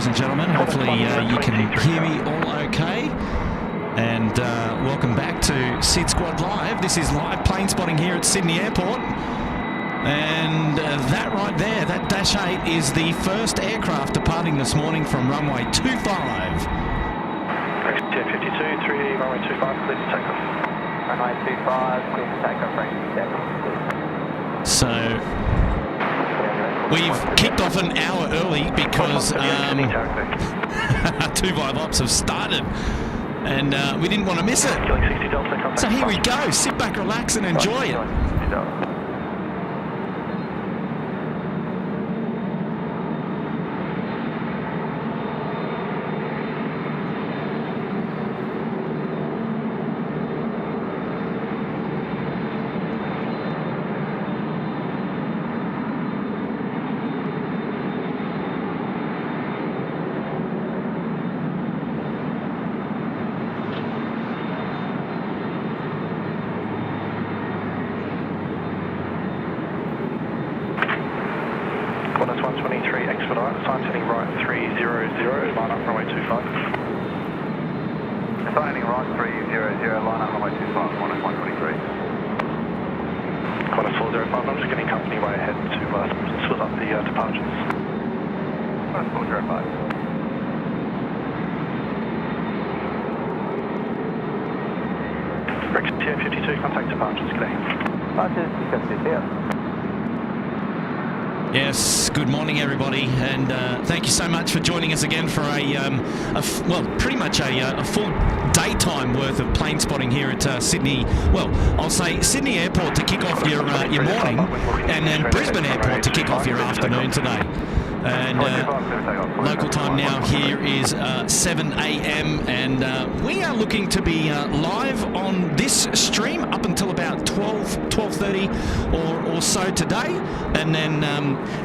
ladies and gentlemen. Hopefully you can hear me all okay. And welcome back to SydSquad Live. This is live plane spotting here at Sydney Airport. And that right there, that Dash 8 is the first aircraft departing this morning from runway 25. Takeoff, 52, 3, runway 25, clear to takeoff. Runway 25, clear to takeoff, range 7. So we've kicked off an hour early because 25 ops have started. And we didn't want to miss it. So here we go. Sit back, relax, and enjoy it. Qantas 123, expedite, sign heading right 300, line up runway 25. Sign heading right 300, line up runway 25, Qantas 123. Qantas 405, I'm just getting company way ahead to split up the departures. Qantas 405. Rex TF52, contact departures, g'day. Departures, TF52. Yes, good morning everybody, and thank you so much for joining us again for pretty much a full daytime worth of plane spotting here at Sydney. Well, I'll say Sydney Airport to kick off your morning, and then Brisbane Airport to kick off your afternoon today. And local time now here is 7 a.m. and we are looking to be live on this stream up until about 12:30 or so today, and then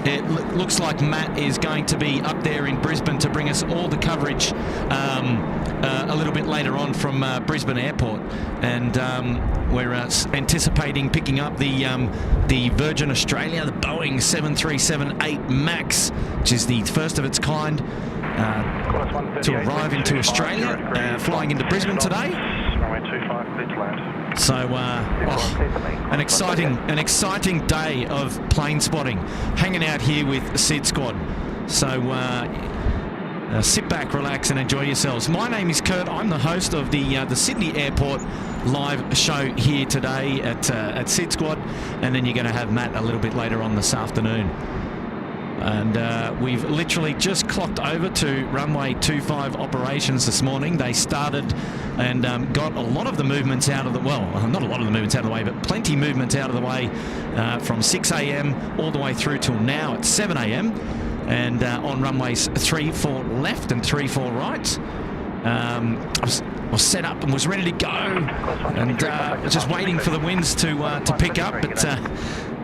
it looks like Matt is going to be up there in Brisbane to bring us all the coverage a little bit later on from Brisbane Airport, and we're anticipating picking up the Virgin Australia, the Boeing 737-8 MAX, which is the first of its kind to arrive into Australia, flying into Brisbane today. So an exciting day of plane spotting, hanging out here with SydSquad. So sit back, relax, and enjoy yourselves. My name is Kurt. I'm the host of the Sydney Airport live show here today at SydSquad, and then you're going to have Matt a little bit later on this afternoon. And we've literally just clocked over to runway 25 operations this morning. They started and got a lot of the movements out of the, well, not a lot of the movements out of the way, but plenty movements out of the way from 6 a.m. all the way through till now at 7 a.m. and on runways 34 left and 34 right. I was set up and was ready to go, and was just waiting for the winds to pick up, but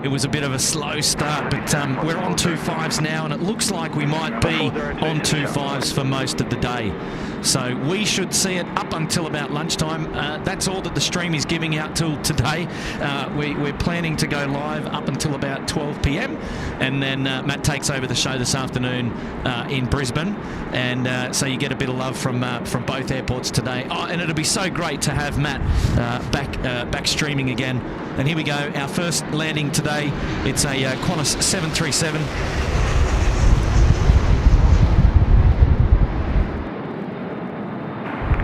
it was a bit of a slow start. But we're on 25s now, and it looks like we might be on 25s for most of the day. So we should see it up until about lunchtime. That's all that the stream is giving out till today. We're planning to go live up until about 12 p.m. and then Matt takes over the show this afternoon in Brisbane, and so you get a bit of love from both airports today. Oh, and it'll be so great to have Matt back streaming again. And here we go, our first landing today. It's a Qantas 737.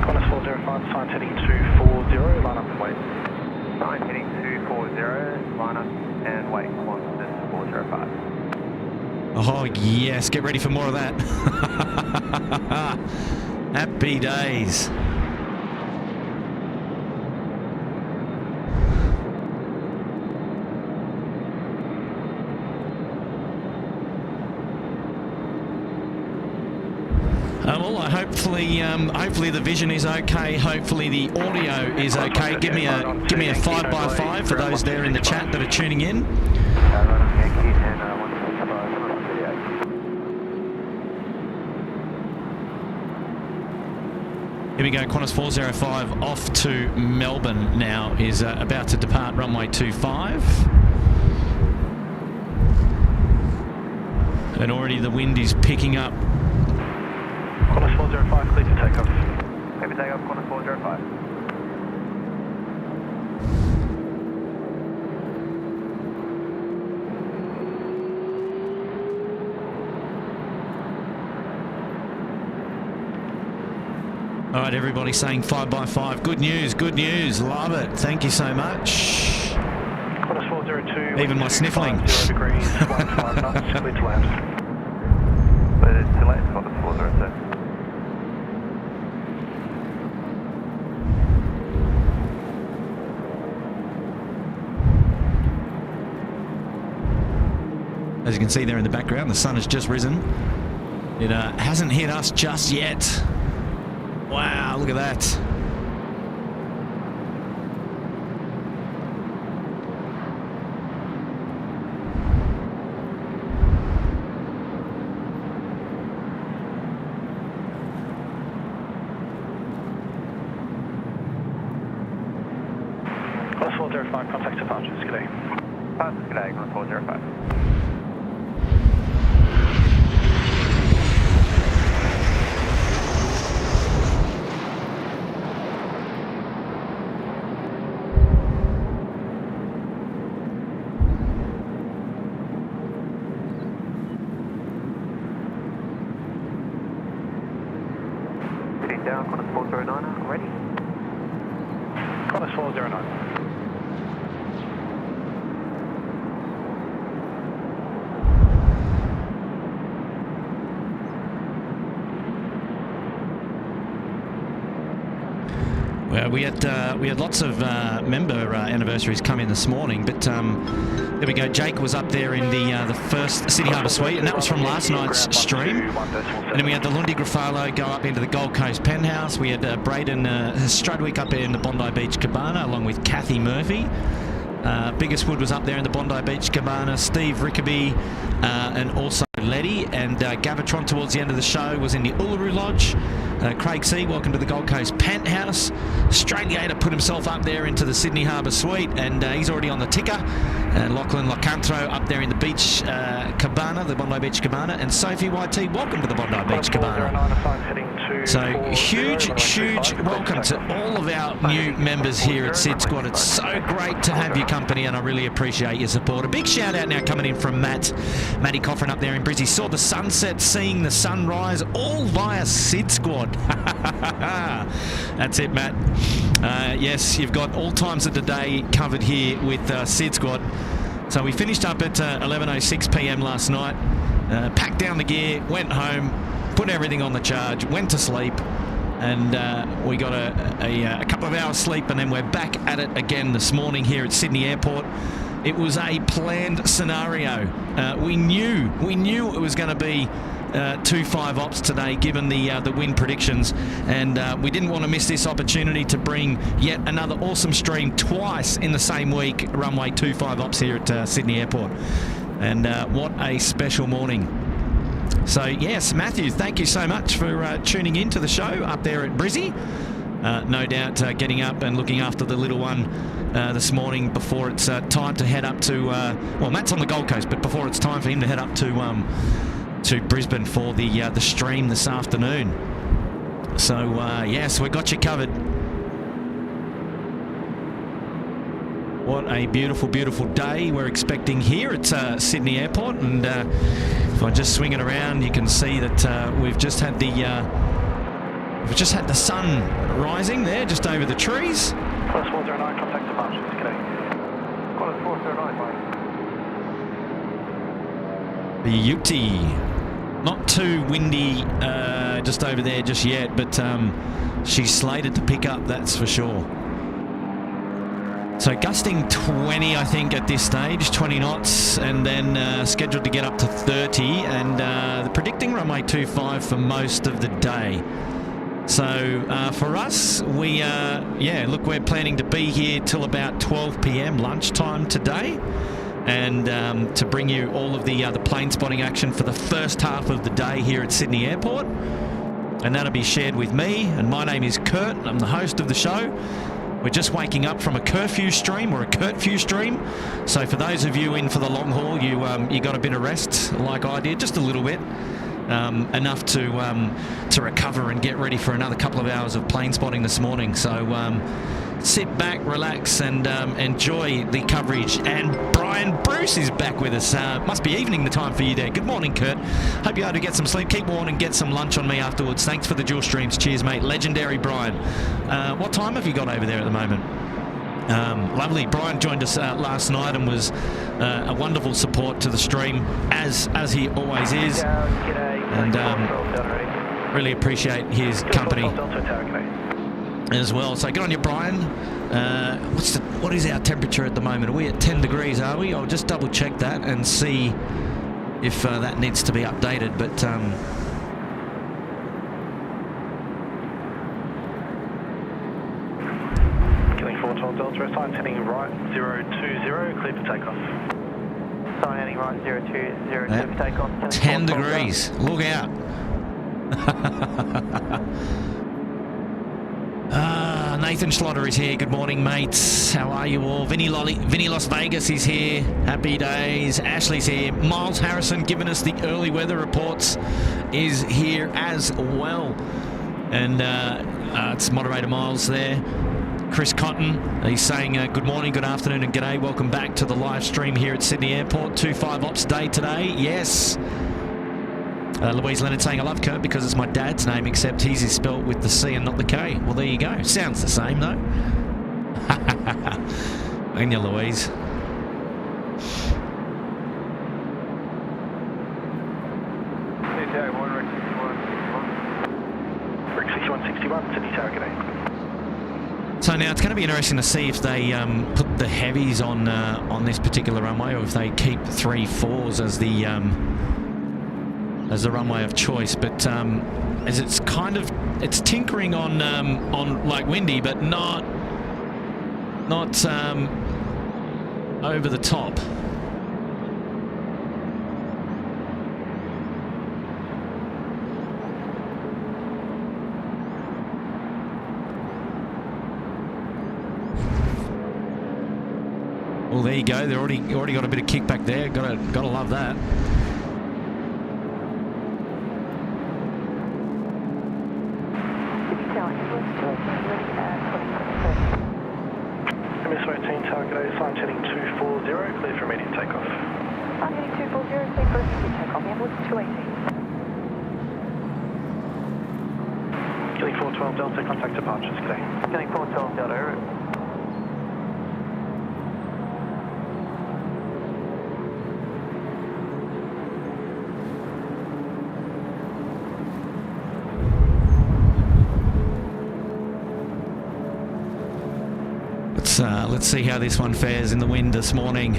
Qantas 405, sign heading 240, line up and wait. Sign heading 240, line up and wait. Qantas 405. Oh yes, get ready for more of that. Happy days. Well, hopefully the vision is okay. Hopefully the audio is okay. Give me a 5x5 for those there in the chat that are tuning in. Here we go. Qantas 405 off to Melbourne now, is about to depart runway 25. And already the wind is picking up Qantas 405, clear to takeoff. Clear for takeoff, Qantas 405. All right, everybody saying 5x5. Good news, good news. Love it. Thank you so much. Qantas 402. Even my sniffling. 0 degrees, 15 knots, clear to land. But it's too late, Qantas 402. As you can see there in the background, the sun has just risen. It hasn't hit us just yet. Wow, look at that. Qantas 405, contact departures, good day. Departures, good day, Qantas 405. Down, Qantas 409, ready? Qantas 409. Well, we had lots of member anniversaries come in this morning, but there we go. Jake was up there in the first Sydney Harbour Suite, and that was from last night's stream. And then we had the Lundi Gruffalo go up into the Gold Coast Penthouse. We had Braden Strudwick up there in the Bondi Beach Cabana, along with Kathy Murphy. Biggest Wood was up there in the Bondi Beach Cabana. Steve Rickaby and also Letty, and Gavatron towards the end of the show was in the Uluru Lodge. Craig C, welcome to the Gold Coast Penthouse. Australiator put himself up there into the Sydney Harbour Suite, and he's already on the ticker. And Lachlan Locantro up there in the beach cabana, the Bondi Beach Cabana. And Sophie YT, welcome to the Bondi Beach Cabana. So huge welcome to all of our new members here at SydSquad. It's so great to have your company, and I really appreciate your support. A big shout out now coming in from Matty Coffrin up there in Brisbane. Saw the sunset, seeing the sunrise, all via SydSquad. That's it, Matt. Yes, you've got all times of the day covered here with SydSquad. So we finished up at 11:06 p.m. last night, packed down the gear, went home, put everything on the charge, went to sleep, and we got a couple of hours sleep, and then we're back at it again this morning here at Sydney Airport. It was a planned scenario. We knew it was going to be 2-5 ops today, given the wind predictions, and we didn't want to miss this opportunity to bring yet another awesome stream twice in the same week. Runway 2-5 ops here at Sydney Airport, and what a special morning. So yes, Matthew, thank you so much for tuning in to the show up there at Brizzy. No doubt getting up and looking after the little one this morning before it's time to head up to well, Matt's on the Gold Coast, but before it's time for him to head up to Brisbane for the stream this afternoon. So yes, we got you covered. What a beautiful day we're expecting here at Sydney Airport, and if I just swing it around, you can see that we've just had the sun rising there just over the trees. Qantas 409, contact departures, good day. Qantas 409, The Ute. Not too windy just over there just yet, but she's slated to pick up, that's for sure. So gusting 20, I think, at this stage, 20 knots, and then scheduled to get up to 30, and they're predicting runway 25 for most of the day. So for us, we, look, we're planning to be here till about 12 p.m. lunchtime today, and to bring you all of the plane spotting action for the first half of the day here at Sydney Airport. And that'll be shared with me, and my name is Kurt. I'm the host of the show. We're just waking up from a curfew stream, or a curfew stream. So for those of you in for the long haul, you got a bit of rest like I did, just a little bit. enough to recover and get ready for another couple of hours of plane spotting this morning. So sit back, relax, and enjoy the coverage. And Brian Bruce is back with us. Must be evening the time for you there. Good morning, Kurt. Hope you're able to get some sleep. Keep warm and get some lunch on me afterwards. Thanks for the dual streams. Cheers, mate. Legendary Brian. What time have you got over there at the moment? Lovely. Brian joined us last night and was a wonderful support to the stream, as he always is. And really appreciate his company as well. So good on you, Brian. What is our temperature at the moment? Are we at 10 degrees, are we? I'll just double check that and see if that needs to be updated. But Killing 412 Delta, sign heading right 020, clear for takeoff. Sign heading right 020, clear for takeoff. 10 degrees. Look out. Nathan Schlotter is here. Good morning, mates. How are you all? Vinny Las Vegas is here. Happy days. Ashley's here. Miles Harrison giving us the early weather reports is here as well. And it's moderator Miles there. Chris Cotton, he's saying good morning, good afternoon and g'day. Welcome back to the live stream here at Sydney Airport. 2-5 ops day today. Yes. Louise Leonard saying, I love Kurt because it's my dad's name, except his is spelled with the C and not the K. Well, there you go. Sounds the same, though. Ain't you, Louise? Rick 6161, Sydney Tower, g'day. So now it's going to be interesting to see if they put the heavies on this particular runway, or if they keep 3-4s as the runway of choice. But as it's tinkering on like windy, but not over the top. Well, there you go. They're already got a bit of kickback there. Gotta love that. MS-18 Tower, g'day. Sign heading 240, clear for immediate takeoff. Sign heading 240, clear for immediate takeoff. Airbus 280. Killing 412 Delta, contact departures, g'day. Killing 412 Delta. Let's see how this one fares in the wind this morning.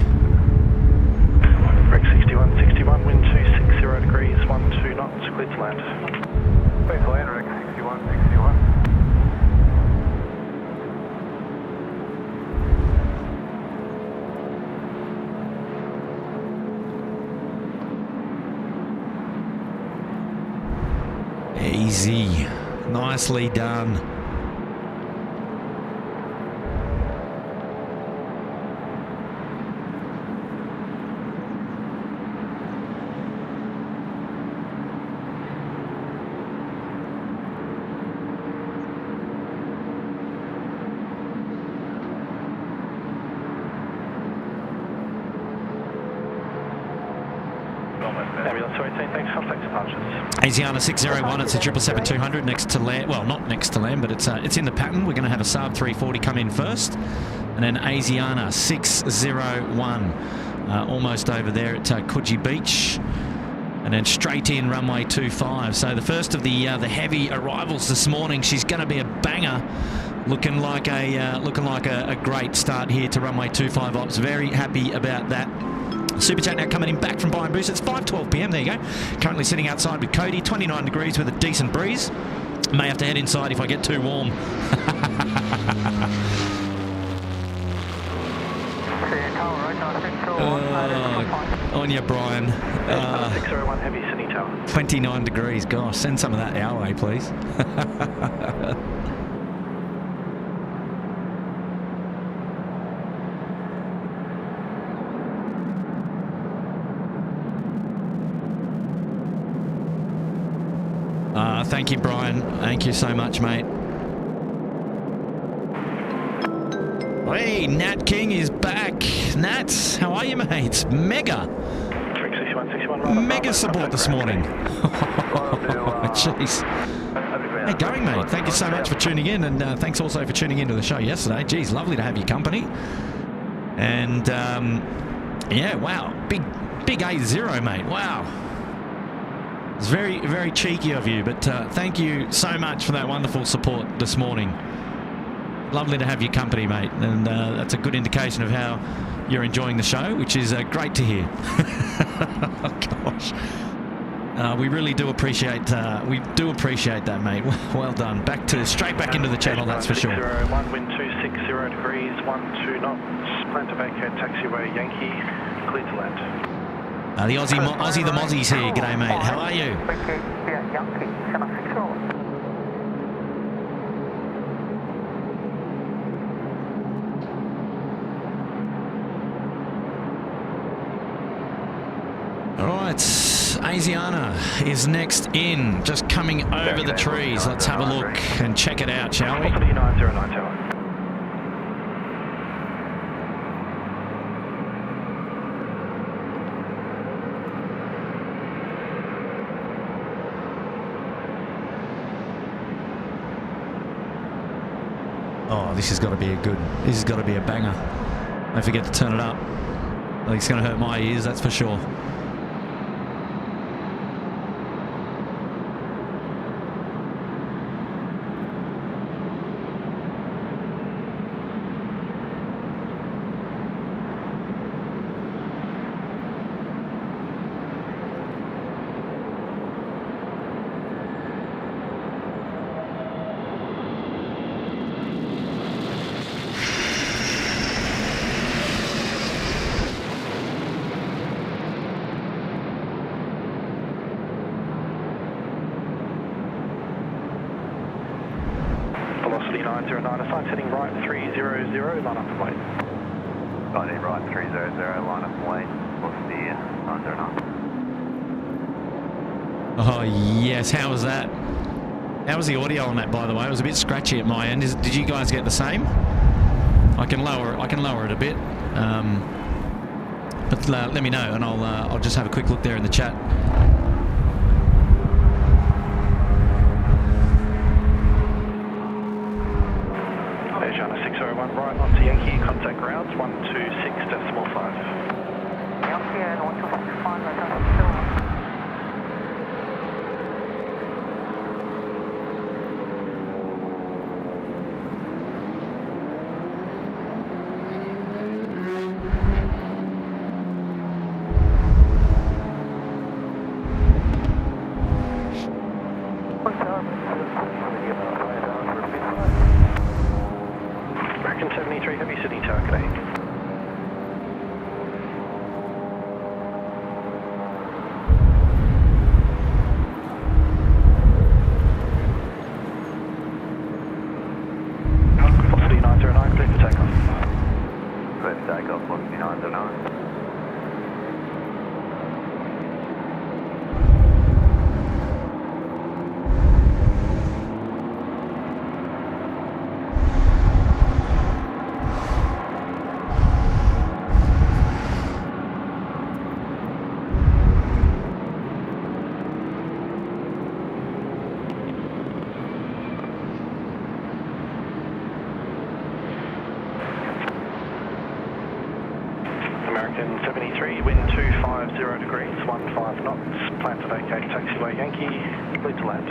Rick 6161, wind 260 degrees, 12 knots, clear to land. Clear to land, Rick 6161. Easy. Nicely done. Asiana 601, it's a 777-200 next to land. Well, not next to land, but it's in the pattern. We're going to have a Saab 340 come in first. And then Asiana 601, almost over there at Coogee Beach. And then straight in runway 25. So the first of the heavy arrivals this morning. She's going to be a banger. Looking like a great start here to runway 25 ops. Very happy about that. Super chat now coming in back from Brian Bruce. It's 5:12 p.m. There you go. Currently sitting outside with Cody, 29 degrees with a decent breeze. May have to head inside if I get too warm. On you, Brian. 601 heavy, Sydney Tower. 29 degrees. Gosh, send some of that our way, please. Thank you, Brian. Thank you so much, mate. Hey, Nat King is back. Nat, how are you, mate? Mega support this morning. Jeez. Hey, going, mate. Thank you so much for tuning in, and thanks also for tuning into the show yesterday. Geez, lovely to have your company. And yeah, wow, big A0, mate. Wow. It's very, very cheeky of you, but thank you so much for that wonderful support this morning. Lovely to have your company, mate, and that's a good indication of how you're enjoying the show, which is great to hear. Oh, gosh. We really do appreciate that, mate. Well done. Straight back into the channel, that's for sure. 1 wind 260 degrees, 12 knots. Plan to vacate taxiway Yankee. Clear to land. The Aussie the Mozzie's here. G'day, mate. How are you? All right, Asiana is next in, just coming over the trees. Let's have a look and check it out, shall we? 909 tower. Oh, this has got to be a banger. Don't forget to turn it up. I think it's going to hurt my ears, that's for sure. Velocity 909, assign heading right 300, line up and wait. Heading right 300, line up and wait. Velocity 909. Oh, yes. How was that? How was the audio on that, by the way? It was a bit scratchy at my end. Did you guys get the same? I can lower it a bit. But let me know, and I'll just have a quick look there in the chat. Asiana 601 right onto Yankee, contact grounds 126.5. Yankee and 125, that's still. American 73 Heavy City Tower, today. Velocity 909, clear for takeoff. Clear for takeoff, velocity 909. American 73, wind 250 degrees, 15 knots. Plan to vacate taxiway Yankee, clear to land.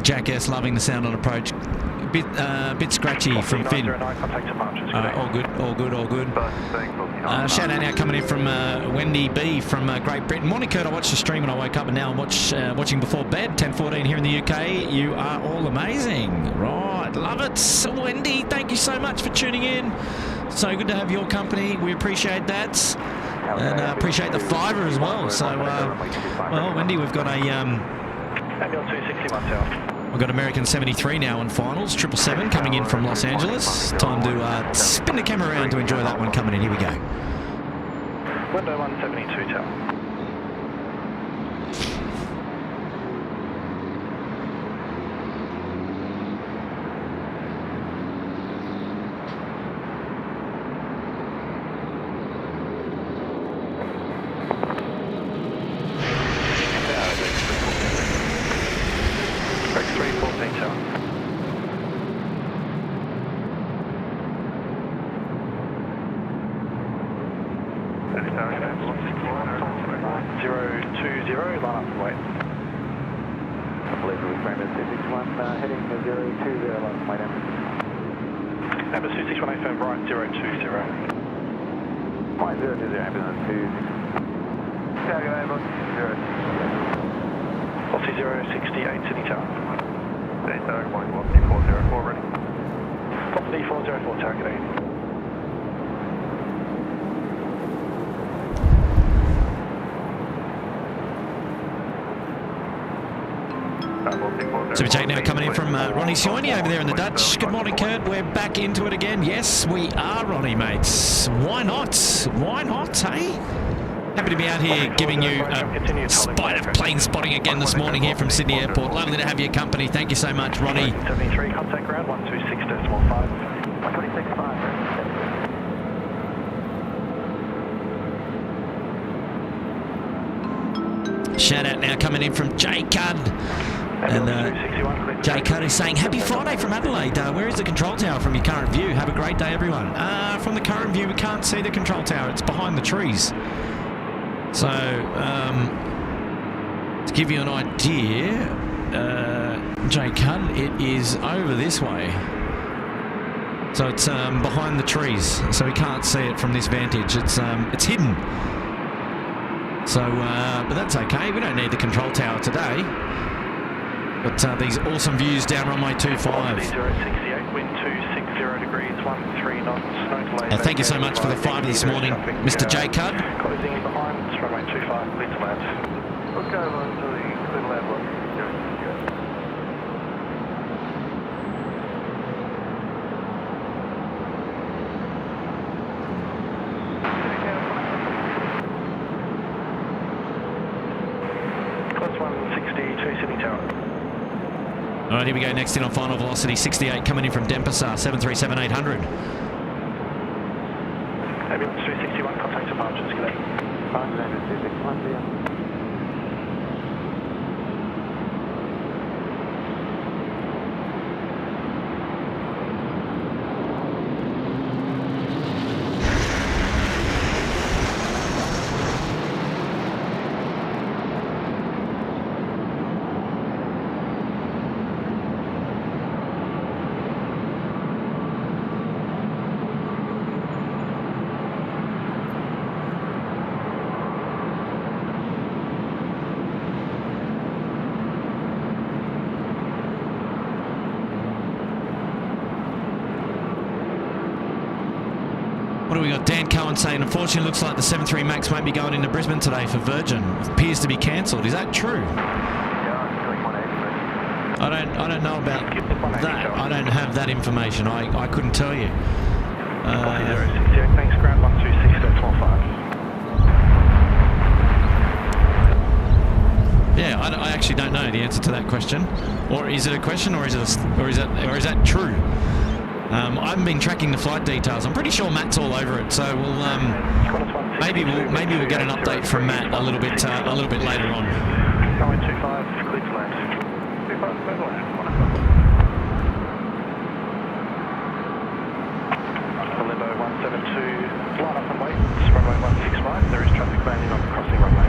Jackass loving the sound on approach. bit scratchy from Finn. 09, contact departures. Good day. All good, all good, all good. Shout out now coming in from Wendy B from Great Britain. Morning, Kurt. I watched the stream when I woke up, and now I'm watching before bed. 10:14 here in the UK. You are all amazing. Right, love it. So, Wendy, thank you so much for tuning in. So good to have your company. We appreciate that. And appreciate the fiver as well. So, well, Wendy, we've got a... Ambulance 261 south. We've got American 73 now in finals. 777 coming in from Los Angeles. Time to spin the camera around to enjoy that one coming in. Here we go. Window 172 tower. Airbus 2618 firm right 020. Right 020, ambulance 2. Cargo Airbus 0. Foxy 068 Sydney Tower. Data, Foxy 404 ready. Foxy 404 Tower, good day. Super Jake now coming in from Ronnie Sioini over there in the Dutch. Good morning, Kurt. We're back into it again. Yes, we are, Ronnie, mates. Why not? Why not, hey? Happy to be out here giving you a spite of plane spotting again this morning here from Sydney Airport. Lovely to have your company. Thank you so much, Ronnie. 73, contact ground 126.5. 126.5. Shout out now coming in from Jay Cudd. And Jay Cudd is saying, happy Friday from Adelaide. Where is the control tower from your current view? Have a great day, everyone. From the current view, we can't see the control tower. It's behind the trees. So, to give you an idea, Jay Cudd, it is over this way. So it's behind the trees. So we can't see it from this vantage. It's hidden. So, but that's okay. We don't need the control tower today. But these awesome views down runway 25. 068, wind 260 degrees, 13 knots, no delay. Thank you so much for the five this morning, Mr. J. Cudd. Closing in behind, runway 25, clear to land. Let's go on to the clear to land block. Class 162, Sydney Tower. All right, here we go. Next in on final velocity, 68 coming in from Denpasar, 737-800. Ambulance 361, contact departures, good day. Ambulance 361, yeah. What do we got? Dan Cohen saying, unfortunately, looks like the 73 Max won't be going into Brisbane today for Virgin. It appears to be cancelled. Is that true? I don't know about that. I don't have that information. I couldn't tell you. 068, thanks, ground 126.45. Yeah, I actually don't know the answer to that question. Or is it a question, or is that true? I haven't been tracking the flight details. I'm pretty sure Matt's all over it, so we'll maybe we'll get an update from Matt a little bit later on. 925, clear to land. 25, clear to land. Limbo 172, line up and wait. It's runway 165. There is traffic landing on the crossing runway.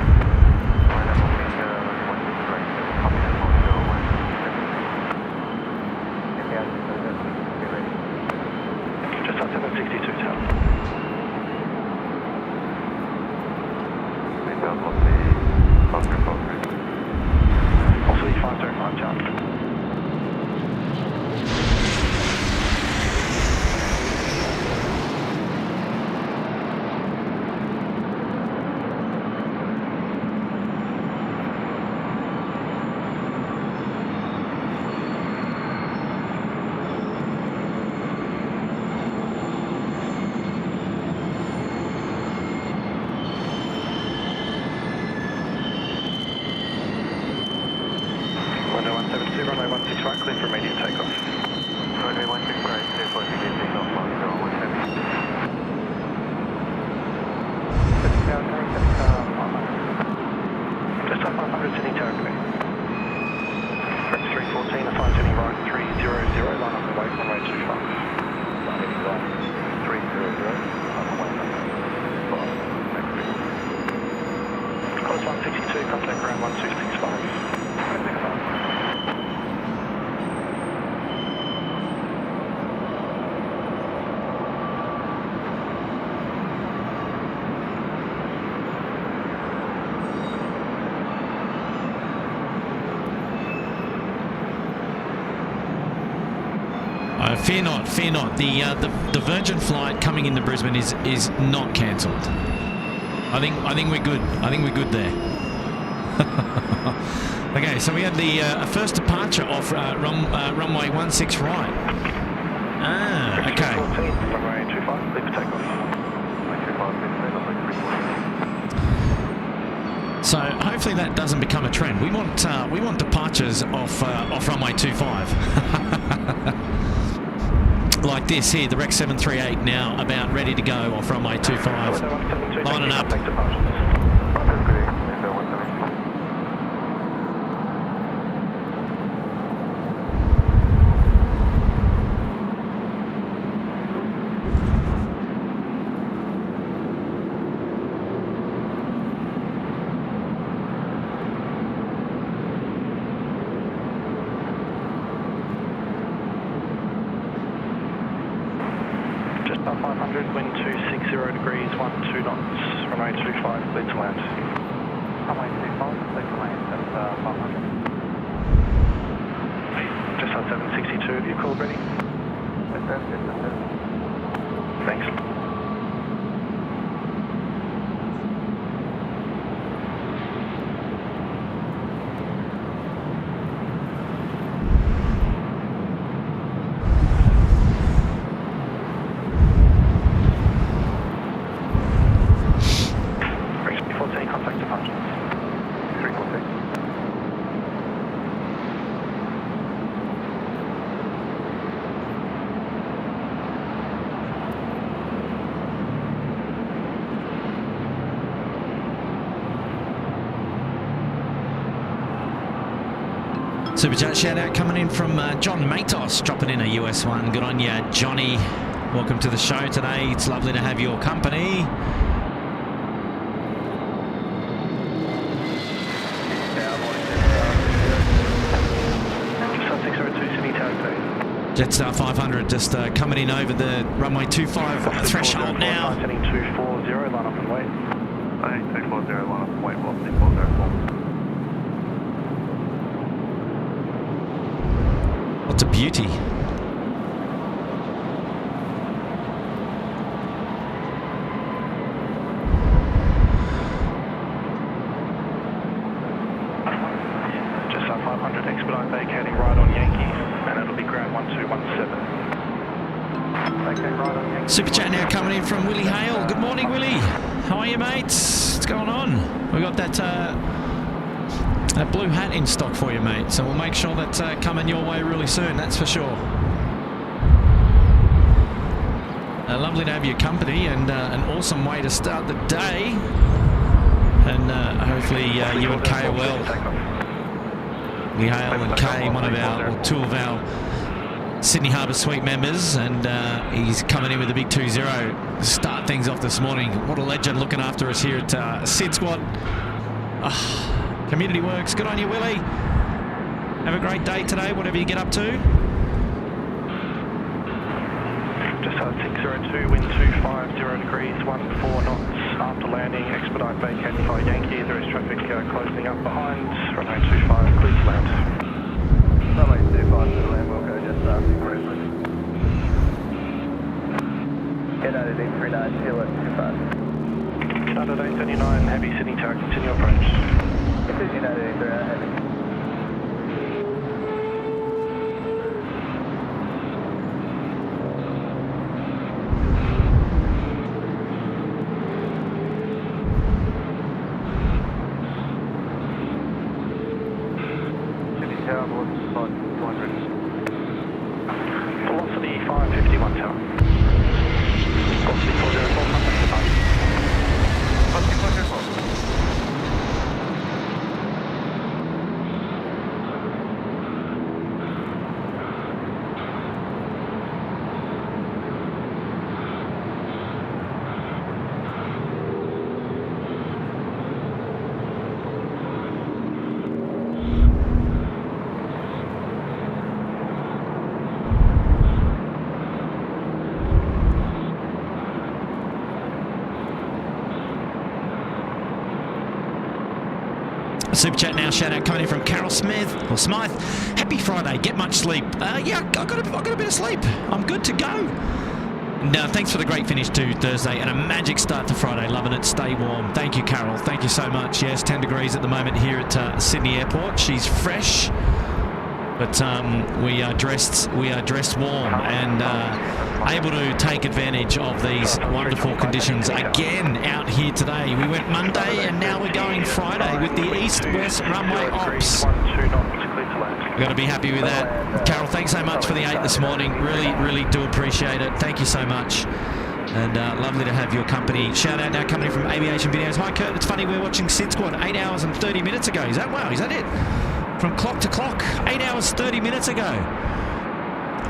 Qantas 162, contact ground 1265. 165. Fear not, fear not. The Virgin flight coming into Brisbane is not cancelled. I think we're good. I think we're good there. Okay, so we had the first departure off runway 16 right. Ah, okay. 14, runway 25, leave for takeoff. So hopefully that doesn't become a trend. We want departures off runway 25. Like this here, the Rex 738 now about ready to go off runway 25. Lining up. Just 500, wind 260 degrees, 12 knots, runway 25, clear to land. Runway 25, clear to land, that's 500. Just on 762, have you called ready? Yes, sir. Thanks. Super chat shout out coming in from John Matos, dropping in a US one. Good on you, Johnny. Welcome to the show today. It's lovely to have your company. Jetstar 500 just coming in over the runway 25 threshold now. 240, line up and wait. 240, line up and wait, velocity 404. What's a beauty? Just 500 expedite vacating right on Yankee, and it'll be ground 1217. Vacating right on Yankee. Super chat now coming in from Willie Hale. Good morning, Willie. How are you, mates? What's going on? We got that blue hat in stock for you, mate. So we'll make sure that's coming your way really soon. That's for sure. Lovely to have your company, and an awesome way to start the day. And hopefully you and Kay are well. Lee Hale and Kay, two of our Sydney Harbour Suite members, and he's coming in with a big 2-0 to start things off this morning. What a legend looking after us here at SydSquad. Community works. Good on you, Willie. Have a great day today, whatever you get up to. Just 602, wind 250 degrees, 14 knots. After landing, expedite vacating by Yankee. There is traffic closing up behind. Runway 25, clear to land. Runway 25 to land, we'll go just after Brisbane. Get out of D39, still at 25. United A380, heavy Sydney Tower, continue approach. It is United A380, heavy. Velocity 551 tower. Velocity 404, contact departure. Velocity 404. Super chat now, shout out coming in from Carol Smith or Smythe. Happy Friday, get much sleep. Yeah, I got a bit of sleep. I'm good to go. No, thanks for the great finish to Thursday and a magic start to Friday. Loving it. Stay warm. Thank you, Carol. Thank you so much. Yes, 10 degrees at the moment here at Sydney Airport. She's fresh, but we are dressed warm and able to take advantage of these wonderful conditions again out here today. We went Monday and now we're going Friday with the east-west runway ops. We've got to be happy with that. Carol, thanks so much for the 8 this morning. Really do appreciate it. Thank you so much. And lovely to have your company. Shout out now coming in from Aviation Videos. Hi, Kurt. It's funny, we're watching SydSquad 8 hours and 30 minutes ago. Is that wow? Is that it? From clock to clock. 8 hours, 30 minutes ago.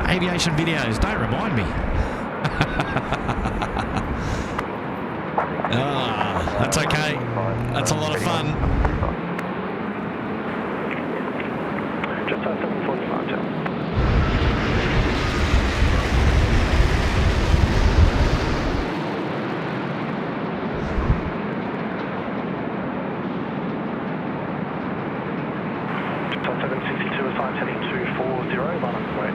Aviation Videos. Don't remind me. That's okay. That's a lot of fun. Just on 745, Joe. Just on 762, assigned heading 240, line up the way.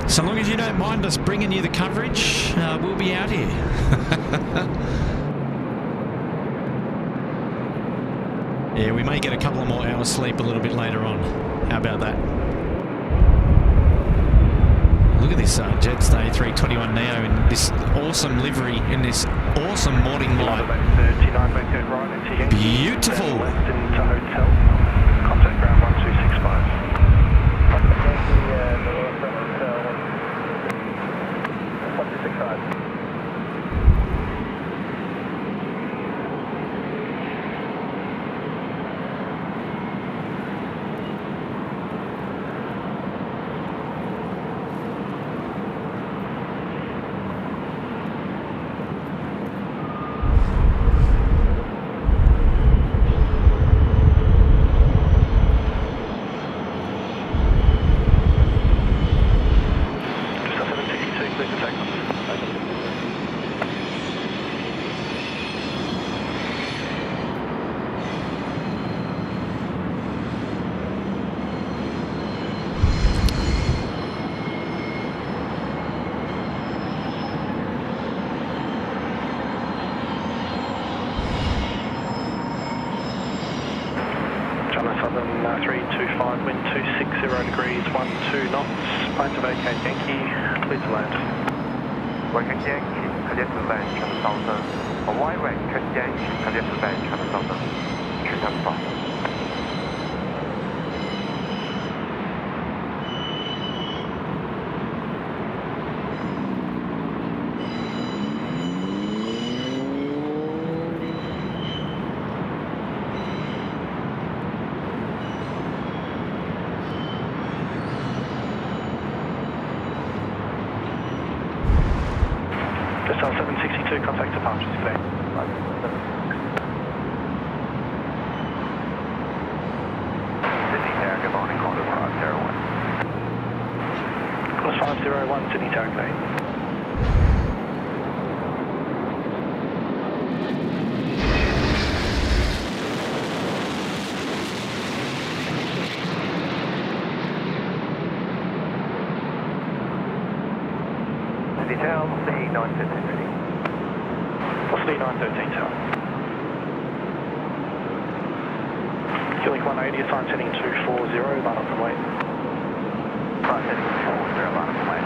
So long as you don't mind us bringing you the coverage, we'll be out here. Yeah, we may get a couple of more hours sleep a little bit later on. How about that? Look at this Jetstar A321neo in this awesome livery, in this awesome morning light. Beautiful. Left into hotel. Contact ground 1265. Southern 325, wind 260 degrees, 12 knots, plan to vacate Yankee, clear to land. Welcome Yankee, clear to land, Channel Southern. RWY, Yankee, clear to land, Channel Southern. Channel Southern. Just on 762, contact departures today. Sydney Tower, good morning, Qantas 501. Qantas 501, Sydney Tower, today. Detail, C913 ready. What's C913 tower? Fueling 180, assigned heading 240, line up and wait. Right heading 240, line up and wait.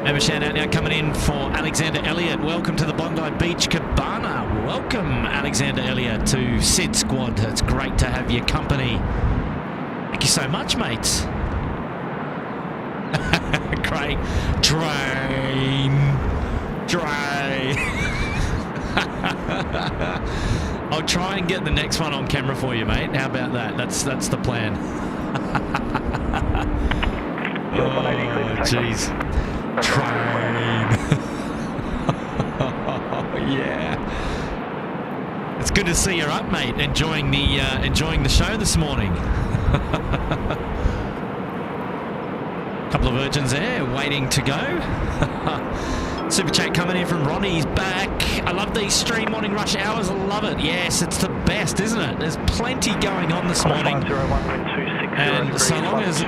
Have a shout out now coming in for Alexander Elliott. Welcome to the Bondi Beach Cabana. Welcome, Alexander Elliott, to SydSquad. It's great to have your company. Thank you so much, mates. Great. Drain. I'll try and get the next one on camera for you, mate. How about that? That's the plan. Oh, jeez. Train. Yeah. It's good to see you're up, mate. Enjoying the show this morning. Couple of virgins there waiting to go. Super chat coming in from Ronnie. He's back. I love these stream morning rush hours. I love it. Yes, it's the best, isn't it? There's plenty going on this morning. And so long as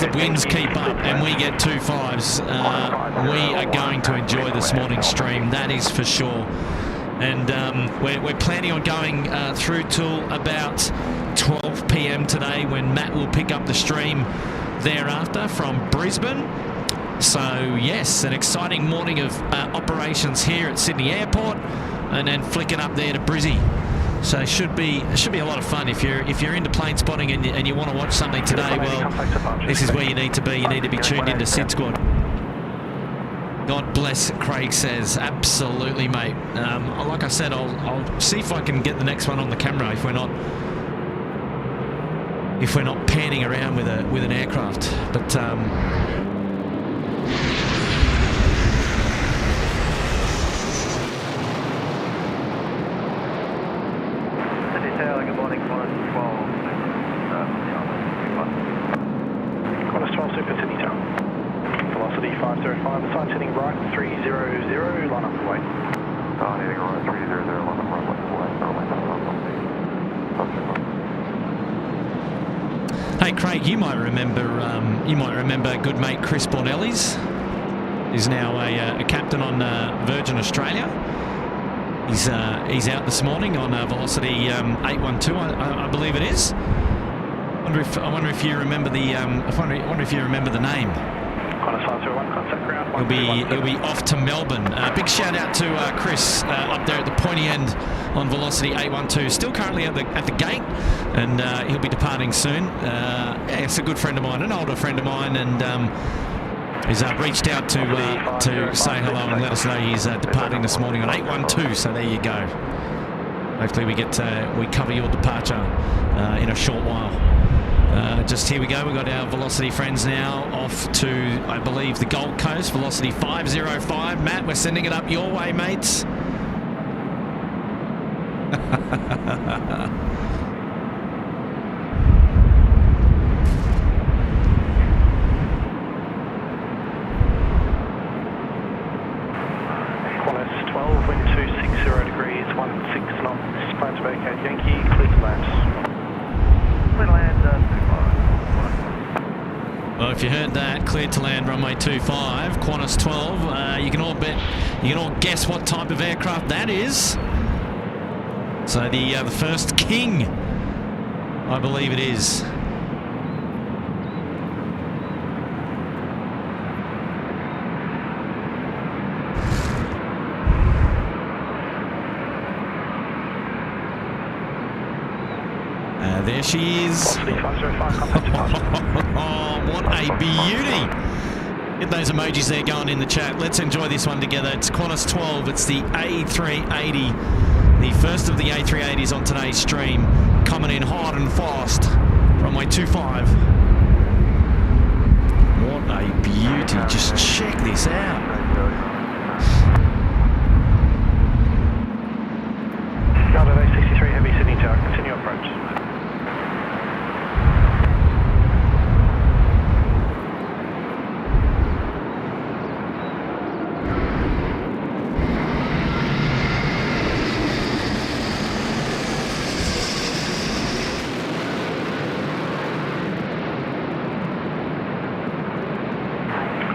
the winds keep up and we get 2 5s, we are going to enjoy this morning's stream. That is for sure. And we're planning on going through till about 12 p.m. today, when Matt will pick up the stream thereafter from Brisbane. So yes, an exciting morning of operations here at Sydney Airport, and then flicking up there to Brizzy. So it should be a lot of fun. If you're into plane spotting and you want to watch something today, well, this is where you need to be. You need to be tuned into SydSquad. God bless, Craig says. Absolutely, mate. Like I said, I'll see if I can get the next one on the camera if we're not panning around with an aircraft. But good morning, Qantas 12. Qantas 12 Super Sydney Town. Velocity 505, the side's heading right 300, line up the way. Heading right 300, line up runway. hey, Craig, you might remember good mate Chris Bornelli's. He's now a captain on Virgin Australia. He's out this morning on Velocity 812, I believe it is. I wonder if you remember the name. He'll be off to Melbourne. Big shout out to Chris up there at the pointy end on Velocity 812. Still currently at the gate, and he'll be departing soon. It's a good friend of mine, an older friend of mine, and he's reached out to say hello and let us know he's departing this morning on 812. So there you go. Hopefully we cover your departure in a short while. Just here we go. We've got our Velocity friends now off to, I believe, the Gold Coast. Velocity 505. Matt, we're sending it up your way, mates. Qantas 12, wind 260 degrees, 16 knots, plan to vacate Yankee, clear to land. Clear to land, Well, if you heard that, cleared to land runway 25, Qantas 12. You can all guess what type of aircraft that is. So the first King, I believe it is. There she is. Oh, what a beauty. Get those emojis there going in the chat. Let's enjoy this one together. It's Qantas 12. It's the A380. The first of the A380s on today's stream. Coming in hard and fast. Runway 25. What a beauty. Just check this out. Garuda A380 Heavy Sydney Tower. Continue approach.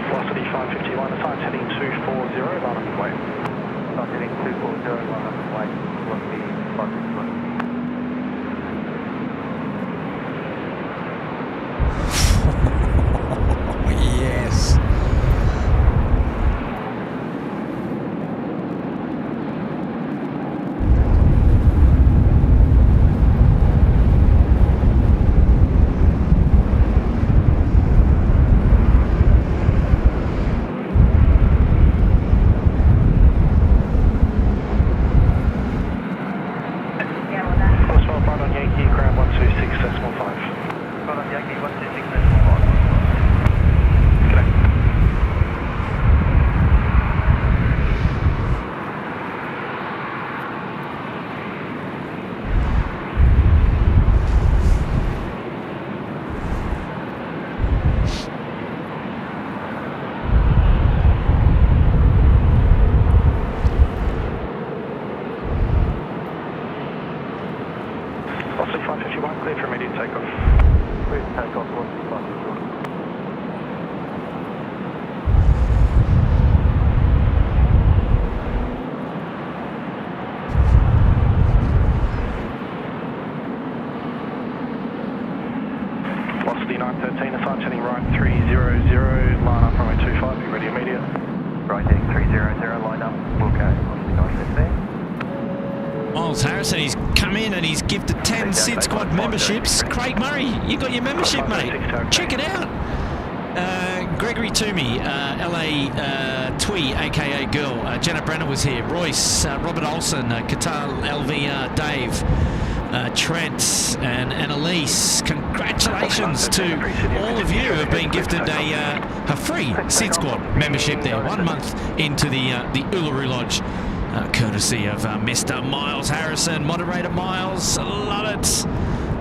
Velocity 551, the side's heading 240, line up the way. Start heading 240, line up the way. Velocity 551. Yes. Harrison, he's come in and he's gifted 10 SydSquad memberships. Craig Murray, you got your membership, mate. Check it out. Gregory Toomey, LA Twee, aka Girl. Jenna Brenner was here. Royce, Robert Olsen, Qatar LV, Dave, Trent, and Annalise. Congratulations to all of you who have been gifted a free SydSquad membership there. 1 month into the Uluru Lodge, courtesy of Mr. Miles Harrison, moderator Miles. Love it.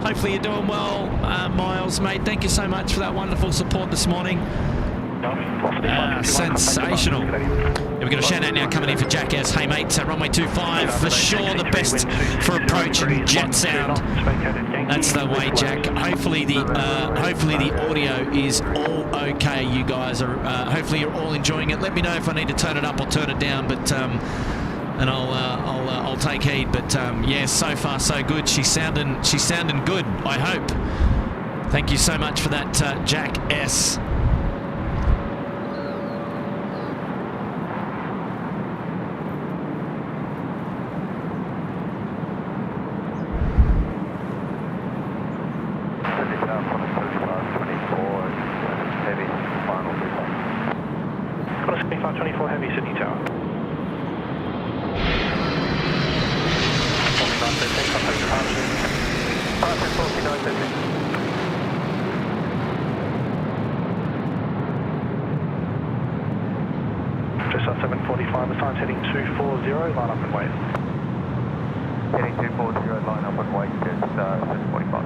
Hopefully you're doing well, Miles, mate. Thank you so much for that wonderful support this morning. Sensational. Yeah, we've got a shout out now coming in for Jack S. Hey mate, Runway 25 for sure, the best for approach and jet sound. That's the way, Jack. Hopefully the audio is all okay. You guys are. Hopefully you're all enjoying it. Let me know if I need to turn it up or turn it down. But and I'll take heed. But yeah, so far so good. She's sounding good, I hope. Thank you so much for that, Jack S. Just at 7:45, the time's heading 240, line up and wait. Heading 240, line up and wait, just 7:45.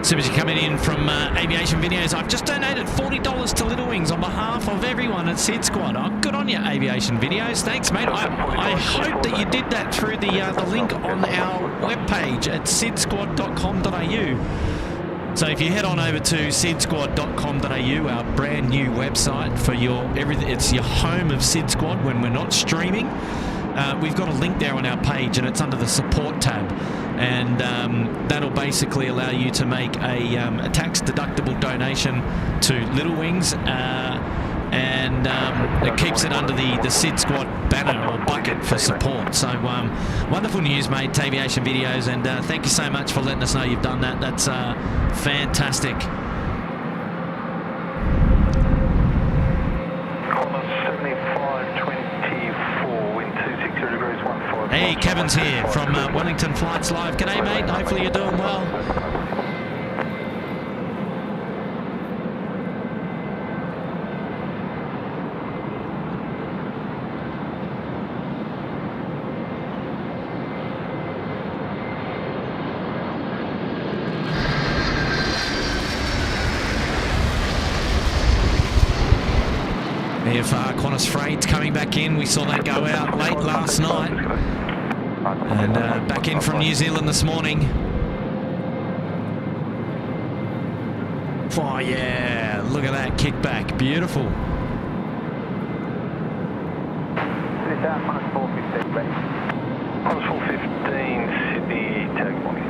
Super coming in from Aviation Videos. I've just donated $40 to Little Wings on behalf of everyone at SydSquad. Oh, good on you, Aviation Videos. Thanks, mate. I hope that you did that through the link on our webpage at sydsquad.com.au. So if you head on over to sydsquad.com.au, our brand new website for your everything, it's your home of SydSquad when we're not streaming. We've got a link there on our page, and it's under the support tab, and that'll basically allow you to make a tax-deductible donation to Little Wings, and it keeps it under the SydSquad banner or bucket for support. So wonderful news, mate, to Aviation Videos, and thank you so much for letting us know you've done that. That's fantastic. Hey, Kevin's here from Wellington Flights Live. G'day, mate. Hopefully you're doing well. AFR Qantas Freight coming back in. We saw that go out late last night. And back in from New Zealand this morning. Oh yeah, look at that kickback, beautiful. Qantas 415, ready. Qantas 415, Sydney, tag Bondi.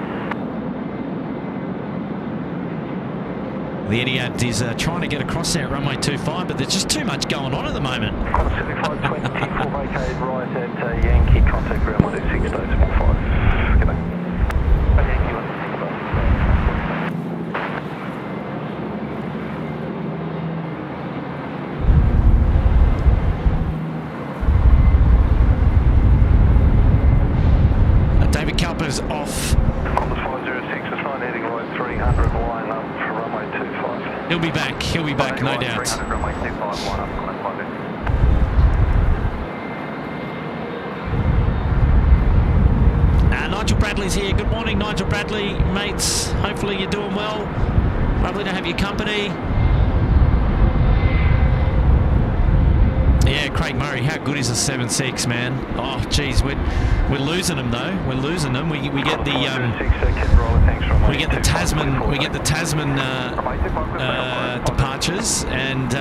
The idiot is trying to get across there at runway 25, but there's just too much going on at the moment. Qantas 7520, 4 vacated right at Yankee, contact ground 126, Good day. Yankee 126. David Kalper's off. Qantas 506 is fine, heading right 300, line up for runway 25. He'll be back, no doubt. 300, runway 25, line up, Qantas 506. Nigel Bradley's here. Good morning, Nigel Bradley, mates. Hopefully you're doing well. Lovely to have your company. Yeah, Craig Murray, how good is a 7.6, man? Oh, geez, we're losing them though. We're losing them. We get the Tasman departures and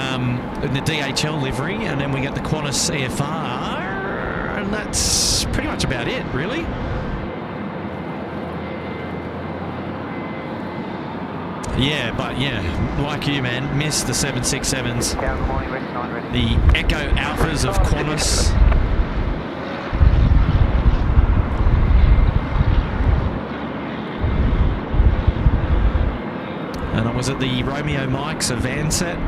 in the DHL livery, and then we get the Qantas EFR, and that's pretty much about it, really. Yeah, but yeah, like you, man, missed the 767s. The Echo Alphas of Qantas. And was it the Romeo Mikes of Vanset?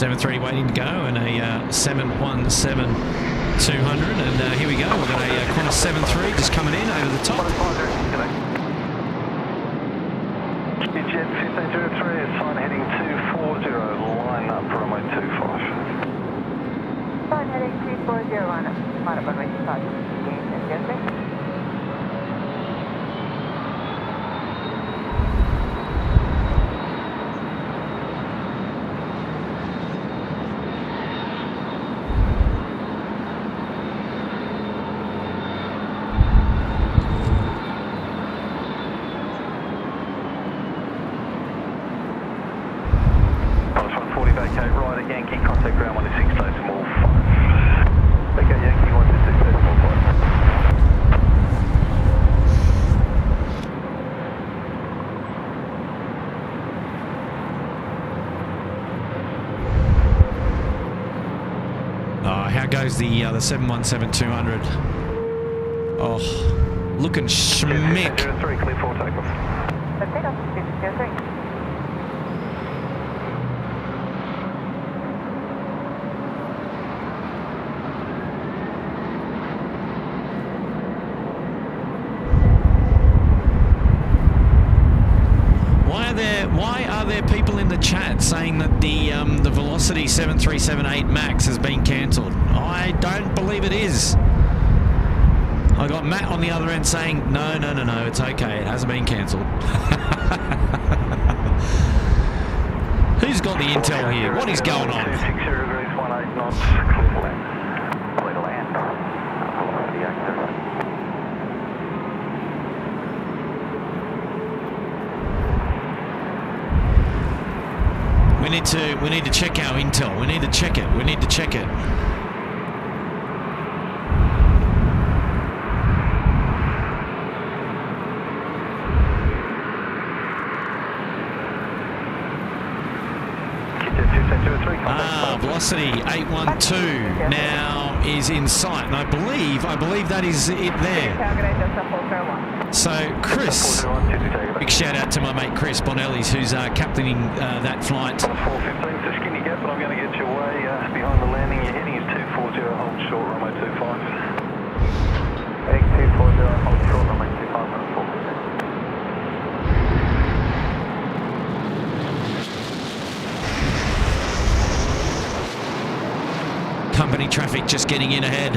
.73 waiting to go, and a 717-200, and here we go. We've got a Qantas 73 just coming in over the top. Jet 1503 is sign heading 240, line up runway 25. Sign heading 240, line up runway 25. The 717-200. Oh, looking schmick. Clear for takeoff. Why are there people in the chat saying that the Velocity 737-8 Max has been cancelled? I don't believe it is. I got Matt on the other end saying, no, it's okay, it hasn't been cancelled. Who's got the intel here? What is going on? 60 degrees, 18 knots, clear to land. Clear to land. We need to check our intel. We need to check it. Velocity 812 now is in sight, and I believe that is it there. So Chris, big shout out to my mate Chris Bonellis, who's captaining that flight. 415, it's a skinny gap, but I'm going to get you way behind the landing. Your heading is 240, hold short, runway 25. Heading 240, hold short, runway 25, 415. Company traffic just getting in ahead.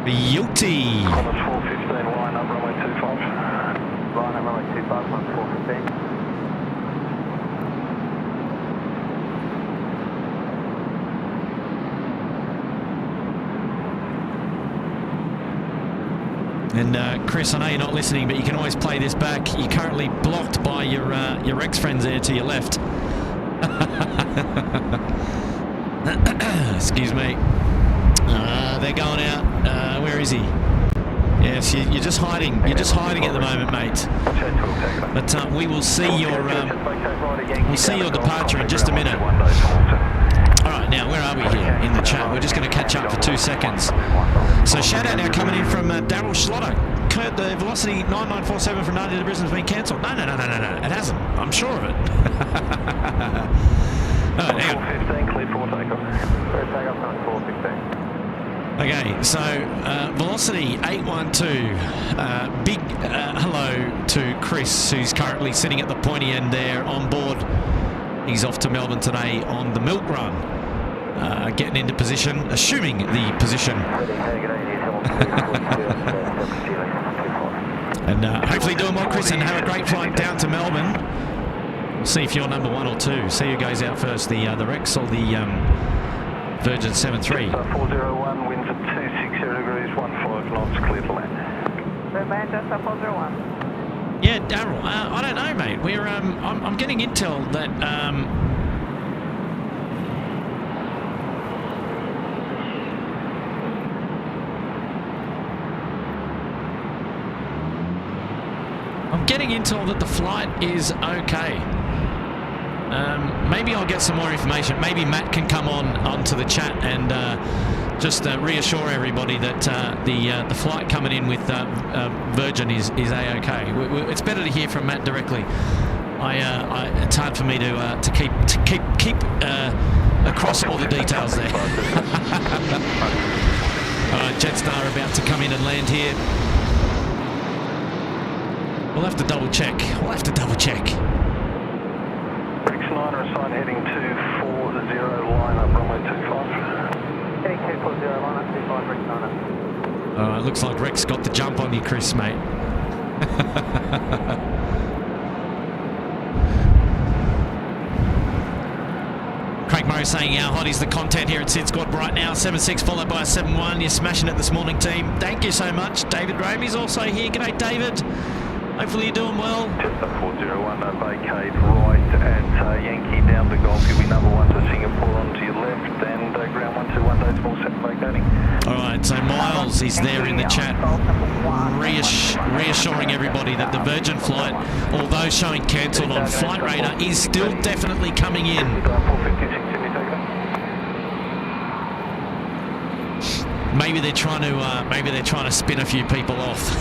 Beauty. Qantas 415, line up runway 25. Line up runway 25, 415. And Chris, I know you're not listening, but you can always play this back. You're currently blocked by your ex-friends there to your left. Excuse me. They're going out. Where is he? Yes, you're just hiding. You're just hiding at the moment, mate. But we will see your departure in just a minute. All right, now where are we here in the chat? We're just going to catch up for 2 seconds. So shout out now coming in from Daryl Schlotter. Kurt, the Velocity 9947 from Nardi to Brisbane has been cancelled. No, it hasn't. I'm sure of it. All right, hang on. 415, clear for takeoff. Clear takeoff on 415. Okay, so Velocity 812, big hello to Chris, who's currently sitting at the pointy end there on board. He's off to Melbourne today on the milk run, getting into position, assuming the position. And hopefully doing well, Chris, and have a great flight down to Melbourne. We'll see if you're number 1 or 2. See who goes out first, the Rex or the Virgin 73. 401, winds at 260 degrees, 15 knots, clear to land. Manchester 401. Yeah, Daryl, I don't know, mate. We're I'm getting intel that the flight is okay. Maybe I'll get some more information. Maybe Matt can come onto the chat and just reassure everybody that the flight coming in with Virgin is a-okay. It's better to hear from Matt directly. It's hard for me to keep across all the details there. All right, Jetstar about to come in and land here. We'll have to double check. Rex 9 are assigned heading 240, line up runway 25. Heading 240, line up 25, Rex 9. Looks like Rex got the jump on you, Chris, mate. Craig Murray saying how hot is the content here at SydSquad right now. 7.6 followed by a 7.1. You're smashing it this morning, team. Thank you so much. David Ramey's also here. G'day, David. Hopefully you're doing well. Jetstar 401, vacate right at Yankee down to Golf. You'll be number 1 to Singapore onto your left, and ground 121, day small 7 vacating. All right, so Miles is there in the chat, reassuring everybody that the Virgin flight, although showing cancelled on Flight Radar, is still definitely coming in. 456, Maybe they're trying to spin a few people off.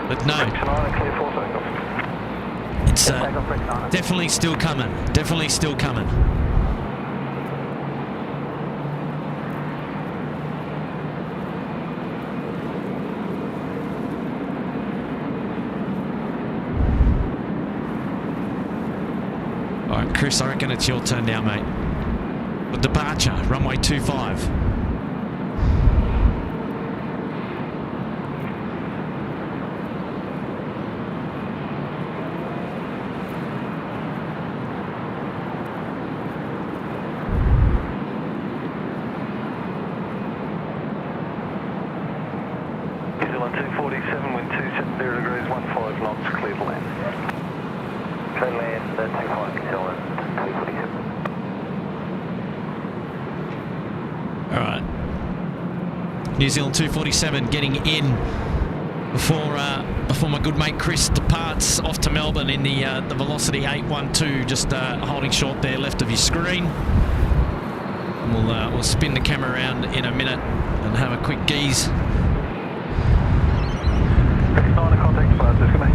But no, it's definitely still coming. Definitely still coming. All right, Chris, I reckon it's your turn now, mate. The departure, runway 25. New Zealand 247 getting in before my good mate Chris departs off to Melbourne in the Velocity 812, just holding short there left of your screen. And we'll spin the camera around in a minute and have a quick geeze. Rex 9 to contact departures, come in.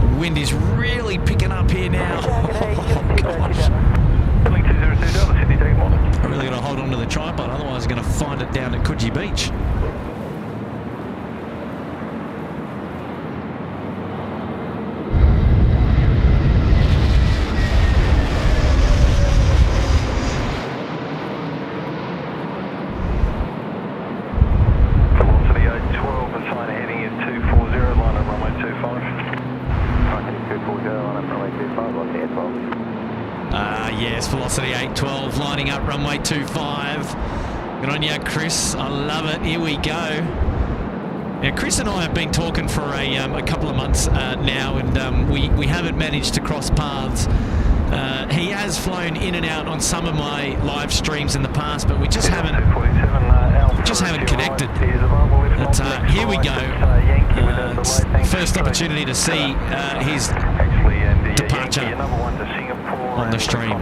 The wind is really picking up here now. Oh, gosh. I really got to hold on to the tripod, otherwise I'm going to find it down at Coogee Beach. Velocity 812, assigned heading is 240, line up runway 25. Heading 240, line up runway 25, Velocity 812. Yes, Velocity 812 lining up runway 25. Good on you, Chris. I love it. Here we go. Now, Chris and I have been talking for a couple of months now, and we haven't managed to cross paths He has flown in and out on some of my live streams in the past, but we just haven't connected. But here we go. First opportunity to see his departure on the stream.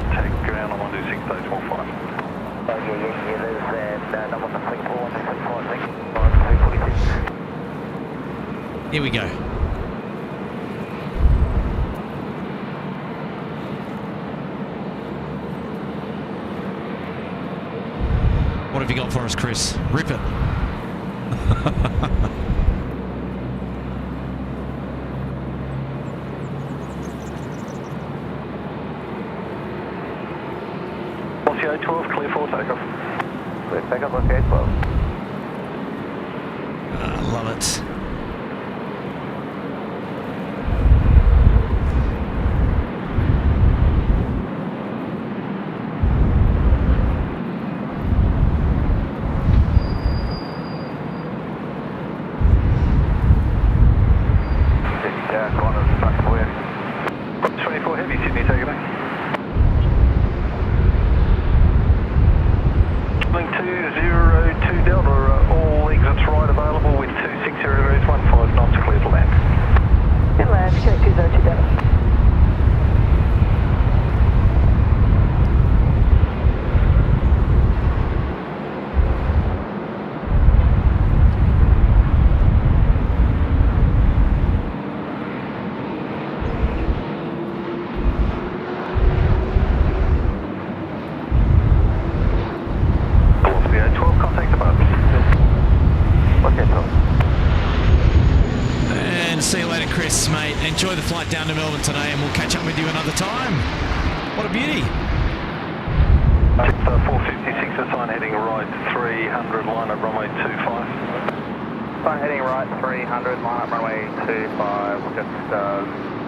Here we go. What have you got for us, Chris? Rip it. LCA 12, clear for takeoff. Clear takeoff, LCA 12. Love it. Enjoy the flight down to Melbourne today, and we'll catch up with you another time. What a beauty. 456, assign heading right 300, line up runway 25. Assign heading right 300, line up runway 25, just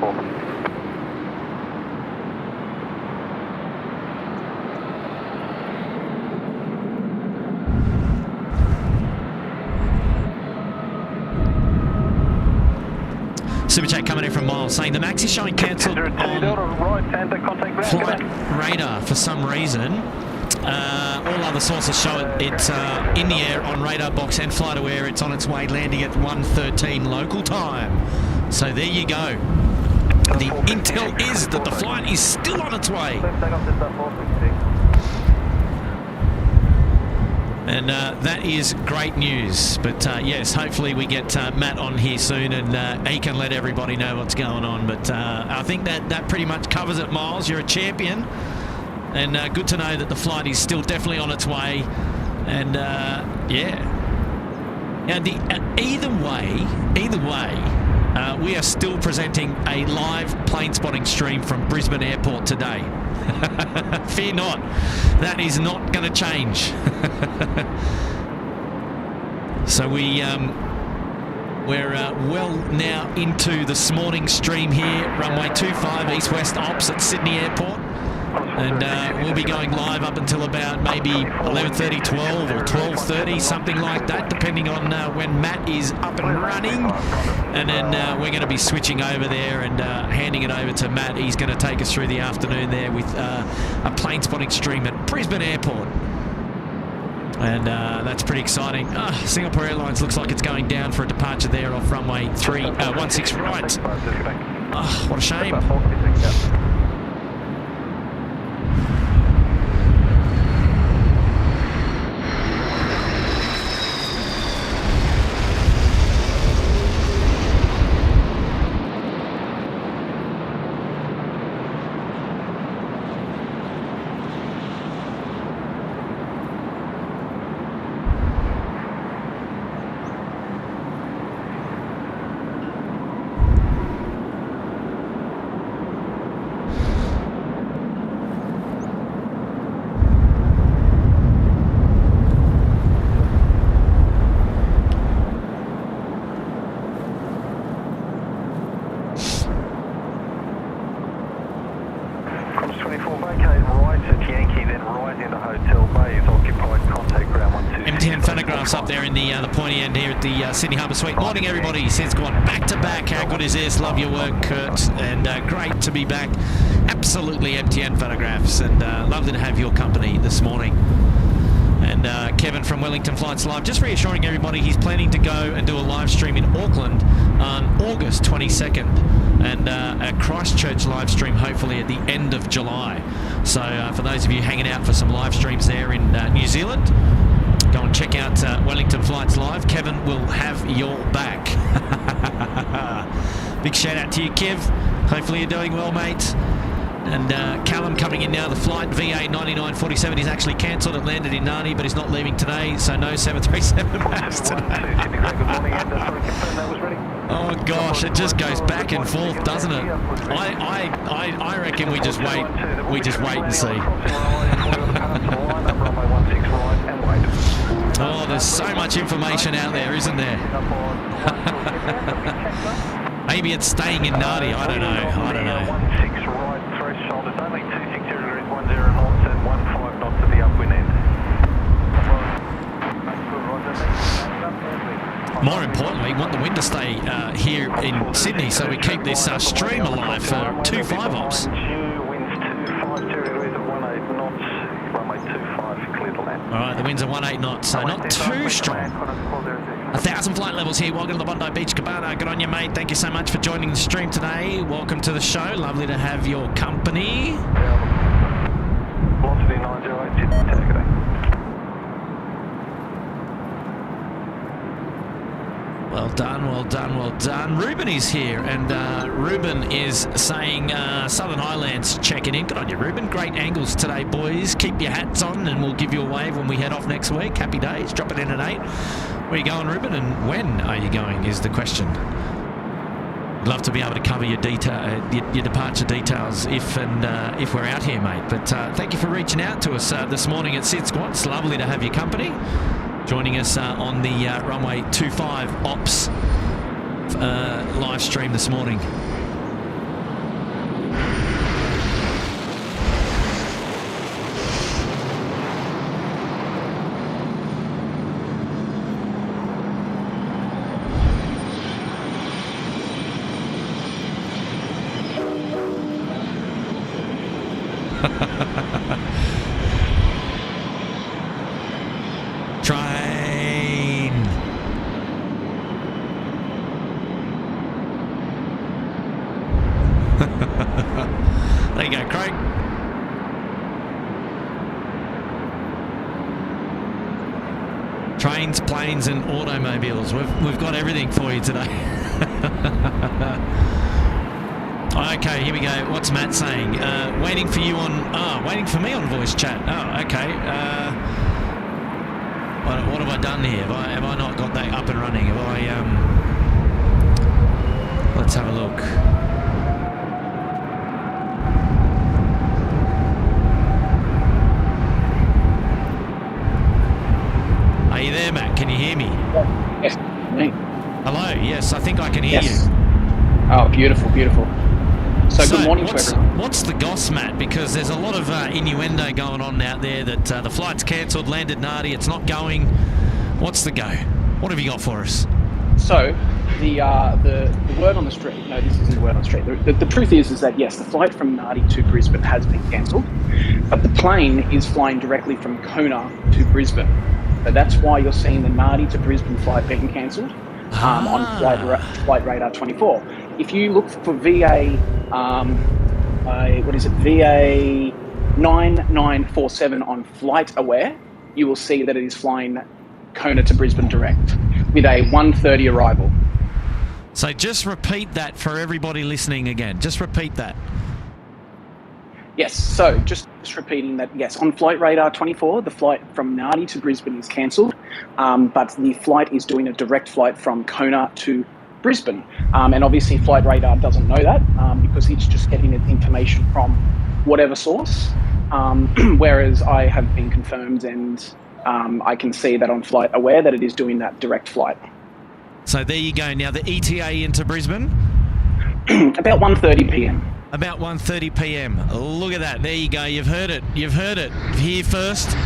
4. Super chat coming in from Miles saying the Max is showing cancelled on flight radar for some reason. All other sources show it's in the air on radar box and flight aware. It's on its way, landing at 1:13 local time. So there you go. The intel is that the flight is still on its way. And that is great news. But yes, hopefully we get Matt on here soon, and he can let everybody know what's going on. But I think that pretty much covers it, Miles. You're a champion. And good to know that the flight is still definitely on its way. And yeah. Now, either way, we are still presenting a live plane spotting stream from Brisbane Airport today. Fear not, that is not going to change. So we're well now into this morning stream here, runway 25 east-west ops at Sydney Airport, and we'll be going live up until about maybe 11:30, 12 or 12:30, something like that, depending on when Matt is up and running. And then we're going to be switching over there and handing it over to Matt. He's going to take us through the afternoon there with a plane spotting stream at Brisbane Airport. And that's pretty exciting. Singapore Airlines looks like it's going down for a departure there off runway 16 right. What a shame. takeoffs up there in the pointy end here at the Sydney Harbour Suite. Morning, everybody. SydSquad back to back. How good is this? Love your work, Kurt, and great to be back. Absolutely MTN photographs, and lovely to have your company this morning. And Kevin from Wellington Flights Live, just reassuring everybody he's planning to go and do a live stream in Auckland on August 22nd, and a Christchurch live stream hopefully at the end of July. So for those of you hanging out for some live streams there in New Zealand, go and check out Wellington Flights Live. Kevin will have your back. Big shout out to you, Kev. Hopefully you're doing well, mate. And Calin coming in now. The flight VA9947 is actually cancelled. It landed in Nani, but he's not leaving today, so no 737 MAX today. Oh gosh, it just goes back and forth, doesn't it? I reckon we just wait. We just wait and see. Oh, there's so much information out there, isn't there? Maybe it's staying in Nadi. I don't know. I don't know. 16 right threshold. It's only 260 degrees, 10 knots and 15 knots to the upwind end. More importantly, we want the wind to stay here in Sydney, so we keep this stream alive for 2-5 ops. Winds 250 degrees at 18 knots. Runway 25, clear to land. All right, the winds are 18 knots, so not too strong. 1,000 flight levels here. Welcome to the Bondi Beach Cabana. Good on you, mate. Thank you so much for joining the stream today. Welcome to the show. Lovely to have your company. Velocity 908, Sydney, take it. Well done, well done, well done. Ruben is here, and Ruben is saying Southern Highlands checking in. Good on you, Ruben. Great angles today, boys. Keep your hats on, and we'll give you a wave when we head off next week. Happy days. Drop it in at 8. Where are you going, Ruben, and when are you going is the question. I'd love to be able to cover your your departure details if we're out here, mate. But thank you for reaching out to us this morning at SydSquad. It's lovely to have your company. Joining us on the Runway 25 Ops live stream this morning. Train. There you go, Craig. Trains, planes and automobiles. We've got everything for you today. Okay, here we go. What's Matt saying? Waiting for you on... waiting for me on voice chat. Oh, okay. What have I done here? Have I not got that up and running? Have I... Let's have a look. Are you there, Matt? Can you hear me? Yes, me. Hello, yes, I think I can hear you. Oh, beautiful, beautiful. So good morning to everyone. What's the goss, Matt? Because there's a lot of innuendo going on out there that the flight's cancelled, landed Nadi, it's not going. What's the go? What have you got for us? So the word on the street, no, this isn't the word on the street. The truth is that, yes, the flight from Nadi to Brisbane has been cancelled, but the plane is flying directly from Kona to Brisbane. So that's why you're seeing the Nadi to Brisbane flight being cancelled on flight radar 24. If you look for VA, VA 9947 on Flight Aware, you will see that it is flying Kona to Brisbane direct with a 1:30 arrival. So just repeat that for everybody listening again. Just repeat that. Yes, so just repeating that, yes, on Flight Radar 24, the flight from Nadi to Brisbane is cancelled, but the flight is doing a direct flight from Kona to Brisbane. And obviously Flight Radar doesn't know that because it's just getting its information from whatever source, whereas I have been confirmed and I can see that on Flight Aware that it is doing that direct flight. So there you go. Now the ETA into Brisbane? About 1:30 p.m. About 1:30 p.m. Look at that. There you go. You've heard it. You've heard it here first.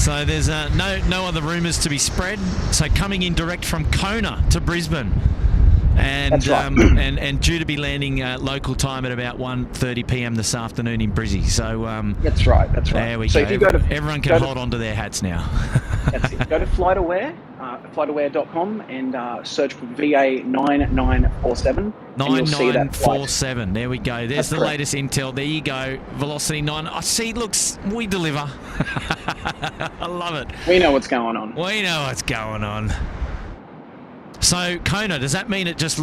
So there's no other rumours to be spread. So coming in direct from Kona to Brisbane. And, That's right. and due to be landing local time at about 1:30 p.m. this afternoon in Brizzy. So That's right. That's right. there we so go. If you go to, Everyone can hold on to their hats now. That's it. Go to FlightAware, FlightAware.com, and search for VA9947. 9947. There we go. There's That's the correct. latest intel. There you go. Velocity 9. I see. Looks. We deliver. I love it. We know what's going on. We know what's going on. So Kona, does that mean it just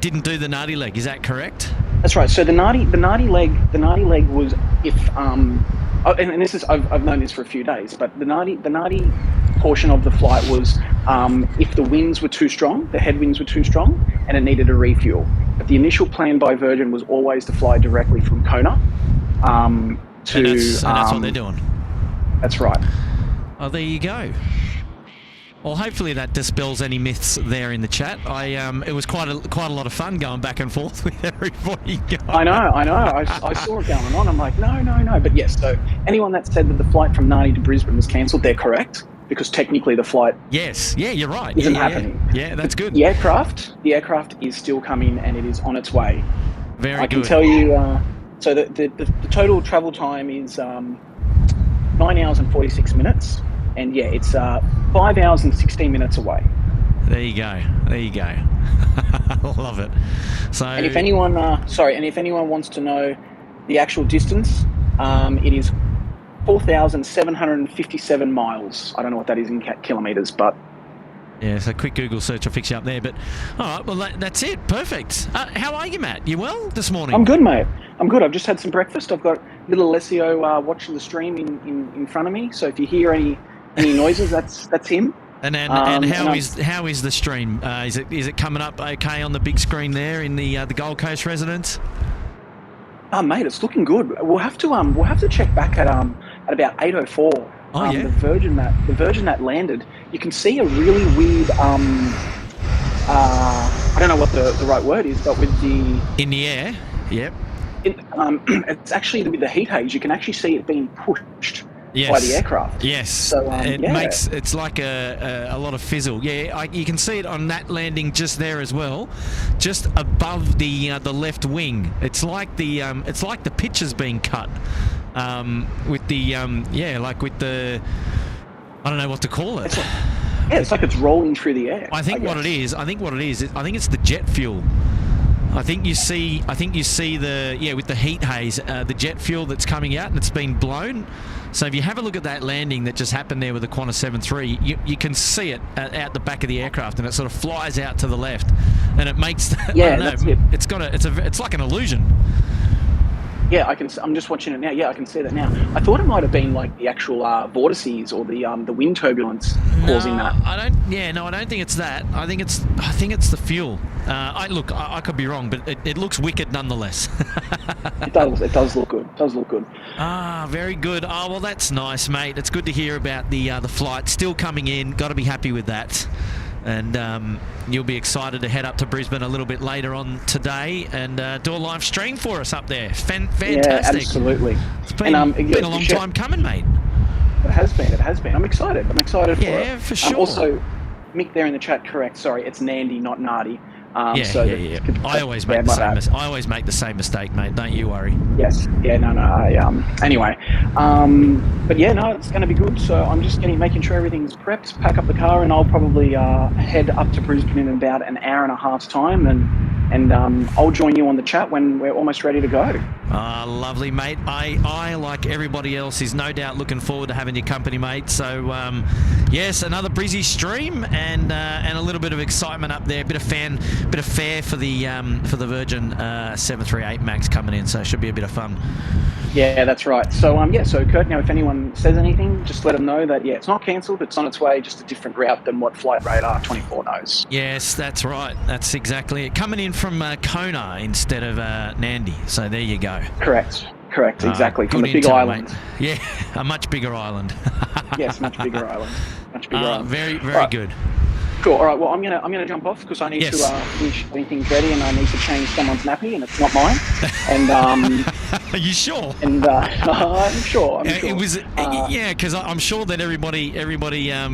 didn't do the naughty leg? Is that correct? That's right. So the naughty leg was if and this is I've known this for a few days, but the naughty portion of the flight was if the winds were too strong, the headwinds were too strong, and it needed a refuel. But the initial plan by Virgin was always to fly directly from Kona to. And that's what they're doing. That's right. Oh, there you go. Well, hopefully that dispels any myths there in the chat. It was quite a lot of fun going back and forth with everybody. I know. I saw it going on. I'm like, no. But yes, so anyone that said that the flight from Narni to Brisbane was cancelled, they're correct, because technically the flight Yes, yeah, you're right. isn't happening. Yeah, that's good. The aircraft is still coming, and it is on its way. Very I good. can tell you, so the total travel time is 9 hours and 46 minutes. And yeah, it's 5 hours and 16 minutes away. There you go. Love it. So, and if anyone, wants to know the actual distance, it is 4,757 miles. I don't know what that is in kilometres, but yeah, so quick Google search will fix you up there. But all right, well that's it. Perfect. How are you, Matt? You well this morning? I'm good, mate. I'm good. I've just had some breakfast. I've got little Alessio watching the stream in front of me. So if you hear any noises, that's him. And how is the stream? Is it coming up okay on the big screen there in the Gold Coast residence? Oh, mate, it's looking good. We'll have to check back at about 8:04. Oh, yeah. The Virgin that landed. You can see a really weird. I don't know what the right word is, but with the in the air. Yep. It's actually with the heat haze. You can actually see it being pushed. Yes. By the aircraft. Yes. So it's like a lot of fizzle. Yeah, you can see it on that landing just there as well, just above the left wing. It's like the picture's being cut with the like with the, I don't know what to call it. It's like it's rolling through the air. I think what it is it's the jet fuel. I think you see the with the heat haze, the jet fuel that's coming out and it's been blown. So if you have a look at that landing that just happened there with the Qantas 737, you can see it out the back of the aircraft, and it sort of flies out to the left, and it makes that's it. It's like an illusion. Yeah, I'm just watching it now. Yeah, I can see that now. I thought it might have been like the actual vortices or the wind turbulence causing that. I don't think it's that. I think it's the fuel. I could be wrong, but it looks wicked nonetheless. It does look good. It does look good. Ah, very good. Oh, well, that's nice, mate. It's good to hear about the flight still coming in. Got to be happy with that. And you'll be excited to head up to Brisbane a little bit later on today and do a live stream for us up there. Fantastic. Yeah, absolutely. It's been a long time coming, mate. It has been. I'm excited. For it. Yeah, for sure. Also, Mick there in the chat, correct. Sorry, it's Nandy, not Nardi. Yeah. I always make the same mistake, mate. Don't you worry. Yes. Yeah. No. Anyway, but yeah, no, it's going to be good. So I'm just making sure everything's prepped, pack up the car, and I'll probably head up to Brisbane in about an hour and a half's time, and I'll join you on the chat when we're almost ready to go. Lovely, mate. I like everybody else, is no doubt looking forward to having your company, mate. So yes, another Brizzy stream and a little bit of excitement up there, bit of fare for the Virgin 738 Max coming in, so it should be a bit of fun. Yeah, that's right. So so Kurt, now if anyone says anything, just let them know that it's not cancelled, it's on its way, just a different route than what Flight Radar 24 knows. Yes, that's right. That's exactly it. Coming in from Kona instead of Nandi. So there you go. Correct. Exactly. From the big intel, island. Mate. Yeah, a much bigger island. Yes, much bigger island. Much bigger island. Very good. Cool. All right. Well, I'm gonna jump off because I need to finish getting things ready, and I need to change someone's nappy, and it's not mine. And Are you sure? And I'm sure. It was because I'm sure that everybody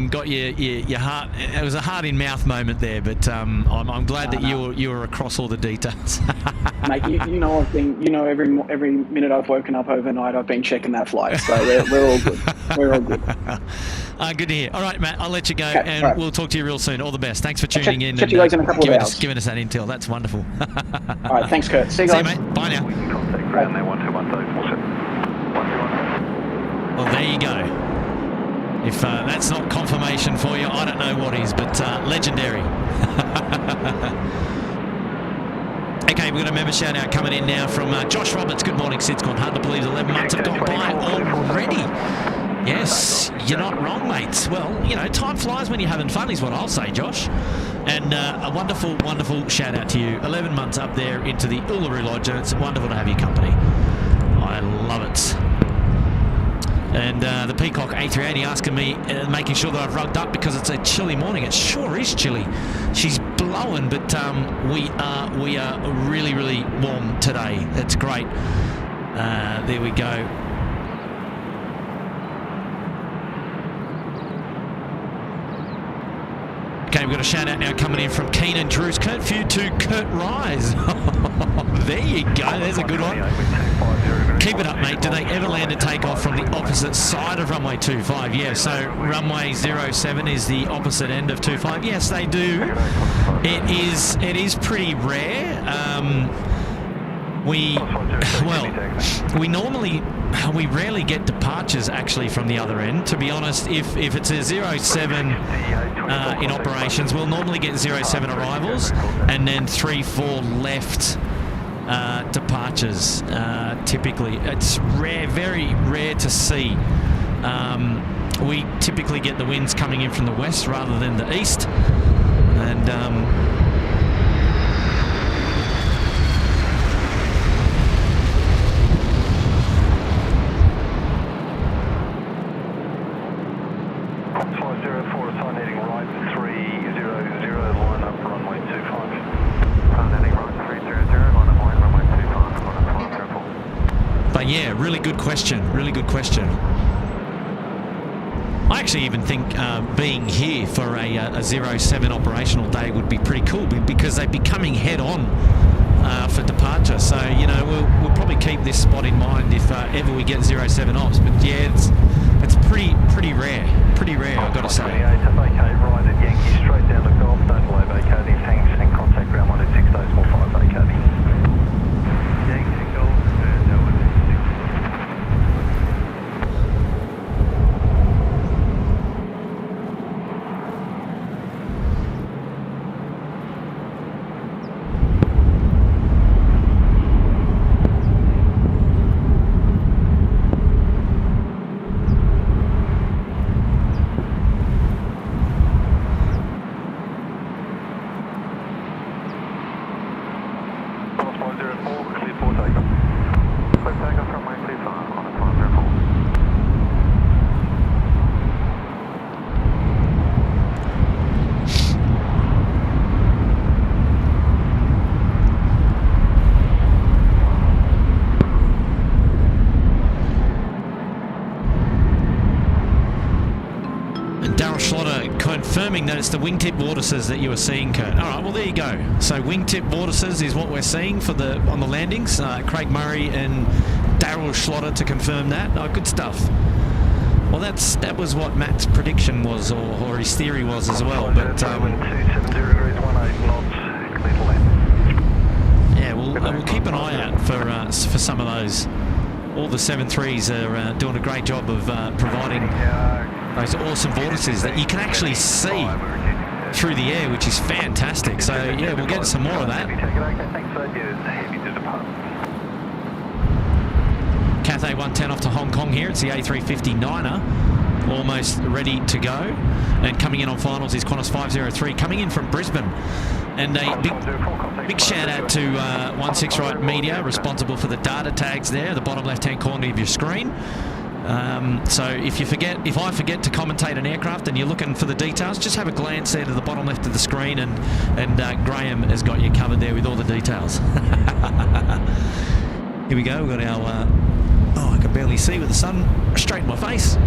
got your heart. It was a heart in mouth moment there, but I'm glad that you were across all the details. Mate, you know every minute I've woken up overnight, I've been checking that flight, so we're all good. We're all good. Good to hear. All right, Matt, I'll let you go, and right. We'll talk to you real soon. All the best. Thanks for tuning in. Catch you guys in a couple of hours. Giving us that intel. That's wonderful. All right, thanks, Kurt. See you guys. See you, mate. Bye now. Contact ground there, 1210. Well, there you go. If that's not confirmation for you, I don't know what is, but legendary. Okay, we've got a member shout out coming in now from Josh Roberts. Good morning, SydSquad. Hard to believe 11 months have gone by already. Yes, you're not wrong, mates. Well, time flies when you're having fun is what I'll say, Josh. And a wonderful, wonderful shout out to you. 11 months up there into the Uluru Lodge, and it's wonderful to have your company. I love it. And the Peacock A380 asking me, making sure that I've rugged up because it's a chilly morning. It sure is chilly. She's blowing, but we are really, really warm today. That's great. There we go. Okay, we've got a shout out now coming in from Keenan Drews. Kurt Few to Kurt Rise. There you go. There's a good one. Keep it up, mate. Do they ever land and take off from the opposite side of runway 25? Yeah, so runway 07 is the opposite end of 25. Yes, they do. It is pretty rare. We rarely get departures actually from the other end. To be honest, if it's a 07 in operations, we'll normally get 07 arrivals and then 3-4 left departures. Typically, it's rare, very rare to see. We typically get the winds coming in from the west rather than the east, and yeah, really good question. Really good question. I actually even think being here for a 07 operational day would be pretty cool because they'd be coming head on for departure. So, we'll probably keep this spot in mind if ever we get 07 ops. But yeah, it's pretty rare. Pretty rare, I've got to say. To vacate right at Yankee, straight down to Golf, don't delay vacating, thanks, and contact ground 126 days, more 5 vacating. Yankee, Golf, and 126. Confirming that it's the wingtip vortices that you were seeing, Kurt. All right, well there you go. So wingtip vortices is what we're seeing for on the landings. Craig Murray and Daryl Schlotter to confirm that. Oh, good stuff. Well, that was what Matt's prediction was, or his theory was as well. But yeah, we'll keep an eye out for some of those. All the 7.3s are doing a great job of providing those awesome vortices that you can actually see through the air, which is fantastic. So yeah, we'll get some more of that. Cathay 110 off to Hong Kong here. It's the A350-9er, almost ready to go. And coming in on finals is Qantas 503, coming in from Brisbane. And a big shout out to 16 Right Media, responsible for the data tags there, the bottom left-hand corner of your screen. So if I forget to commentate an aircraft and you're looking for the details, just have a glance there to the bottom left of the screen, and Graham has got you covered there with all the details. Here we go. We've got our... I can barely see with the sun straight in my face.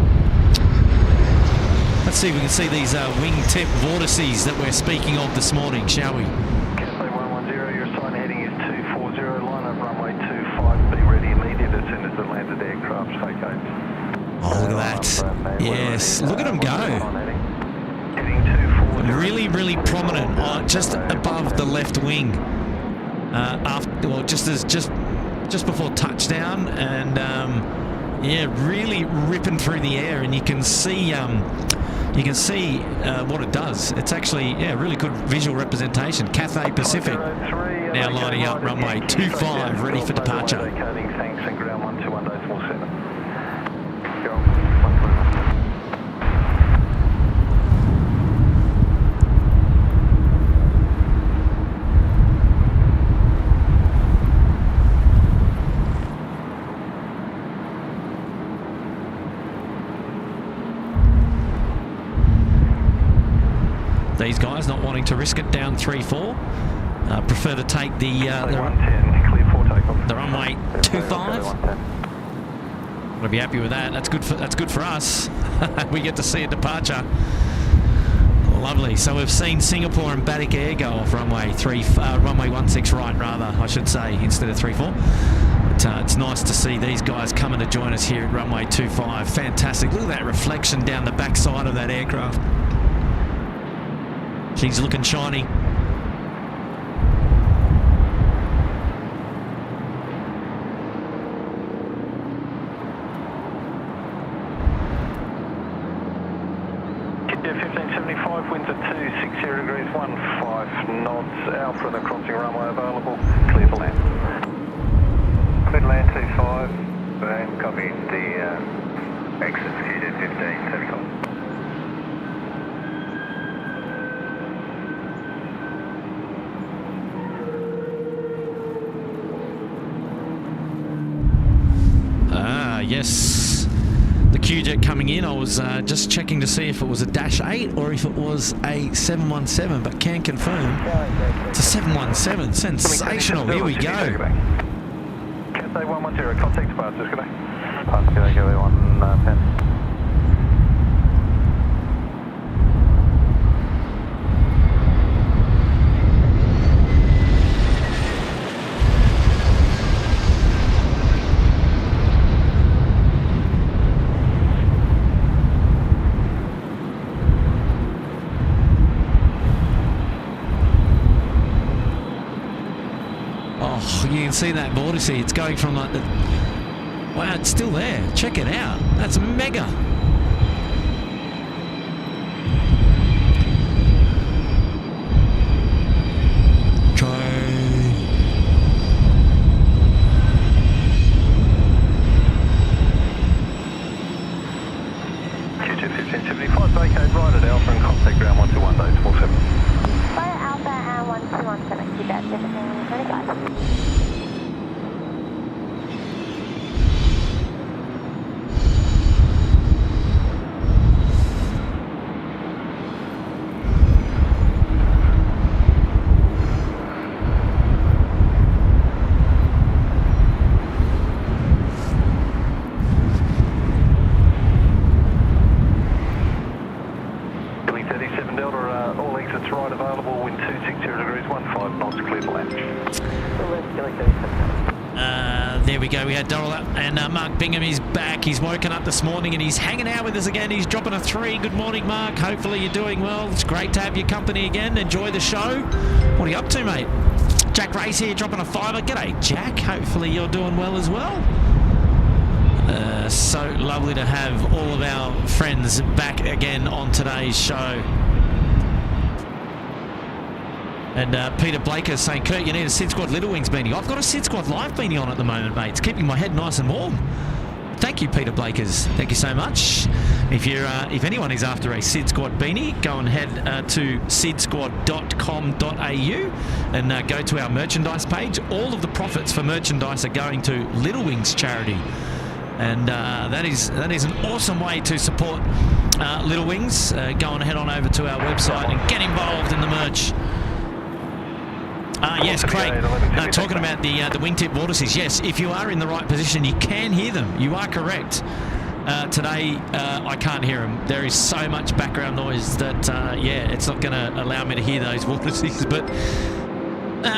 Let's see if we can see these wingtip vortices that we're speaking of this morning, shall we? Cathay 110, your sign heading is 240, line up runway 25, be ready immediate as soon as the landed aircraft takeoffs. Oh, look at that. Yes, look at them go. Heading 240. Really, really prominent, just above the left wing. Just before touchdown, and yeah, really ripping through the air, and you can see what it does. It's actually really good visual representation. Cathay Pacific now lining up runway 25, ready for departure. Thanks, and ground 121.47. These guys not wanting to risk it down 3-4, prefer to take the 110, clear for takeoff. the runway 25. I'll be happy with that. That's good for us. We get to see a departure. Lovely. So we've seen Singapore and Batik Air go off runway 16 right, rather, I should say, instead of 34. It's nice to see these guys coming to join us here at runway 25. Fantastic. Look at that reflection down the backside of that aircraft. She's looking shiny. Yeah, 1575, winds at 260 degrees, 15 knots, Alpha and the crossing runway available, clear for land. Mid land 25, and copy the exit QJ 15, takeoff. Yes, the QJet coming in. I was just checking to see if it was a -8 or if it was a 717, but can confirm it's a 717. Sensational. Here we go. Cathay 110, contact departures, good day. Pascal, go 110. You can see that vortex. It's going from like the... Wow, it's still there. Check it out. That's mega. QJ 1575, vacate right at Alpha and contact ground 121.47. Right at Alpha and 1217, QJ 1525. There we go. We had Doral and Mark Bingham is back. He's woken up this morning and he's hanging out with us again. He's dropping a 3. Good morning, Mark. Hopefully you're doing well. It's great to have your company again. Enjoy the show. What are you up to, mate? Jack Race here dropping a 5. G'day, Jack. Hopefully you're doing well as well. So lovely to have all of our friends back again on today's show. And Peter Blaker is saying, Kurt, you need a SydSquad Little Wings beanie. I've got a SydSquad Live beanie on at the moment, mate. It's keeping my head nice and warm. Thank you, Peter Blakers. Thank you so much. If anyone is after a SydSquad beanie, go and head to sydsquad.com.au and go to our merchandise page. All of the profits for merchandise are going to Little Wings charity. And that is an awesome way to support Little Wings. Go and head on over to our website and get involved in the merch. Yes, Craig, talking about the wingtip vortices. Yes, if you are in the right position, you can hear them. You are correct. Today, I can't hear them. There is so much background noise that, yeah, it's not going to allow me to hear those vortices. But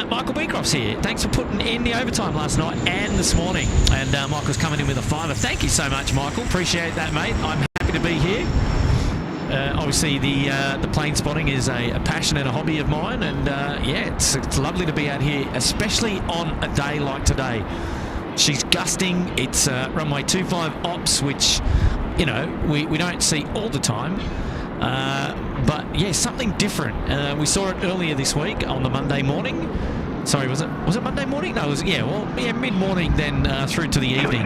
Michael Beecroft's here. Thanks for putting in the overtime last night and this morning. And Michael's coming in with a fiver. Thank you so much, Michael. Appreciate that, mate. I'm happy to be here. Obviously, the plane spotting is a passion and a hobby of mine. And, yeah, it's lovely to be out here, especially on a day like today. She's gusting. It's runway 25 ops, which, you know, we don't see all the time. But yeah, something different. We saw it earlier this week on the Monday morning. Sorry, was it Monday morning? No, it was, mid-morning, then through to the evening.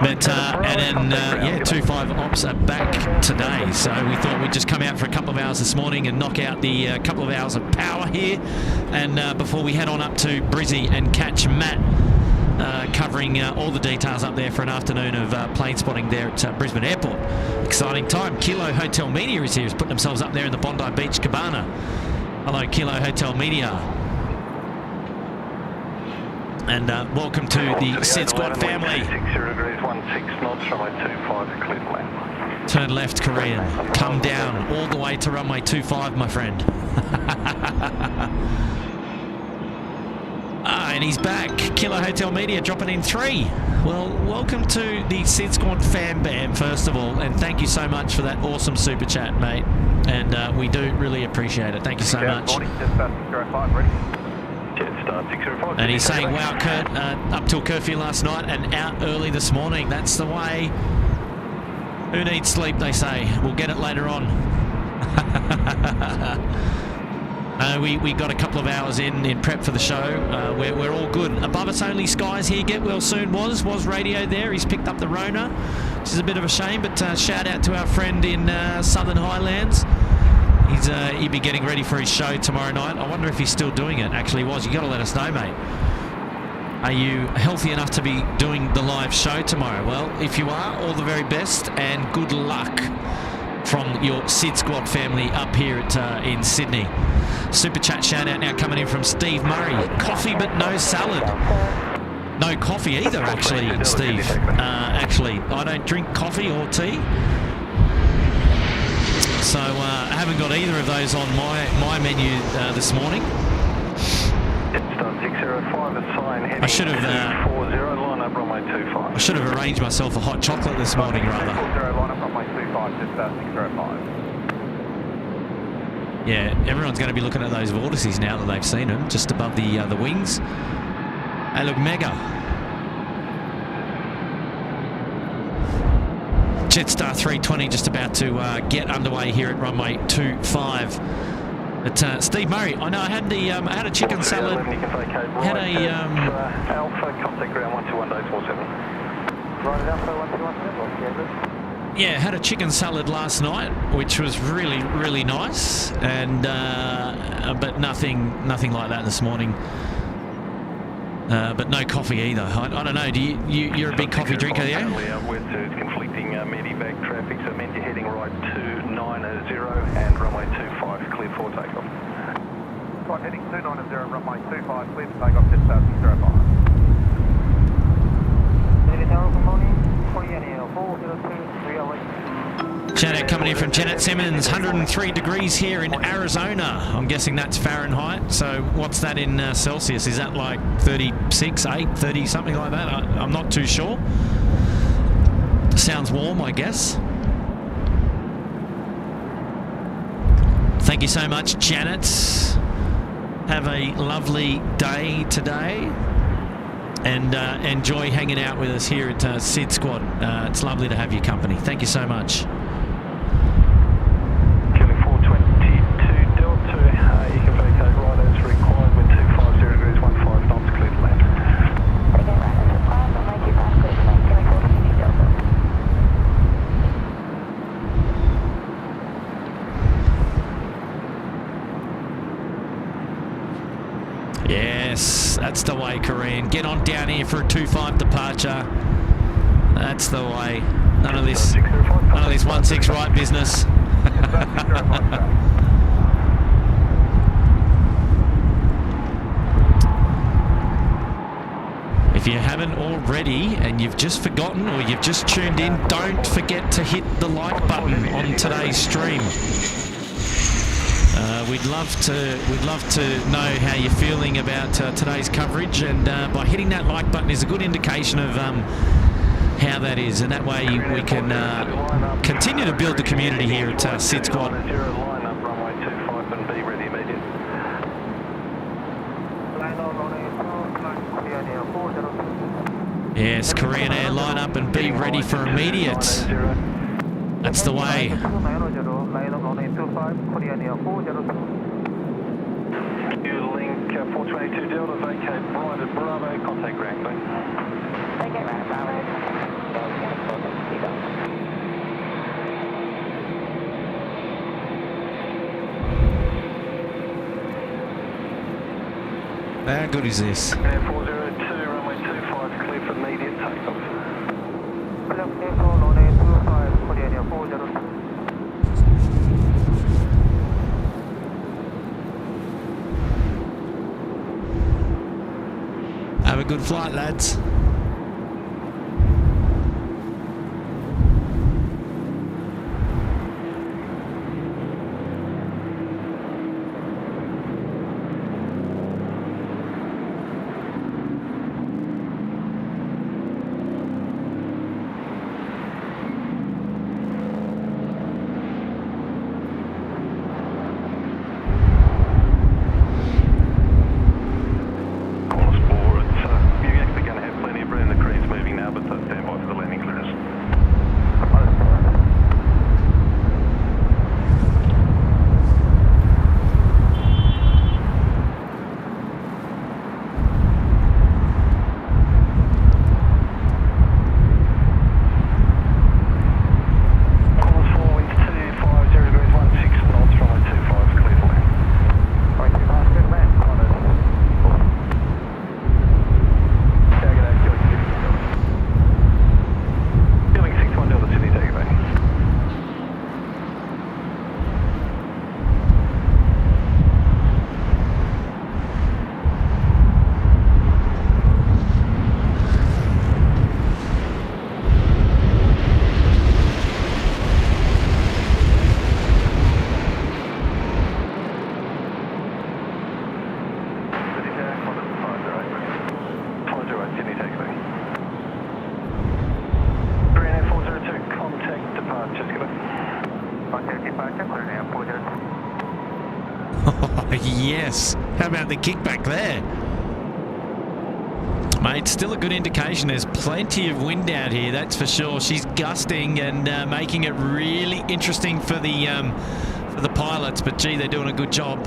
But and then 25 ops are back today. So we thought we'd just come out for a couple of hours this morning and knock out the couple of hours of power here, and before we head on up to Brizzy and catch Matt covering all the details up there for an afternoon of plane spotting there at Brisbane Airport. Exciting time. Kilo Hotel Media is here. He's putting themselves up there in the Bondi Beach Cabana. Hello, Kilo Hotel Media. And welcome to the SydSquad family. 16 knots, runway 25, clear to land. Turn left, Korean. Come down all the way to runway 25, my friend. And he's back. Kilo Hotel Media dropping in 3. Well, welcome to the SydSquad fan bam, first of all, and thank you so much for that awesome super chat, mate. And we do really appreciate it. Thank you so much. And he's saying, wow, Kurt, up till curfew last night and out early this morning. That's the way. Who needs sleep, they say. We'll get it later on. We got a couple of hours in prep for the show. We're all good. Above us only skies here. Get well soon was radio there. He's picked up the Rona, which is a bit of a shame, but shout out to our friend in Southern Highlands. He'd be getting ready for his show tomorrow night. I wonder if he's still doing it. Actually was. You got to let us know, mate. Are you healthy enough to be doing the live show tomorrow? Well, if you are, all the very best and good luck from your SydSquad family up here in Sydney. Super chat shout out now coming in from Steve Murray. Coffee but no salad. No coffee either, actually, Steve. Actually, I don't drink coffee or tea. So I haven't got either of those on my menu this morning. I should have arranged myself a hot chocolate this morning, rather. Yeah, everyone's going to be looking at those vortices now that they've seen them, just above the wings. They look mega. Jetstar 320 just about to get underway here at runway 25. But Steve Murray, I know I had a chicken salad. Had a Alpha contact ground 121.47. Right, Alpha 121.47. Yeah, had a chicken salad last night, which was really, really nice, and but nothing like that this morning. But no coffee either. I don't know. You're a big coffee drinker, yeah? It's conflicting medivac traffic, so meant you're heading right to 90 and runway 25, clear for takeoff. Right, heading 290, runway 25, clear for takeoff, just 605. Good morning, 402, Shout out coming in from Janet Simmons, 103 degrees here in Arizona. I'm guessing that's Fahrenheit. So what's that in Celsius? Is that like 36, 8, 30, something like that? I'm not too sure. Sounds warm, I guess. Thank you so much, Janet. Have a lovely day today. And enjoy hanging out with us here at SydSquad. It's lovely to have your company. Thank you so much. Calin 422 Delta, you can vacate right as required with 250 degrees, 15 knots, clear to land. Okay, right as required, I'll make you back, clear to land, Calin 422 Delta. Yes, that's the way, Korean. Get on down here for a 2-5 departure. That's the way. None of this 1-6 right business. If you haven't already and you've just forgotten or you've just tuned in, don't forget to hit the like button on today's stream. We'd love to know how you're feeling about today's coverage, and by hitting that like button is a good indication of how that is, and that way we can continue to build the community here at SydSquad. Yes, Korean Air, line up and be ready for immediate. That's the way. Link 422 Delta, vacate right at Bravo, contact ground. Vacate right at Bravo. How good is this? Air 402, runway 25, clear for immediate takeoff. Have a good flight, lads. Yes. How about the kickback there? Mate, still a good indication. There's plenty of wind out here, that's for sure. She's gusting and making it really interesting for the pilots. But gee, they're doing a good job.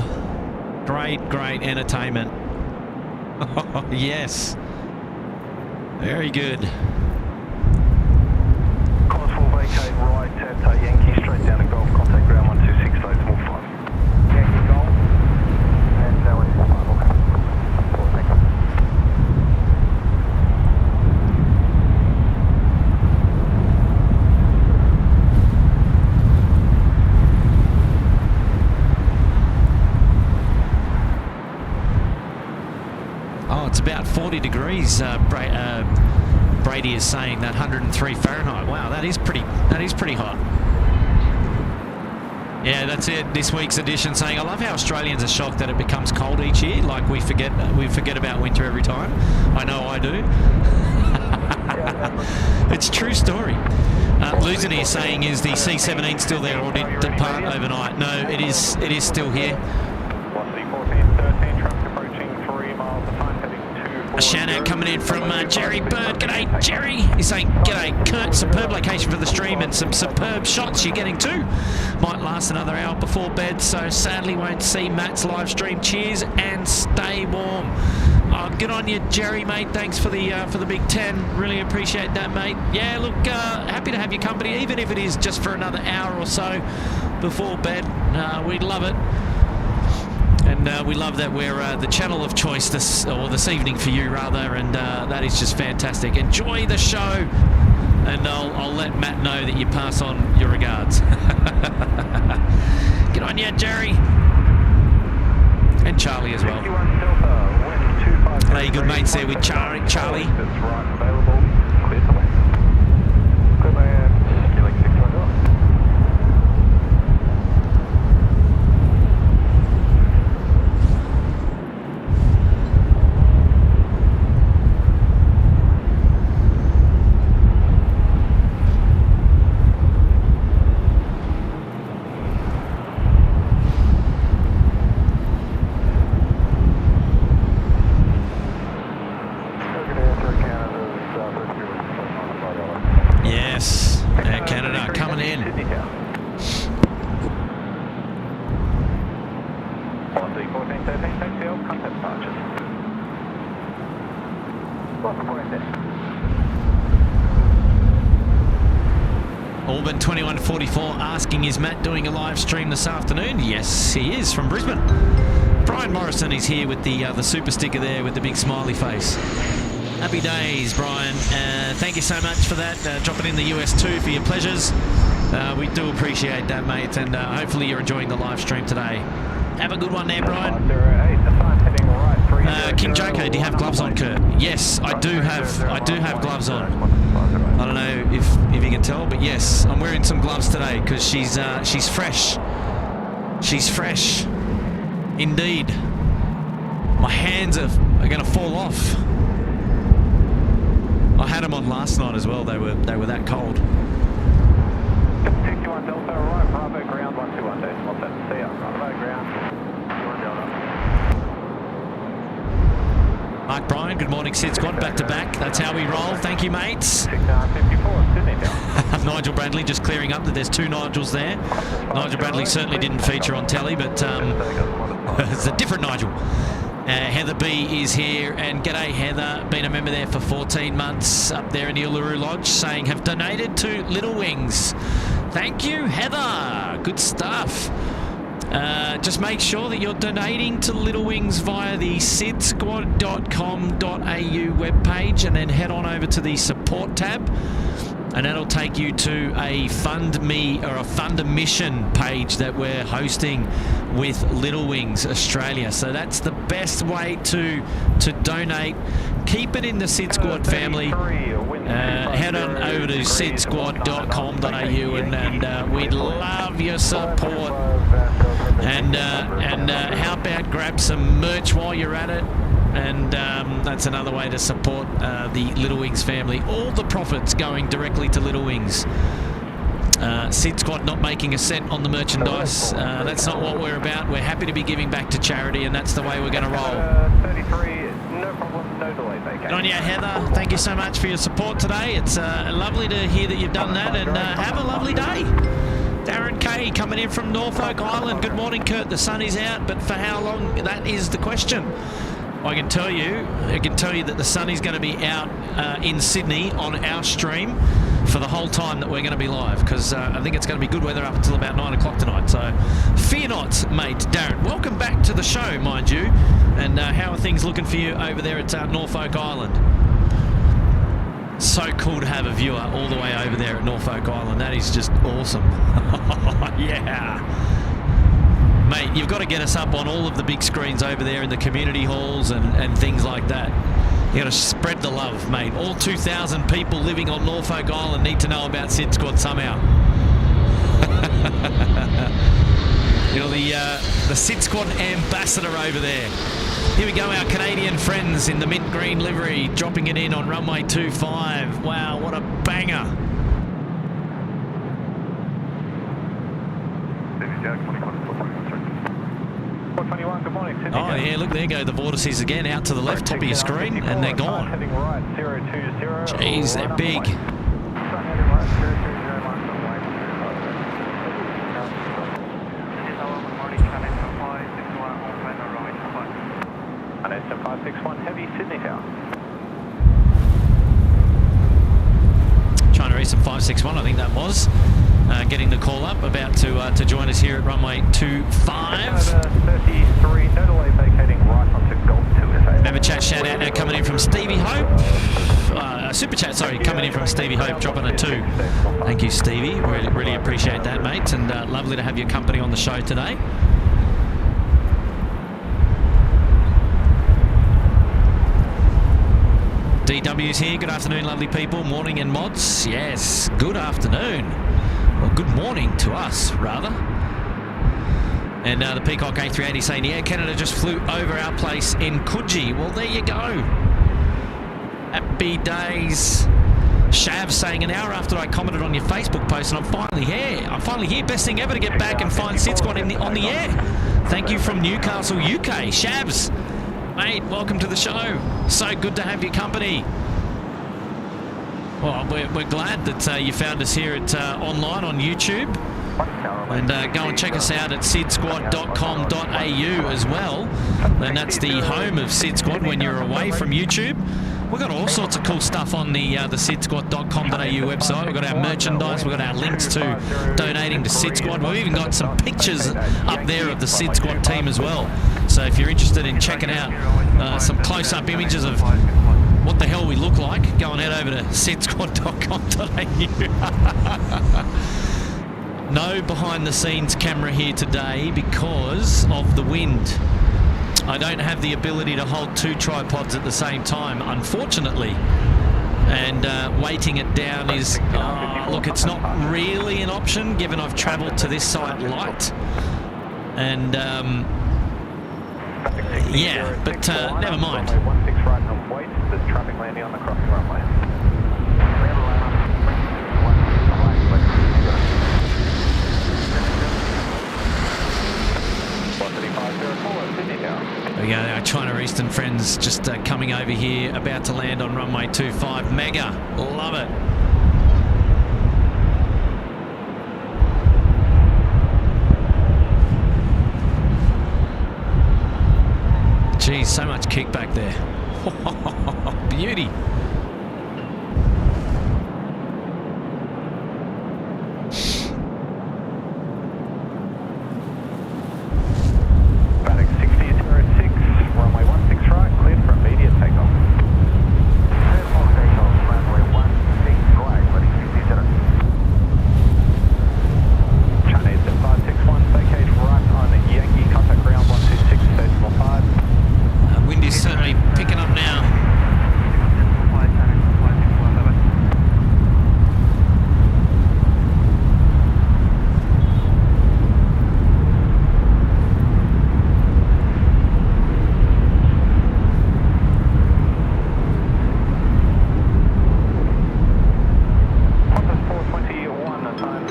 Great entertainment. Oh, yes. Very good. Course 4 vacate right at Yankee straight down to Golf, contact ground 126, small 5. Yankee Golf and 125, okay. Oh, it's about 40 degrees. Brady is saying that 103 Fahrenheit. Wow, that is pretty hot. Yeah, that's it. This week's edition saying, I love how Australians are shocked that it becomes cold each year. Like we forget about winter every time. I know I do. It's a true story. Losing here saying, is the C-17 still there or did it depart overnight? No, it is still here. A shout out coming in from Jerry Bird. G'day, Jerry. He's saying, g'day, Kurt. Superb location for the stream and some superb shots you're getting too. Might last another hour before bed, so sadly won't see Matt's live stream. Cheers and stay warm. Oh, good on you, Jerry, mate. Thanks for the Big 10. Really appreciate that, mate. Yeah, look, happy to have your company, even if it is just for another hour or so before bed. We'd love it. And we love that we're the channel of choice this evening for you, rather, and that is just fantastic. Enjoy the show. and I'll let Matt know that you pass on your regards. Good on you, Jerry. And Charlie as well. Hey, good mates there with Charlie. That's right, available. Clear to land. Clear land. Healing 61 Delta. Yes, Air Canada coming in. Bondi 1413, taxi off, contact departures. Welcome aboard this. Auburn 2144 asking, is Matt doing a live stream this afternoon? Yes, he is, from Brisbane. Brian Morrison is here with the super sticker there with the big smiley face. Happy days, Brian. Thank you so much for that. Dropping in the US too for your pleasures. We do appreciate that, mate, and hopefully you're enjoying the live stream today. Have a good one there, Brian. 508, the sign heading right, 300. King Joko, do you have gloves on, Kurt? Yes, I do have gloves on. I don't know if you can tell, but yes, I'm wearing some gloves today because she's fresh. She's fresh, indeed. My hands are going to fall off. I had them on last night as well. They were that cold. 61 Delta, right, Bravo ground 121 decimal 7. See ya, Bravo ground 1 Delta. Mark Bryan, good morning, SydSquad, back to back. That's how we roll. Thank you, mates. 6954, Sydney down. Nigel Bradley just clearing up that there's two Nigels there. Nigel Bradley certainly didn't feature on telly, but it's a different Nigel. Heather B is here, and g'day Heather, been a member there for 14 months up there in the Uluru Lodge, saying have donated to Little Wings. Thank you, Heather. Good stuff. Just make sure that you're donating to Little Wings via the sydsquad.com.au webpage, and then head on over to the support tab, and that'll take you to a Fund Me or a Fund a Mission page that we're hosting with Little Wings Australia. So that's the best way to donate. Keep it in the SydSquad family. Head on over to sydsquad.com.au, and we'd love your support. And how about grab some merch while you're at it? And that's another way to support the Little Wings family. All the profits going directly to Little Wings. SydSquad not making a cent on the merchandise. That's not what we're about. We're happy to be giving back to charity, and that's the way we're going to roll. 33, no problem, no delay, vacate. Good on you, Heather. Thank you so much for your support today. It's lovely to hear that you've done that, and have a lovely day. Darren Kay coming in from Norfolk Island. Good morning, Kurt. The sun is out, but for how long? That is the question. I can tell you that the sun is going to be out in Sydney on our stream for the whole time that we're going to be live, because I think it's going to be good weather up until about 9 o'clock tonight. So fear not, mate. Darren, welcome back to the show, mind you. And how are things looking for you over there at Norfolk Island? So cool to have a viewer all the way over there at Norfolk Island. That is just awesome. Yeah. Mate, you've got to get us up on all of the big screens over there in the community halls and things like that. You've got to spread the love, mate. All 2,000 people living on Norfolk Island need to know about SydSquad somehow. You know, the SydSquad ambassador over there. Here we go, our Canadian friends in the mint green livery, dropping it in on runway 25. Wow, what a banger. Good morning, Sydney. Oh yeah, look, there go the vortices again, out to the left, top of your screen, and they're gone. Heading right, 020. Jeez, they're big. And it's 561 heavy, Sydney Tower. China Eastern 561, I think that was. Getting the call up, about to join us here at runway 25. 33, no delay, vacating right onto Golf 2. Remember chat shout out now coming in from Stevie Hope. Super chat, sorry, coming in from Stevie Hope, dropping a 2. Thank you, Stevie. Really appreciate that, mate. And lovely to have your company on the show today. DW's here. Good afternoon, lovely people. Morning and mods. Yes, good afternoon. Well, good morning to us, rather. And the Peacock A380 saying the Air Canada just flew over our place in Coogee. Well, there you go. Happy days. Shav saying an hour after I commented on your Facebook post, and I'm finally here. I'm finally here. Best thing ever to get back and find SydSquad on the air. Thank you from Newcastle, UK. Shavs, mate, welcome to the show. So good to have your company. Well, we're glad that you found us here at online on YouTube. And go and check us out at sydsquad.com.au as well. And that's the home of SydSquad when you're away from YouTube. We've got all sorts of cool stuff on the sydsquad.com.au website. We've got our merchandise, we've got our links to donating to SydSquad. We've even got some pictures up there of the SydSquad team as well. So if you're interested in checking out some close-up images of what the hell we look like, go and head over to sydsquad.com.au. No behind-the-scenes camera here today because of the wind. I don't have the ability to hold 2 tripods at the same time, unfortunately. And weighting it down is, look, it's not really an option given I've travelled to this site light. And, yeah, but never mind. 16 right on wait. There's traffic landing on the crossing runway. 13504, There we go, our China Eastern friends just coming over here, about to land on runway 25. Mega, love it. Geez, so much kickback there. Beauty.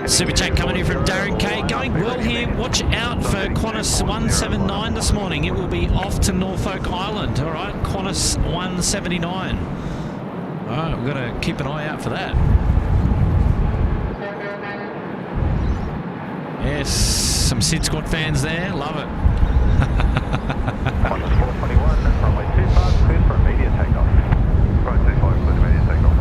Super chat coming in from Darren K. Going well here. Watch out for Qantas 179 this morning. It will be off to Norfolk Island. All right, Qantas 179. All right, we've got to keep an eye out for that. Yes, some SydSquad fans there. Love it. Qantas 421, runway 25, cleared for immediate takeoff. Runway 25, cleared immediate takeoff.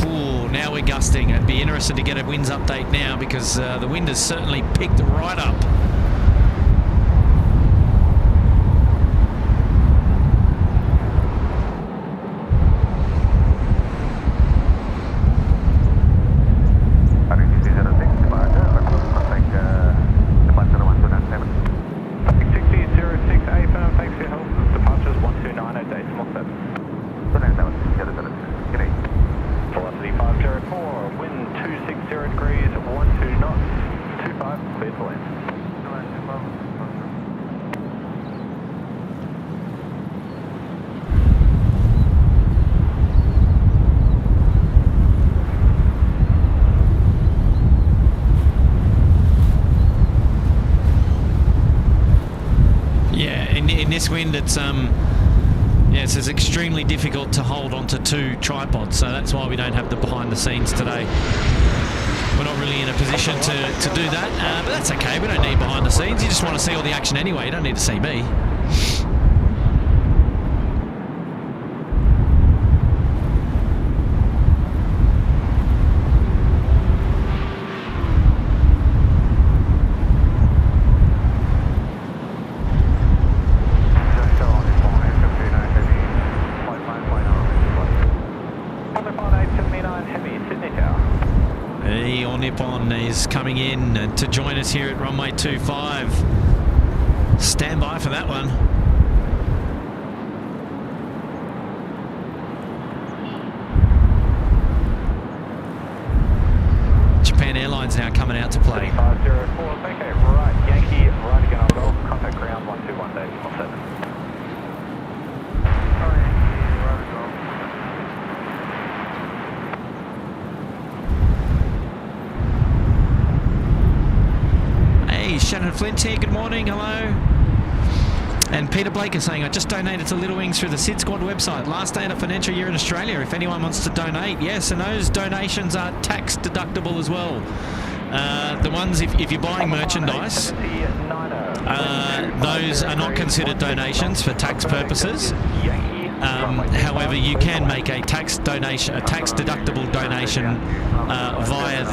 Ooh, now we're gusting. It'd be interesting to get a winds update now because the wind has certainly picked right up. Wind, it's it's extremely difficult to hold onto 2 tripods, so that's why we don't have the behind the scenes today. We're not really in a position to do that, but that's okay. We don't need behind the scenes. You just want to see all the action anyway. You don't need to see me. Guys coming in to join us here at runway 25. Stand by for that one. Japan Airlines now coming out to play. 504, okay, right, Yankee, right again, I'll go, contact ground 121 days, 17. Hey, Shannon Flint here, good morning, hello. And Peter Blake is saying, I just donated to Little Wings through the SydSquad website. Last day of the financial year in Australia. If anyone wants to donate, yes, and those donations are tax deductible as well. The ones, if you're buying merchandise, those are not considered donations for tax purposes. However, you can make a tax deductible donation via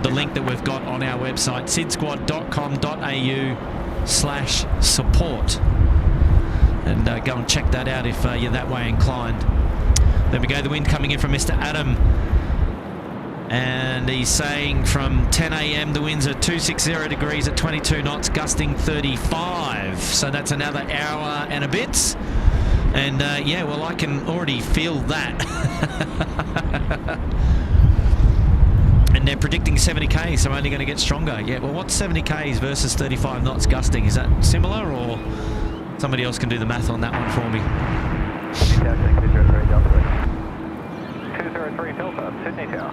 the link that we've got on our website, sydsquad.com.au/support. And go and check that out if you're that way inclined. There we go, the wind coming in from Mr. Adam. And he's saying from 10 a.m. the winds are 260 degrees at 22 knots, gusting 35. So that's another hour and a bit. And yeah, well, I can already feel that. And they're predicting 70 k's, so only going to get stronger. Yeah, well, what's 70 k's versus 35 knots gusting? Is that similar, or somebody else can do the math on that one for me? 203 Delta, Sydney Tower.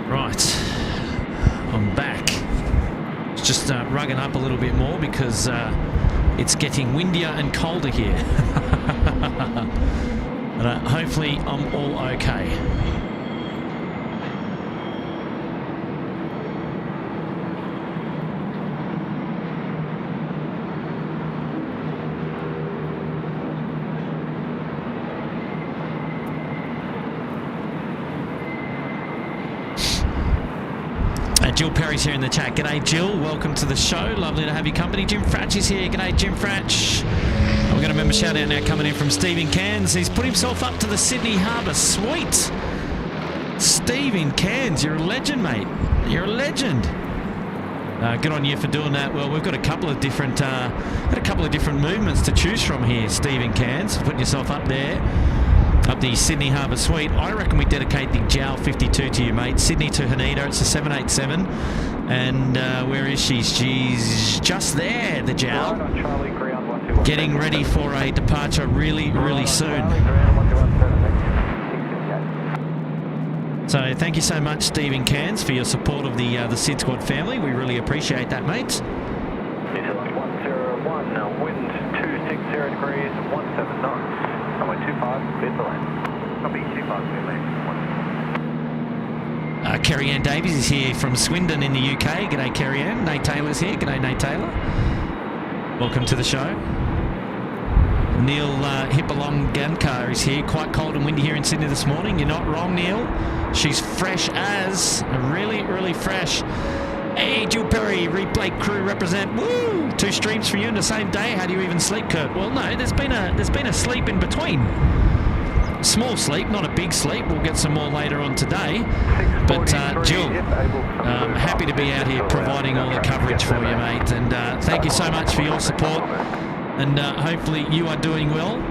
Right, I'm back. rugging up a little bit more because it's getting windier and colder here. But hopefully I'm all okay. Jill Perry's here in the chat. G'day, Jill. Welcome to the show. Lovely to have your company. Jim Fratch is here. G'day, Jim Fratch. We've got a member shout out now coming in from Steve in Cairns. He's put himself up to the Sydney Harbour. Sweet. Steve in Cairns, you're a legend, mate. You're a legend. Good on you for doing that. Well, we've got a couple of different movements to choose from here, Steve in Cairns. Putting yourself up there. Up the Sydney Harbour Suite. I reckon we dedicate the JAL 52 to you, mate. Sydney to Haneda, it's a 787. And where is she? She's just there, the JAL. Getting ready for a departure really, really soon. So thank you so much, Steve in Cairns, for your support of the SydSquad family. We really appreciate that, mate. 101, wind 260 degrees, 17 knots. Runway 25, clear for land. Copy, 25, clear land. Kerry Ann Davies is here from Swindon in the UK. G'day, Kerry Ann. Nate Taylor's here. G'day, Nate Taylor. Welcome to the show. Neil Hipalong Gankar is here. Quite cold and windy here in Sydney this morning. You're not wrong, Neil. She's fresh as. Really, really fresh. Hey, Jill Perry, replay crew represent. Woo! 2 streams for you in the same day. How do you even sleep, Kurt? Well, no, there's been a sleep in between. Small sleep, not a big sleep. We'll get some more later on today. But Jill, happy to be out here providing all the coverage for you, mate. And thank you so much for your support. And hopefully you are doing well.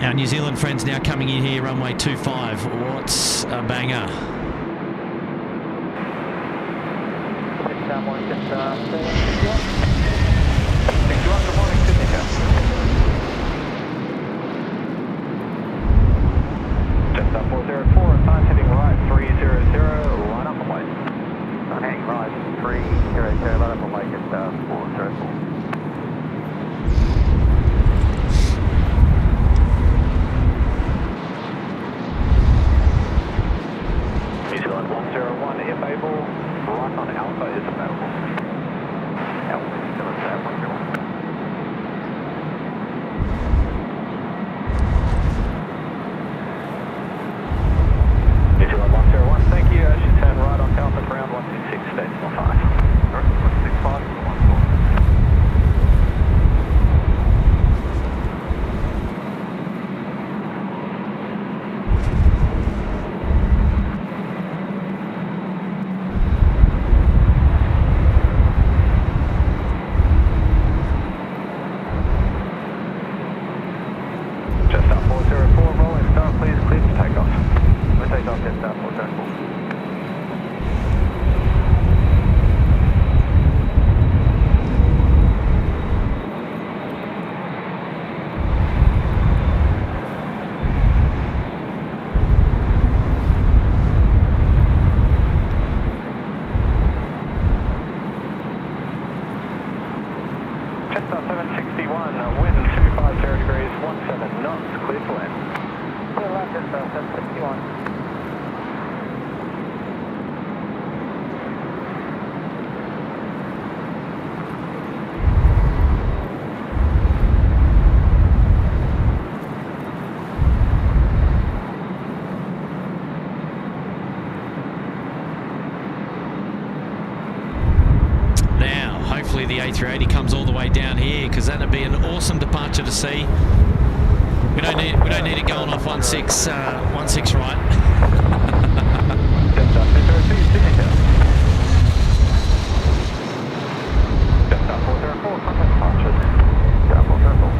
Our New Zealand friends now coming in here, runway 25. What's a banger? Just up 404, sign heading right, 300, line up and wait. Sign heading right, 300, line up and wait, just 404. New Zealand 101, if able, right on Alpha is available. Alpha is still at 101. New Zealand 101, thank you. Should turn right on Alpha, ground 126, decimal 5. 165 to 14. Just up 404, rolling start, please, clear for takeoff. We'll take off just up 404. Just up 761, wind 250 degrees, 17 knots, clear for land. Clear left, just 761. Now, hopefully the A380 comes all the way down here because that'd be an awesome departure to see. We don't need it going off 16 right. Just up 202, signature. Just up 404, contact departures. Just up 404.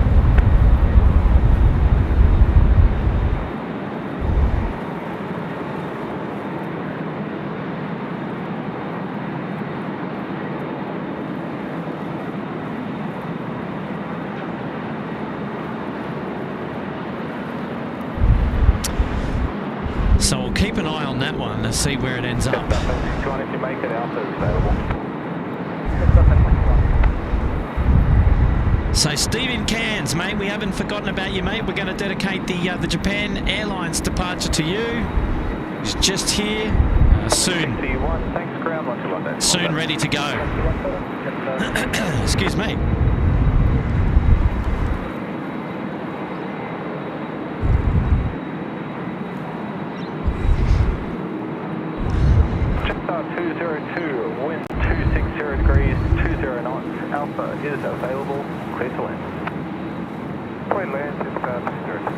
So we'll keep an eye on that one to see where it ends up. Just up 61, if you make it, Alpha is available. So Stephen Cairns, mate, we haven't forgotten about you, mate. We're going to dedicate the Japan Airlines departure to you. He's just here. Soon ready to go. Excuse me. Jetstar 202, wind 260 degrees, 20 knots. Alpha is available, clear to land. Clear to land, Jetstar 202.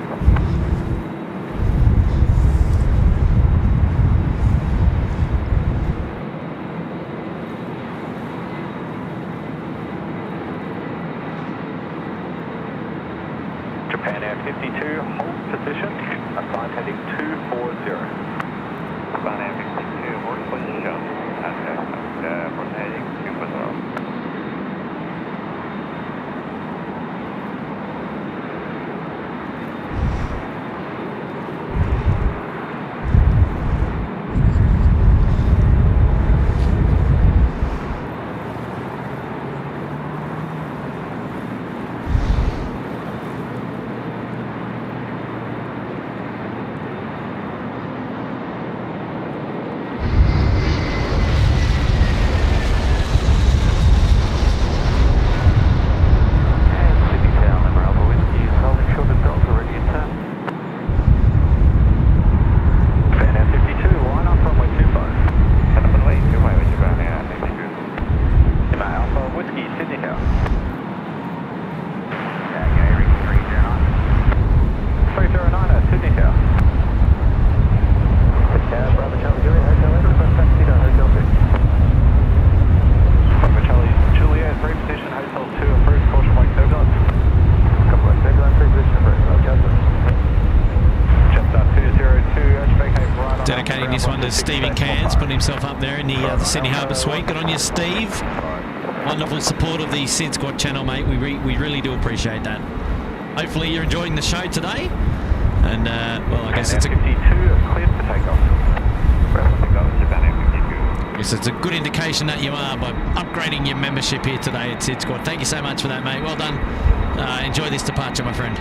Japan Air 52, hold position, assigned heading 240. Japan Air 52, hold position, and heading 240. Stephen Cairns putting himself up there in the Sydney Harbour Suite. Good on you, Steve. Wonderful support of the SydSquad channel, mate. We really do appreciate that. Hopefully you're enjoying the show today. And, well, I guess it's a... 52, cleared for takeoff. I guess it's a good indication that you are by upgrading your membership here today at SydSquad. Thank you so much for that, mate. Well done. Enjoy this departure, my friend.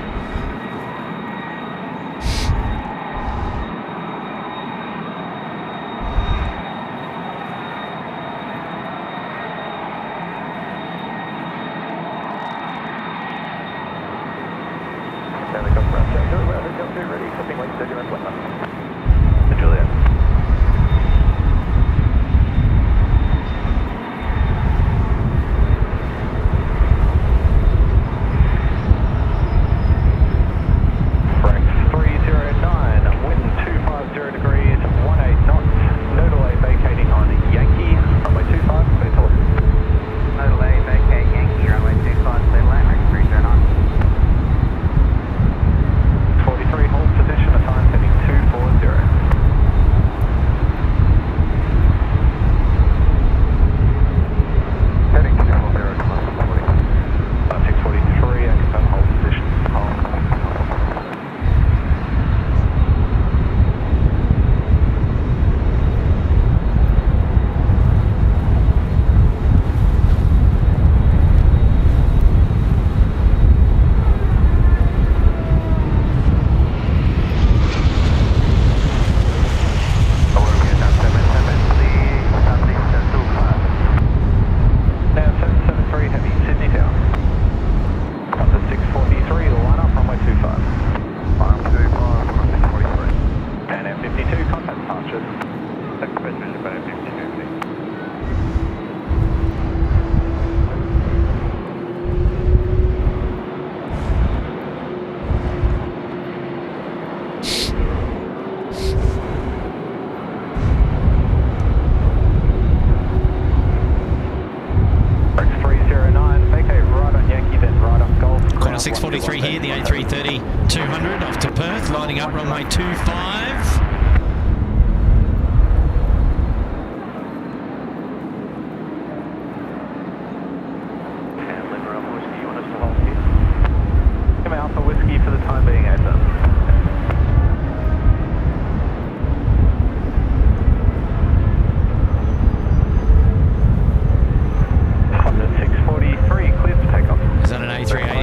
Qantas 643 here, the A330 200 off to Perth, lining up runway 25. Alpha Whiskey for the time being, Edna. Qantas 643, cleared for takeoff. Is that an A380?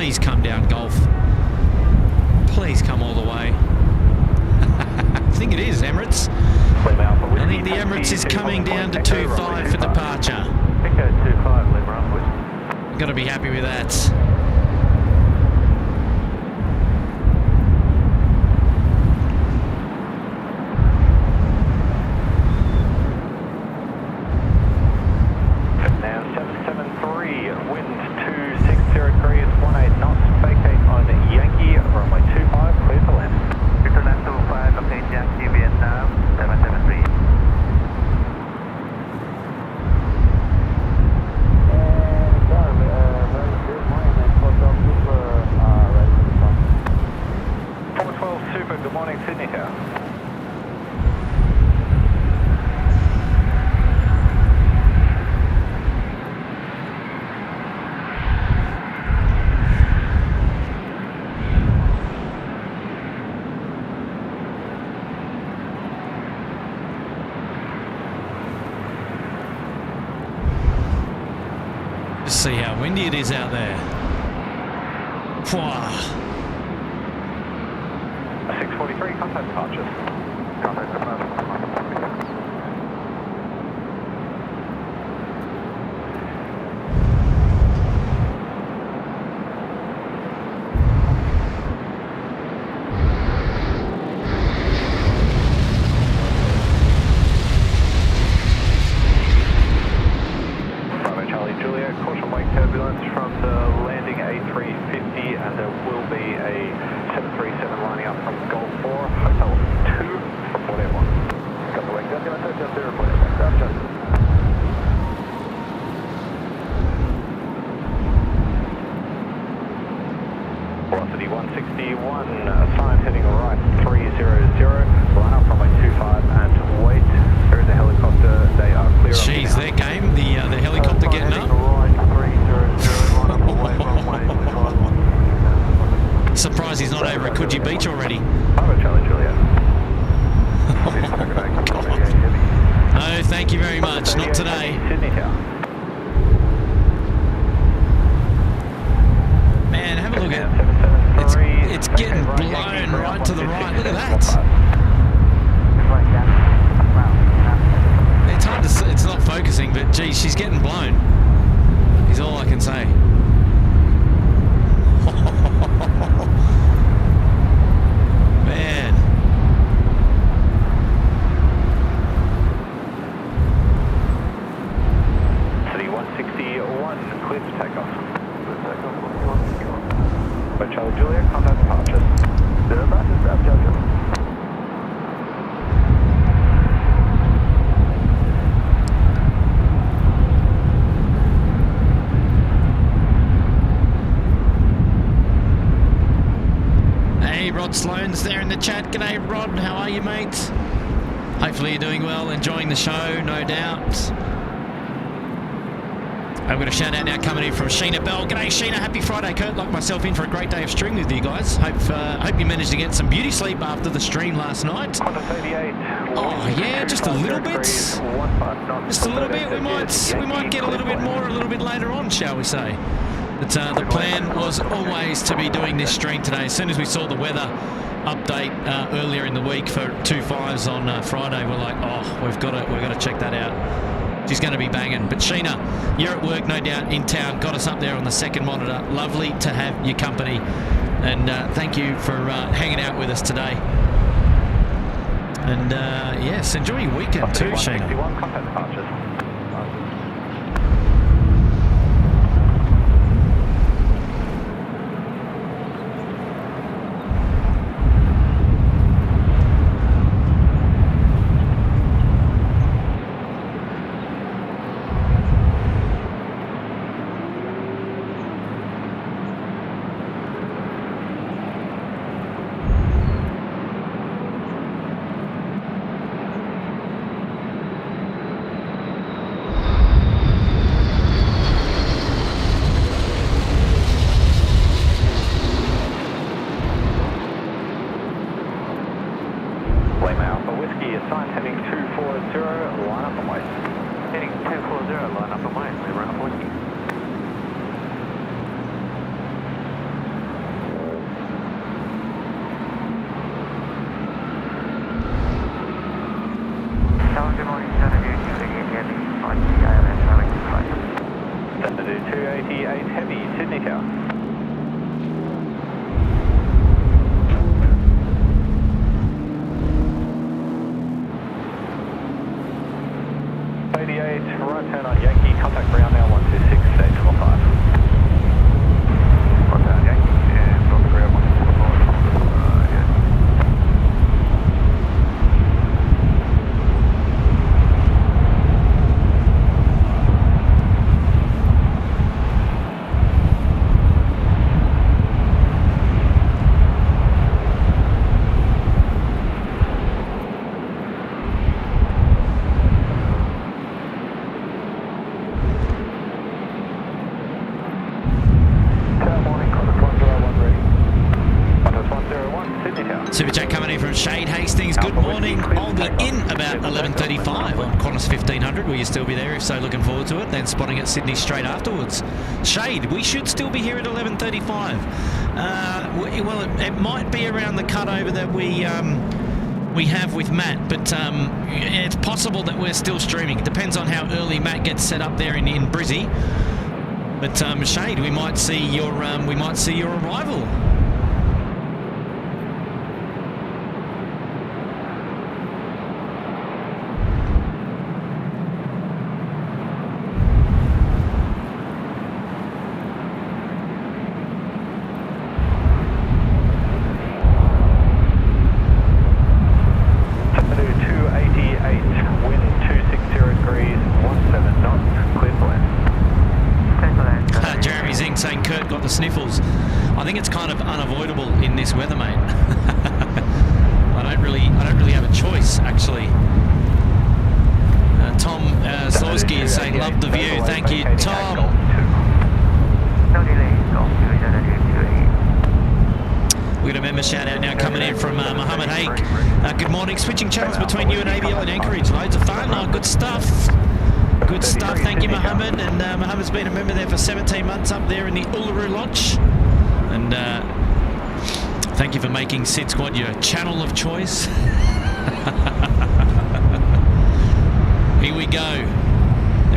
Please come down, Golf. Please come all the way. I think it is Emirates. I think the Emirates is coming down to 2-5 for departure. Echo 25, Lima Runway. Got to be happy with that. Now 773, wind 260 degrees, 18 knots, vacate on Yankee, runway 25, clear for land. Victor Land 25, okay, Yankee, Vietnam, 773. Super, good morning, Sydney here. Just see how windy it is out there. Pwah. 643, contact departures. Contact departures. Bravo Charlie Juliet, caution wake turbulence from the landing A350 and there will be a 737 lining up from Golf 4, Hotel 2, report airborne. Got the wake turbulence, Hotel 2, report airborne. Ground judgment. Velocity 161, assigned heading right 300, line up runway 25 and wait. There is a helicopter, they are clear. Jeez, their game, the helicopter getting up. Surprised he's not over at Coogee Beach already. Bravo Charlie Juliet. No, thank you very much. Not today. Sydney here. Man, have a look at it. It's getting blown right to the right. Look at that. It's hard to see. It's not focusing, but geez, she's getting blown. Is all I can say. Man. City 161, clear for takeoff. By Charlie Juliet, contact departures. Departures, Bravo Charlie. Rod Sloan's there in the chat. G'day, Rod. How are you, mate? Hopefully you're doing well, enjoying the show, no doubt. I've got a shout out now coming in from Sheena Bell. G'day, Sheena. Happy Friday. Kurt locked myself in for a great day of stream with you guys. Hope you managed to get some beauty sleep after the stream last night. Oh yeah, just a little bit. Just a little bit. We might get a little bit more a little bit later on, shall we say? But the plan was always to be doing this stream today. As soon as we saw the weather update earlier in the week for 2.5s on Friday, we're like, oh, we've got to check that out. She's going to be banging. But Sheena, you're at work, no doubt, in town. Got us up there on the second monitor. Lovely to have your company, and thank you for hanging out with us today. And yes, enjoy your weekend too, Sheena. Tower. Right turn on Yankee, contact ground now 126, 845. Contact Yankee and from ground 124. Yes. Superchat coming in from Shade Hastings. Good morning. I'll be in about 11:35 on Qantas 1500. Will you still be there? If so, looking forward to it. Then spotting at Sydney straight afterwards. Shade, we should still be here at 11:35. Well, it might be around the cutover that we have with Matt, but it's possible that we're still streaming. It depends on how early Matt gets set up there in Brizzy. But Shade, we might see your arrival. Sniffles. I think it's kind of unavoidable in this weather, mate. I don't really have a choice, actually. Tom Slowski is saying, love the view. Thank you, Tom. We got a member shout out now coming in from Mohammed Haig. Good morning. Switching channels between you and ABL and Anchorage. Loads of fun. Oh, good stuff. Good stuff, thank you, Mohammed. And Mohammed's been a member there for 17 months up there in the Uluru Lodge. And thank you for making SydSquad your channel of choice. Here we go.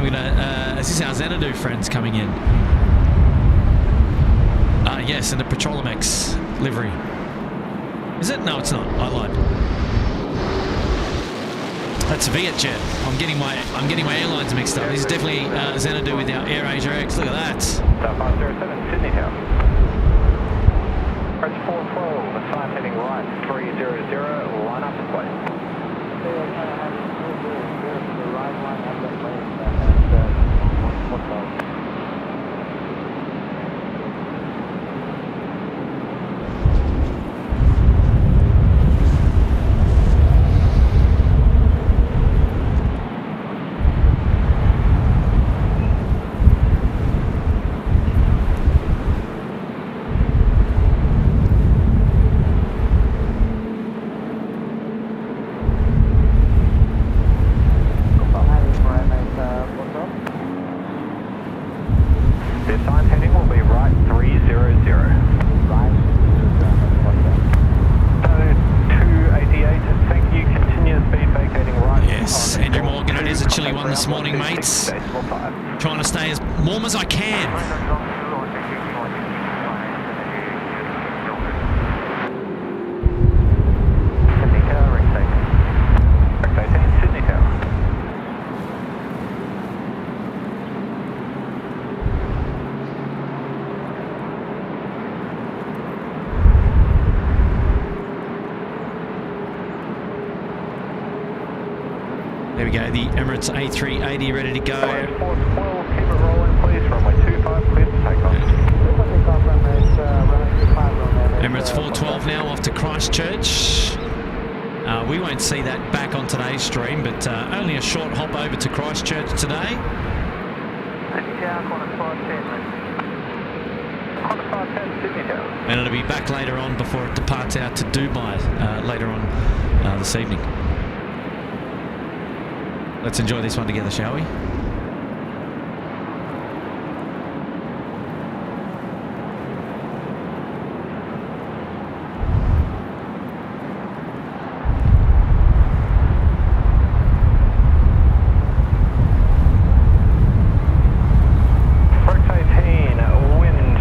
We're gonna, is this our Xanadu friends coming in? Yes, in the Petrolamex livery. Is it? No, it's not. I lied. That's Vietjet. I'm getting my airlines mixed up. This is definitely Xanadu with our AirAsia X. Look at that. South 507, Sydney Town. Approach 412, the time heading right, 300, line up and plate. This morning, mates. Trying to stay as warm as I can. There we go, the Emirates A380 ready to go. 412, keep it rolling please, runway 25, clear to take off. Emirates 412 now off to Christchurch. We won't see that back on today's stream, but only a short hop over to Christchurch today. And it'll be back later on before it departs out to Dubai later on this evening. Let's enjoy this one together, shall we? Approach 18, wind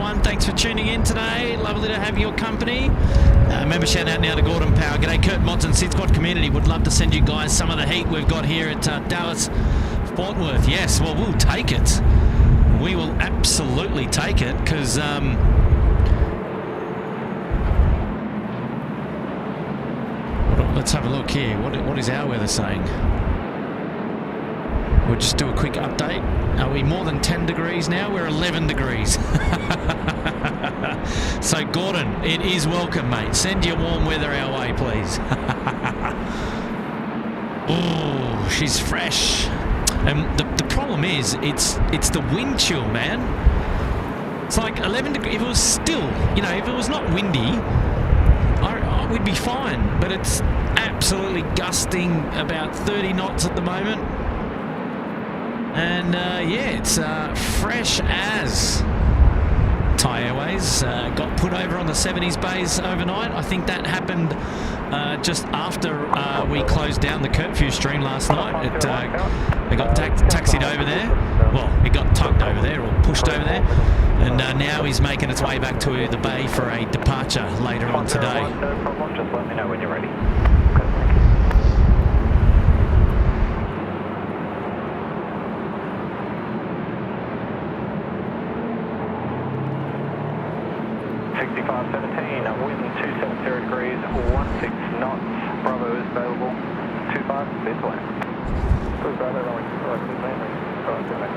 A381, thanks for tuning in today. Lovely to have your company. Remember, shout out now to Gordon Power. G'day, Kurt Mods and SydSquad community. Would love to send you guys some of the heat we've got here at Dallas Fort Worth. Yes, well, we'll take it. We will absolutely take it because let's have a look here. What is our weather saying? We'll just do a quick update. Are we more than 10 degrees now? We're 11 degrees. So, Gordon, it is welcome, mate. Send your warm weather our way, please. Oh, she's fresh. And the problem is, it's the wind chill, man. It's like 11 degrees. If it was still, if it was not windy, we'd be fine. But it's absolutely gusting about 30 knots at the moment. And it's fresh as. Thai Airways got put over on the 70s bays overnight. I think that happened just after we closed down the curfew stream last night. It got taxied over there. Well, it got tugged over there or pushed over there. And now he's making its way back to the bay for a departure later on today. No problem, just let me know when you're ready. 6517, wind 270 degrees, 16 knots, Bravo is available, 25, clear to land. Bravo, runway 25, clear to land, clear to land.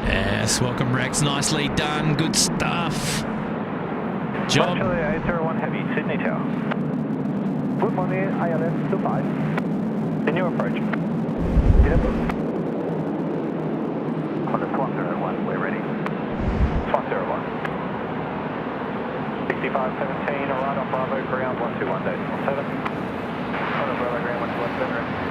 Yes, welcome Rex, nicely done, good stuff. Job. Charlie 801 Heavy, Sydney Tower. Good morning, ILS 25. The new approach. Qantas 101, we're ready. 101. 6517, right off Bravo, ground 121 days 7. On Bravo, ground 121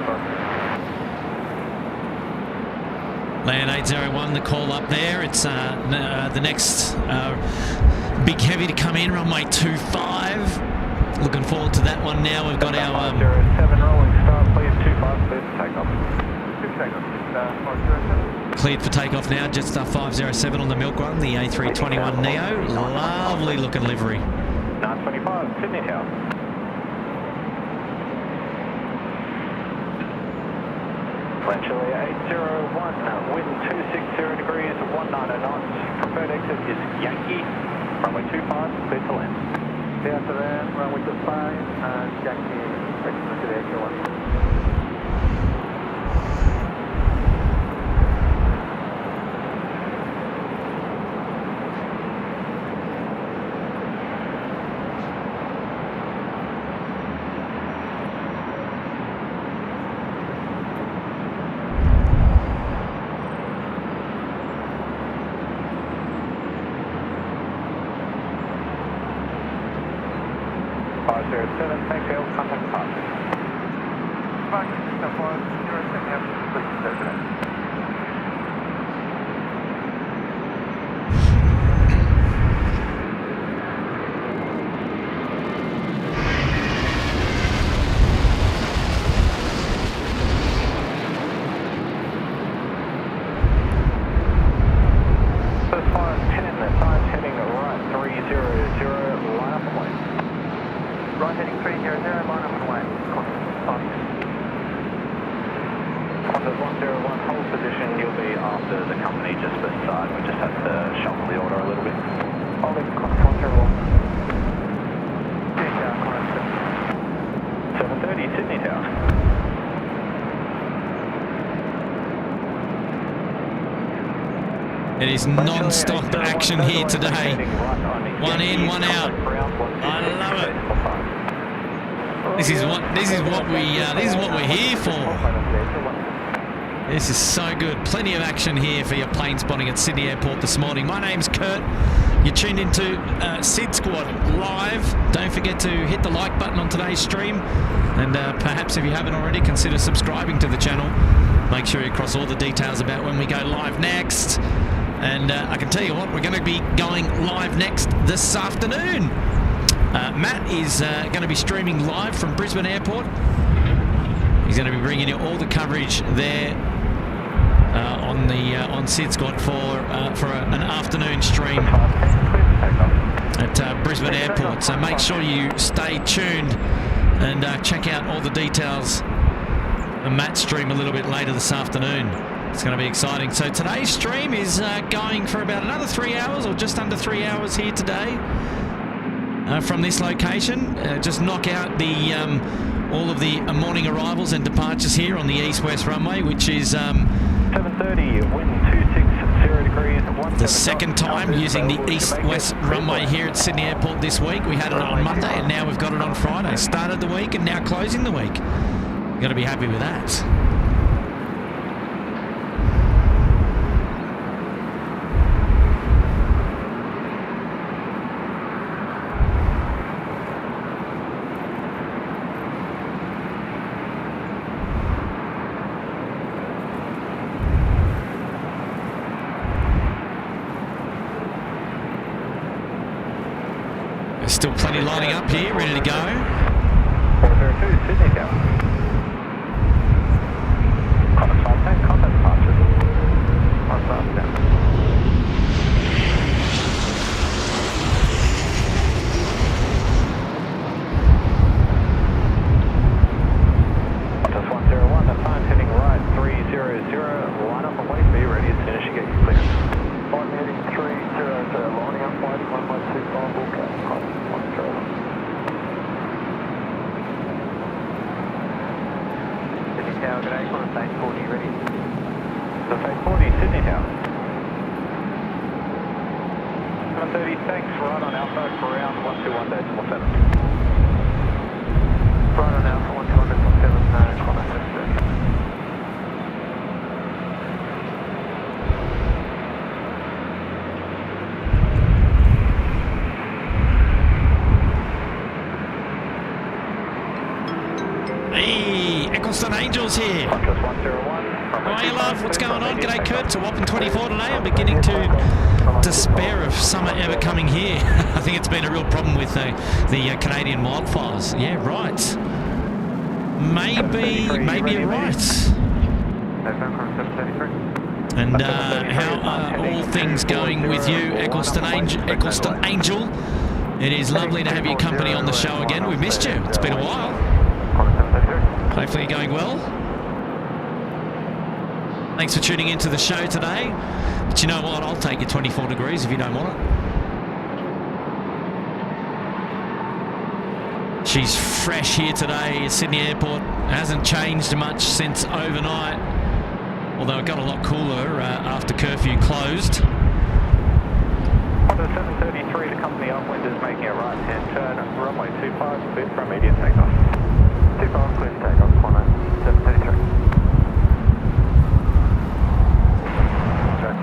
Land 801, the call up there. It's the next big heavy to come in, runway 25. Looking forward to that one now. We've got our... 507 rolling start, please, 25, clear for takeoff. Cleared for takeoff now, Jetstar 507 on the milk run, the A321 Neo. Lovely looking livery. 925, Sydney Tower. Land Chile 801, wind 260 degrees, 190 knots. Preferred exit is Yankee, runway 25, clear to land. Clear to land, runway 25, and Yankee, exit to the 801. It is non-stop action here today. One in, one out. I love it. This is what we're here for. This is so good. Plenty of action here for your plane spotting at Sydney Airport this morning. My name's Kurt. You're tuned into SydSquad live. Don't forget to hit the like button on today's stream, and perhaps if you haven't already, consider subscribing to the channel. Make sure you cross all the details about when we go live next. And I can tell you what, we're going to be going live next this afternoon. Matt is going to be streaming live from Brisbane Airport. He's going to be bringing you all the coverage there on SydSquad for an afternoon stream at Brisbane Airport. So make sure you stay tuned and check out all the details of Matt's stream a little bit later this afternoon. It's going to be exciting. So today's stream is going for about another 3 hours, or just under 3 hours here today from this location. Just knock out the all of the morning arrivals and departures here on the east-west runway, which is 7:30, wind 260 degrees. The second time using the east-west runway here at Sydney Airport this week. We had it on Monday and now we've got it on Friday. Started the week and now closing the week. You've got to be happy with that. Still plenty lining up here, ready to go. 402, Sydney down. Qantas 510, contact departure. Qantas down. Qantas 101, the time's heading right, 300, line up and wait for you, ready as soon as you get your clearance. I'm heading 300, lining up, waiting, 125, full cut. Tower, good day, Qantas A340, ready? Qantas A340, Sydney Tower. 730, thanks, right on Alpha, ground 121.7. Right on Alpha, 121.7, Qantas A380. Angels here. How are you, love? What's going on? G'day, Kurt. It's a whopping 24 today. I'm beginning to despair of summer ever coming here. I think it's been a real problem with the Canadian wildfires. Yeah, right. Maybe you're right. And how are all things going with you, Eccleston Angel? It is lovely to have your company on the show again. We've missed you. It's been a while. Hopefully you're going well. Thanks for tuning into the show today. But you know what? I'll take your 24 degrees if you don't want it. She's fresh here today at Sydney Airport. Hasn't changed much since overnight. Although it got a lot cooler after curfew closed. Qantas 733, the company upwind is making a right-hand turn. Runway 25, cleared for immediate takeoff. 25, cleared to takeoff, Qantas 733.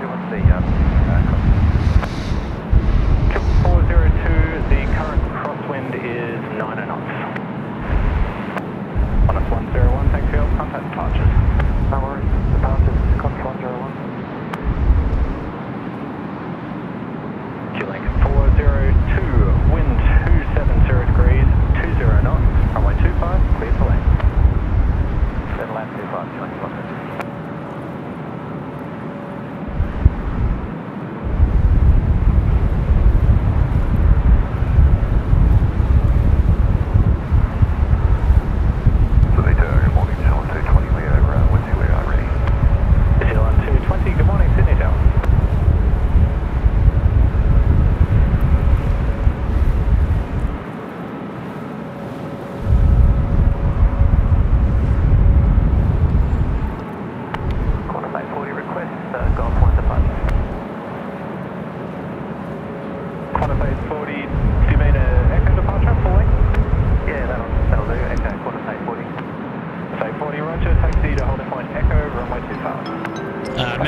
What's the 402, the current crosswind is 9 knots. Qantas 101, thanks for your contact departures. No worries, departures, Qantas 101. Q-Link 402, wind 270 degrees, 20 knots, runway 25, clear for land. 7 land 25.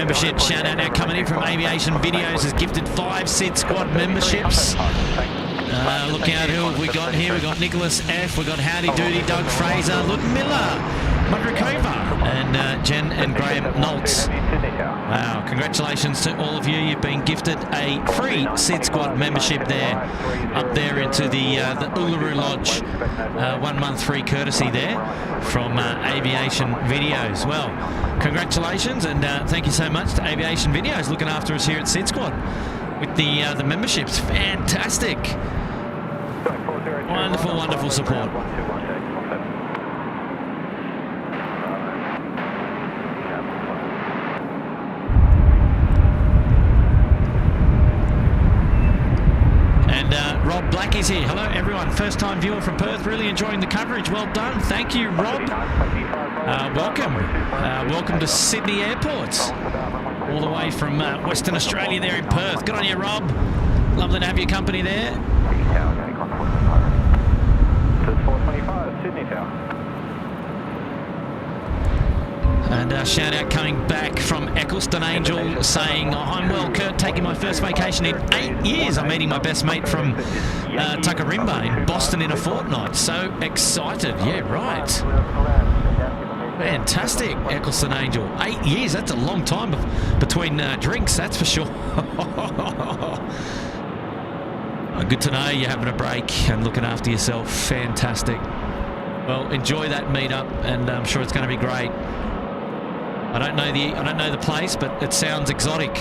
membership. Shout out now coming in from Aviation Videos has gifted 5 SydSquad memberships. Look out who have we got here. We've got Nicholas F. We've got Howdy Doody, Doug Fraser, Luke Miller, Mudrikova, and Jen and Graham Noltz. Wow, congratulations to all of you. You've been gifted a free SydSquad membership there, up there into the Uluru Lodge. 1 month free courtesy there from Aviation Videos. Well, congratulations, and thank you so much to Aviation Videos looking after us here at SydSquad with the memberships. Fantastic. Wonderful, wonderful support. And Rob Black is here. Hello everyone, first time viewer from Perth, really enjoying the coverage. Well done, thank you Rob. Welcome to Sydney Airport, all the way from Western Australia there in Perth. Good on you Rob, lovely to have your company there. And shout out coming back from Eccleston Angel saying, oh, I'm well Kurt, taking my first vacation in 8 years. I'm meeting my best mate from Tuckarimba in Boston in a fortnight. So excited, yeah right. Fantastic, Eccleston Angel. 8 years, that's a long time between drinks, that's for sure. Good to know you're having a break and looking after yourself. Fantastic. Well, enjoy that meetup, and I'm sure it's going to be great. I don't know the place, but it sounds exotic.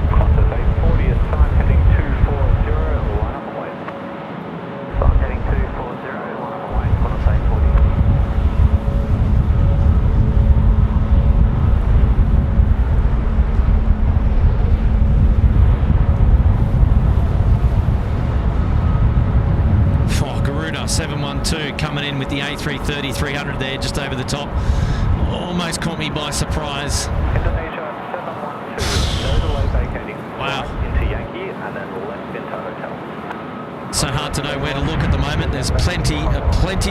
Qantas A380 is time heading 240, line up away. Time heading 240, line up away, Qantas A380. Oh, Garuda 712 coming in with the A330 300 there, just over the top. Almost caught me by surprise. Indonesia 712, no delay vacating. Wow. Right into Yankee and then left into hotel. So hard to know where to look at the moment. There's plenty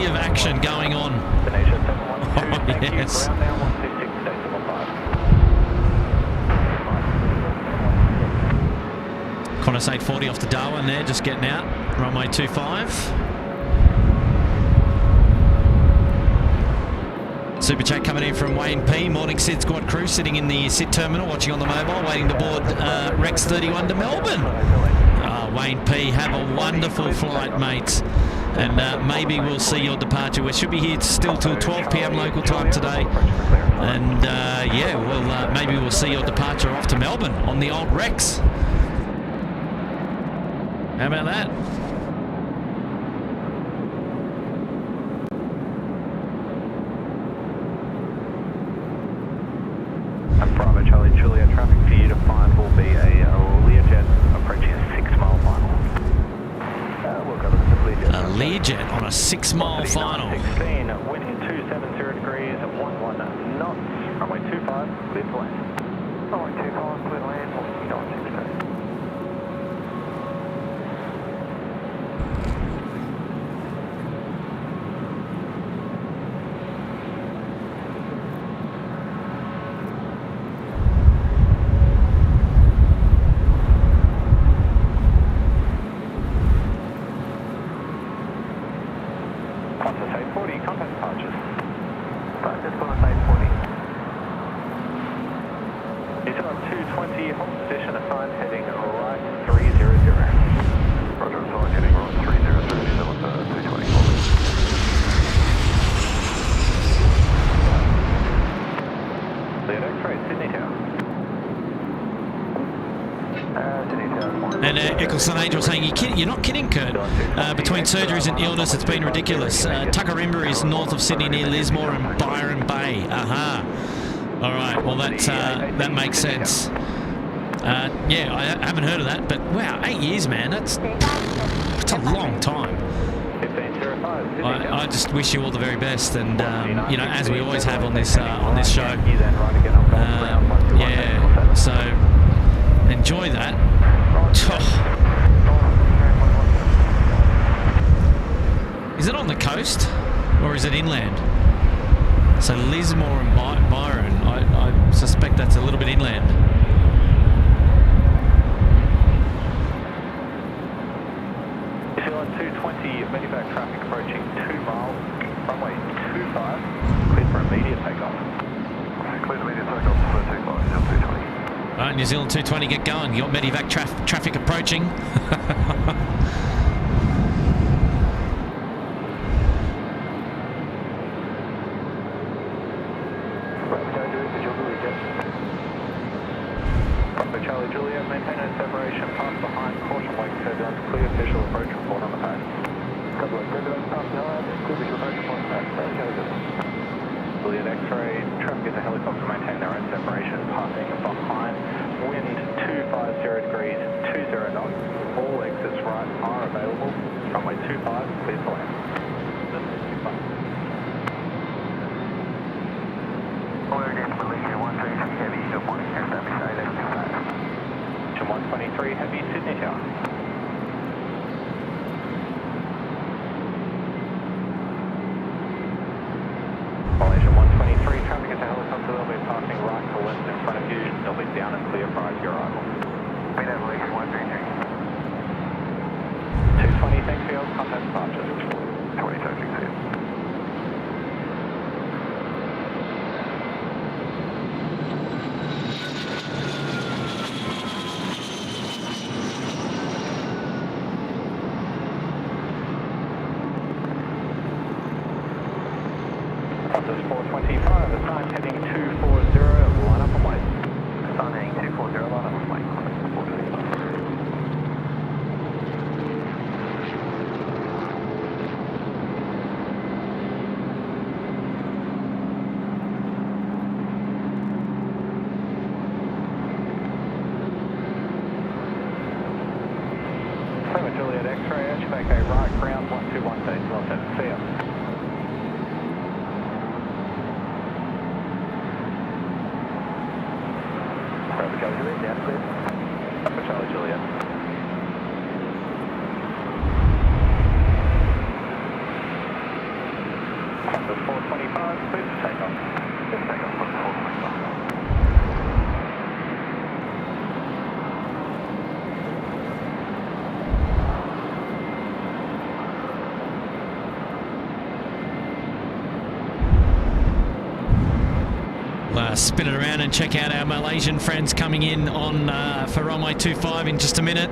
of action going on. Indonesia 712, Oh, thank yes. you. Ground now 126.5. Qantas 840 off to Darwin there, just getting out. Runway 25. Super chat coming in from Wayne P. Morning SydSquad crew, sitting in the SID terminal, watching on the mobile, waiting to board Rex 31 to Melbourne. Wayne P, have a wonderful flight, mates. And maybe we'll see your departure. We should be here still till 12 p.m. local time today. And yeah, well, maybe we'll see your departure off to Melbourne on the old Rex. How about that? And Bravo Charlie Juliet, traffic for you to find will be a Learjet approaching a 6 mile final. We'll go to the Learjet. A Learjet on a 6 mile final. 16, wind in 270 degrees, 11 knots, runway 25, clear to land. Runway 25, clear to land, 4960. Qantas A340, contact departures. Practice Qantas A340. Detail up 220, hold position, assigned heading right 300. Roger, assigned heading right 300, still at 220. Lead X-ray, Sydney Tower. And Eccleston Angel saying, you're not kidding, Kurt. Between surgeries and illness, it's been ridiculous. Tuckarimba is north of Sydney near Lismore and Byron Bay. Aha. All right, well, that makes sense. Yeah, I haven't heard of that, but wow, 8 years, man, that's a long time. 1505. I just wish you all the very best, and you know, as we always have on this show. Yeah, so enjoy that. Is it on the coast or is it inland? So Lismore and Byron, I suspect that's a little bit inland. New Zealand 220, medevac traffic approaching 2 miles, runway 25, cleared for immediate takeoff. Clear to immediate takeoff for 25, 220. All right, New Zealand 220, get going. You got medevac traffic approaching. Charlie Juliet, maintain no separation, pass behind, caution wake turbulence, clear visual approach report on the pad. Couple of turbulence, pass behind, clear visual approach report on the pad. Juliet X-ray, traffic is a helicopter, maintain their own separation, passing behind, wind 250 degrees, 20 knots, all exits right are available, runway 25, clear to land. Malaysian 133 heavy, good morning, aircraft beside us. 123 heavy, Sydney Tower. Malaysian 123, traffic is a helicopter, they'll be passing right to left in front of you, they'll be down and clear prior to your arrival. Malaysian 133. 220, thanks for your contact departures. 20 touching, see you. Qantas 425, assigned heading 240, line up and wait. Assigned heading 240, line up and wait. Juliet X-ray, HVAC right, ground 121, base 17, see ya. Charlie Juliet, down clear. Up for Charlie Juliet. Qantas 425, please take off. Please take off, Qantas 425. Spin it around and check out our Malaysian friends coming in on for runway 25 in just a minute.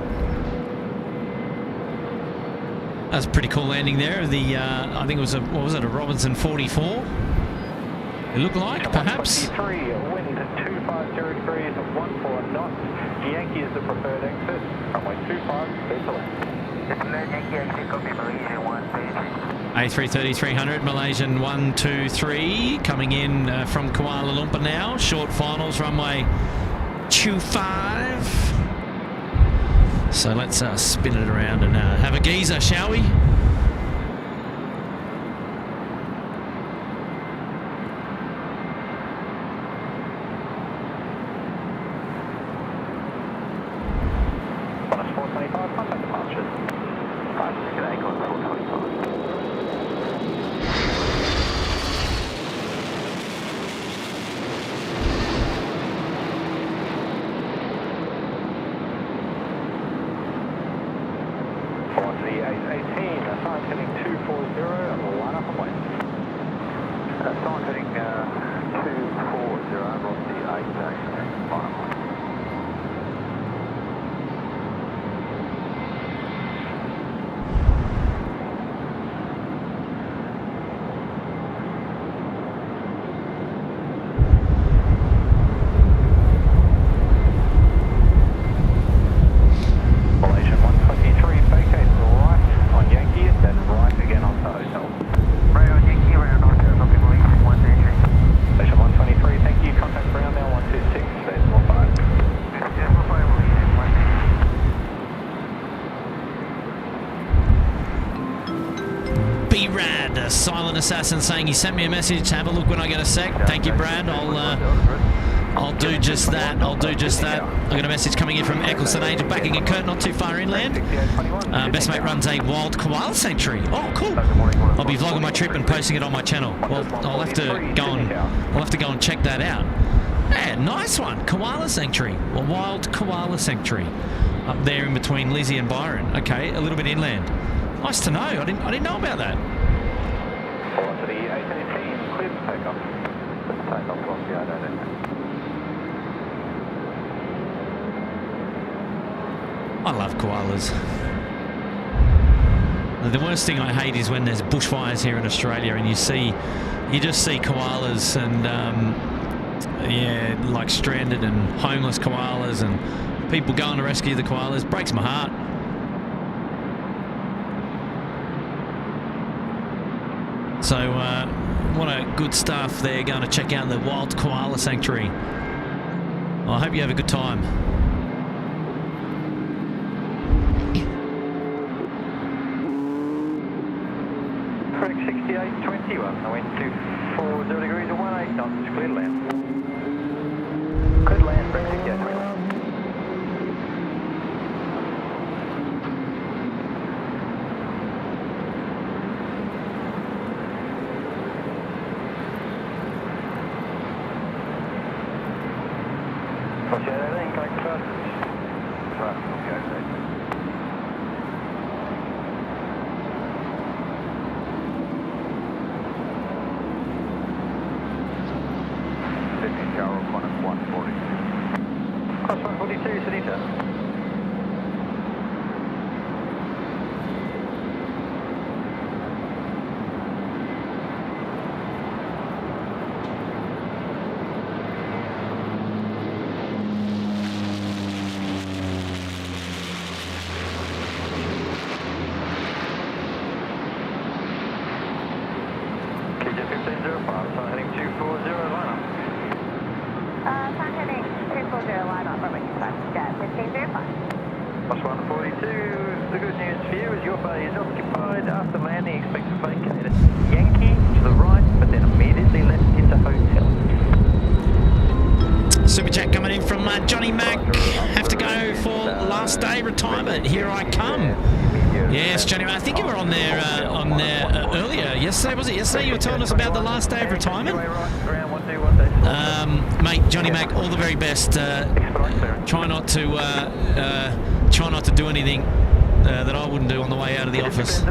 That was a pretty cool landing there. The I think it was a, what was it, a Robinson 44? It looked like, perhaps. 23, wind 250 degrees, 14 knots. Yankee is the preferred exit. Runway 25, clear to land. Yankee exit, copy Malaysian 133. A330 300, Malaysian 123 coming in from Kuala Lumpur now. Short finals, runway 25. So let's spin it around and have a geezer, shall we? Qantas 425, contact departures. 5 ticket A, Qantas 425. Bondi A380, Silent Assassin saying he sent me a message. Have a look when I get a sec. Thank you, Brad. I'll do just that. I'll do just that. I've got a message coming in from Eccleston Angel backing in Kurt, not too far inland. Best mate runs a wild koala sanctuary. Oh, cool. I'll be vlogging my trip and posting it on my channel. Well, I'll have to go and check that out. Yeah, nice one. Koala sanctuary. Well, wild koala sanctuary up there in between Lizzie and Byron. Okay, a little bit inland. Nice to know. I didn't know about that. Forward to the A380, clear for takeoff. Takeoff off the A380. I love koalas. The worst thing I hate is when there's bushfires here in Australia and you just see koalas and yeah, like stranded and homeless koalas and people going to rescue the koalas. Breaks my heart. So what a good stuff there, going to check out the wild koala sanctuary. Well, I hope you have a good time. Correct 6821, I went to 40 degrees and 18 knots, clear to land. Clear to land, correct 6821. Roger, everything correct, close. Right, okay, Cross 142, Sunita. KJ 1505, so heading 240, line up. Sun heading 240 line up, Runway 25, jet 1505. Plus 142, the good news for you is your bay is occupied. After landing, expect to vacate at Yankee to the right, but then immediately left into hotel. Super chat coming in from Johnny Mac. Have to go for last day retirement. Here I come. Yes, Johnny Mac. I think you were on there earlier. Yesterday, was it? Yesterday you were telling us about the last day of retirement. Mate, Johnny Mac, all the very best. Try not to do anything that I wouldn't do on the way out of the office.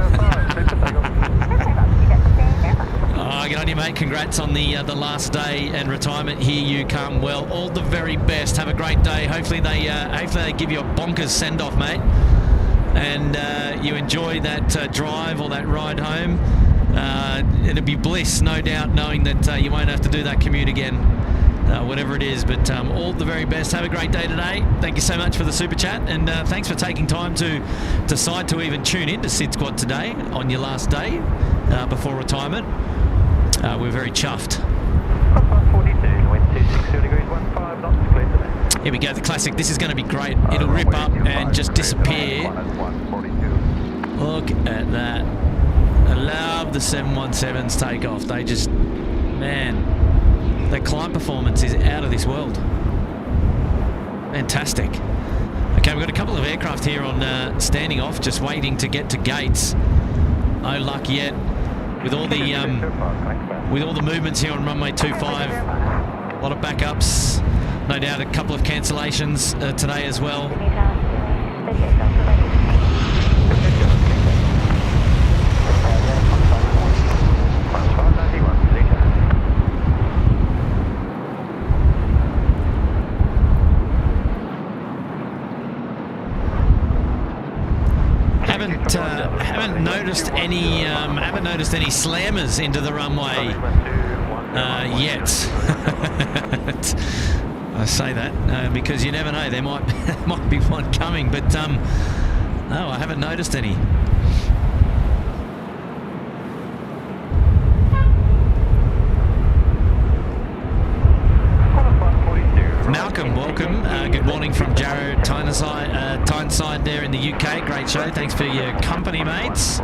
Oh, good on you, mate. Congrats on the last day and retirement. Here you come. Well, all the very best. Have a great day. Hopefully they give you a bonkers send-off, mate. And you enjoy that drive or that ride home. It'll be bliss, no doubt, knowing that you won't have to do that commute again, whatever it is. But all the very best. Have a great day today. Thank you so much for the super chat, and thanks for taking time to decide to even tune in to SydSquad today on your last day before retirement. We're very chuffed. 142, wind 260 degrees, 15 knots, clear to land. Here we go, the classic. This is going to be great. It'll rip up and just disappear. Look at that. I love the 717's takeoff. They just, man, their climb performance is out of this world. Fantastic. Okay, we've got a couple of aircraft here on standing off, just waiting to get to gates. No luck yet. With all the movements here on runway 25, a lot of backups. No doubt a couple of cancellations today as well. Haven't noticed any slammers into the runway yet. I say that because you never know, there might be one coming, but no, I haven't noticed any. Malcolm, welcome. Good morning from Jarrow Tyneside there in the UK. Great show. Thanks for your company, mates.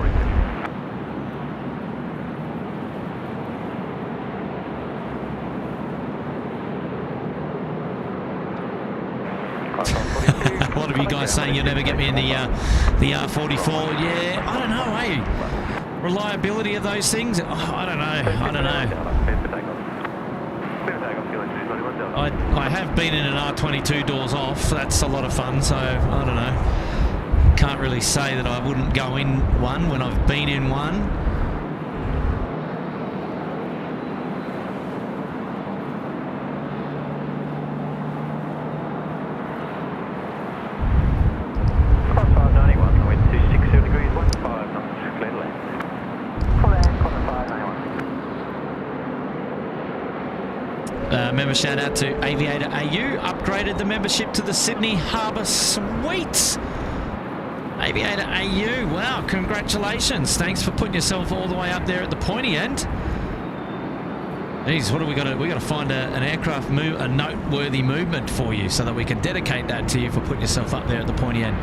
A lot of you guys saying you'll never get me in the R44. Yeah, I don't know, eh? Reliability of those things? Oh, I don't know. I have been in an R22 doors off. That's a lot of fun, so I don't know. Can't really say that I wouldn't go in one when I've been in one. Member shout out to Aviator AU, upgraded the membership to the Sydney Harbour Suites. Aviator AU, wow, congratulations. Thanks for putting yourself all the way up there at the pointy end. Geez, what have we got to, we got to find an aircraft move, a noteworthy movement for you so that we can dedicate that to you for putting yourself up there at the pointy end.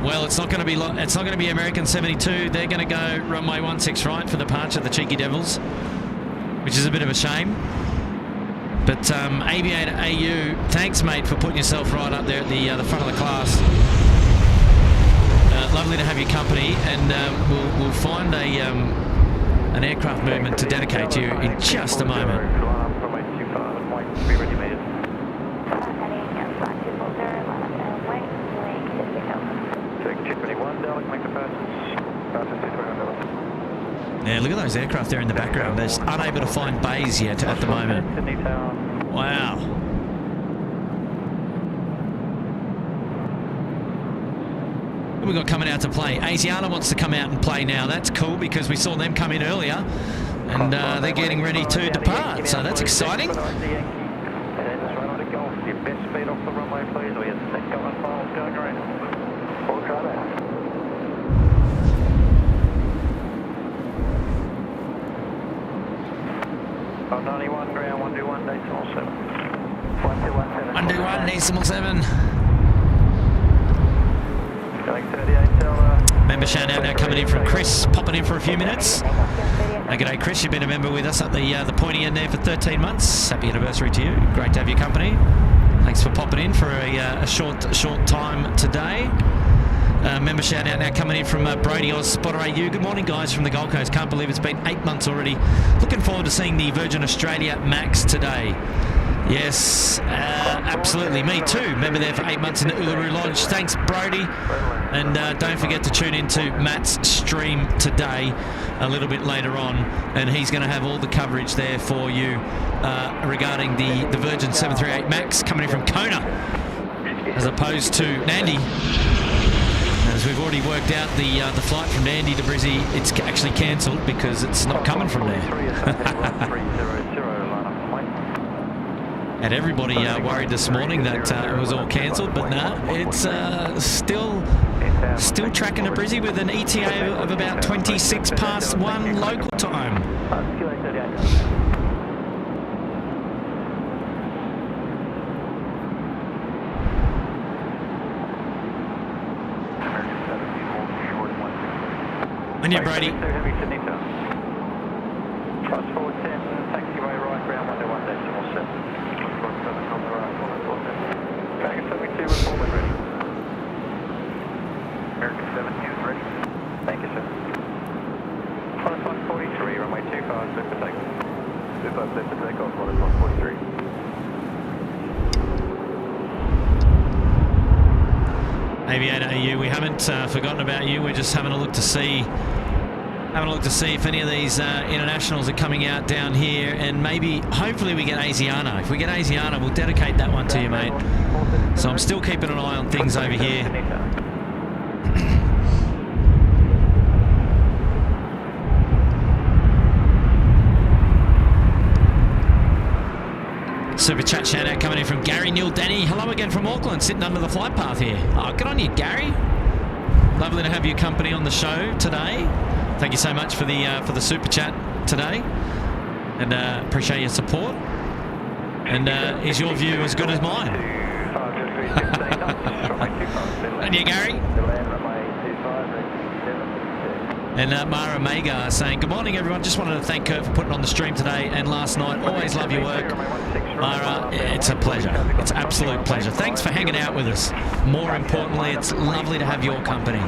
Well, it's not going to be American 72. They're going to go runway 16 right for departure, the cheeky devils, which is a bit of a shame. But Aviator AU, thanks, mate, for putting yourself right up there at the front of the class. Lovely to have your company, and we'll find an aircraft movement to dedicate to you in just a moment. Yeah, look at those aircraft there in the background. They're unable to find bays yet at the moment. Wow. What have we got coming out to play? Asiana wants to come out and play now. That's cool because we saw them come in earlier and they're getting ready to depart. So that's exciting. Oh, 91 ground, 121 decimal 7. 121 decimal 7. Going 38 Delta. Member shout out now coming in from Chris, popping in for a few minutes. G'day Chris, you've been a member with us at the pointy end there for 13 months. Happy anniversary to you. Great to have your company. Thanks for popping in for a short time today. Member shout out now coming in from Brody Oz Spotter AU. Good morning, guys, from the Gold Coast. Can't believe it's been 8 months already. Looking forward to seeing the Virgin Australia Max today. Yes, absolutely. Me too. Remember there for 8 months in the Uluru Lodge. Thanks, Brody. And don't forget to tune into Matt's stream today a little bit later on. And he's going to have all the coverage there for you regarding the Virgin 738 Max coming in from Kona as opposed to Nandi. As we've already worked out, the flight from Nandi to Brizzy, it's actually cancelled because it's not coming from there. Had everybody worried this morning that it was all cancelled, but no, it's still tracking to Brizzy with an ETA of about 26 past 1 local time. On you, Brody. Plus 410, taxiway right, ground 121 decimal 7. On the right, 147. Dragon 72, reforming ready. American 72 is ready. Thank you, sir. Plus 143, runway 25, clear for takeoff. 25, clear for takeoff, plus 143. Aviator AU, we haven't forgotten about you. We're just having a look to see if any of these internationals are coming out down here, and maybe, hopefully we get Asiana. If we get Asiana, we'll dedicate that one to you, mate. So I'm still keeping an eye on things over here. Super chat shout out coming in from Gary Neil Danny. Hello again from Auckland, sitting under the flight path here. Oh, good on you, Gary. Lovely to have your company on the show today. Thank you so much for the super chat today, and appreciate your support. And is your view as good as mine? And you, Gary. And Mara Mega saying, good morning, everyone. Just wanted to thank Kurt for putting on the stream today and last night. Always love your work. Mara, it's a pleasure. It's an absolute pleasure. Thanks for hanging out with us. More importantly, it's lovely to have your company.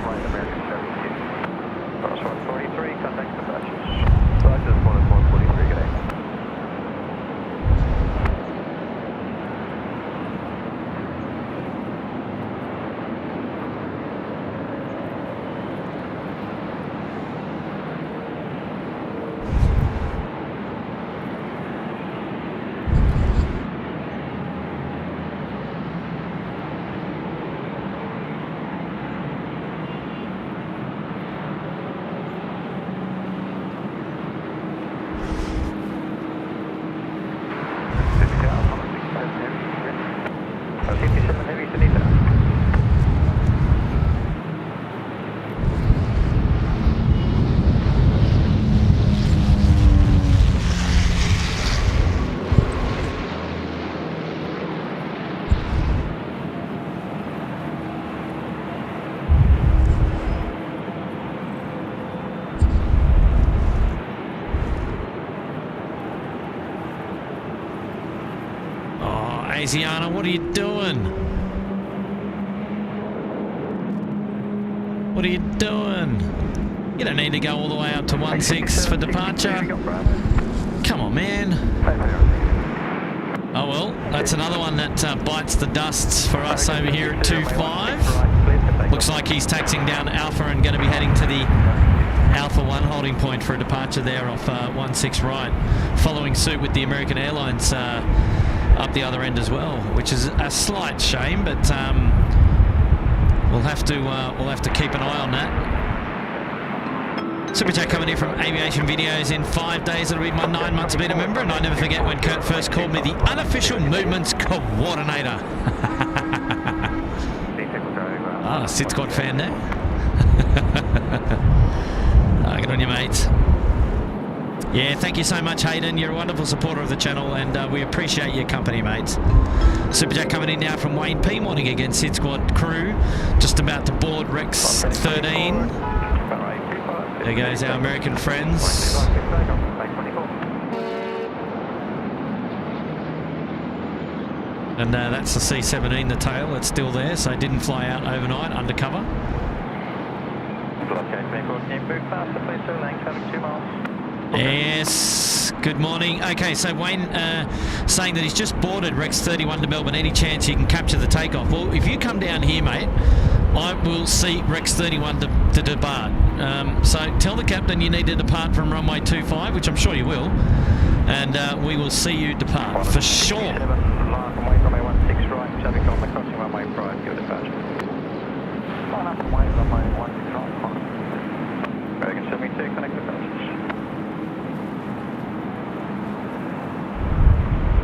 Asiana, what are you doing? What are you doing? You don't need to go all the way up to 16 for departure. Come on, man. Oh well, that's another one that bites the dust for us over here at 25. Looks like he's taxiing down Alpha and going to be heading to the Alpha 1 holding point for a departure there off 16 right. Following suit with the American Airlines up the other end as well, which is a slight shame, but we'll have to keep an eye on that. Super chat coming in from Aviation Videos. In 5 days it'll be my 9 months being a member, and I never forget when Kurt first called me the unofficial movements coordinator. SydSquad fan there. Good on you, mate. Yeah, thank you so much, Hayden. You're a wonderful supporter of the channel, and we appreciate your company, mates. Super chat coming in now from Wayne P. Morning again, SydSquad crew. Just about to board Rex 13. There goes our American friends. And that's the C-17, the tail. It's still there, so it didn't fly out overnight, undercover. Yes, good morning. Okay, so Wayne saying that he's just boarded Rex 31 to Melbourne. Any chance he can capture the takeoff? Well, if you come down here, mate, I will see Rex 31 to depart. So tell the captain you need to depart from runway 25, which I'm sure you will, and we will see you depart for sure.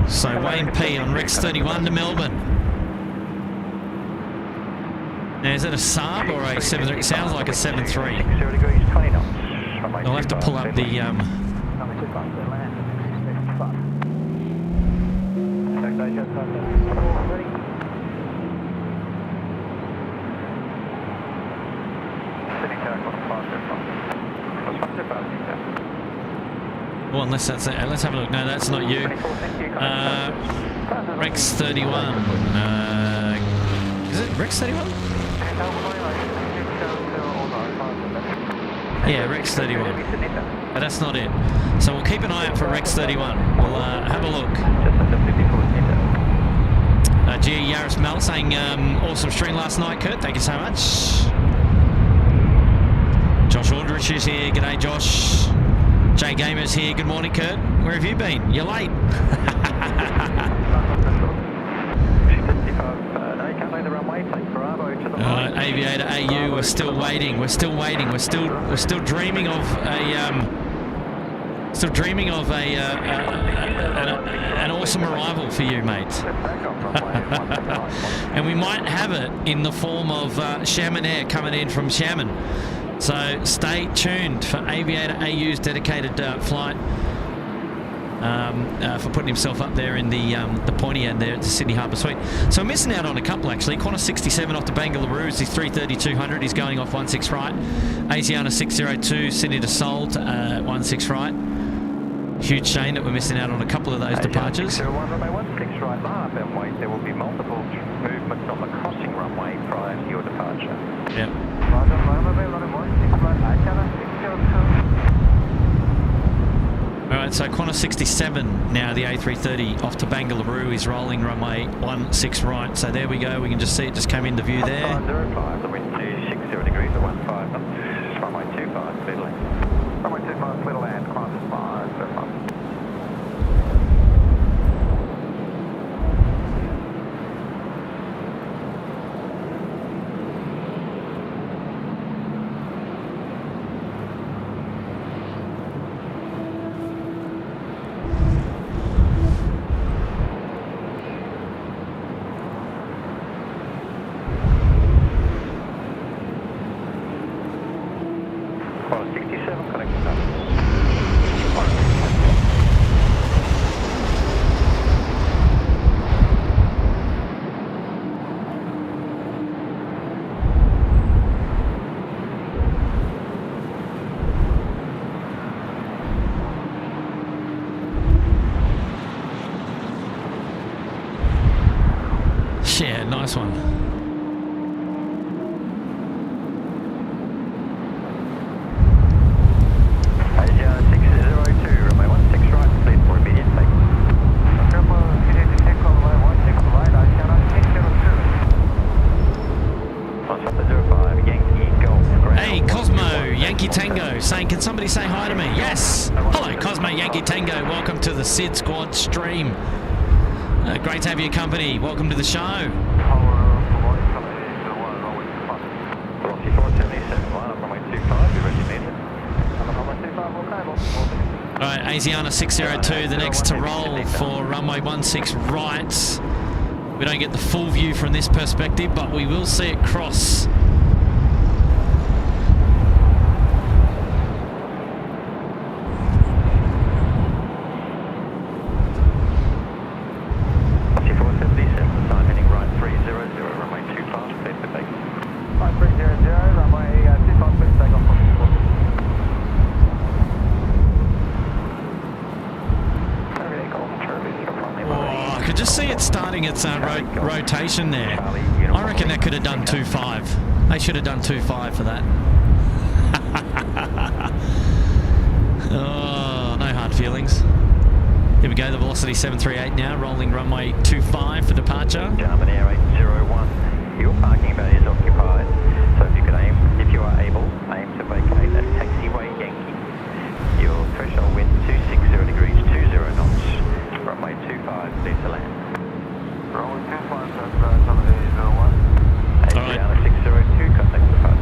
So Wayne P on Rex 31 to Melbourne. Now, is it a Saab or a 7? It sounds like a 7.3. I'll have to pull up the well, unless that's it. Let's have a look. No, that's not you. Rex 31. Is it Rex 31? Yeah, Rex 31. But that's not it. So we'll keep an eye out for Rex 31. We'll have a look. G. Yaris Mel saying awesome stream last night, Kurt. Thank you so much. Josh Aldrich is here. G'day, Josh. Jay Gamer's here. Good morning, Kurt. Where have you been? You're late. Aviator AU, we're still waiting. We're still waiting. We're still dreaming of an awesome arrival for you, mate. And we might have it in the form of Shaman Air coming in from Shaman. So stay tuned for Aviator AU's dedicated flight for putting himself up there in the pointy end there at the Sydney Harbour Suite. So I'm missing out on a couple actually. Qantas 67 off to Bangalore is his 330-200. He's going off 16 right. Asiana 602 Sydney to Seoul 16 right. Huge shame that we're missing out on a couple of those departures. 601 runway 16 right line, and wait, there will be multiple movements on the crossing runway prior to your departure. Yep. Alright, so Qantas 67 now, the A330 off to Bangalore is rolling runway 16 right. So there we go, we can just see it just came into view there. 05, the wind 260 degrees at 15 knots, runway 25, clear to land. Runway 25, clear to land, Qantas 5, Yeah, nice one. Asia 602, runway 16 right, cleared for immediate takeoff. Hey, Cosmo, Yankee Tango, saying, can somebody say hi to me? Yes! Hello, Cosmo, Yankee Tango. Welcome to the SydSquad stream. Great to have your company. Welcome to the show. Alright, Asiana 602, the next to roll for runway 16 right. We don't get the full view from this perspective, but we will see it cross. Its rotation there. I reckon that could have done 2.5. They should have done 2.5 for that. Oh, no hard feelings. Here we go, the Velocity 738 now, rolling runway 25 for departure. German Air 801, your parking bay is occupied, so if you could aim, if you are able, aim to vacate at taxiway Yankee. Your threshold wind 260 degrees, 20 knots, runway 25, clear to land.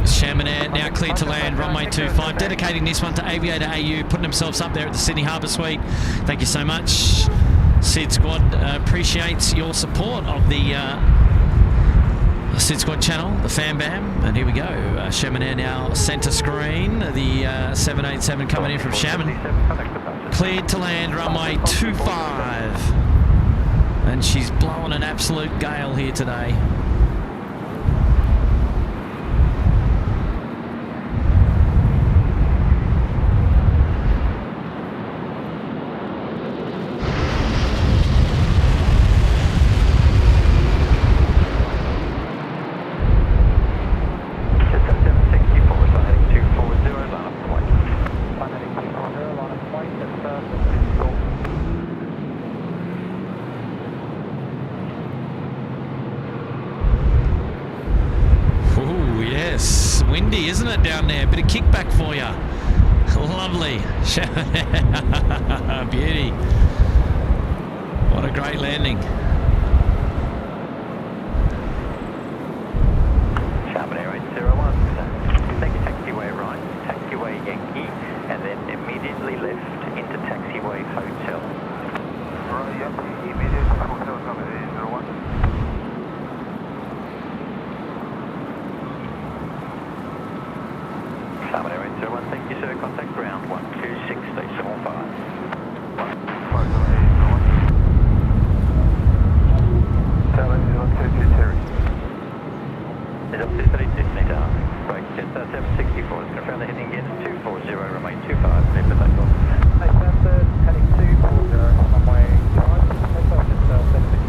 Chaminair now clear to land, runway 25. Dedicating this one to Aviator AU, putting themselves up there at the Sydney Harbour Suite. Thank you so much. SydSquad appreciates your support of the SydSquad channel, the Fan Bam. And here we go. Chaminair now centre screen. The 787 coming in from Shaman. Cleared to land, runway 25. And she's blowing an absolute gale here today. Windy, isn't it, down there? Bit of kickback for you. Lovely. Beauty. What a great landing. Chaminair 801, take taxiway right, taxiway Yankee, and then immediately left into taxiway Hotel. Right, Yankee, immediate Hotel, Chaminair 801. Chaminair 801, thank you sir, contact ground 126, station 15. Panther 764 is confirmed the heading against 240, remain 25, clear for takeoff. Hey Panther, heading 240, runway 5, takeoff is 761.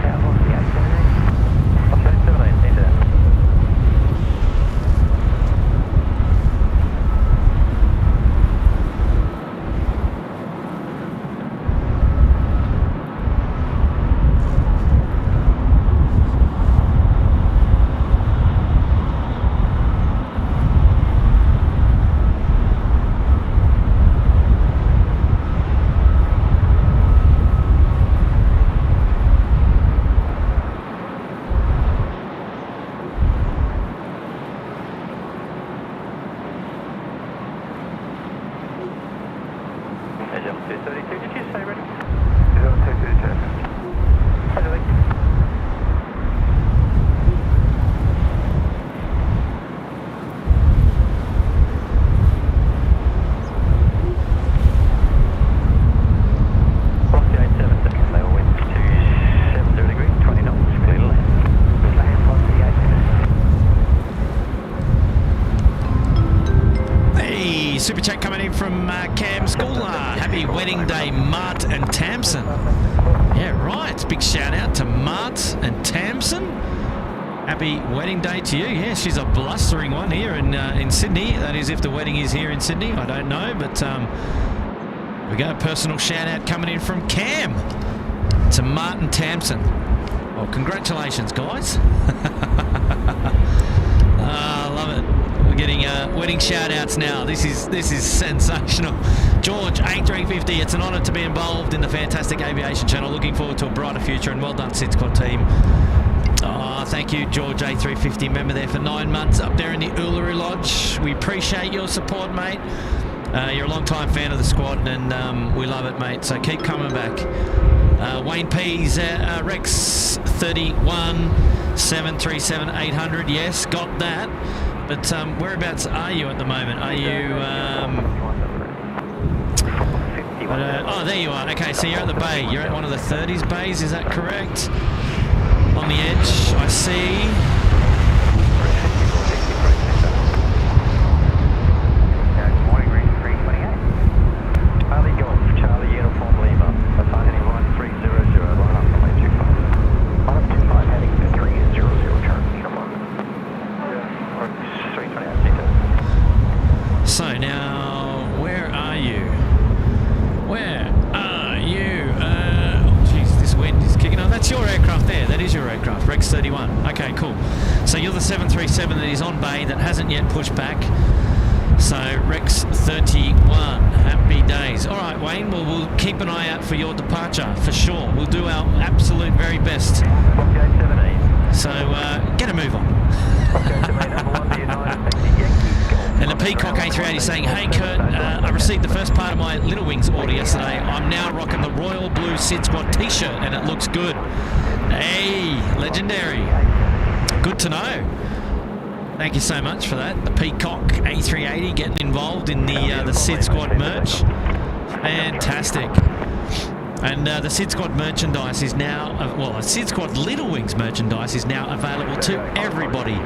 Yeah, what's the A380? Okay, 78, need that. Super chat coming in from Cam Schooler. Happy wedding day, Mart and Tamsin. Yeah, right. Big shout out to Mart and Tamsin. Happy wedding day to you. Yeah, she's a blustering one here in Sydney. That is, if the wedding is here in Sydney. I don't know, but we got a personal shout out coming in from Cam to Mart and Tamsin. Well, congratulations, guys. I love it. We're getting wedding shout-outs now. This is sensational. George, A350, it's an honour to be involved in the fantastic aviation channel. Looking forward to a brighter future, and well done, SydSquad team. Oh, thank you, George, A350 member there for 9 months up there in the Uluru Lodge. We appreciate your support, mate. You're a long-time fan of the squad, and we love it, mate. So keep coming back. Wayne P's Rex 31 737-800. Yes, got that. But whereabouts are you at the moment? Are you... oh, there you are. Okay, so you're at the bay. You're at one of the 30s bays, is that correct? On the edge, I see. Morning, green 328. Charlie Golf, Charlie Uniform Lima. Assign heading 1300, line up from 825. Line up 25, heading 300, turn. Come on. So now, where are you? Where are you? Oh, jeez, this wind is kicking on. That's your aircraft there. That is your aircraft, Rex 31. Okay, cool. So you're the 737 that is on bay that hasn't yet pushed back. So Rex 31, happy days. All right, Wayne, well, we'll keep an eye out for your departure, for sure. We'll do our absolute very best. So get a move on. And the Peacock A380 saying, hey Kurt, I received the first part of my Little Wings order yesterday. I'm now rocking the royal blue SydSquad t-shirt and it looks good. Hey, legendary. Good to know. Thank you so much for that. The Peacock A380 getting involved in the SydSquad merch. Fantastic. And the SydSquad merchandise is now, well, the SydSquad Little Wings merchandise is now available to everybody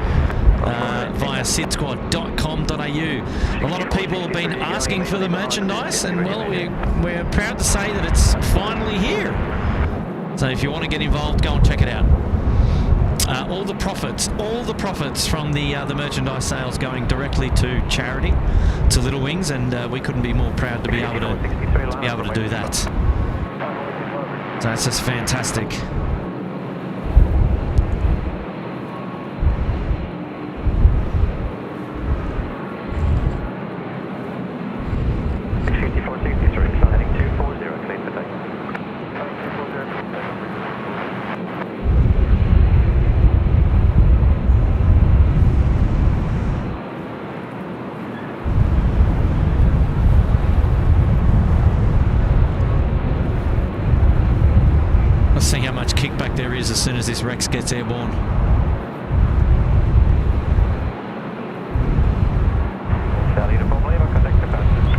via sydsquad.com.au. A lot of people have been asking for the merchandise, and well, we're proud to say that it's finally here. So if you want to get involved, go and check it out. All the profits from the merchandise sales going directly to charity, to Little Wings, and we couldn't be more proud to be able to do that. So that's just fantastic. See how much kickback there is as soon as this Rex gets airborne. Charlie Uniform Lima, contact the passengers.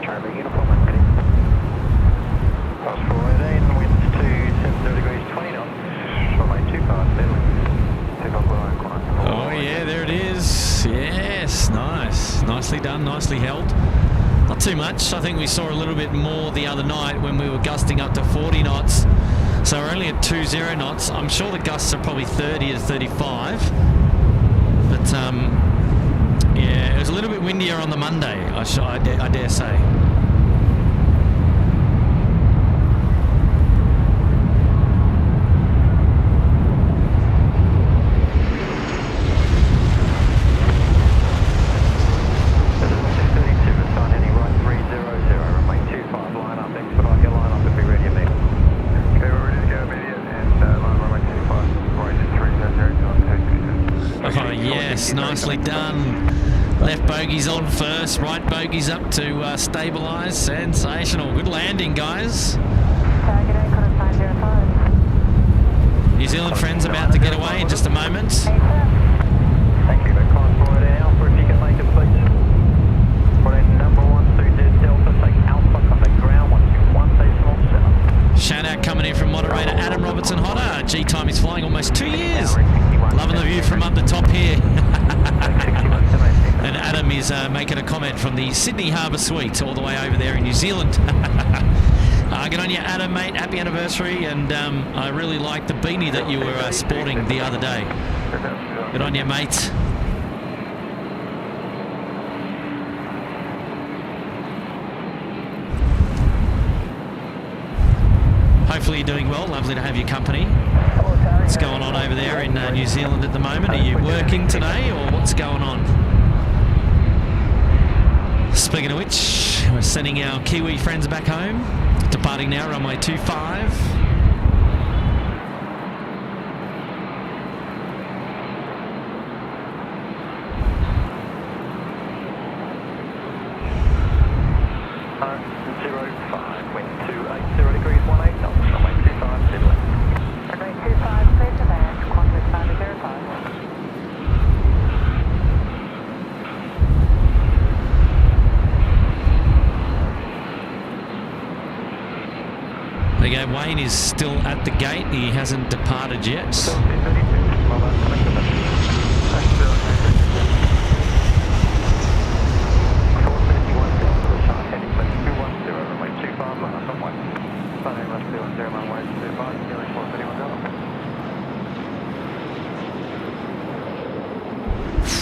Charlie Uniform Lima. Pass 418, winds to 70 degrees 20 knots. Runway 25, level. too much. I think we saw a little bit more the other night when we were gusting up to 40 knots. So we're only at 20 knots. I'm sure the gusts are probably 30 to 35. But yeah, it was a little bit windier on the Monday, I dare say. Nicely done. Left bogey's on first, right bogey's up to stabilise. Sensational. Good landing, guys. New Zealand friends about to get away in just a moment. Thank you. We're convoy to Alpha if you can make it, please. For number 120 Delta, take Alpha on the ground, 121.7. Shout out coming in from moderator Adam Robertson Hodder. G-Time is flying almost 2 years. Loving the view from up the top here. And Adam is making a comment from the Sydney Harbour Suite all the way over there in New Zealand. Good on you, Adam, mate. Happy anniversary. And I really like the beanie that you were sporting the other day. Good on you, mate. Hopefully you're doing well. Lovely to have your company. What's going on over there in New Zealand at the moment? Are you working today or what's going on? Speaking of which, we're sending our Kiwi friends back home. Departing now, runway 25. Wayne is still at the gate. He hasn't departed yet.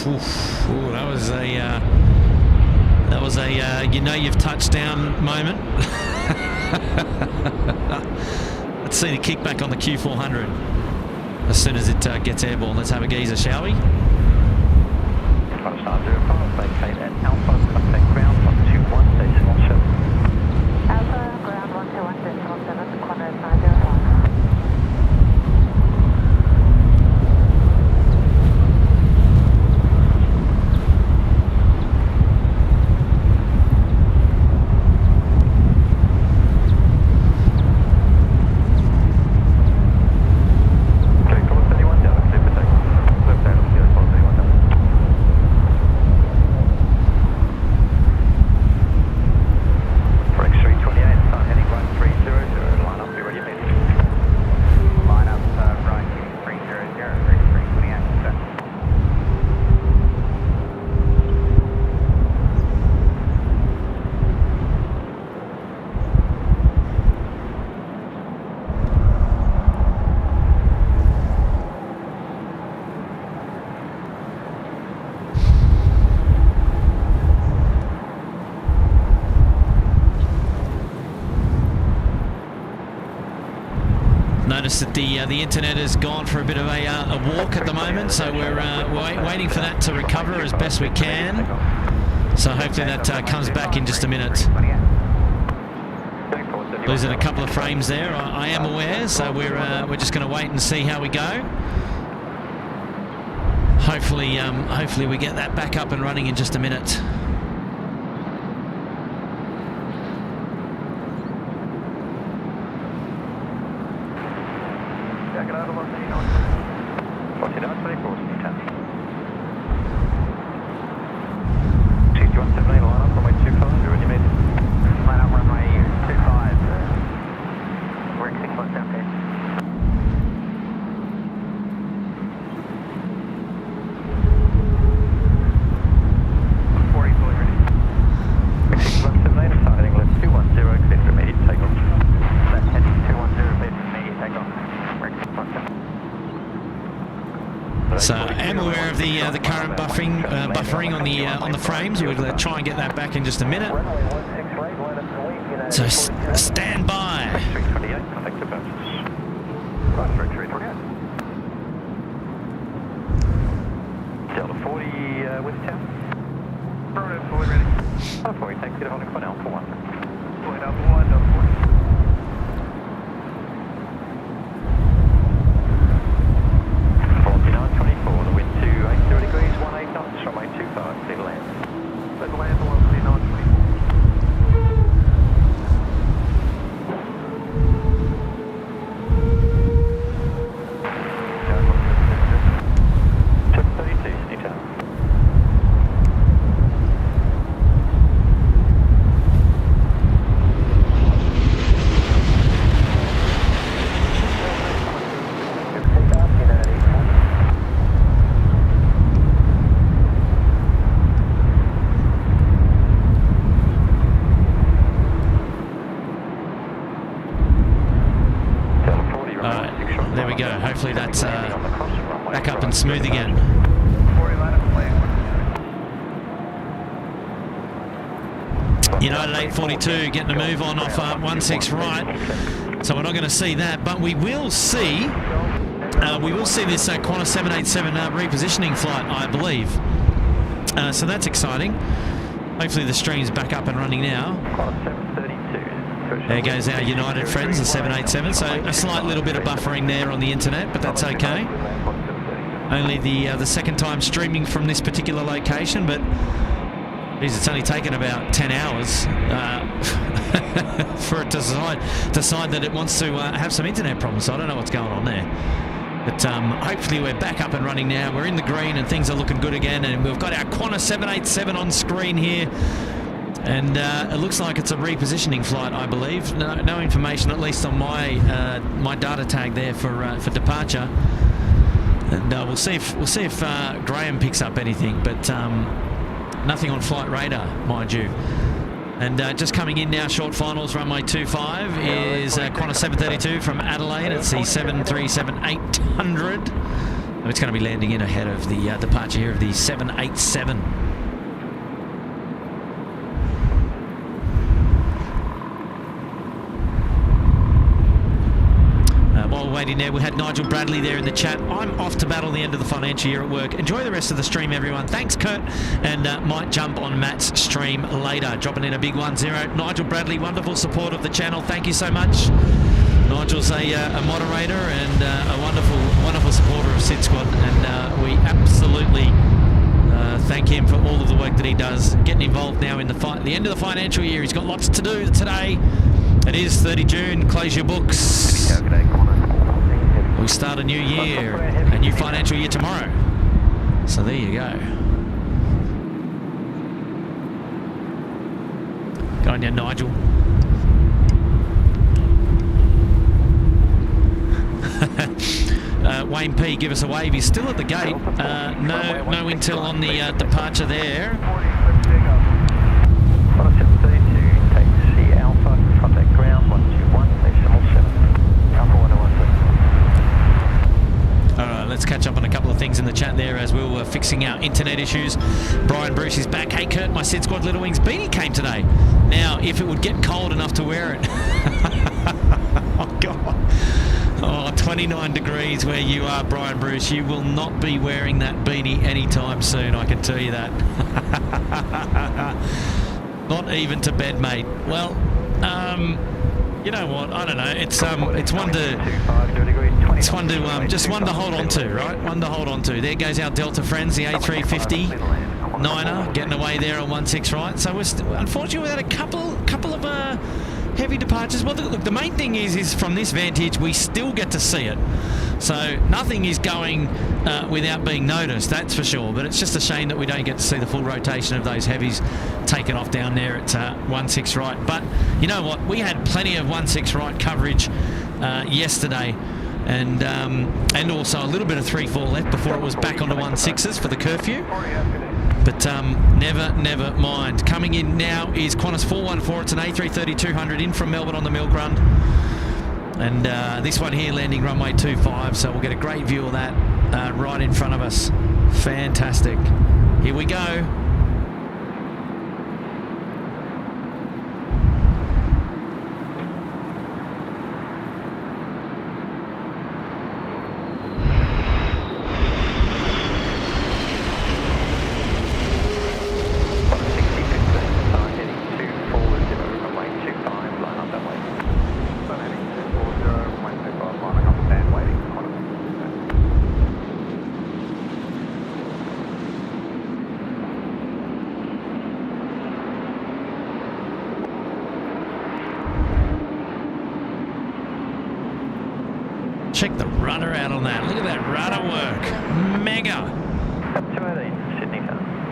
Ooh, that was a you know you've touched down moment. Let's see the kickback on the Q400 as soon as it gets airborne. Let's have a geezer, shall we? Alpha, ground 121.7, Qantas 905. Notice that the internet has gone for a bit of a walk at the moment, so we're waiting for that to recover as best we can. So hopefully that comes back in just a minute. Losing a couple of frames there, I am aware, so we're just going to wait and see how we go. Hopefully we get that back up and running in just a minute. So I'm aware of the current buffering on the frames. We'll try and get that back in just a minute. So stand by. 328, contact the bounces. Right, 328. Delta 40 with town. Road 40 ready. Delta 40, taxi to holding for now for 1. Going up 1, Delta 40. The wind to 80 degrees, 18 knots, runway 25, clear to land. Clear to land, 4924. Hopefully that's back up and smooth again. United 842 getting a move on off 16 right, so we're not going to see that, but we will see this Qantas 787 repositioning flight, I believe. So that's exciting. Hopefully the stream's back up and running now. There goes our United friends, the 787. So a slight little bit of buffering there on the internet, but that's okay. Only the second time streaming from this particular location, but geez, it's only taken about 10 hours for it to decide that it wants to have some internet problems. So I don't know what's going on there. But hopefully we're back up and running now. We're in the green and things are looking good again. And we've got our Qantas 787 on screen here. And it looks like it's a repositioning flight, I believe. No information, at least on my data tag there for departure. And we'll see if Graham picks up anything, but nothing on flight radar, mind you. And just coming in now, short finals, runway 25 is Qantas 732 from Adelaide. It's the 737-800. It's going to be landing in ahead of the departure here of the 787. While we're waiting there, we had Nigel Bradley there in the chat. I'm off to battle the end of the financial year at work. Enjoy the rest of the stream, everyone. Thanks, Kurt. And might jump on Matt's stream later. Dropping in a big 1-0. Nigel Bradley, wonderful support of the channel. Thank you so much. Nigel's a moderator and a wonderful supporter of SydSquad. And we absolutely thank him for all of the work that he does. Getting involved now in the end of the financial year. He's got lots to do today. It is 30 June. Close your books. We start a new year, a new financial year tomorrow. So there you go. Go on, yeah, Nigel. Wayne P, give us a wave. He's still at the gate. No intel on the departure there. Let's catch up on a couple of things in the chat there as we were fixing our internet issues. Brian Bruce is back. Hey Kurt, my SydSquad Little Wings beanie came today. Now, if it would get cold enough to wear it. Oh God. Oh, 29 degrees where you are, Brian Bruce. You will not be wearing that beanie anytime soon, I can tell you that. Not even to bed, mate. Well, you know what? I don't know. It's one to just one to hold on to, right? One to hold on to. There goes our Delta friends, the A350 9er, getting away there on 16 right. So we're unfortunately we had a couple of heavy departures. Well, look, the main thing is from this vantage we still get to see it. So nothing is going without being noticed, that's for sure. But it's just a shame that we don't get to see the full rotation of those heavies taken off down there at 16 right. But you know what? We had plenty of 16 right coverage yesterday. And also a little bit of 3-4 left before it was back onto 16s for the curfew. But never mind. Coming in now is Qantas 414. It's an A330-200 in from Melbourne on the milk run. And this one here landing runway 25, so we'll get a great view of that right in front of us. Fantastic. Here we go. Check the rudder out on that. Look at that rudder work. Mega. 218, Sydney.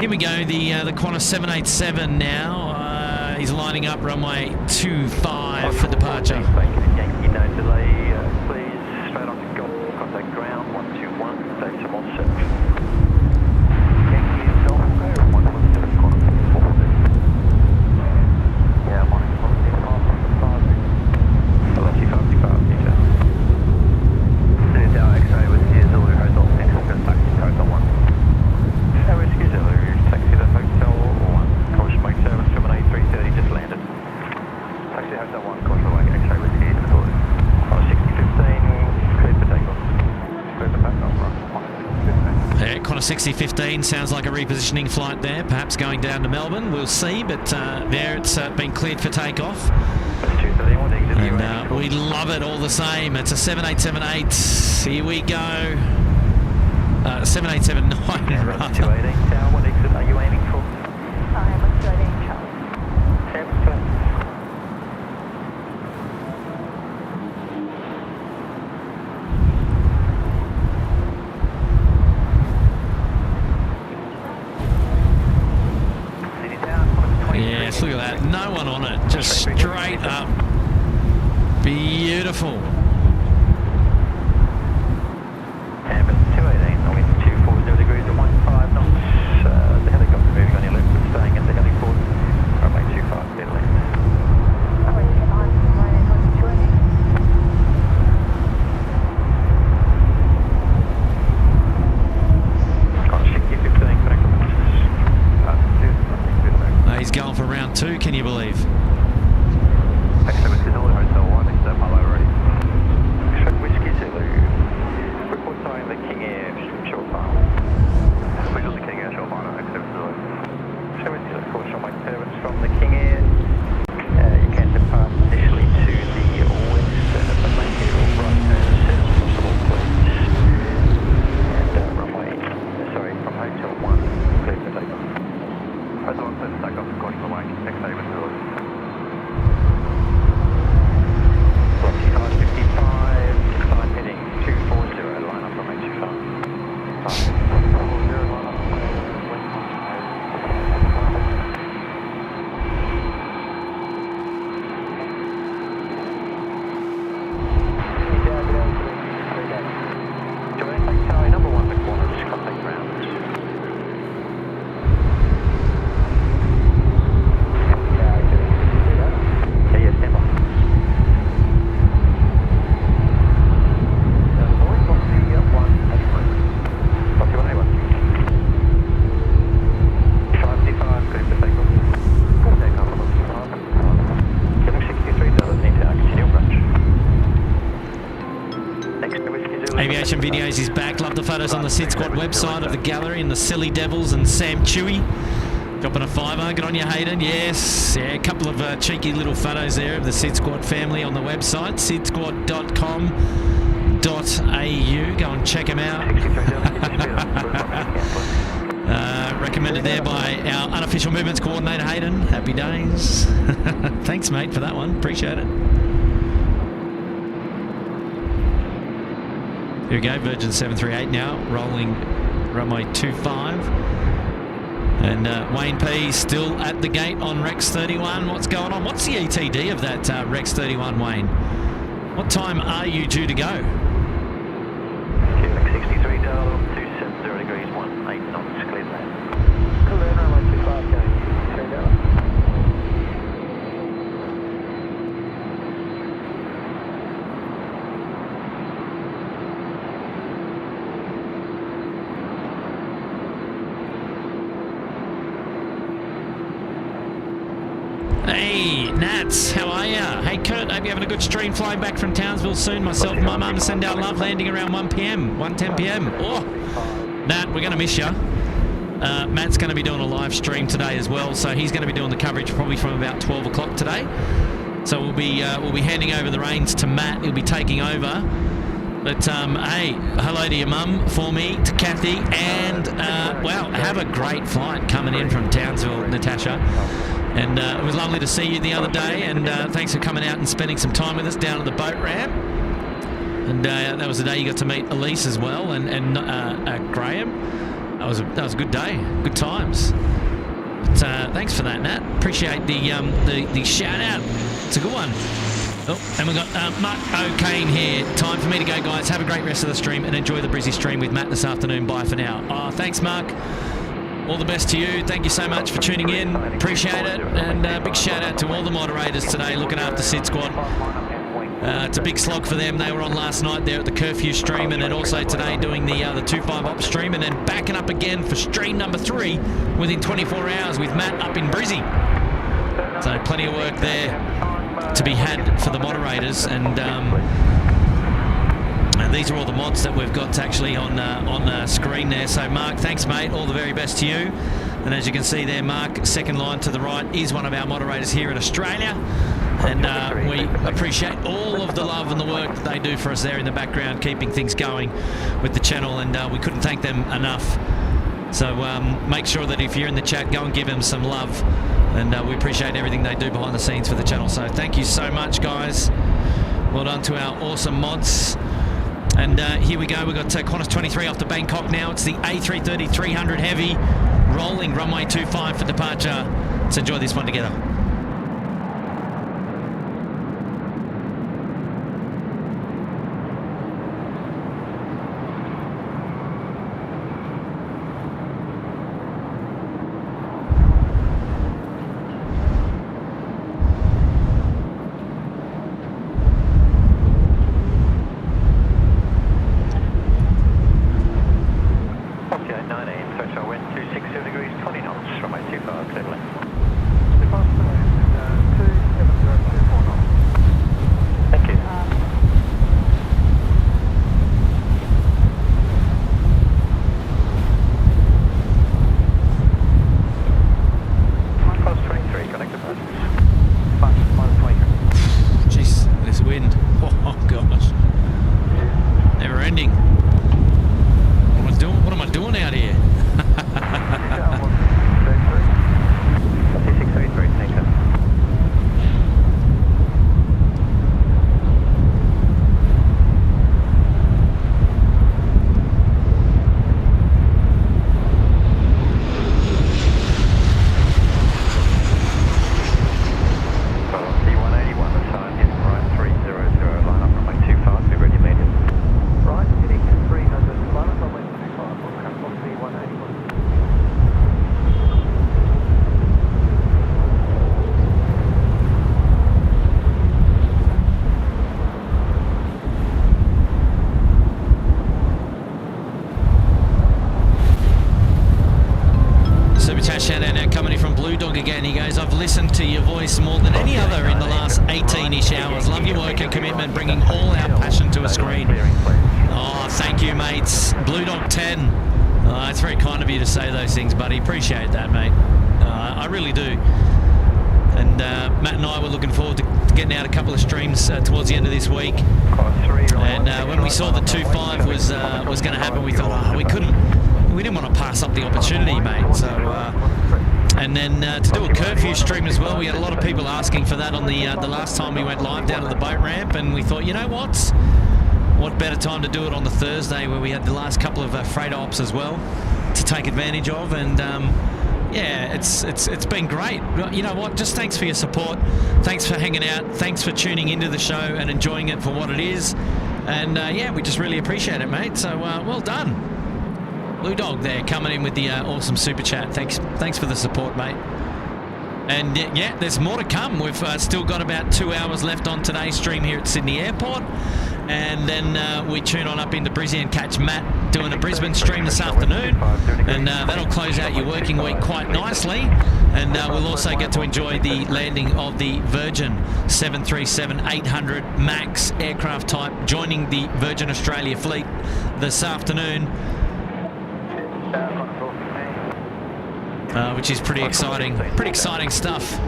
Here we go, the Qantas 787 now. He's lining up runway 25 for departure. Yankee, no delay, please. Straight on to contact ground 121, take some offset. Yankee, Norfolk, 117, Qantas 440. Yeah, 117, Qantas 5. Velocity 55, yeah. Down X-ray with the Zulu Hotel 6, taxi Hotel 1. No whiskey Zulu, taxi to Hotel 1, caution make service from an A380 just landed. Taxi Hotel 1, caution away, X-ray with the Zulu. 6015, cleared for takeoff. Cleared for takeoff, right? Yeah, Qantas 6015 sounds like a repositioning flight there, perhaps going down to Melbourne. We'll see, but there it's been cleared for takeoff. And we love it all the same. It's a 7878. Here we go. 7879 rather. 218 Tower, what exit are you aiming for? I'm a 218 Charlie. Yes, look at that. No one on it. Just straight up. Beautiful. Canberra 218, wind 240 degrees at 15 knots. The helicopter moving on your left, but staying at the heliport. Runway 25, dead left. Runway 25, runway 218. Qantas 6015, connect with He's going for round 2, can you believe? Actually, with Zulu Hotel 1, it's Apollo already. Whiskey Zulu. Report sign the King Air short file. Which was the King Air short file, actually with Zulu. So with Zulu, caution my turbines from the King Air. You can depart initially to the west and at the main gear or right turn as soon as possible, please. And runway, sorry, from Hotel 1, clear for takeoff. Hotel 1, clear for takeoff, according to the way, next day with Zulu. 55, climb heading 240, line up from H5. 540, line up from do I take tower number 1 to Qantas, contact ground? Yeah, yes, stand by. Aviation Videos is back. Love the photos on the SydSquad website of the gallery and the Silly Devils and Sam Chewy. Dropping a fiver. Good on you, Hayden. Yes. Yeah, a couple of cheeky little photos there of the SydSquad family on the website, sydsquad.com.au. Go and check them out. Recommended there by our unofficial movements coordinator, Hayden. Happy days. Thanks, mate, for that one. Appreciate it. Here we go, Virgin 738 now, rolling runway 25. And Wayne P still at the gate on Rex 31. What's going on? What's the ETD of that Rex 31, Wayne? What time are you due to go? 63 dial, 270 degrees, 18 knots, clear land. Clear runway 25 going, 3 dial. Nats, how are ya? Hey Kurt, hope you're having a good stream. Flying back from Townsville soon. Myself and my mum send out love. Landing around 1 p.m. 1:10 p.m. Oh, Nat, we're going to miss you. Matt's going to be doing a live stream today as well, so he's going to be doing the coverage probably from about 12 o'clock today. So we'll be handing over the reins to Matt. He'll be taking over. But hey, hello to your mum for me, to Kathy, and wow, have a great flight coming in from Townsville, Natasha. And it was lovely to see you the other day, and thanks for coming out and spending some time with us down at the boat ramp. And that was the day you got to meet Elise as well, and Graham. That was a good day, good times. But thanks for that, Nat. Appreciate the shout out. It's a good one. Oh, and we've got Mark O'Kane here. Time for me to go, guys. Have a great rest of the stream and enjoy the Brizzy stream with Matt this afternoon. Bye for now. Oh, thanks, Mark. All the best to you. Thank you so much for tuning in. Appreciate it. And big shout out to all the moderators today looking after SydSquad. It's a big slog for them. They were on last night there at the curfew stream, and then also today doing the 2.5 op stream, and then backing up again for stream number 3 within 24 hours with Matt up in Brizzy. So plenty of work there to be had for the moderators, and these are all the mods that we've got actually on screen there. So Mark, thanks mate, all the very best to you. And as you can see there, Mark, second line to the right, is one of our moderators here in Australia, and we appreciate all of the love and the work that they do for us there in the background, keeping things going with the channel, and we couldn't thank them enough. So make sure that if you're in the chat, go and give them some love. And we appreciate everything they do behind the scenes for the channel. So thank you so much, guys. Well done to our awesome mods. And here we go. We've got Qantas 23 off to Bangkok now. It's the A330 300 Heavy rolling runway 25 for departure. Let's enjoy this one together. Again, he goes, I've listened to your voice more than any other in the last 18-ish hours. Love your work and commitment, bringing all our passion to a screen. Oh, thank you, mates. Blue Dog 10. Oh, it's very kind of you to say those things, buddy. Appreciate that, mate. I really do. And Matt and I were looking forward to getting out a couple of streams towards the end of this week. And when we saw the 2.5 was going to happen, we thought, we didn't want to pass up the opportunity, mate. So. And then to do a curfew stream as well, we had a lot of people asking for that on the last time we went live down at the boat ramp, and we thought, you know what better time to do it on the Thursday where we had the last couple of freighter ops as well to take advantage of. And yeah, it's been great. You know what, just thanks for your support, thanks for hanging out, thanks for tuning into the show and enjoying it for what it is. And yeah, we just really appreciate it, mate. So well done. Blue Dog there coming in with the awesome super chat. Thanks for the support, mate. And yeah, there's more to come. We've still got about 2 hours left on today's stream here at Sydney Airport. And then we tune on up into Brisbane and catch Matt doing a Brisbane stream this afternoon. And that'll close out your working week quite nicely. And we'll also get to enjoy the landing of the Virgin 737-800 MAX aircraft type joining the Virgin Australia fleet this afternoon. Which is pretty exciting. Pretty exciting stuff.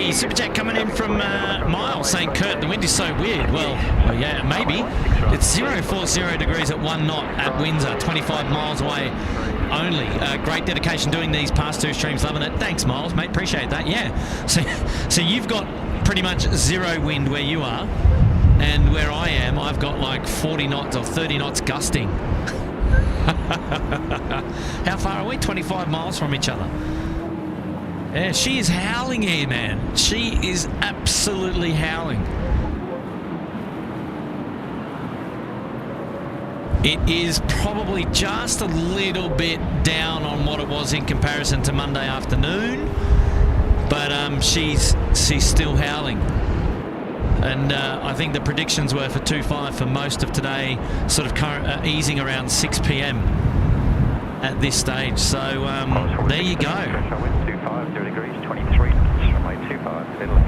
Superchat coming in from Miles saying, Kurt, the wind is so weird. Well, yeah, maybe. It's 040 degrees at 1 knot at Windsor, 25 miles away only. Great dedication doing these past two streams, loving it. Thanks, Miles, mate, appreciate that. Yeah, so you've got pretty much zero wind where you are, and where I am, I've got like 40 knots or 30 knots gusting. How far are we? 25 miles from each other. Yeah, she is howling here, man. She is absolutely howling. It is probably just a little bit down on what it was in comparison to Monday afternoon, but she's still howling. And I think the predictions were for 2.5 for most of today, sort of easing around 6 p.m. at this stage. So there you go. 0 degrees, 23 knots, runway 25, Italy.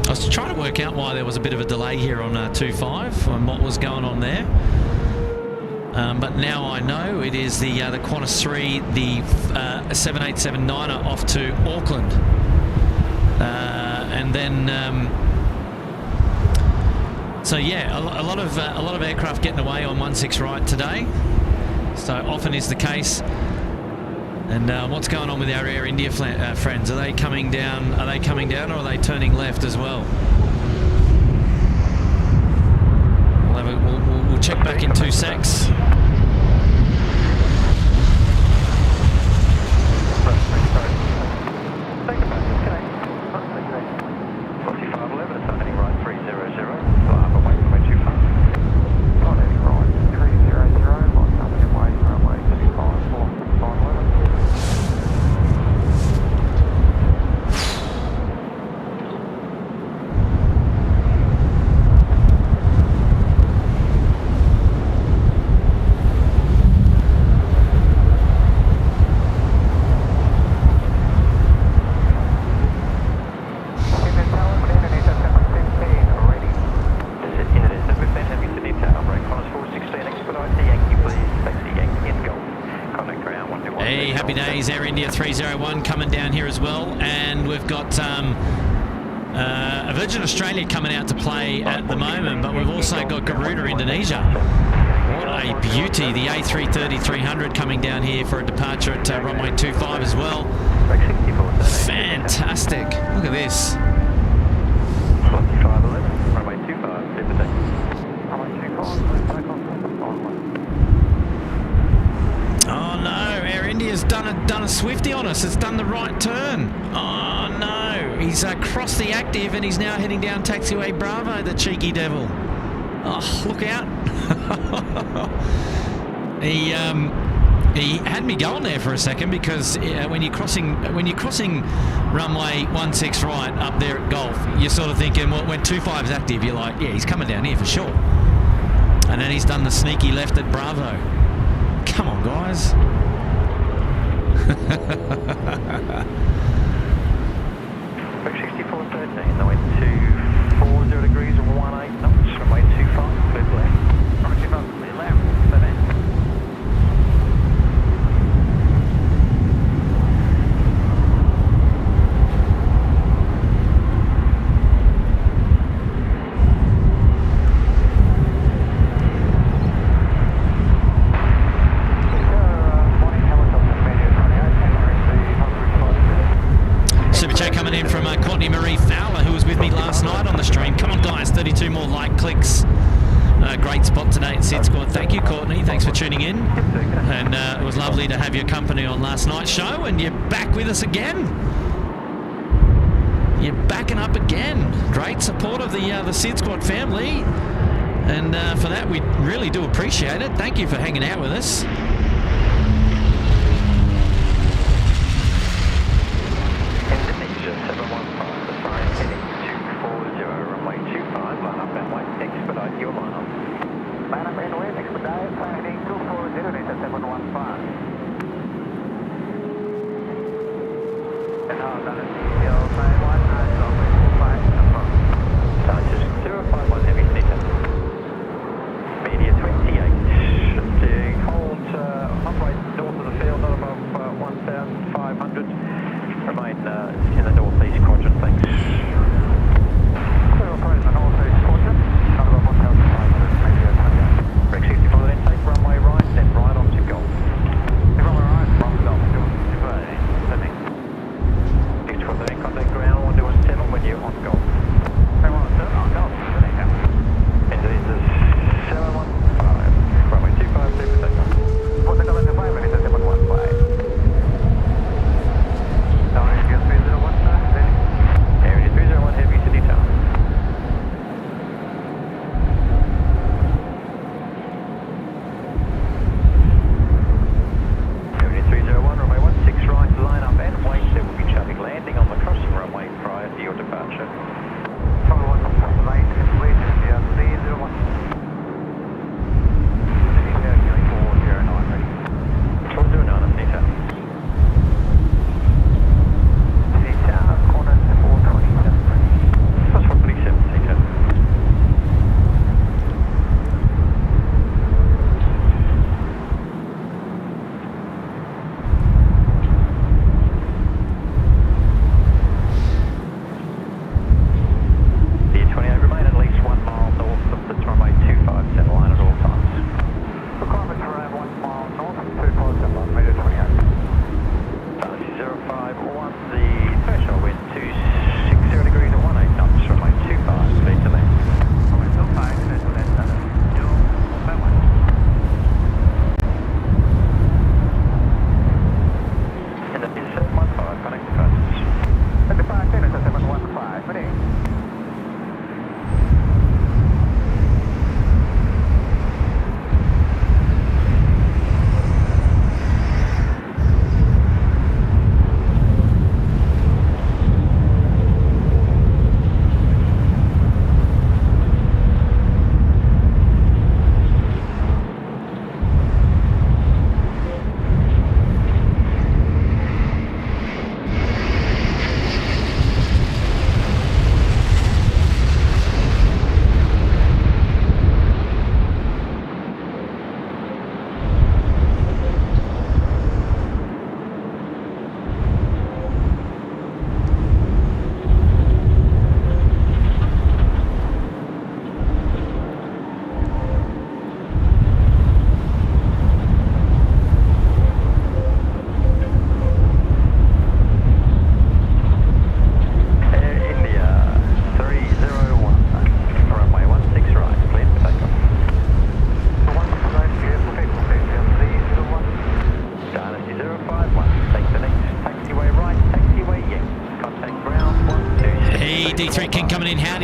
I was trying to work out why there was a bit of a delay here on 2.5 and what was going on there. But now I know it is the Qantas 3, the 787-9er off to Auckland. And then... so yeah, a lot of aircraft getting away on 16 right today. So often is the case. And what's going on with our Air India friends? Are they coming down? Are they coming down, or are they turning left as well? We'll check back in 2 secs. Air India 301 coming down here as well, and we've got a Virgin Australia coming out to play at the moment, but we've also got Garuda Indonesia. What a beauty. The A330-300 coming down here for a departure at runway 25 as well. Fantastic. Look at this. Runway 25, oh no, Air India's done a Swifty on us. It's done the right turn. Oh no, he's crossed the active and he's now heading down taxiway Bravo, the cheeky devil. Oh, look out. He had me going there for a second, because when you're crossing runway 16 right up there at Gulf, you're sort of thinking, well, when 25's active, you're like, yeah, he's coming down here for sure. And then he's done the sneaky left at Bravo. Come on, guys. 6413, the wind 240 degrees, 18 knots, runway 25, clear to land. Runway 25, clear land, 7. coming in from Courtney Marie Fowler, who was with me last night on the stream. Come on, guys, 32 more like clicks. Great spot today at SydSquad. Thank you, Courtney. Thanks for tuning in. And it was lovely to have your company on last night's show, and you're back with us again. You're backing up again. Great support of the SydSquad family. And for that, we really do appreciate it. Thank you for hanging out with us. Indonesia 715, the sign heading 240, runway 25, line up and wait, expedite your line up. Line up and wait, expedite, sign heading 240, Indonesia 715. And now, Dallas, 051, runway 25, confirm. Sign 051, heavy sneaker. Media 28, steering hold, upright north of the field, not above 1,500. Remain in the northeast quadrant, thanks. Clear operate in the northeast quadrant, not above 1,500, media 28. Break 64, then take runway right, then right onto golf. Runway right, from golf, 217. 64, then contact ground, 117 when you're on golf. 117 on golf, Indonesia 715, runway 25, clear for takeoff. Put the Calin to 5 minutes at 715. Area 301, heavy city town. Area 301, runway 16 right, line up and wait. There will be traffic landing on the crossing runway prior to your departure. 401, lane, please, India 301. India 409, ready. 409, Anita.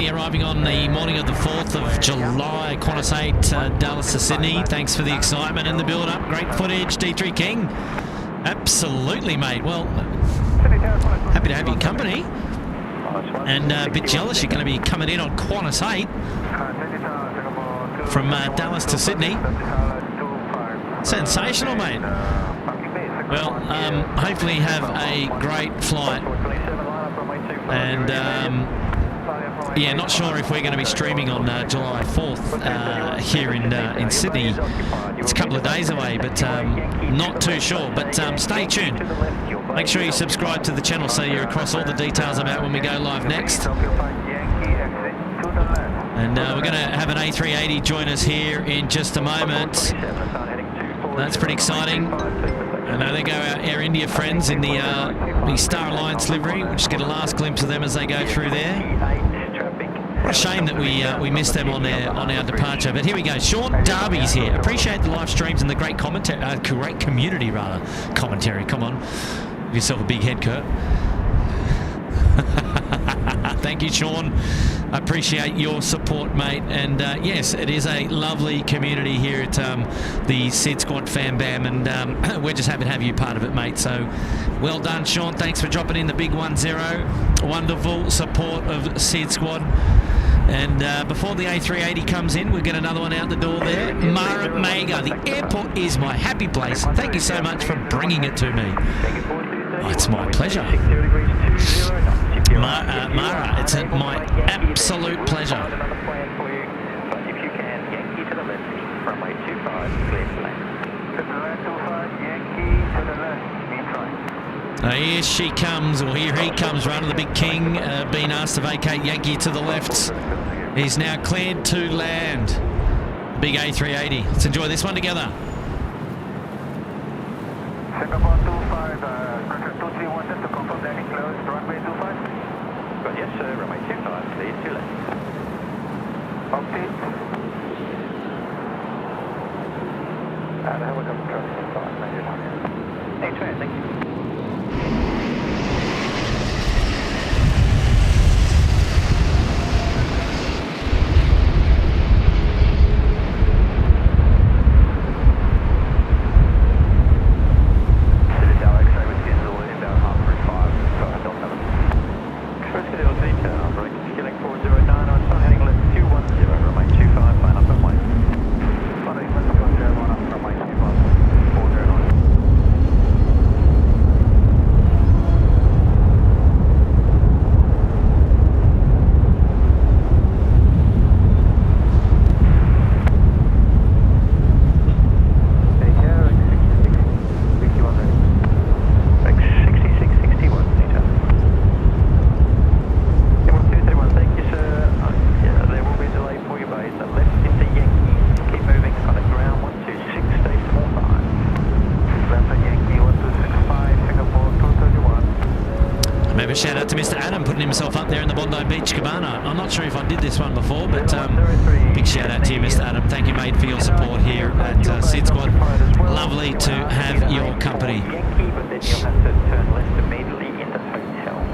Arriving on the morning of the 4th of July, Qantas 8, Dallas to Sydney. Thanks for the excitement and the build-up. Great footage, D3 King. Absolutely, mate. Well, happy to have your company. And a bit jealous you're going to be coming in on Qantas 8 from Dallas to Sydney. Sensational, mate. Well, hopefully have a great flight. And yeah, not sure if we're going to be streaming on July 4th here in Sydney. It's a couple of days away, but not too sure. But stay tuned. Make sure you subscribe to the channel so you're across all the details about when we go live next. And we're going to have an A380 join us here in just a moment. That's pretty exciting. And there go our Air India friends in the Star Alliance livery. We'll just get a last glimpse of them as they go through there. What a shame that we missed them on our departure. But here we go. Sean Darby's here. Appreciate the live streams and the great commentary, great community rather. Commentary, come on. Give yourself a big head, Kurt. Thank you, Sean. I appreciate your support, mate. And yes, it is a lovely community here at the SydSquad Fan Bam, and we're just happy to have you part of it, mate. So well done, Sean. Thanks for dropping in the big 1-0. Wonderful support of SydSquad. And before the A380 comes in, we'll get another one out the door there. Mara Mega, the airport is my happy place. Thank you so much for bringing it to me. Oh, it's my pleasure. Mara, it's my absolute pleasure. Here she comes, or here he comes, running the big king, being asked to vacate Yankee to the left. He's now cleared to land. Big A380. Let's enjoy this one together. Singapore 25, Roger 231 to confirm landing closed, runway 25. But yes, sir, runway 25, clear to left. Update. And helicopter traffic inside, major target. A2, thank you. Shout out to Mr. Adam putting himself up there in the Bondi Beach Cabana. I'm not sure if I did this one before, but big shout out to you, Mr. Adam. Thank you, mate, for your support here at SydSquad. Lovely to have your company. But then you'll have to turn left immediately in the hotel.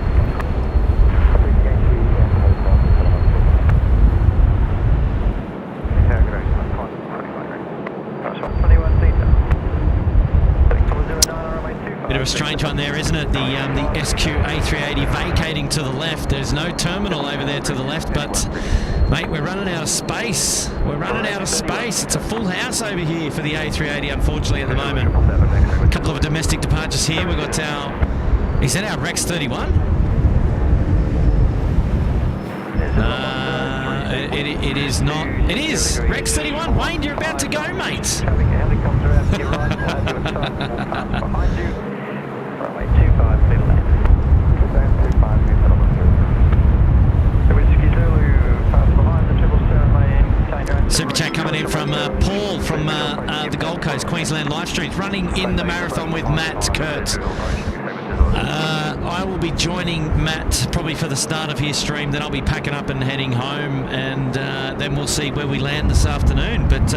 Bit of a strange one there, isn't it? The SQ A380 vacating to the left. There's no terminal over there to the left, but mate, we're running out of space. We're running out of space. It's a full house over here for the A380, unfortunately, at the moment. A couple of domestic departures here. We've got our, is that our Rex 31? It is not. It is Rex 31. Wayne, you're about to go, mate. Helicopter out to your right, behind you. Runway 25, clear to land. 25, clear to land. Whiskey Zulu, fast behind the 777 lane. Super chat coming in from Paul from the Gold Coast, Queensland live streams, running in the marathon with Matt Kurt. I will be joining Matt probably for the start of his stream, then I'll be packing up and heading home, and then we'll see where we land this afternoon. But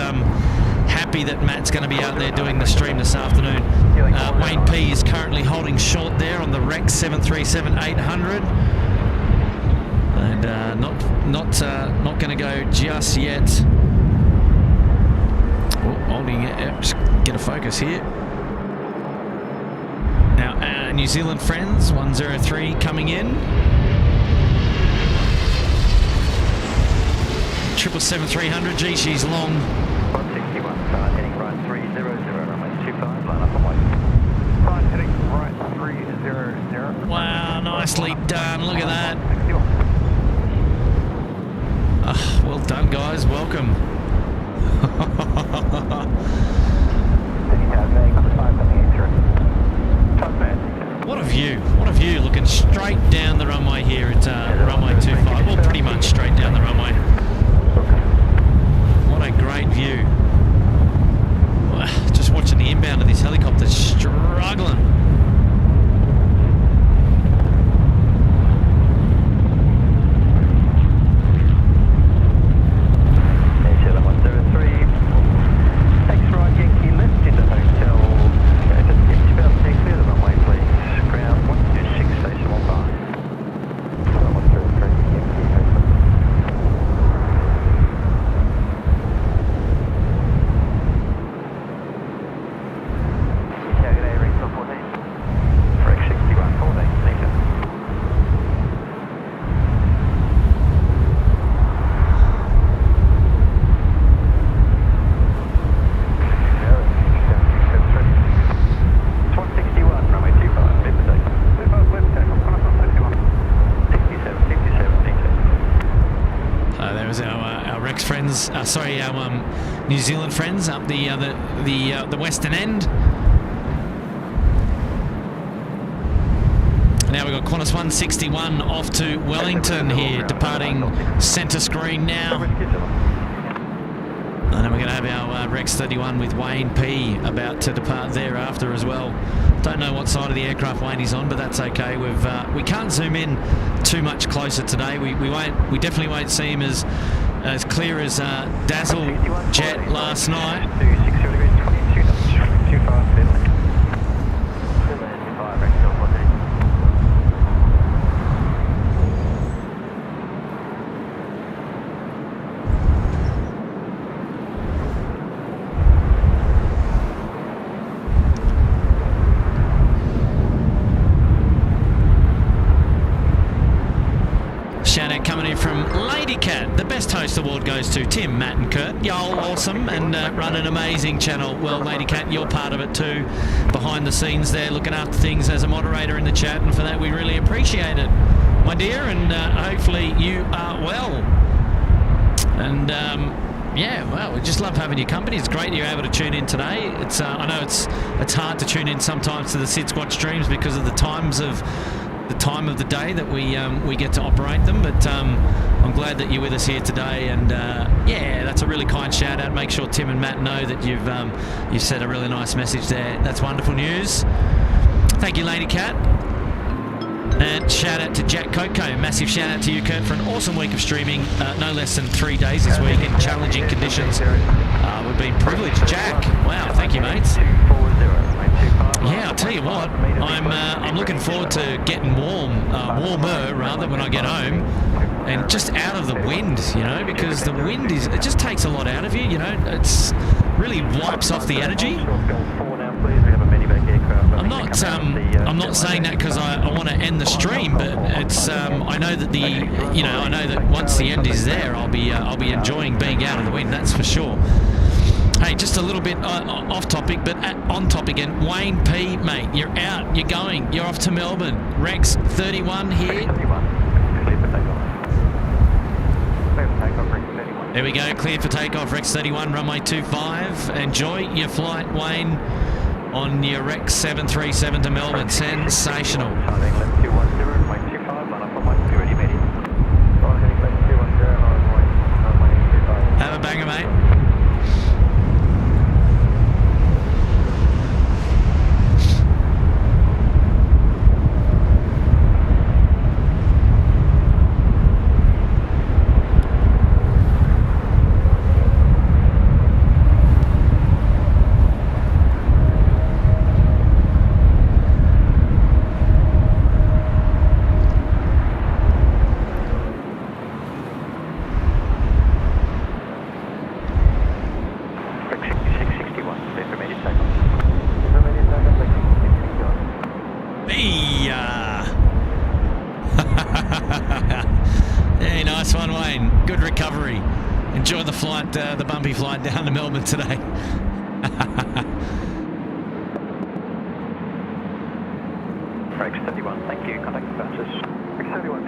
happy that Matt's going to be out there doing the stream this afternoon. Wayne P is currently holding short there on the Rex 737-800, and not going to go just yet. Holding it, just get a focus here. Now, New Zealand friends, 103 coming in. 777-300, gee, she's long. 161, heading right 300, runway 25, line up and wait. Heading right 300. Wow, nicely done, look at that. Well done, guys, welcome. What a view, looking straight down the runway here at runway 25, well pretty much straight down the runway. What a great view. Just watch watching the inbound of this helicopter, struggling. Our New Zealand friends up the western end. Now we've got Qantas 161 off to Wellington here, departing centre screen now. And then we're going to have our Rex 31 with Wayne P about to depart thereafter as well. Don't know what side of the aircraft Wayne is on, but that's okay. We can't zoom in too much closer today. We definitely won't see him as clear as Dazzle Jet last night. Shout out coming in from Lady Cat. The best host award goes to Tim, Matt and Kurt. Y'all awesome and run an amazing channel. Well, Lady Cat, you're part of it too. Behind the scenes there, looking after things as a moderator in the chat, and for that we really appreciate it, my dear, and hopefully you are well. And yeah, well, we just love having your company. It's great you're able to tune in today. It's I know it's hard to tune in sometimes to the SydSquad streams because of the time of the day that we get to operate them, but I'm glad that you're with us here today, and yeah, that's a really kind shout out. Make sure Tim and Matt know that you've said a really nice message there. That's wonderful news. Thank you, Lady Cat. And shout out to Jack Coco. Massive shout out to you, Kurt, for an awesome week of streaming. No less than 3 days this week in challenging conditions. We've been privileged. Jack, wow, thank you, mates. Yeah, I'll tell you what, I'm looking forward to getting warmer rather, when I get home, and just out of the wind, you know, because the wind it just takes a lot out of you, you know. It's really wipes off the energy. I'm not saying that because I want to end the stream, but it's I know that once the end is there, I'll be enjoying being out of the wind. That's for sure. Hey, just a little bit off topic, but on topic again. Wayne P, mate, you're out, you're going, you're off to Melbourne. Rex 31 here. There we go, cleared for takeoff. Rex 31, runway 25. Enjoy your flight, Wayne, on your Rex 737 to Melbourne. Sensational. Have a banger, mate. Hey, nice one, Wayne. Good recovery. Enjoy the flight, the bumpy flight down to Melbourne today. Rex 31, thank you. Contact departures. Rex 31.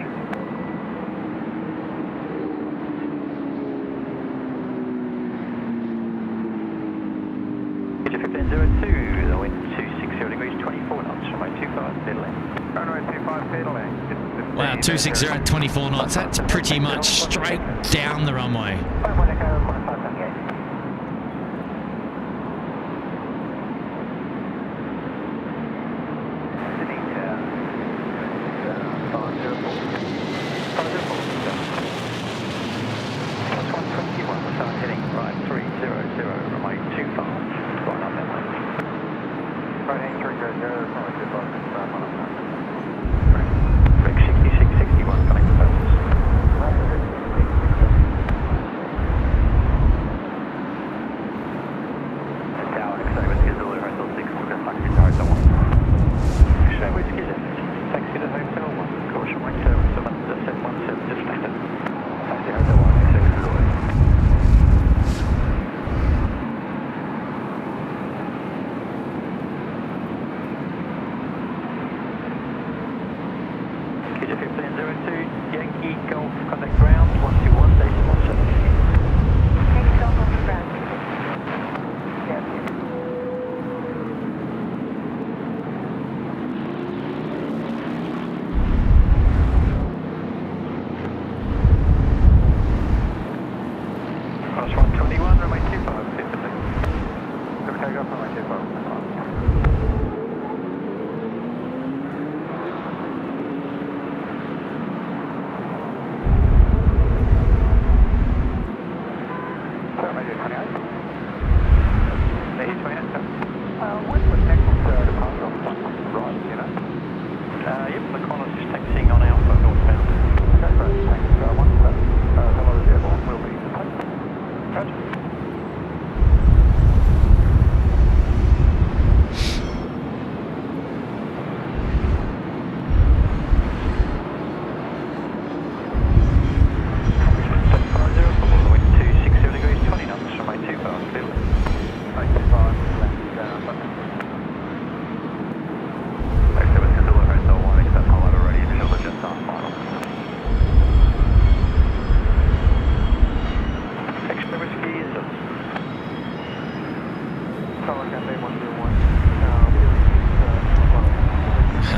Pitcher 1502, the wind 260 degrees, 24 knots, runway 25, clear to land. Runway 25, clear to land. Wow, 260 at 24 knots. That's pretty much straight down the runway. Fiji 1502, Yankee Golf, contact ground, 121.17. Yankee Golf on the ground. Yeah. Cross 121, runway 25, 50. Good takeoff, runway 25. Yep, the Qantas is taxiing on Alpha northbound. Okay, great. Thanks. One step. Hello, airborne. Will be departed. Roger.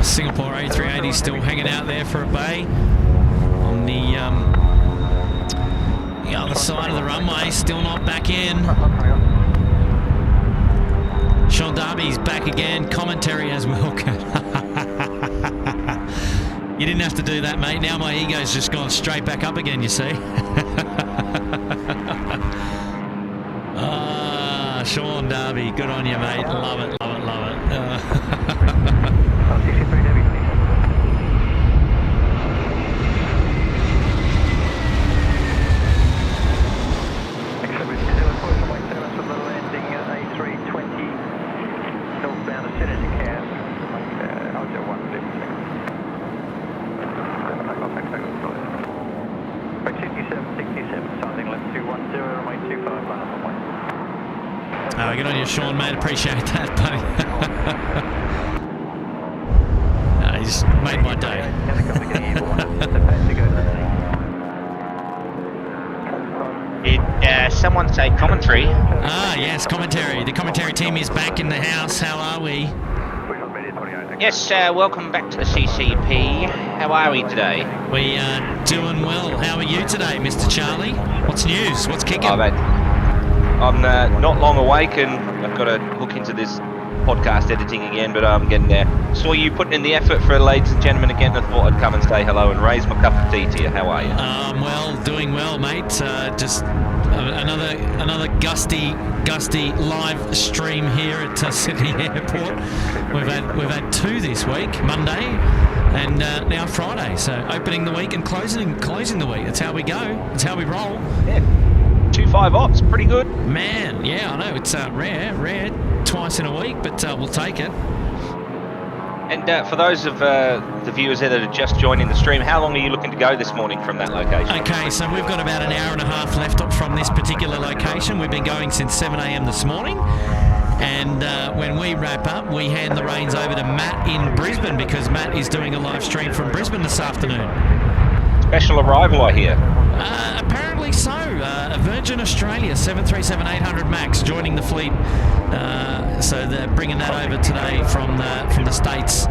Singapore A380 still hanging out there for a bay on the other side of the runway, still not back in. Sean Darby's back again, commentary as well. You didn't have to do that, mate. Now my ego's just gone straight back up again, you see. Sean Darby, good on you, mate. Love it, love it, love it. Good on you, Sean, mate. Appreciate that, buddy. He's made my day. Did someone say commentary? Yes, commentary. The commentary team is back in the house. How are we? Yes, welcome back to the CCP. How are we today? We are doing well. How are you today, Mr. Charlie? What's news? What's kicking? Oh, mate. I'm not long awake and I've got to hook into this podcast editing again, but I'm getting there. Saw you putting in the effort for ladies and gentlemen again. I thought I'd come and say hello and raise my cup of tea to you. How are you? Well, doing well, mate. Just another gusty live stream here at Sydney Airport. We've had two this week, Monday and now Friday. So opening the week and closing the week. That's how we go. That's how we roll. Yeah. 2-5 ops, pretty good. Man, yeah, I know. It's rare, twice in a week, but we'll take it. And for those of the viewers there that are just joining the stream, how long are you looking to go this morning from that location? Okay, so we've got about an hour and a half left from this particular location. We've been going since 7 a.m. this morning. And when we wrap up, we hand the reins over to Matt in Brisbane because Matt is doing a live stream from Brisbane this afternoon. Special arrival, I hear. Apparently so. Virgin Australia 737-800 MAX joining the fleet. So they're bringing that over today from the States.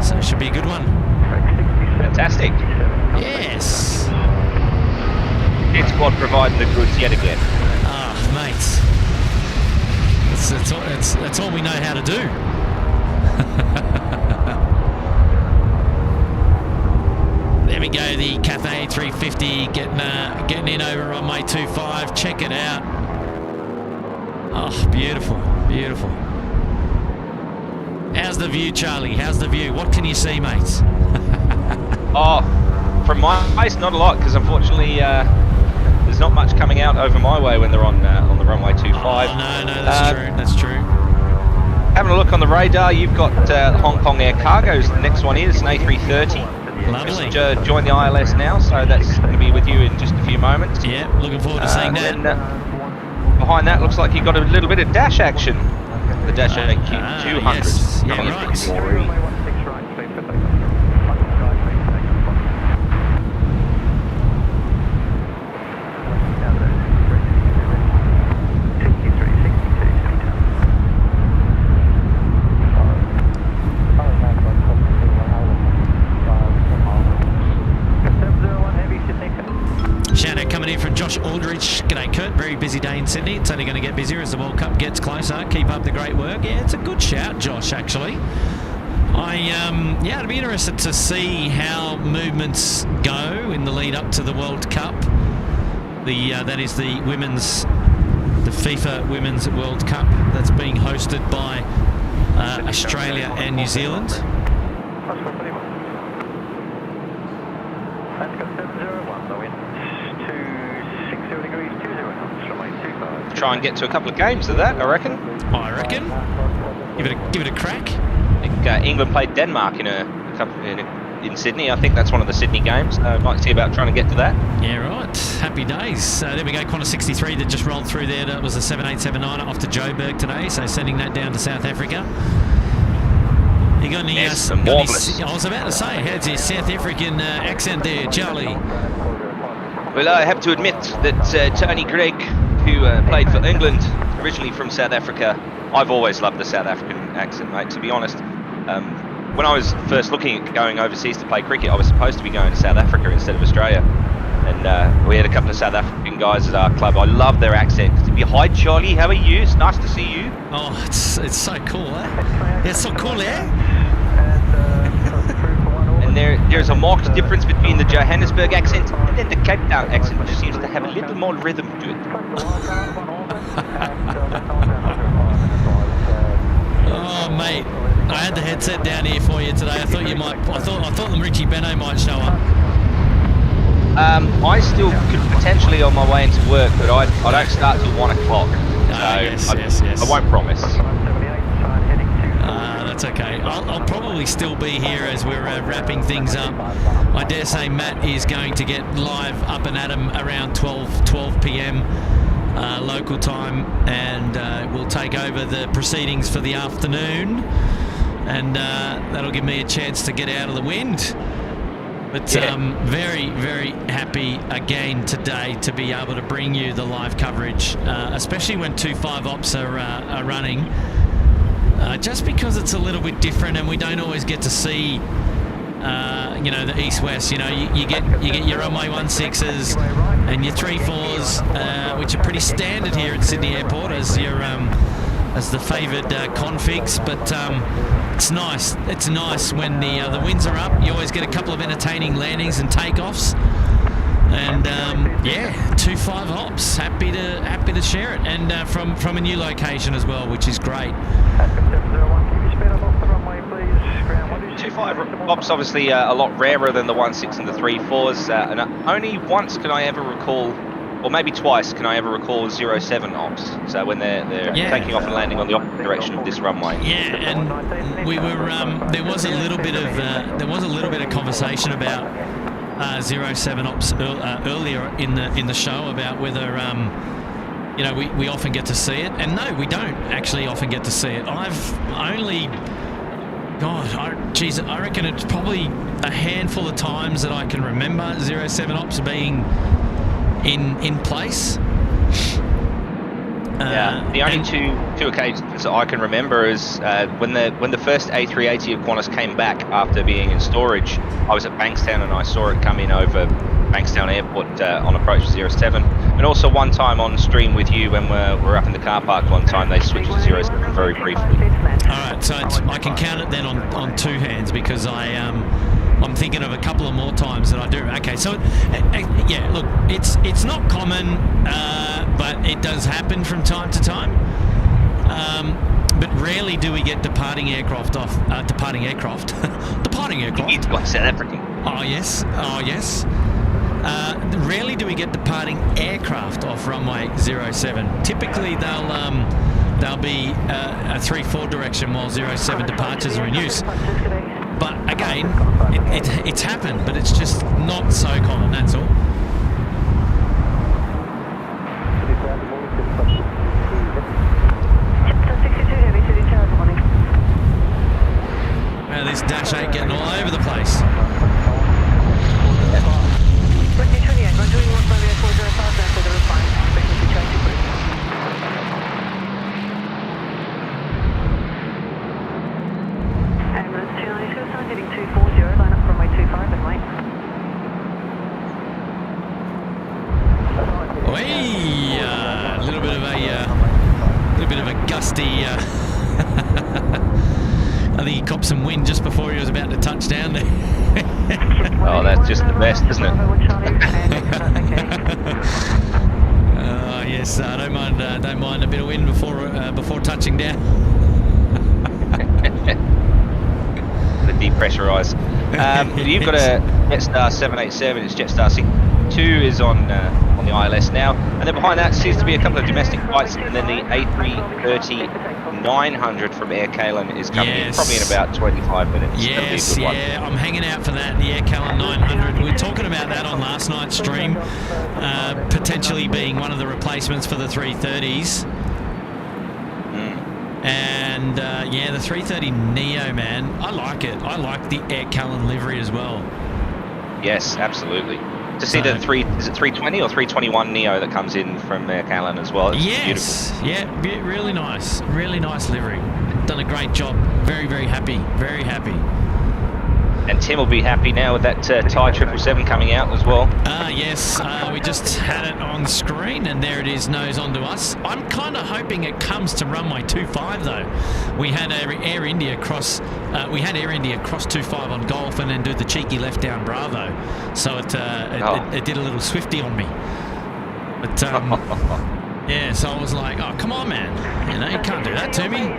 So it should be a good one. Fantastic. Yes. SydSquad providing the goods yet again. Mates. That's all we know how to do. There we go, the Cathay A350 getting in over runway 25. Check it out. Oh, beautiful, beautiful. How's the view, Charlie? How's the view? What can you see, mates? From my place, not a lot, because unfortunately there's not much coming out over my way when they're on the runway 25. Oh, no, that's true. That's true. Having a look on the radar, you've got Hong Kong Air Cargo's. The next one is an A330. Lovely. Just join the ILS now, so that's going to be with you in just a few moments. Yeah, looking forward to seeing that. And, behind that, looks like you've got a little bit of dash action. The Dash AQ200. Yes. Yeah, right. Josh Aldridge. G'day, Kurt. Very busy day in Sydney. It's only going to get busier as the World Cup gets closer. Keep up the great work. Yeah, it's a good shout, Josh, actually. I'd be interested to see how movements go in the lead up to the World Cup. That is the FIFA Women's World Cup that's being hosted by Australia and New Zealand. Try and get to a couple of games of that, I reckon. I reckon. Give it a crack. I think England played Denmark in Sydney. I think that's one of the Sydney games. I'd like to see about trying to get to that. Yeah, right. Happy days. There we go. Qantas 63 that just rolled through there. That was a 7879 off to Joburg today. So sending that down to South Africa. You got any? Yes, I was about to say, how's your South African accent there, Charlie? Well, I have to admit that Tony Greig, who played for England, originally from South Africa, I've always loved the South African accent, mate, to be honest. When I was first looking at going overseas to play cricket, I was supposed to be going to South Africa instead of Australia. And we had a couple of South African guys at our club. I love their accent. To be, hi Charlie, how are you? It's nice to see you. Oh, it's so cool, eh? Yeah, it's so cool, eh? And there's a marked difference between the Johannesburg accent and then the Cape Town accent, which seems to have a little more rhythm to it. Oh, mate, I had the headset down here for you today. I thought you might. I thought Richie Benno might show up. I still could potentially on my way into work, but I don't start till 1 o'clock. So yes. I won't promise. That's okay. I'll probably still be here as we're wrapping things up. I dare say Matt is going to get live up and at him around 12 p.m. Local time, and we'll take over the proceedings for the afternoon, and that'll give me a chance to get out of the wind. But yeah. Very, very happy again today to be able to bring you the live coverage, especially when 2.5 ops are running. Just because it's a little bit different, and we don't always get to see, the east-west. You get your Runway 16s and your 3.4s, which are pretty standard here at Sydney Airport as your as the favoured configs. But it's nice. It's nice when the winds are up. You always get a couple of entertaining landings and takeoffs. And 2.5 ops. Happy to share it, and from a new location as well, which is great. 2.5 ops obviously a lot rarer than the 1.6 and the 3.4s, and only once can I ever recall, or maybe twice can I ever recall 0.7 ops. So when they're taking off and landing on the opposite direction of this runway. Yeah, and we were there was a little bit of conversation about 0.7 ops earlier in the show about whether we often get to see it, and no, we don't actually often get to see it. I've only, I reckon it's probably a handful of times that I can remember 0.7 ops being in place. The only two occasions that I can remember is when the first A380 of Qantas came back after being in storage. I was at Bankstown and I saw it come in over Bankstown Airport on approach to 0.7, and also one time on stream with you when we're up in the car park one time they switched to 0.7 very briefly. Alright, so I can count it then on two hands, because I'm thinking of a couple of more times that I do. Okay, so look, it's not common, but it does happen from time to time. But rarely do we get departing aircraft. It's like South African. Oh yes. Rarely do we get departing aircraft off runway 07. Typically they'll be a 3-4 direction while 07 departures are in use. But again, it's happened, but it's just not so common, that's all. Well, this Dash 8 getting all over the place. some wind just before he was about to touch down there. Oh, that's just the best, isn't it? Yes, don't mind a bit of wind before touching down. The depressurise. You've got a Jetstar 787. It's Jetstar 62 is on the ILS now, and then behind that seems to be a couple of domestic flights, and then the A330-900 from Air Calin is coming in probably in about 25 minutes. Yes, yeah, I'm hanging out for that, the Air Calin 900. We were talking about that on last night's stream, potentially being one of the replacements for the 330s. And yeah, the 330 Neo, man, I like it. I like the Air Calin livery as well. Yes, absolutely. To see the is it 320 or 321 Neo that comes in from Air Calin as well? It's beautiful. Yeah, really nice livery. Done a great job. Very, very happy. Very happy. And Tim will be happy now with that Thai 777 coming out as well. Yes, we just had it on screen, and there it is, nose onto us. I'm kind of hoping it comes to runway 25 though. We had Air India cross 25 on Golf, and then do the cheeky left down Bravo. So it did a little Swifty on me. But yeah, so I was like, oh come on, man, you can't do that to me.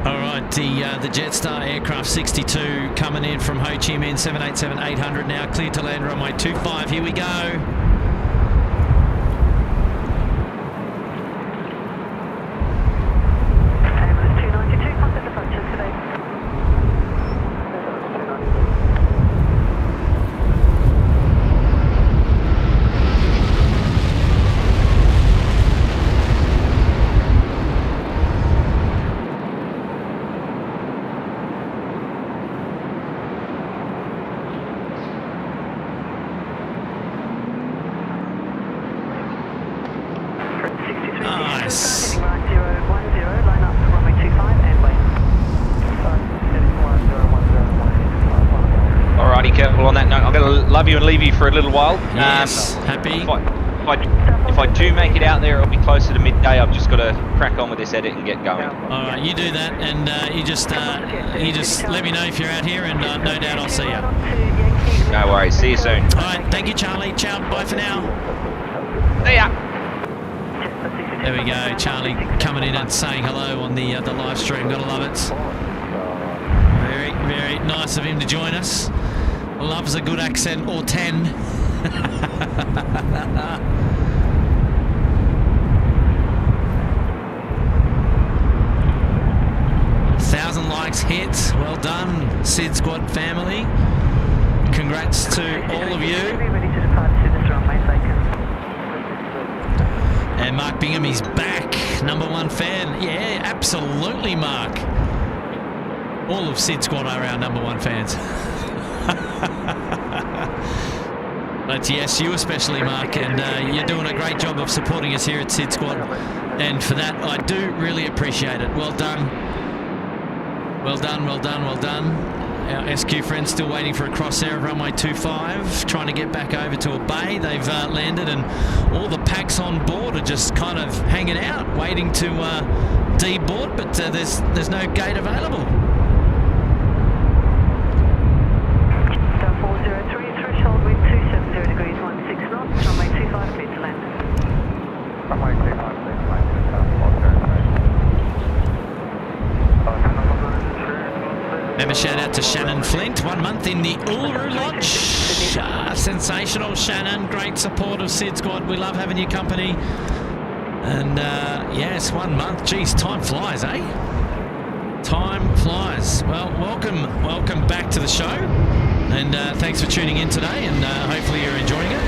All right, the Jetstar aircraft 62 coming in from Ho Chi Minh 787-800 now, cleared to land runway 25. Here we go. Love you and leave you for a little while. Yes, happy. If I do make it out there, it'll be closer to midday. I've just got to crack on with this edit and get going. All right, you do that, and you just let me know if you're out here, and no doubt I'll see you. No worries. See you soon. All right, thank you, Charlie. Ciao. Bye for now. See ya. There we go, Charlie coming in and saying hello on the live stream. Gotta love it. Very, very nice of him to join us. Loves a good accent or 10. 1,000 likes hit. Well done, SydSquad family. Congrats to all of you. And Mark Bingham, he's back. #1 fan. Yeah, absolutely, Mark. All of SydSquad are our #1 fans. But yes, you especially, Mark, and you're doing a great job of supporting us here at SydSquad, and for that I do really appreciate it. Well done. Well done, well done, well done. Our SQ friends still waiting for a cross-air of runway 25, trying to get back over to a bay. They've landed, and all the packs on board are just kind of hanging out, waiting to deboard, but there's no gate available. And a shout out to Shannon Flint, 1 month in the Uluru Lodge. Sensational, Shannon. Great support of SydSquad. We love having your company. And yes, 1 month. Geez, time flies, eh? Time flies. Well, welcome back to the show. And thanks for tuning in today. And hopefully you're enjoying it.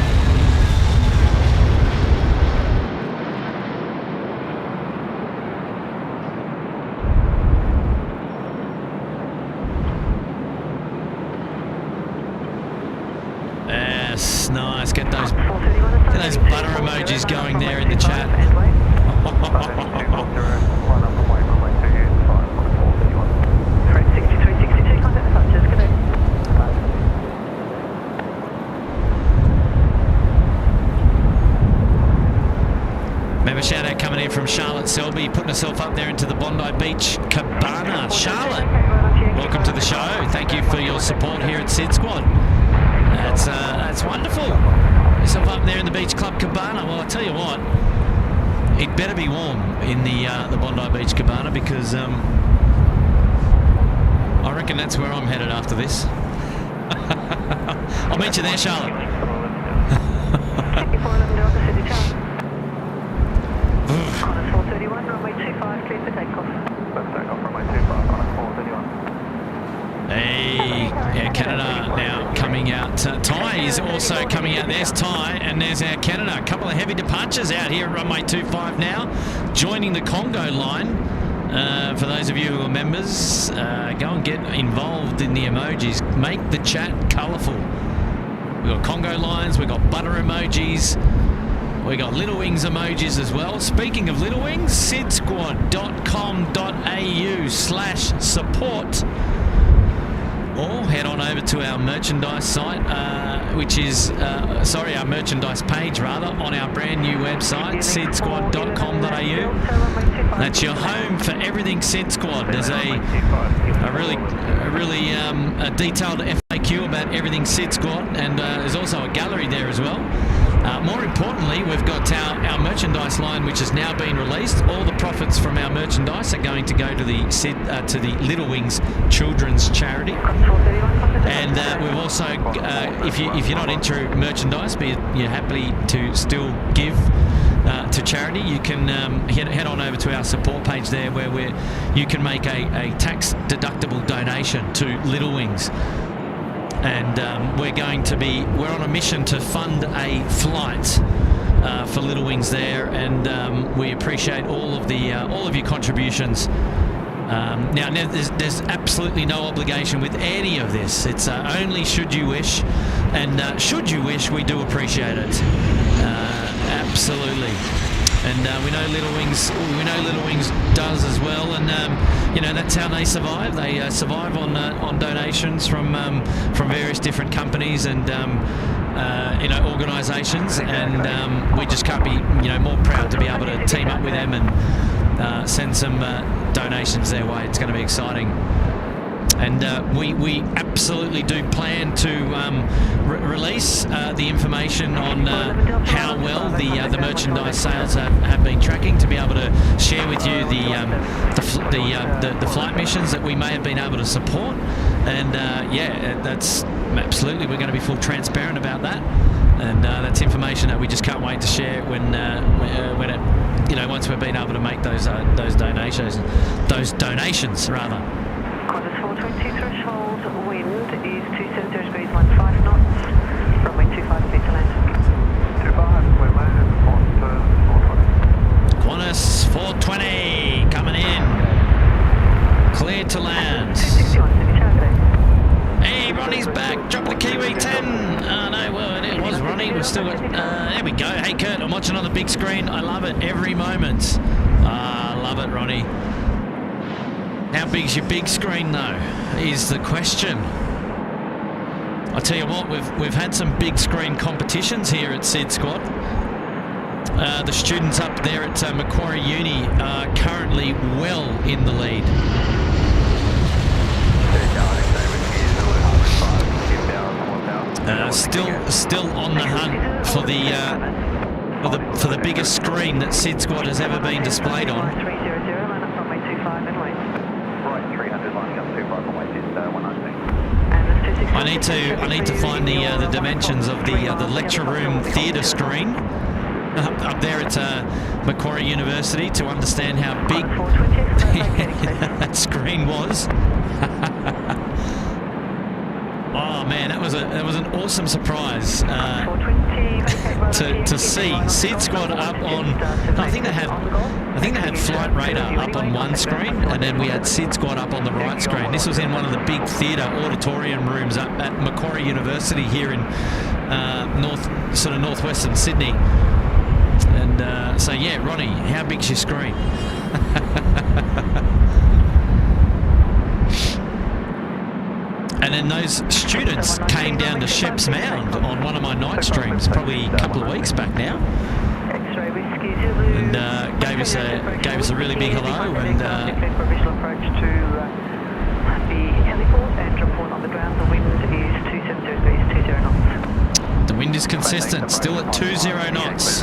Nice, get those butter emojis going there in the chat. from Charlotte Selby, putting herself up there into the Bondi Beach Cabana. Charlotte, welcome to the show. Thank you for your support here at SydSquad. That's wonderful. Yourself up there in the Beach Club Cabana. Well, I tell you what, it better be warm in the Bondi Beach Cabana, because I reckon that's where I'm headed after this. I'll meet you there, Charlotte. Qantas 431, runway 25, clear for takeoff. Let's take off runway 25, Qantas 431. Hey, Air Canada now coming out. Ty is also coming out. There's Ty, and there's Air Canada. A couple of heavy departures out here at runway 25 now, joining the Congo line. For those of you who are members, go and get involved in the emojis. Make the chat colourful. We've got Congo lines, we've got butter emojis, we got Little Wings emojis as well. Speaking of Little Wings, sydsquad.com.au/support, or head on over to our merchandise site, which is, our merchandise page rather, on our brand new website, sydsquad.com.au. That's your home for everything SydSquad. There's a really detailed FAQ about everything SydSquad, and there's also a gallery there as well. More importantly, we've got our merchandise line, which has now been released. All the profits from our merchandise are going to go to the Little Wings Children's Charity. And we've also, if you're not into merchandise, but you're happy to still give to charity, you can head on over to our support page there, where you can make a tax deductible donation to Little Wings. And we're on a mission to fund a flight for Little Wings there, and we appreciate all of your contributions. Now there's absolutely no obligation with any of this. It's only should you wish, and should you wish, we do appreciate it. Absolutely. And we know Little Wings does as well, and that's how they survive. They survive on donations from various different companies and organisations, and we just can't be more proud to be able to team up with them and send some donations their way. It's going to be exciting. And we absolutely do plan to release the information on how well the merchandise sales have been tracking, to be able to share with you the flight missions that we may have been able to support. And that's absolutely, we're going to be full transparent about that. And that's information that we just can't wait to share when it once we've been able to make those donations rather. Qantas 420 threshold, wind is 270 degrees, 15 knots, runway 25, clear to land. 25, we're landed, Qantas 420 coming in, clear to land. 261, Sydney Charlotte. Hey, Ronnie's back, dropping the Kiwi 10. Oh no, well it was Ronnie, we've still got, there we go. Hey Kurt, I'm watching on the big screen, I love it every moment. I love it, Ronnie. How big's your big screen though, is the question. I tell you what, we've had some big screen competitions here at SydSquad. The students up there at Macquarie Uni are currently well in the lead. Still on the hunt for the biggest screen that SydSquad has ever been displayed on. 300, line up runway 25 and wait. Right, 300 lining up 25 on way 119. I need to find the dimensions of the lecture room theatre screen up there at Macquarie University to understand how big that screen was. Oh man, that was an awesome surprise to see SydSquad up on. I think they had Flight Radar up on one screen, and then we had SydSquad up on the right screen. This was in one of the big theatre auditorium rooms up at Macquarie University here in northwestern Sydney. And so yeah, Ronnie, how big's your screen? And then those students came down to Sheps Mound on one of my night streams, probably a couple of weeks back now. and gave us a really big hello. And provisional approach to the heliport and report on the ground. The wind is 270 degrees, 20 knots. the wind is consistent, still at 20 knots.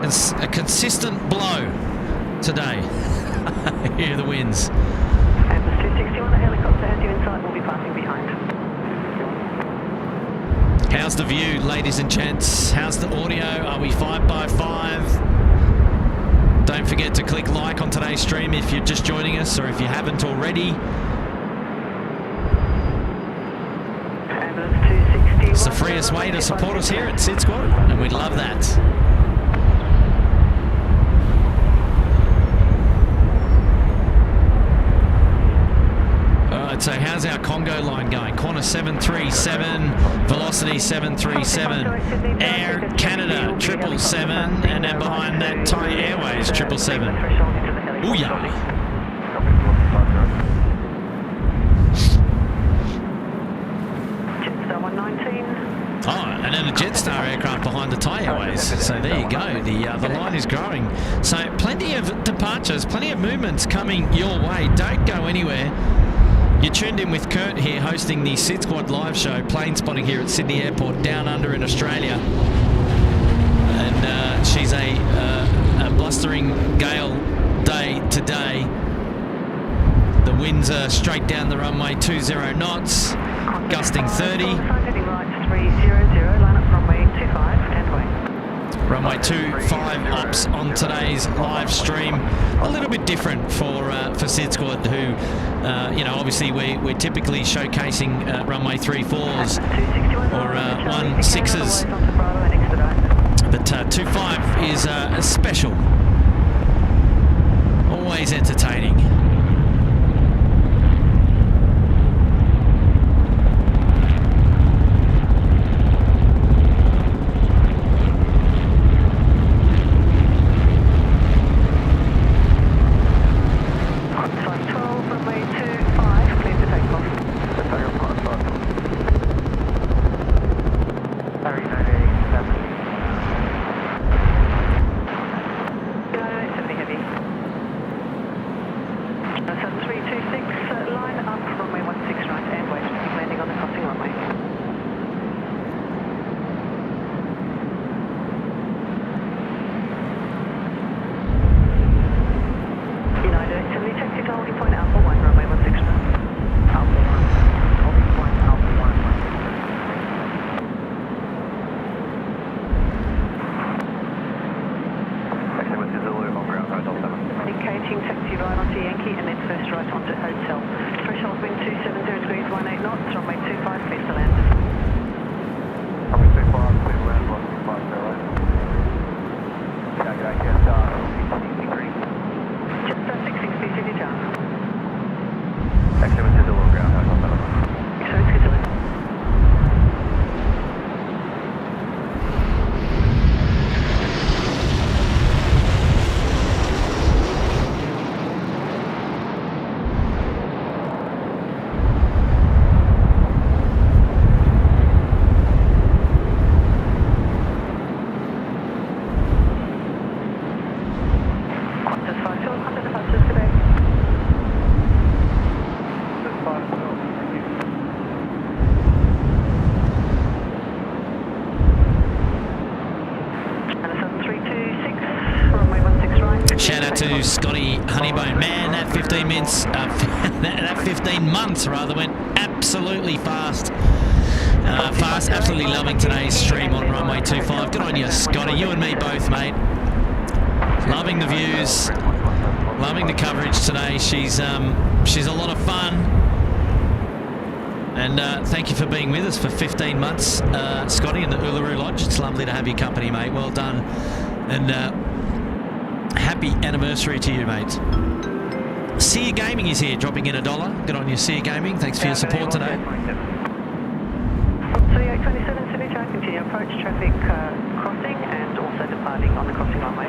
It's a consistent blow today. Here are the winds. Airbus 261, the helicopter has you in sight, will be passing behind. How's the view, ladies and gents? How's the audio? Are we 5x5? Don't forget to click like on today's stream if you're just joining us, or if you haven't already. It's the freest way to support us here at SydSquad, and we'd love that. So how's our Congo line going? Qantas 737, Velocity 737, Air Canada 777, and then behind that Thai Airways 777. Booyah! Jetstar 119. Oh, and then a Jetstar aircraft behind the Thai Airways. So there you go. The line is growing. So plenty of departures, plenty of movements coming your way. Don't go anywhere. You're tuned in with Kurt here, hosting the SydSquad live show, plane spotting here at Sydney Airport, down under in Australia. And she's a blustering gale day today. The winds are straight down the runway, 20 knots, gusting 30. Heading right 300, line up runway 25 and way. Runway 25 ops on today's live stream. A little bit different for SydSquad, who, obviously we're typically showcasing runway 34s or 16s. But 25 is a special. Always entertaining. To Scotty Honeybone, man, that 15 minutes, that 15 months rather went absolutely fast. Absolutely loving today's stream on runway 25. Good on you, Scotty. You and me both, mate. Loving the views, loving the coverage today. She's a lot of fun. And thank you for being with us for 15 months, Scotty, in the Uluru Lodge. It's lovely to have your company, mate. Well done. And happy anniversary to you, mate. Sear Gaming is here, dropping in $1. Good on you, Sear Gaming. Thanks for your support today. 3827 Sydney Tower, continue approach traffic crossing and also departing on the crossing runway.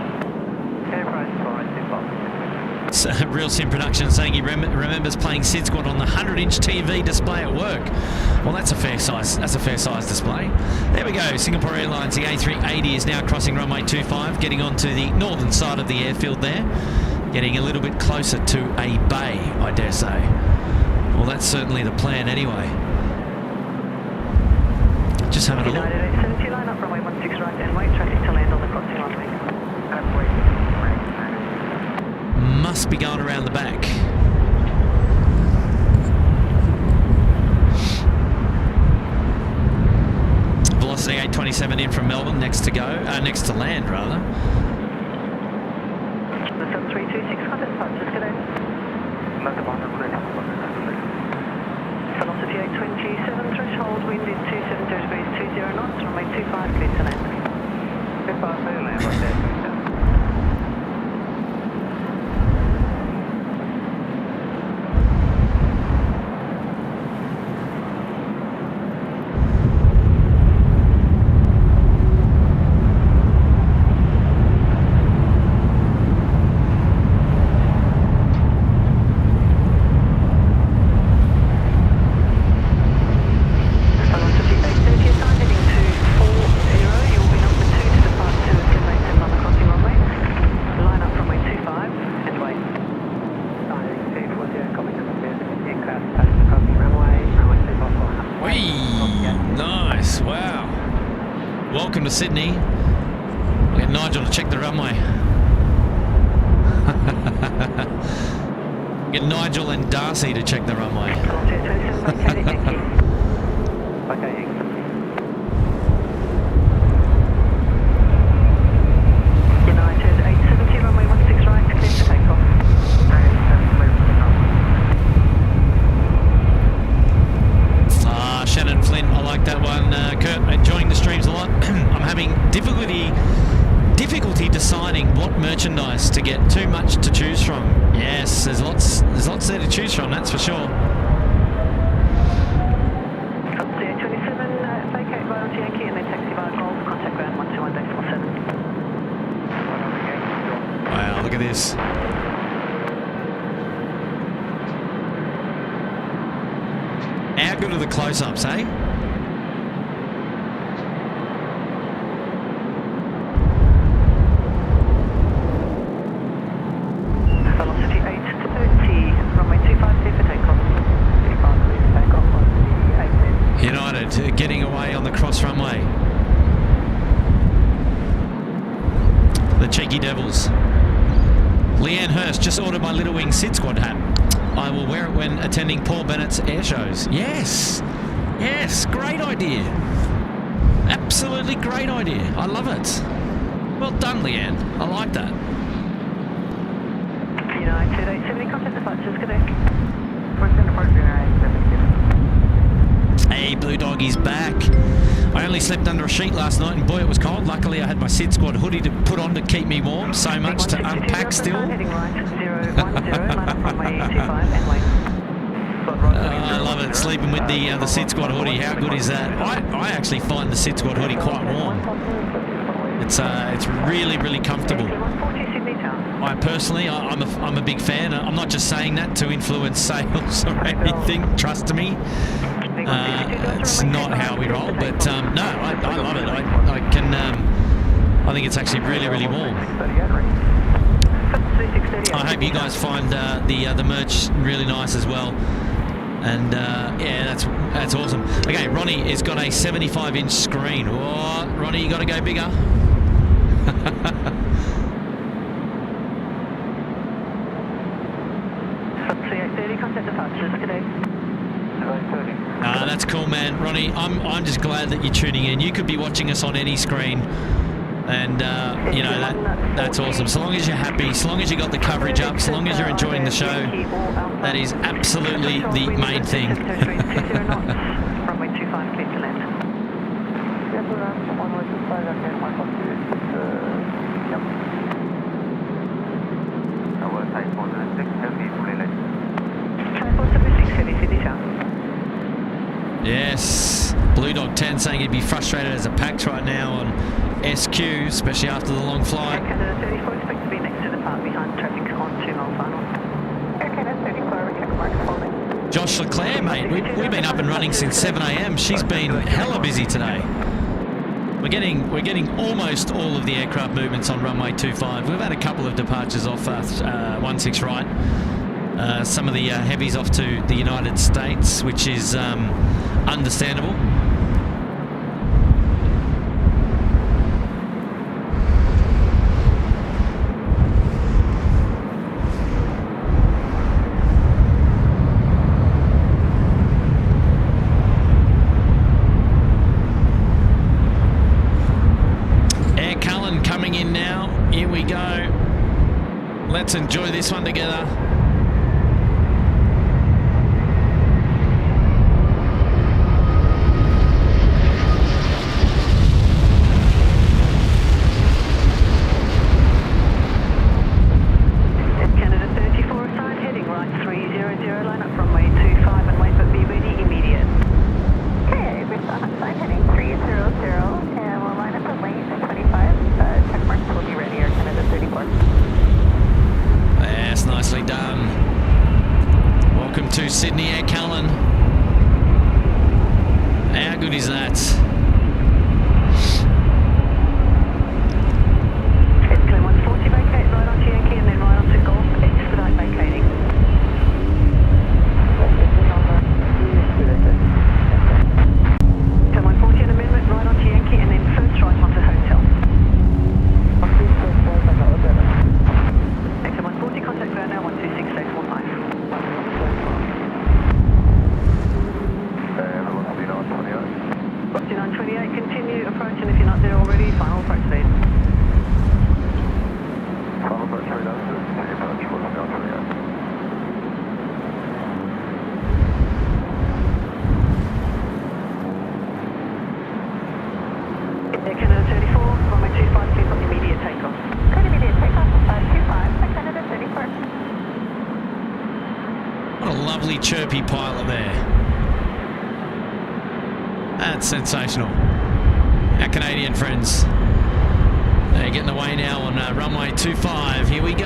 Enterprise 525. Real Sim Production saying he remembers playing SydSquad on the 100-inch TV display at work. Well, that's a fair size. That's a fair size display. There we go. Singapore Airlines, the A380 is now crossing runway 25, getting onto the northern side of the airfield there, getting a little bit closer to a bay, I dare say. Well, that's certainly the plan anyway. Just having a look. United 870, line up runway 16 right and wait traffic to land on the crossing runway. Must be going around the back. Velocity 827 in from Melbourne, next to land rather. The 7326 contact departures, good day. Velocity 827, threshold wind is 270 degrees, 20 knots, runway 25, clear to land. Goodbye, clear land, right there. To Sydney. We'll get Nigel to check the runway. Get Nigel and Darcy to check the runway. United 870, runway 16 right, clear for takeoff. Shannon Flynn, I like that one. Kurt, enjoying the streams a lot. I'm having difficulty deciding what merchandise to get. Too much to choose from. Yes, there's lots there to choose from, that's for sure. CA27, vacate right onto Yankee and then taxi via Golf, contact ground 121.47. Wow, look at this. How good are the close-ups, eh? Velocity 830, runway 25 clear for takeoff. 25 clear for takeoff on the 810. United getting away on the cross runway. The cheeky devils. Leanne Hurst just ordered my Little Wing SydSquad hat. I will wear it when attending Paul Bennett's air shows. Yes, yes, great idea. Absolutely great idea. I love it. Well done, Leanne. I like that. United 870, contact departures, good day. Hey, Blue Doggy's back. I only slept under a sheet last night and boy it was cold. Luckily I had my SydSquad hoodie to put on to keep me warm. So much to unpack still. Heading right, 010, line up runway 25 and wait. I love it, sleeping with the SydSquad hoodie. How good is that? I actually find the SydSquad hoodie quite warm. It's really, really comfortable. I personally, I'm a big fan. I'm not just saying that to influence sales or anything. Trust me, it's not how we roll. But no, I love it. I think it's actually really, really warm. I hope you guys find the merch really nice as well. And yeah, that's awesome. Okay, Ronnie has got a 75-inch screen. Oh, Ronnie, you got to go bigger. That's cool, man. Ronnie, I'm just glad that you're tuning in. You could be watching us on any screen, and you know that's awesome. So long as you're happy, so long as you got the coverage up, so long as you're enjoying the show, that is absolutely the main thing. Yes, Blue Dog 10 saying he'd be frustrated as a PAX right now on SQ, especially after the long flight. Canada 34, expect to be next to the part behind traffic on 2 mile final. Josh Leclerc, mate. We've been up and running since 7 a.m. She's been hella busy today. We're getting almost all of the aircraft movements on runway 25. We've had a couple of departures off 16 right. Some of the heavies off to the United States, which is understandable. Calin coming in now. Here we go. Let's enjoy this one together. Canada 34 assigned, heading right 300, line up runway 25 and wait, but be ready immediate. Okay, we're assigned heading 300, and we'll line up at lane 25. Check marks will be ready, Air Canada 34. Yes, nicely done. Welcome to Sydney, Air Calin. How good is that? It's clear 140, vacate right onto Yankee and then right onto Golf, expedite vacating. So 140 an amendment right onto Yankee and then first right onto Hotel. Exit 140, contact ground now 126.815. Bondi 928, continue approach, and if you're not there already, final approach speed. Final approach 3 down to the approach, Bondi 928. Air Canada 34, runway 25, please on immediate takeoff. Good immediate takeoff, 25, Air Canada 34. What a lovely chirpy pilot there. That's sensational. Our Canadian friends. They're getting away now on runway 25. Here we go.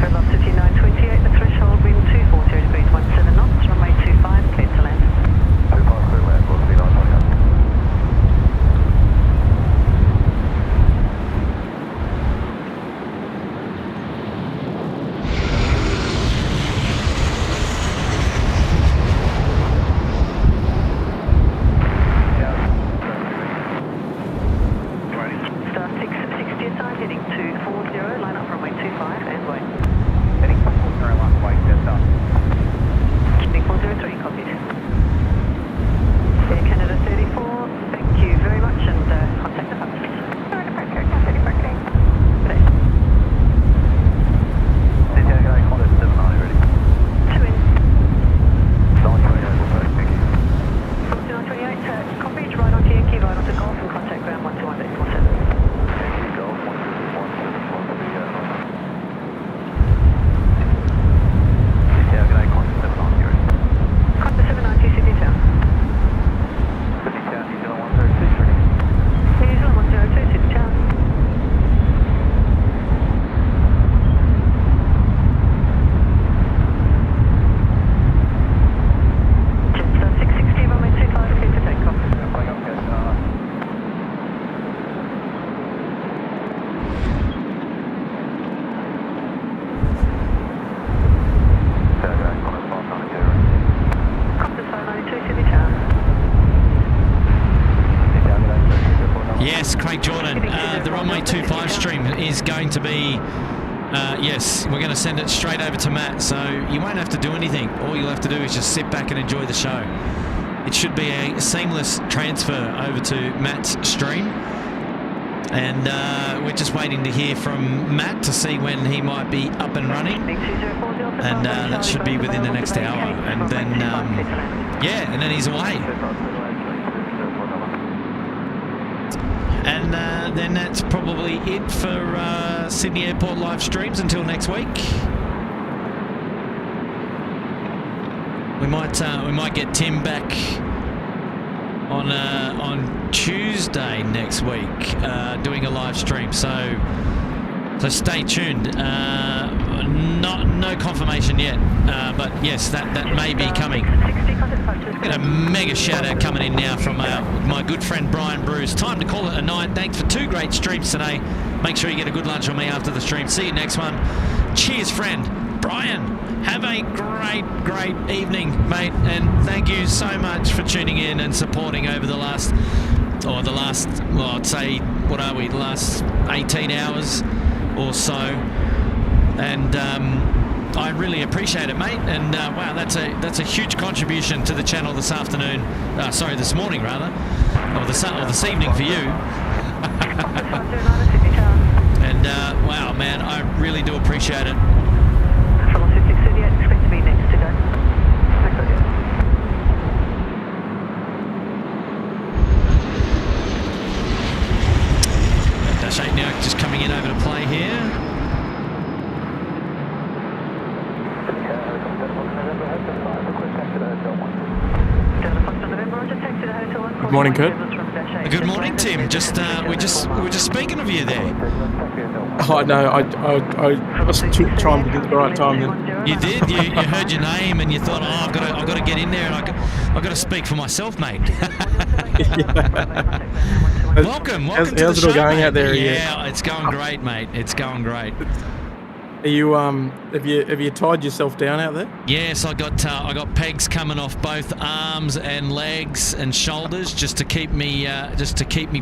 Velocity 928, the threshold wind 240 degrees, 17 knots, runway 25, clear to land. 25 clear land, Bondi 928. Star 660 assigned, heading 240, line up runway 25 and wait. Heading 401, wait, just up. Heading 403, copied. Air Canada 34, thank you very much, and contact the public. Sorry, departure, Air Canada 34 today. Today. CTA, go, Qantas 790, ready. 2 in. 928, will take, thank you. 4928, copied, right onto Yankee, right onto Golf, and contact ground 121.47. Yankee, Golf, 121, to the CTA, go, Qantas 790, ready. Qantas 790, Sydney Town. Sydney Town, New Zealand 136, ready. New Zealand 102, Sydney Town. Jetstar 660, runway 25, clear for takeoff. Flying up, yes, CTA, go, Qantas 592, ready. Qantas 592, Sydney Town. CTA, go, Yes, Craig Jordan. The runway 25 stream is going to be, yes, we're going to send it straight over to Matt. So you won't have to do anything. All you'll have to do is just sit back and enjoy the show. It should be a seamless transfer over to Matt's stream. And we're just waiting to hear from Matt to see when he might be up and running. And that should be within the next hour. And then, yeah, and then he's away. And then that's probably it for Sydney Airport live streams until next week. We might get Tim back on Tuesday next week, doing a live stream. So stay tuned. No confirmation yet, but yes, that may be coming. Got a mega shout out coming in now from my good friend Brian Bruce. Time to call it a night. Thanks for 2 great streams today. Make sure you get a good lunch on me after the stream. See you next one. Cheers, friend. Brian, have a great evening, mate, and thank you so much for tuning in and supporting over the last, well, I'd say, what are we, the last 18 hours or so, and I really appreciate it, mate. And wow, that's a huge contribution to the channel this afternoon. Sorry, this morning rather, or this evening for you. And wow, man, I really do appreciate it. Expect to be next to go. Dash 8 now just coming in over to play here. Good morning, Kurt. Good morning, Tim. We were just speaking of you there. Oh no, I was chimed in at the right time then. You did. You heard your name and you thought, oh, I've got to get in there and I've got to speak for myself, mate. Welcome how's to the it show, all going mate. out there? Yeah, it's going great, mate. It's going great. Are you have you tied yourself down out there? Yes, I got pegs coming off both arms and legs and shoulders just to keep me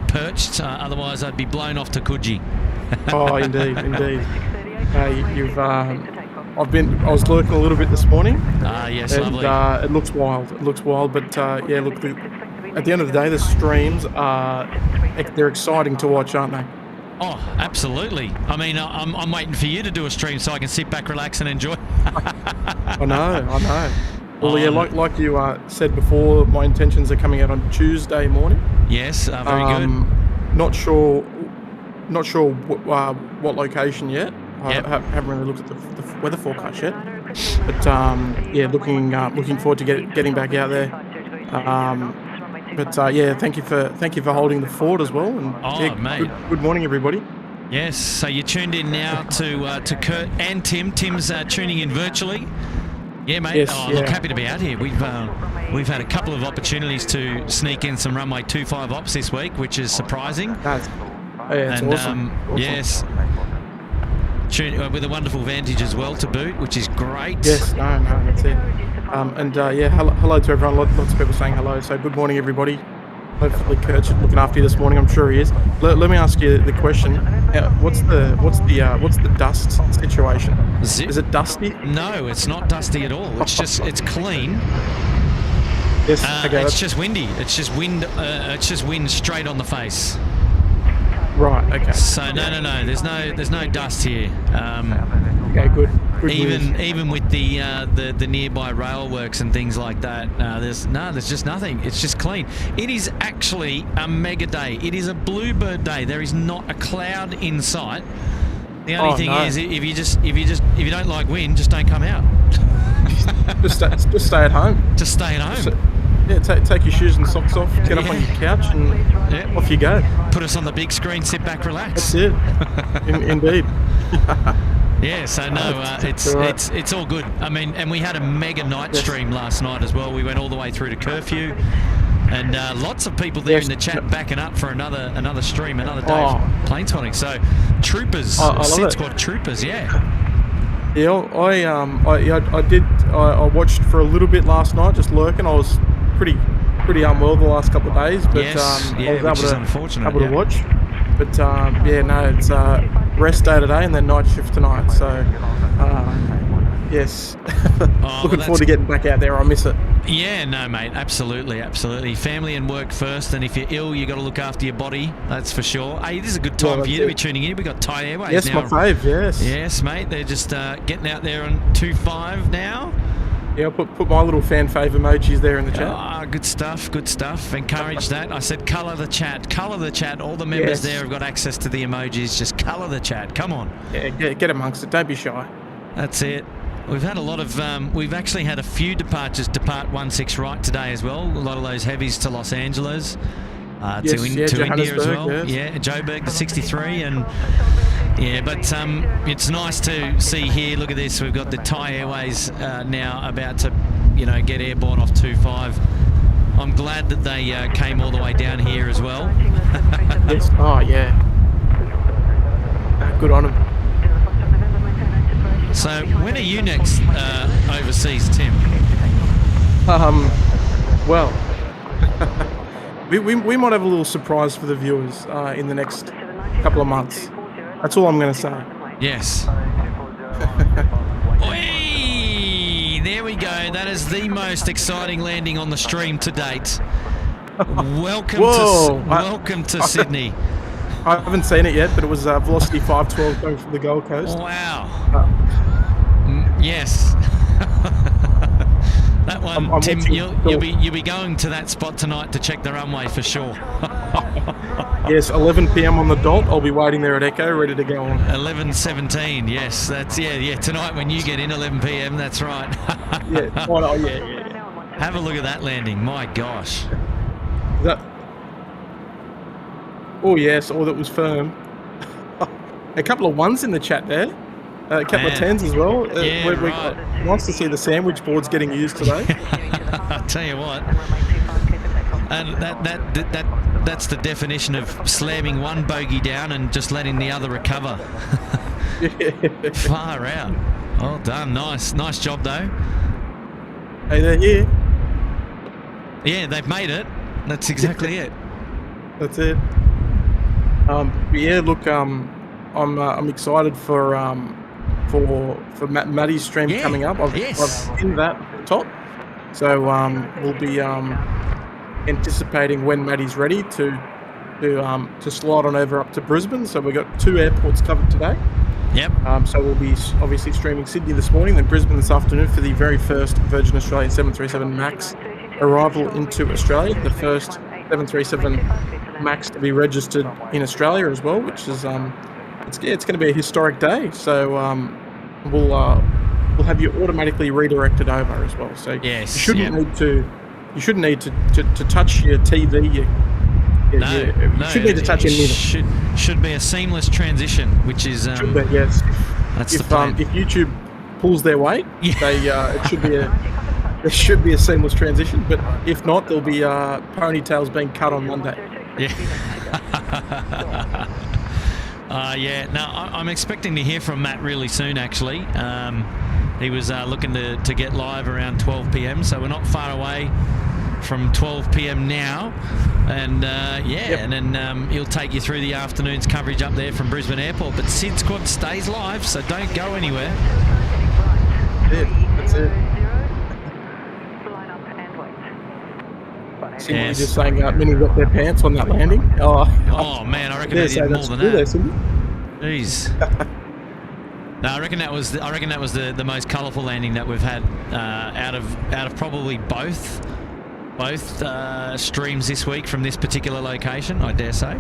perched. Otherwise, I'd be blown off to Coogee. Oh, indeed. I was lurking a little bit this morning. Yes, and, lovely. It looks wild, but yeah, look. At the end of the day, the streams they're exciting to watch, aren't they? Oh, absolutely. I mean, I'm waiting for you to do a stream so I can sit back, relax, and enjoy. I know. Well, yeah, like you said before, my intentions are coming out on Tuesday morning. Yes, very good. Not sure what location yet. Yep. I haven't really looked at the weather forecast yet. But yeah, looking forward to getting back out there. But yeah, thank you for holding the fort as well. And yeah, mate. Good morning, everybody. Yes, so you're tuned in now to Kurt and Tim. Tim's tuning in virtually. Yeah, mate. Yes, Look, happy to be out here. We've had a couple of opportunities to sneak in some runway 25 ops this week, which is surprising. That's awesome. Yes. With a wonderful vantage as well to boot, which is great. Yes, no, that's it. And yeah, hello to everyone. Lots of people saying hello. So good morning, everybody. Hopefully Kurt's looking after you this morning. I'm sure he is. Let me ask you the question. What's the dust situation? Is it dusty? No, it's not dusty at all. It's clean. Yes. Okay. It's just windy. It's just wind. It's just wind straight on the face. Right. Okay. So no. There's no dust here. Okay. Good. Even with the nearby rail works and things like that, there's just nothing. It's just clean. It is actually a mega day. It is a bluebird day. There is not a cloud in sight. The only thing is, if you don't like wind, just don't come out. just stay at home. Just stay at home. Yeah, take your shoes and socks off, get up on your couch, and off you go. Put us on the big screen, sit back, relax. That's it. Indeed. Yeah, so no, it's all good. I mean, and we had a mega night stream last night as well. We went all the way through to curfew, and lots of people there in the chat backing up for another stream, another day of plane spotting. So troopers, SydSquad troopers, yeah. Yeah, I watched for a little bit last night, just lurking. I was pretty unwell the last couple of days, but I was able to watch. But yeah, no, it's rest day today and then night shift tonight. So yes, looking forward to getting back out there. I miss it. Yeah, no, mate, absolutely. Family and work first, and if you're ill, you got to look after your body. That's for sure. Hey, this is a good time for you to be tuning in. We got Thai Airways now. Yes, my fave. Yes. Yes, mate. They're just getting out there on 2.5 now. Yeah, I'll put my little fan fave emojis there in the chat. Good stuff. Encourage that. I said colour the chat. All the members there have got access to the emojis. Just colour the chat. Come on. Yeah, get amongst it. Don't be shy. That's it. We've had a lot of, we've actually had a few departures depart 16 right today as well. A lot of those heavies to Los Angeles, to India as well. Yeah, Joburg to 63, and yeah, but it's nice to see here. Look at this. We've got the Thai Airways now about to, you know, get airborne off 25. I'm glad that they came all the way down here as well. Yes. Oh yeah. Good on them. So when are you next overseas, Tim? Well, we might have a little surprise for the viewers in the next couple of months. That's all I'm going to say. Yes. Whee! There we go. That is the most exciting landing on the stream to date. Welcome to Sydney. I haven't seen it yet, but it was velocity 512 going from the Gold Coast. Wow. Yes. That one, I'm Tim, you'll be going to that spot tonight to check the runway for sure. Yes, 11 p.m. on the dot. I'll be waiting there at Echo, ready to go on. 11:17. Yes, that's yeah. Tonight when you get in, 11 p.m. That's right. Yeah. Oh, yeah. Have a look at that landing. My gosh. Oh yes, all that was firm. A couple of ones in the chat there. A couple of tens as well. Yeah, right. Nice to see the sandwich boards getting used today. I'll tell you what. And that's the definition of slamming one bogey down and just letting the other recover. Far out. Well done. Nice job though. Hey, they're here. Yeah, they've made it. That's exactly it. That's it. Yeah, look, I'm excited for Maddie's stream coming up. I've pinned that at the top, so we'll be anticipating when Maddie's ready to slide on over up to Brisbane. So we've got 2 airports covered today. Yep. So we'll be obviously streaming Sydney this morning, then Brisbane this afternoon for the very first Virgin Australian 737 MAX arrival into Australia. The first 737 MAX to be registered in Australia as well, which is it's going to be a historic day. So we'll have you automatically redirected over as well. So you shouldn't need to touch your TV. You shouldn't need to touch anything. Should be a seamless transition, which is should be, yes. That's the plan. If YouTube pulls their weight, it should be a seamless transition. But if not, there'll be ponytails being cut on Monday. Yeah. No, I'm expecting to hear from Matt really soon, actually. He was looking to get live around 12 p.m, so we're not far away from 12 p.m. now. And and then he'll take you through the afternoon's coverage up there from Brisbane Airport. But SydSquad stays live, so don't go anywhere. That's it. Yes. Just saying Minnie got their pants on that landing. Oh man, I reckon they did more than that. Jeez. No, I reckon that was the most colourful landing that we've had out of probably both streams this week from this particular location, I dare say.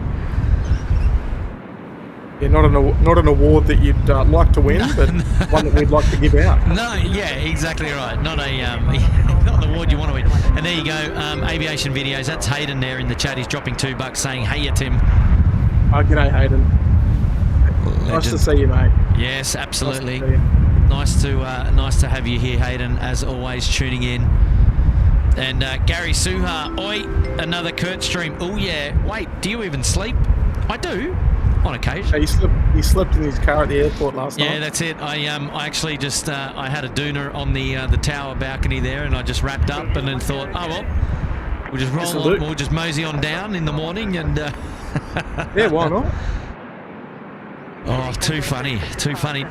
Yeah, not an award that you'd like to win, but one that we'd like to give out. No, yeah, exactly right. Not an award you want to win. And there you go, aviation videos. That's Hayden there in the chat. He's dropping $2 saying, "Hey, ya, Tim." Oh, g'day, Hayden. Legend. Nice to see you, mate. Yes, absolutely. Nice to have you here, Hayden. As always, tuning in. And Gary Suha, oi, another Kurt stream. Oh yeah. Wait, do you even sleep? I do. On occasion. He slept in his car at the airport last night. Yeah, that's it. I actually just I had a doona on the tower balcony there, and I just wrapped up and then thought, oh well, we'll just roll on, we'll just mosey on down in the morning and. Yeah, why not? Oh, too funny.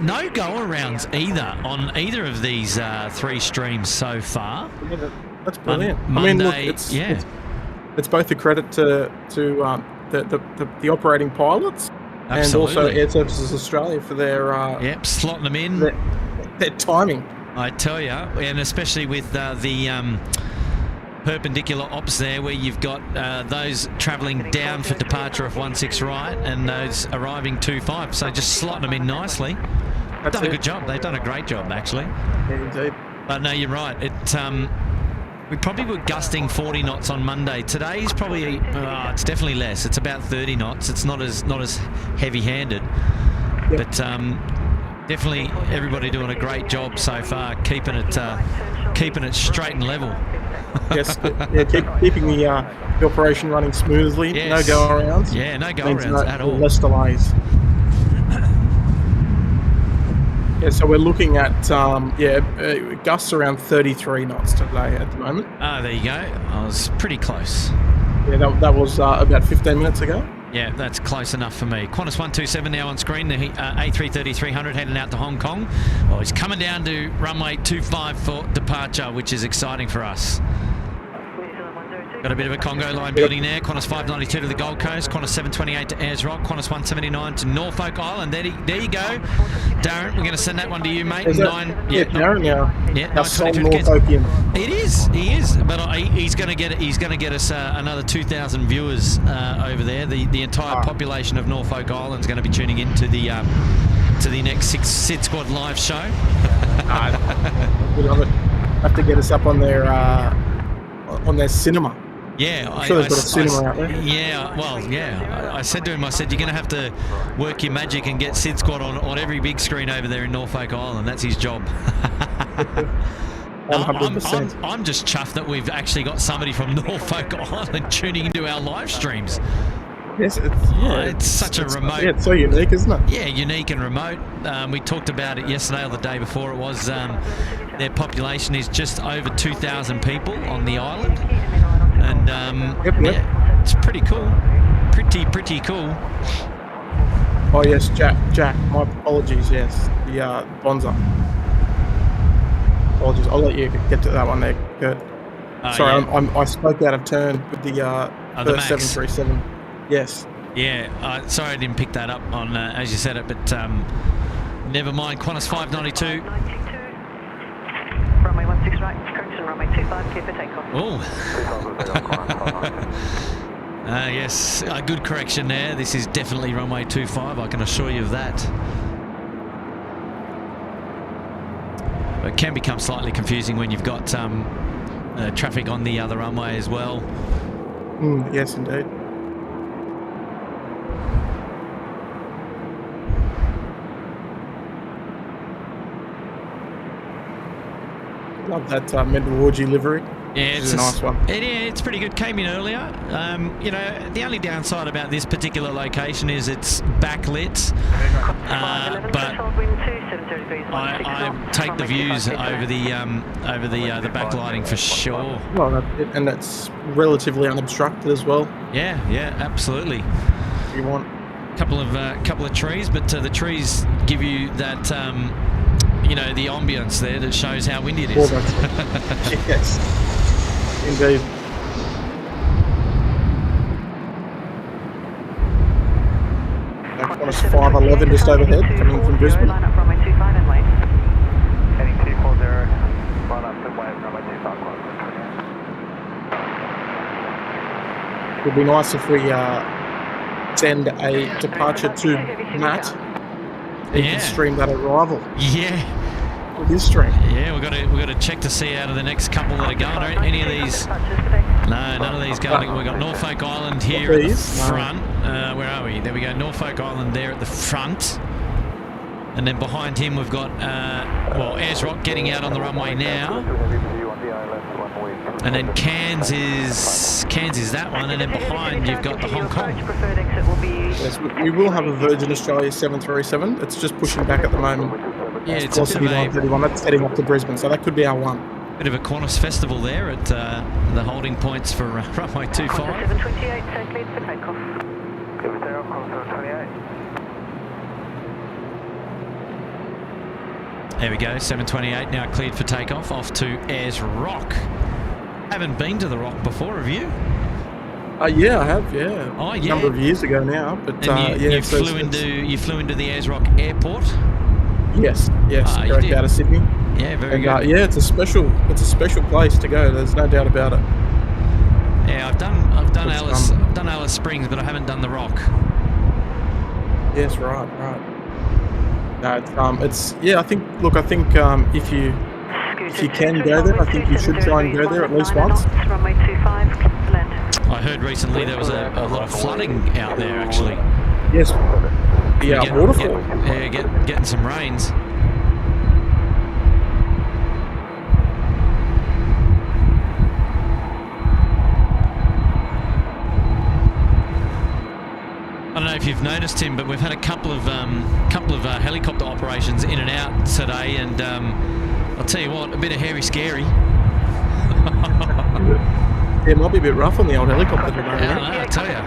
No go-arounds either on either of these 3 streams so far. Yeah, that's brilliant. Monday, I mean, look, it's both a credit to the operating pilots. Absolutely. And also Air Services Australia for their slotting them in. Their timing. I tell you, and especially with the perpendicular ops there, where you've got those travelling down for departure of 16 right and those arriving 25. So just slotting them in nicely. That's done a it. good job. They've done a great job, actually. Yeah, indeed. But no, you're right. We probably were gusting 40 knots on Monday. Today's probably it's definitely less. It's about 30 knots. It's not as heavy-handed, Yep. but definitely everybody doing a great job so far, keeping it straight and level. Yes, yeah, keeping the operation running smoothly. Yes. No go-arounds. Yeah, no Means go-arounds at all. Less delays. Yeah, so we're looking at gusts around 33 knots today at the moment. Ah, there you go. I was pretty close. Yeah, that was about 15 minutes ago. Yeah, that's close enough for me. Qantas 127 now on screen. The A330-300 heading out to Hong Kong. Well, he's coming down to runway 25 for departure, which is exciting for us. Got a bit of a Congo line building there. Qantas 592 to the Gold Coast. Qantas 728 to Ayers Rock. Qantas 179 to Norfolk Island. There you go. Darren, we're going to send that one to you, mate. Darren now. Yeah, Our sole 9:25. Norfolkian. It is. He is. But he's going to get it. He's going to get us another 2,000 viewers over there. The entire population of Norfolk Island is going to be tuning into the next SydSquad live show. We'll have to get us up on their cinema. Yeah, I'm sure they've got a cinema out there. Yeah, well, yeah. I said to him, you're going to have to work your magic and get SydSquad on every big screen over there in Norfolk Island. That's his job. 100%. I'm just chuffed that we've actually got somebody from Norfolk Island tuning into our live streams. Yes, it's such a remote. Yeah, it's so unique, isn't it? Yeah, unique and remote. We talked about it yesterday or the day before. It was their population is just over 2,000 people on the island, and yeah, it's pretty cool. Pretty cool. Oh yes, Jack. My apologies. Yes, the Bonza. Apologies. I'll let you get to that one there, Kurt. Sorry, yeah. I spoke out of turn with the the Max. 737. Yes. Yeah, sorry I didn't pick that up on as you said it, but never mind. Qantas 592. Runway 16 right, correction, runway 25, clear for takeoff. Oh. Yes, a good correction there. This is definitely runway 25, I can assure you of that. It can become slightly confusing when you've got traffic on the other runway as well. Yes, indeed. Love that Mendoorji livery. Yeah, it's a nice one. It's pretty good. Came in earlier. You know, the only downside about this particular location is it's backlit, but I take the views over the backlighting for sure. Well, that's it. And it's relatively unobstructed as well. Yeah, absolutely. If you want couple of trees, but the trees give you that you know, the ambience there that shows how windy it is. Yes, indeed. Qantas 511 just overhead, coming from Brisbane. Line up runway 25 and wait. Heading 240, line up and wave, runway 25. It would be nice if we send a departure to Matt. He can stream that arrival. Yeah. With his stream. Yeah, we've got to check to see out of the next couple that are going. Are any of these? No, none of these going. We've got Norfolk Island here at the front. Where are we? There we go. Norfolk Island there at the front. And then behind him we've got Ayers Rock getting out on the runway now. And then Cairns is that one, and then behind you've got the Hong Kong. Yes, we will have a Virgin Australia 737. It's just pushing back at the moment. Yeah, it's a bit of 931. That's heading up to Brisbane, so that could be our one. Bit of a Qantas festival there at the holding points for runway 25. 728, take lead for takeoff. Give it there, Qantas 728. There we go, 728 now cleared for takeoff, off to Ayers Rock. Haven't been to the Rock before, have you? Yeah, I have. Yeah. Oh, yeah. A number of years ago now, but and yeah. You flew into the Ayers Rock Airport. Yes, direct out of Sydney. Yeah, very good. Yeah, it's a special place to go. There's no doubt about it. Yeah, I've done Alice Springs, but I haven't done the Rock. Yes, right. No, it's yeah. I think if you can go there, I think you should try and go there at least once. Runway 25, clear to land. I heard recently there was a lot of flooding out there, actually. Yes. Yeah, waterfall. Getting some rains. I don't know if you've noticed, Tim, but we've had a couple of helicopter operations in and out today, and I'll tell you what, a bit of hairy scary. Yeah, it might be a bit rough on the old helicopter today. Yeah, I tell you.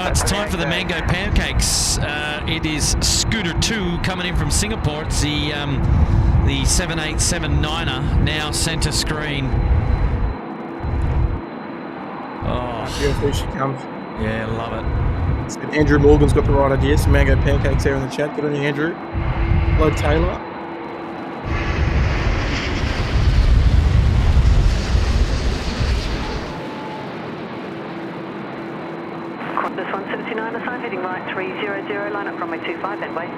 It's time for the mango pancakes. It is Scooter 2 coming in from Singapore. It's the 787-9er, now centre screen. Oh, here she comes. Yeah, love it. Andrew Morgan's got the right idea. Some mango pancakes there in the chat. Good on you, Andrew. Hello, Taylor. Qantas 179, assign heading right 300, line up runway 25, then wait.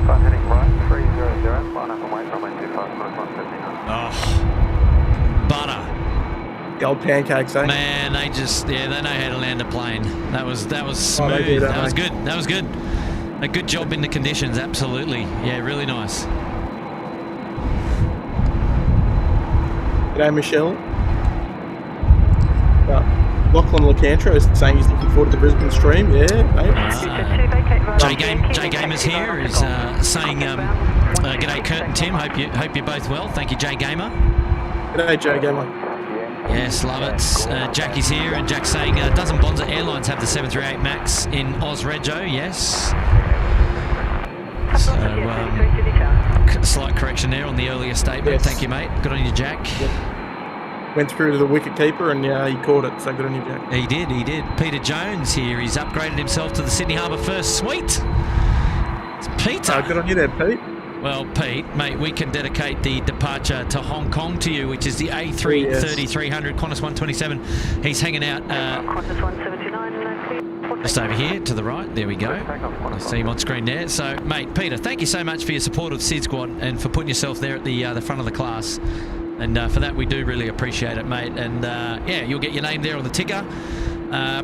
Assign heading right 300, line up and wait runway 25, Qantas 179. Oh, butter. The old pancakes, eh? Man, they know how to land a plane. That was smooth. They do, that was good. That was good. A good job in the conditions, absolutely. Yeah, really nice. G'day, Michelle. Lachlan Lacantro is saying he's looking forward to the Brisbane stream. Yeah, mate. Jay Gamer's here is saying, g'day Kurt and Tim. Hope you're both well. Thank you, Jay Gamer. G'day, Jay Gamer. Yes, love it. Jackie's here, and Jack's saying, doesn't Bonza Airlines have the 738 MAX in Osrego? Yes. So, slight correction there on the earlier statement. Yes. Thank you, mate. Good on you, Jack. Yep. Went through to the wicket keeper, and he caught it, so good on you, Jack. He did. Peter Jones here. He's upgraded himself to the Sydney Harbour First Suite. It's Peter. Good on you there, Pete. Well, Pete, mate, we can dedicate the departure to Hong Kong to you, which is the A330-300, Qantas 127. He's hanging out Qantas 179, just over here to the right. There we go. I see him on screen there. So, mate, Peter, thank you so much for your support of SydSquad and for putting yourself there at the front of the class. And for that, we do really appreciate it, mate. And, yeah, you'll get your name there on the ticker.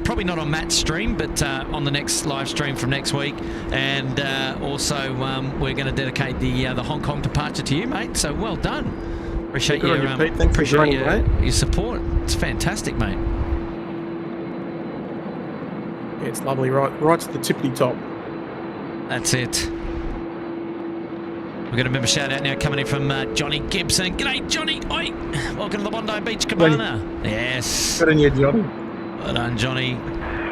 Probably not on Matt's stream, but on the next live stream from next week. And also, we're going to dedicate the Hong Kong departure to you, mate. So well done. Appreciate your support. It's fantastic, mate. Yeah, it's lovely, right to the tippity top. That's it. We've got a member shout out now coming in from Johnny Gibson. G'day, Johnny. Oi. Welcome to the Bondi Beach Cabana. Yes. Good on you, Johnny. Well done, Johnny.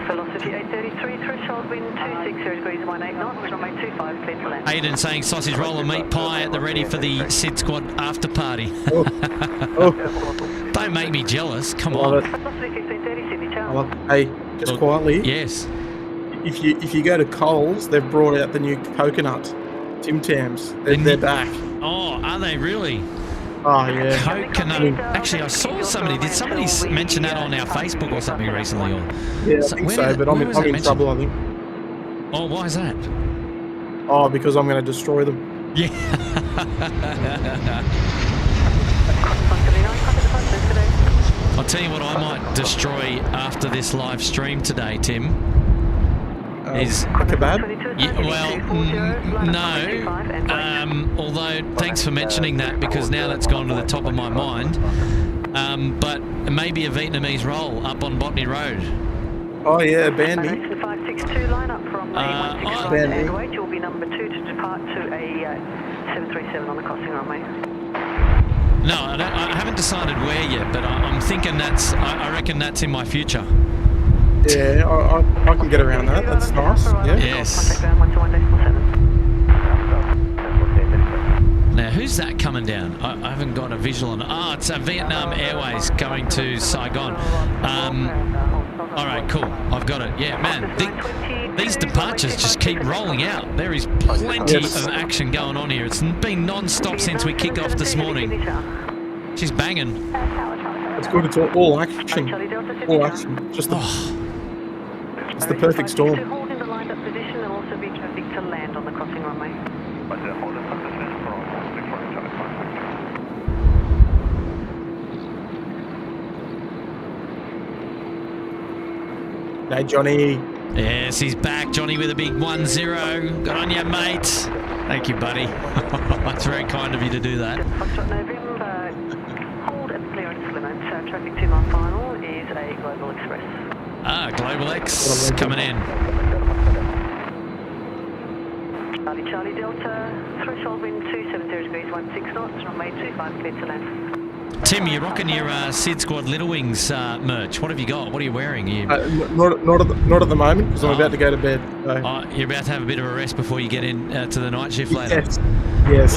Velocity 833, threshold wind 260 degrees 18 knots, runway 25, clear to land. Hayden saying sausage roll and meat pie at the ready for the SydSquad after party. Don't make me jealous. Come on. Velocity 1530, Sydney Tower. Hey, just quietly. Yes. If you go to Coles, they've brought out the new coconut Tim Tams. They're back. Oh, are they really? Oh, yeah. Coconut. Actually, I saw somebody. Did somebody mention that on our Facebook or something recently? Or yeah, I think so, but I'm in trouble, I think. Oh, why is that? Oh, because I'm going to destroy them. Yeah. I'll tell you what I might destroy after this live stream today, Tim. Is kebab? Yeah, well, no. Although, thanks for mentioning that, because now that's gone to the top of my mind. But maybe a Vietnamese roll up on Botany Road. Oh yeah, Bandy. 562, line up from and wait. You'll be number 2 to depart to a 737 on the crossing runway. No, I haven't decided where yet, but I'm thinking I reckon that's in my future. Yeah, I can get around that. That's nice. Yeah. Yes. Now, who's that coming down? I haven't got a visual on it. Oh, it's Vietnam Airways going to Saigon. All right, cool. I've got it. Yeah, man, these departures just keep rolling out. There is plenty of action going on here. It's been non-stop since we kicked off this morning. She's banging. It's good. It's all action. All action. Just it's the perfect storm. position. There'll also be traffic to land on the crossing runway. Hold the position for Victoria Charlie 5. Hey, Johnny. Yes, he's back. Johnny with a big 1-0. Good on you, mate. Thank you, buddy. That's very kind of you to do that. Foxtrot November, hold at clearance limits. Traffic 2 mile final is a Global Express. Ah, Global X coming in. Charlie Charlie Delta, threshold wind 270 degrees, 16 knots, runway 25 clear to land. Tim, you're rocking your SydSquad Little Wings merch. What have you got? What are you wearing? Not at the moment because I'm about to go to bed. So. You're about to have a bit of a rest before you get in to the night shift later. Yes.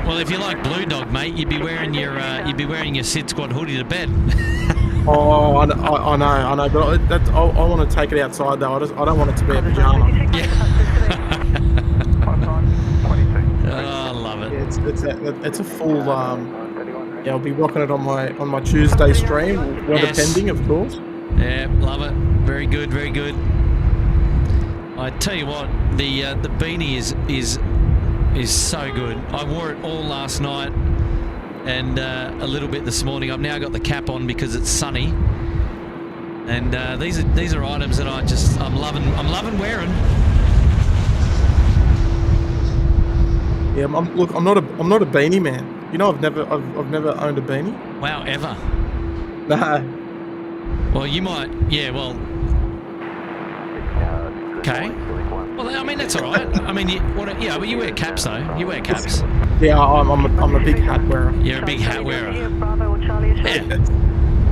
Well, if you like Blue Dog, mate, you'd be wearing your SydSquad hoodie to bed. Oh, I know, but I want to take it outside though. I don't want it to be a pajama. Yeah. Oh, I love it. Yeah, it's a full. Yeah, I'll be rocking it on my Tuesday stream, weather pending, of course. Yeah, love it. Very good, very good. I tell you what, the beanie is so good. I wore it all last night and a little bit this morning. I've now got the cap on because it's sunny. And these are items that I'm loving wearing. Yeah, I'm not a beanie man. You know, I've never owned a beanie. Wow, ever? Nah. Well, you might. Yeah, well. Okay. Well, I mean that's all right. I mean, but you wear caps though. You wear caps. Yeah, I'm a big hat wearer. You're a big hat wearer. Yeah.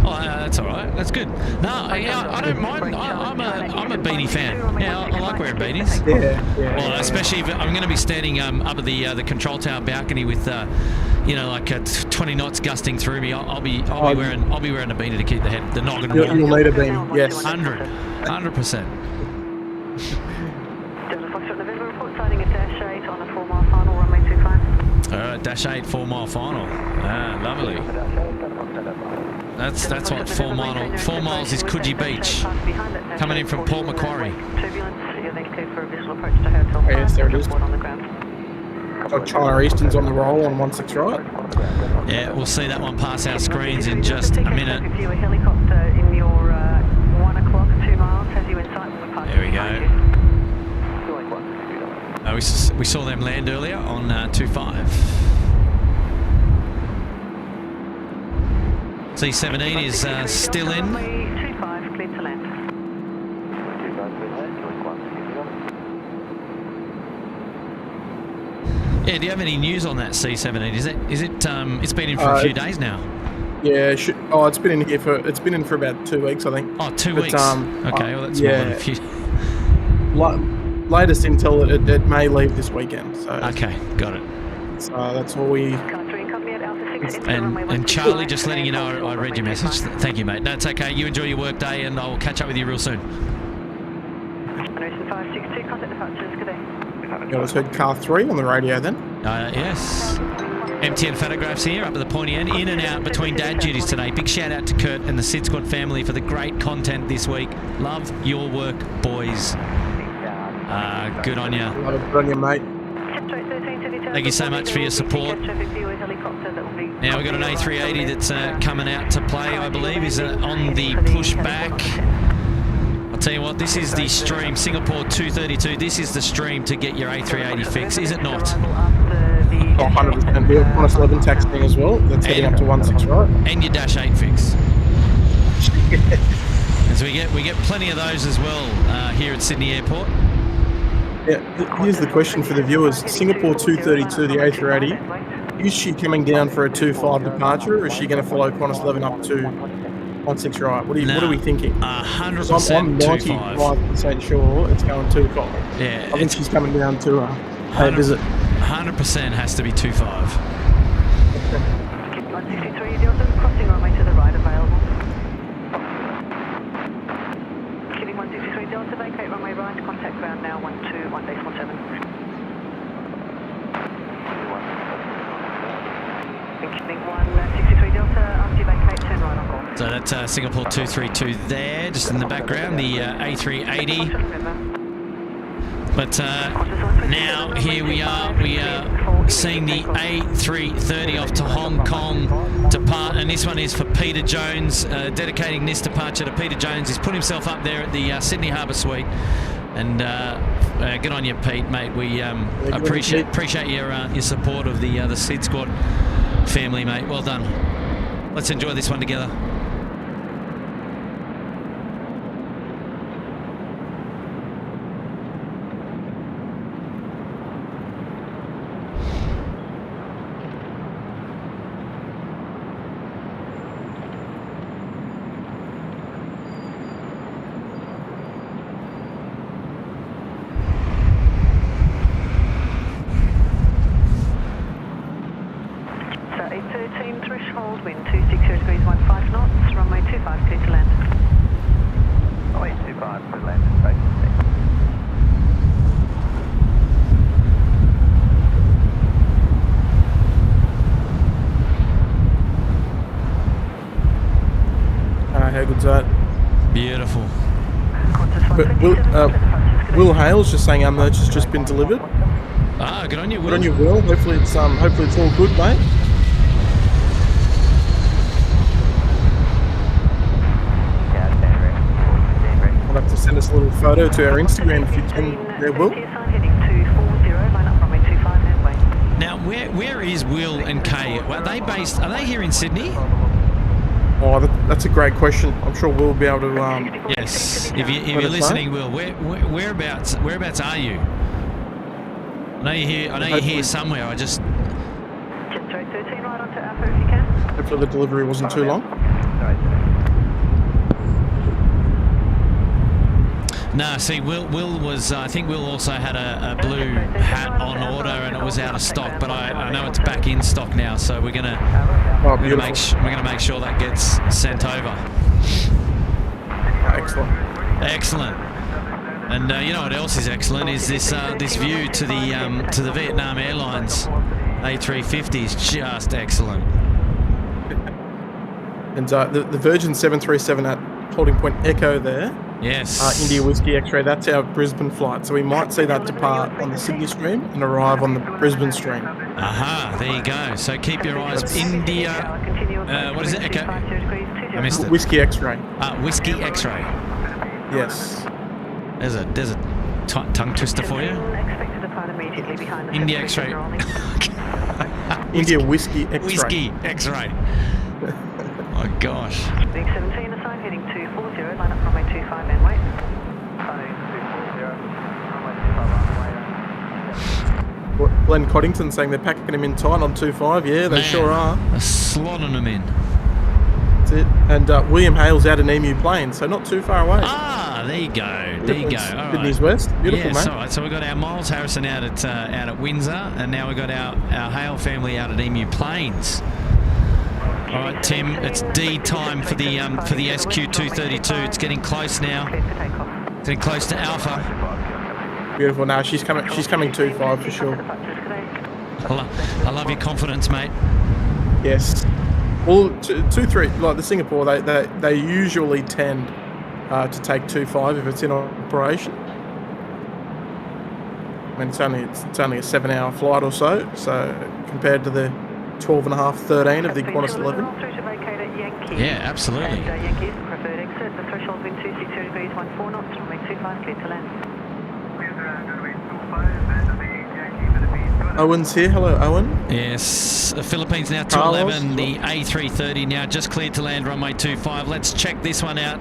Oh, that's all right. That's good. No, I don't mind. I'm a beanie fan. Yeah, I like wearing beanies. Yeah. Well, especially if I'm going to be standing up at the control tower balcony with, like 20 knots gusting through me. I'll be wearing a beanie to keep the noggin warm. You'll need a beanie. Yes. 100%. Delta Foxtrot November report sighting at Dash 8 on a 4 mile final, runway 25. All right, Dash 8, 4 mile final. Ah, lovely. That's what 4 miles is Coogee Beach. Coming in from Port Macquarie. Yes, there it is. Got China Eastern's on the roll on 16 right. Yeah, we'll see that one pass our screens in just a minute. View a helicopter in your 1 o'clock, 2 miles, has you in sight. There we go. We saw them land earlier on 25. C-17 is still in. 25 clear to land. Yeah, do you have any news on that C-17? Is it it's been in for a few days now? Yeah, it's been in for about 2 weeks, I think. Oh, 2 weeks. Okay, well that's more than a few. Latest intel it may leave this weekend. So okay, got it. So that's all we. And Charlie, just letting you know, I read your message. Thank you, mate. No, it's okay. You enjoy your work day, and I will catch up with you real soon. I just heard car 3 on the radio then. Yes. MTN photographs here up at the pointy end, in and out between dad duties today. Big shout out to Kurt and the SydSquad family for the great content this week. Love your work, boys. Good on you. Good on you, mate. Thank you so much for your support. Now we've got an A380 that's coming out to play, I believe, is on the pushback. I'll tell you what, this is the stream, Singapore 232. This is the stream to get your A380 fix, is it not? 100%. We're on 11 taxiing as well. That's heading up to 16 right. And your Dash 8 fix. As we get plenty of those as well here at Sydney Airport. Yeah, here's the question for the viewers. Singapore 232, the A380, is she coming down for a 2-5 departure, or is she going to follow Qantas 11 up to 16 right? What are we thinking? 100% I'm 95% sure it's going 2-5. Yeah, I think she's coming down to a visit. 100% has to be 2-5. 163, crossing runway to the right available. Killing 163 Delta, vacate runway right, contact ground now 121.17. Killing 163 Delta, after you vacate, turn right on call. So that's Singapore 232 there, just in the background, the A380. But now here we are seeing the A330 off to Hong Kong depart, and this one is for Peter Jones, dedicating this departure to Peter Jones. He's put himself up there at the Sydney Harbour Suite, and good on you, Pete, mate. We appreciate your support of the SydSquad family, mate. Well done. Let's enjoy this one together. Threshold, wind 260 degrees, 15 knots, runway 25, clear to land. Runway 25, clear to land, space 6. How good's that? Beautiful. But Will Hale's just saying our merch has just been delivered. Ah, good on you, Will. Good on you, Will. Hopefully it's all good, mate. I'll have to send us a little photo to our Instagram if you can. There, Will. Now, where is Will and Kay? Are they based? Are they here in Sydney? Oh, that's a great question. I'm sure we'll be able to. Yes. If you're listening, Will, whereabouts are you? I know you're here. I know you're here somewhere. I just. Just 13 right onto Alpha if you can. Hopefully the delivery wasn't too long. No, see, Will was. I think Will also had a blue hat on order, and it was out of stock. But I know it's back in stock now, so we're gonna make sure that gets sent over. Excellent. And you know what else is excellent is this view to the Vietnam Airlines A350 is just excellent. And the Virgin 737 at holding point Echo there. Yes. India Whiskey X-ray. That's our Brisbane flight. So we might see that depart on the Sydney stream and arrive on the Brisbane stream. Aha, there you go. So keep your eyes. India. What is it? Echo. I missed it. Whiskey X-ray. Whiskey X-ray. Yes. There's a tongue twister for you. India X-ray. India Whiskey X-ray. Whiskey X-ray. Oh gosh. Big 17 assigned, heading 240, line up runway 25 and wait. Glenn Coddington saying they're packing him in tight on 25. Yeah, they sure are. They're slotting them in. That's it. And William Hale's out in Emu Plain, so not too far away. Ah, there you go. There you go. All Sydney's right. West. Beautiful, mate. All right. So we've got our Miles Harrison out at Windsor, and now we've got our Hale family out at Emu Plains. All right, Tim, it's D time for the SQ232. It's getting close now. Getting close to Alpha. Beautiful. Now she's coming 25 for sure. I love your confidence, mate. Yes. Well, 2-3 like the Singapore, they usually tend to take 2-5 if it's in operation. I mean, it's only a 7-hour flight or so. So compared to the 12.5, 13 of the Qantas 11. Yeah, absolutely. Yankees, preferred exit, the threshold wind 260 degrees, 14 knots, runway 25, clear to land. Owen's here. Hello, Owen. Yes, the Philippines now 211, the A330 now just cleared to land runway 25. Let's check this one out.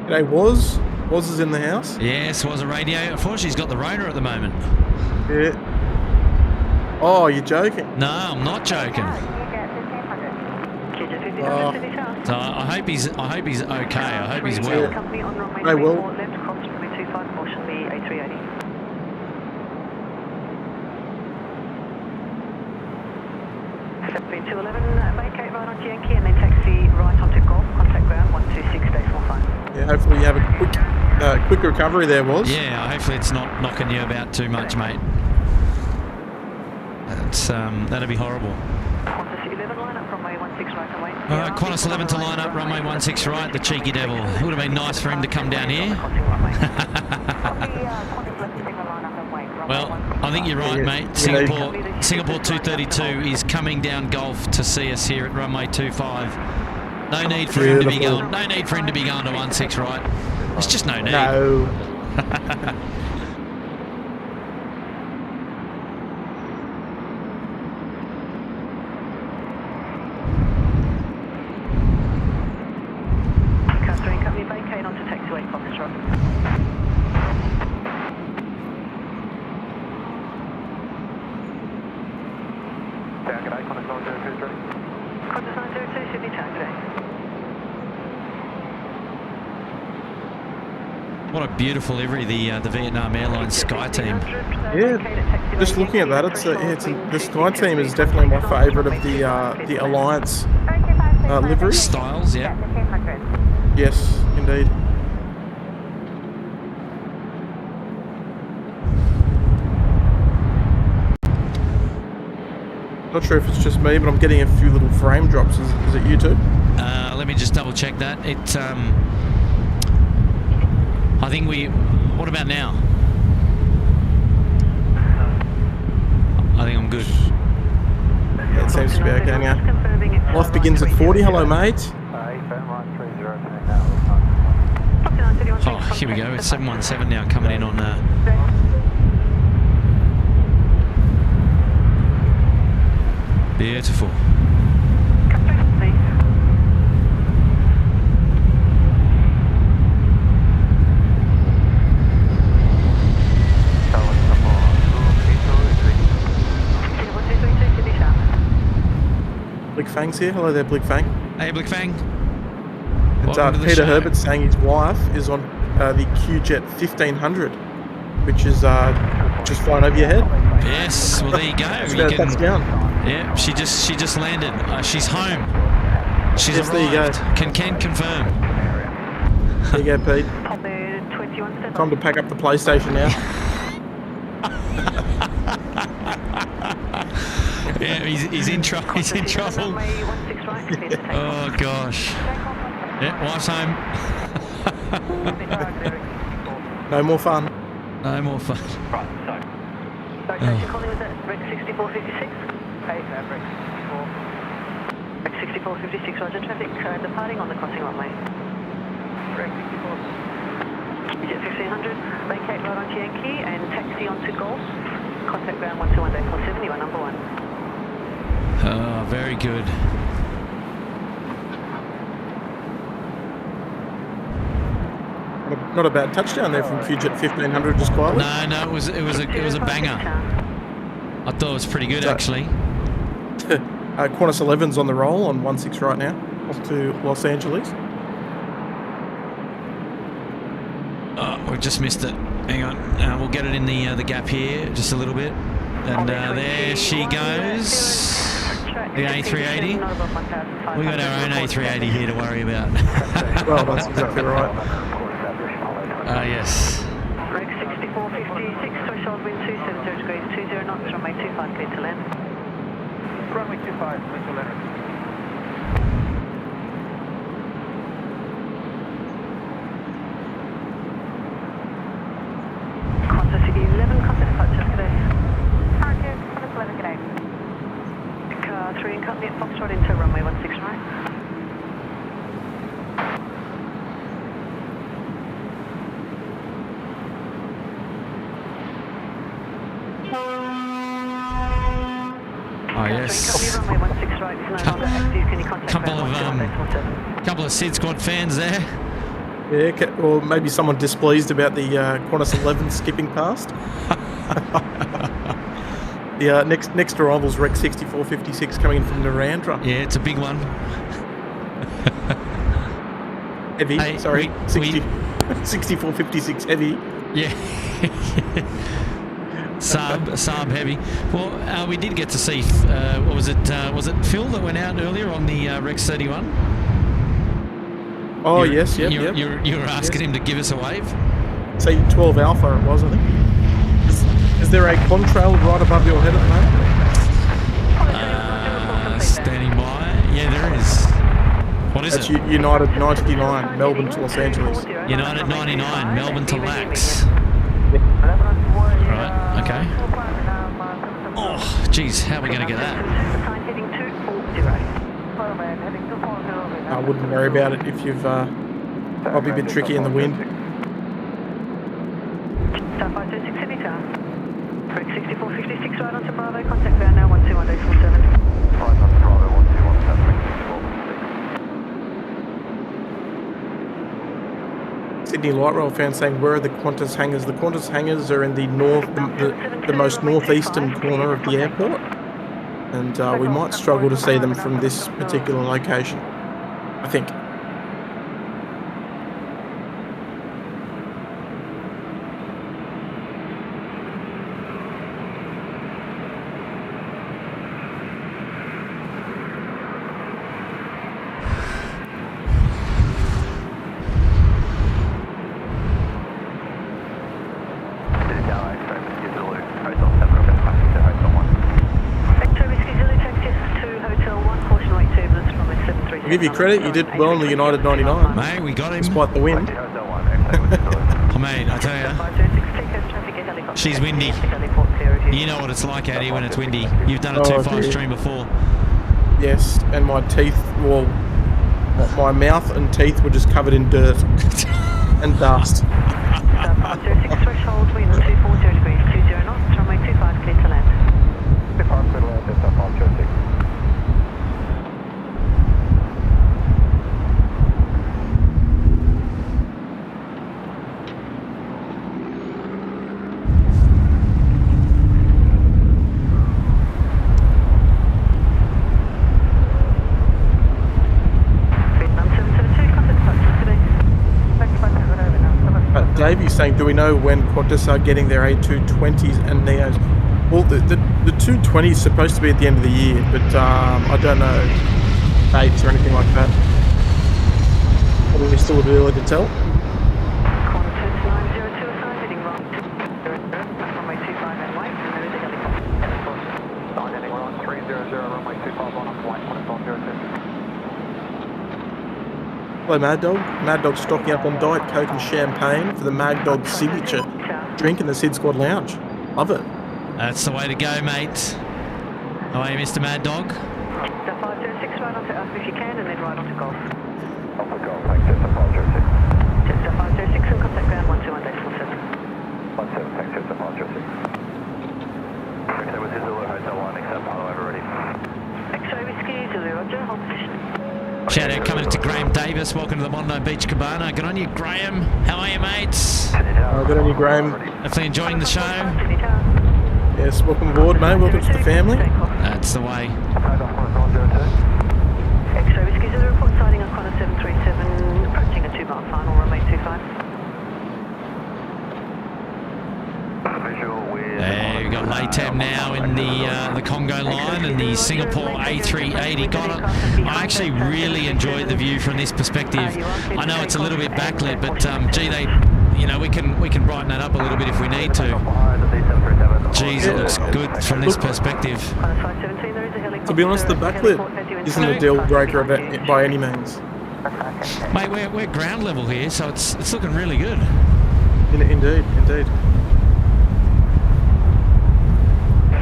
G'day, Woz. Woz is in the house. Yes, was a radio. Unfortunately, he's got the Rona at the moment. Yeah. Oh, you're joking? No, I'm not joking. So I hope he's okay. I hope he's well. Company on runway I will. 34, left cross runway 25, caution the A380. February 211, vacate right onto Yankee and then taxi right onto Golf, contact ground 126.45. Yeah, hopefully you have a quick recovery there, was. Yeah, hopefully it's not knocking you about too much, mate. That's that'd be horrible. Qantas 11 line up runway 16 right away. Qantas 11 to line up, runway 16 right, the cheeky devil. It would have been nice for him to come down here. Well, I think you're right, mate. Singapore 232 is coming down Gulf to see us here at runway 25. No need for him to be going. No need for him to be going to 16 right. There's just no need. No. Catherine, company vacate onto taxiway Foxtrot. G'day, Qantas 902 Qantas 902, Sydney Town, g'day. What a beautiful livery, the Vietnam Airlines Sky Team. Yeah, just looking at that, the Sky Team is definitely my favourite of the Alliance livery. Styles, yeah. Yes, indeed. Not sure if it's just me, but I'm getting a few little frame drops. Is it you too? Let me just double check that. I think what about now? I think I'm good. Yeah, it seems to be okay now. Life begins at 40. Hello, mate. Oh, here we go. It's 717 now coming in on... Beautiful. Blick Fang's here. Hello there, Blick Fang. Hey, Blick Fang. And Peter Herbert's saying his wife is on the QJet 1500, which is just flying over your head. Yes, well there you go. That's down. Yeah, she just landed. She's home. She's yes, arrived. There you go. Can confirm. There you go, Pete. Time to pack up the PlayStation now. Yeah, he's in trouble. He's in trouble. Oh gosh. Yeah, wife's home. No more fun. No more fun. Location calling was at Rec 6456. Hey, Rec 6456, roger, traffic departing on the crossing runway. Rec 64. Jet 1500, vacate right onto Yankee and taxi onto Golf. Contact ground 121.47, you are number 1. Oh, very good. Not a bad touchdown there from QJet 1500, just quietly. No, it was a banger. I thought it was pretty good actually. Qantas 11's on the roll on 16 right now, off to Los Angeles. Oh, we've just missed it. Hang on, we'll get it in the gap here just a little bit. And there she goes. The A380. We got our own A380 here to worry about. Well, that's exactly right. Yes. Rec 6456, threshold wind 270 degrees, 20 knots, runway 25, clear to land. Runway 25, clear to land. Qantas 11, contact departure, g'day. Roger, Qantas 11, g'day. Car 3 and company at Foxtrot into runway 16 right. Oh yes. Couple of SydSquad fans there. Yeah, or maybe someone displeased about the Qantas 11 skipping past. The next arrival's Rec 6456 coming in from Narandra. Yeah, it's a big one. heavy. Hey, Sorry, we- 6456 heavy. Yeah. Saab heavy. Well, we did get to see, what was it? Was it Phil that went out earlier on the Rex 31? Oh, yes, yep. You were asking him to give us a wave? C12 Alpha it was, I think. Is there a contrail right above your head at the moment? Standing by. Yeah, there is. What is That's it? United 99, Melbourne to Los Angeles. United 99, Melbourne to Lax. Right, okay. Oh, geez, how are we going to get that? I wouldn't worry about it if you've probably a bit tricky in the wind. Star 526 Sydney Tower. Correct 6456 right onto Bravo, contact ground now 121.47. 5 on Bravo, 121.7. Sydney Light Rail fan saying, where are the Qantas hangars? The Qantas hangars are in the north, the most northeastern corner of the airport, and we might struggle to see them from this particular location, I think. I'll give you credit, you did well on the United 99. Mate, we got him. Despite the wind. Oh, mate, I tell you, she's windy. You know what it's like out here when it's windy. You've done a 2.5 stream before. Yes, and my teeth, well, my mouth and teeth were just covered in dirt and dust. 506 threshold, wind 240 degrees, 20 knots, runway 25, clear to land. 25 clear to land, Delta 506. Davey's saying, do we know when Qantas are getting their A220s and Neos? Well, the 220 is supposed to be at the end of the year, but I don't know dates or anything like that. Probably still a bit early to tell. Qantas 902 assigned, heading right to runway 25 and wait, and there is a helicopter. Sign heading right 300, runway 25 on flight 102. Hello, Mad Dog. Mad Dog stocking up on Diet Coke and champagne for the Mad Dog signature drink in the SydSquad lounge. Love it. That's the way to go, mate. How are you, Mr. Mad Dog? Star 506 right onto Alpha if you can, and then right onto Golf. Alpha Golf, thanks, Delta 506. Star 506 and contact ground 121.47. 17, thanks, Delta 506. Okay, with Zulu Hotel 1, except Palo over ready. X-ray whiskey, Zulu Roger, hold position. Shout out coming to Graham Davis. Welcome to the Bondi Beach Cabana. Good on you, Graham. How are you, mates? Good on you, Graham. Hopefully enjoying the show. Yes, welcome aboard, mate. Welcome to the family. That's the way. X-ray whiskey, Zulu report sighting on Qantas 737, approaching a 2-mile final, runway 25. There we've got Latam now in the Congo line and the Singapore A380. God, I actually really enjoyed the view from this perspective. I know it's a little bit backlit, but gee, we can brighten that up a little bit if we need to. Geez, it looks good from this perspective. To be honest, the backlit isn't a deal breaker by any means. Mate, we're ground level here, so it's looking really good. Indeed.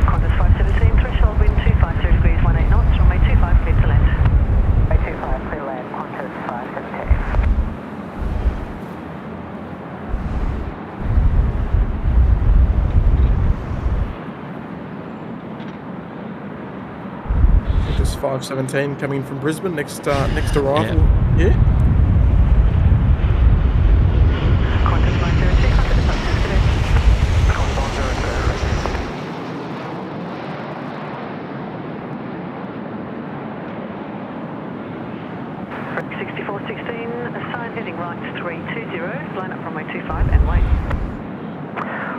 Qantas 517 threshold, wind 250 degrees, 18 knots, runway 25, clear to land. 25, clear land, Qantas 517. Qantas 517 coming in from Brisbane, next arrival. Yeah. Qantas 902, contact departures today. Correct 6416, assigned heading 25 and wait.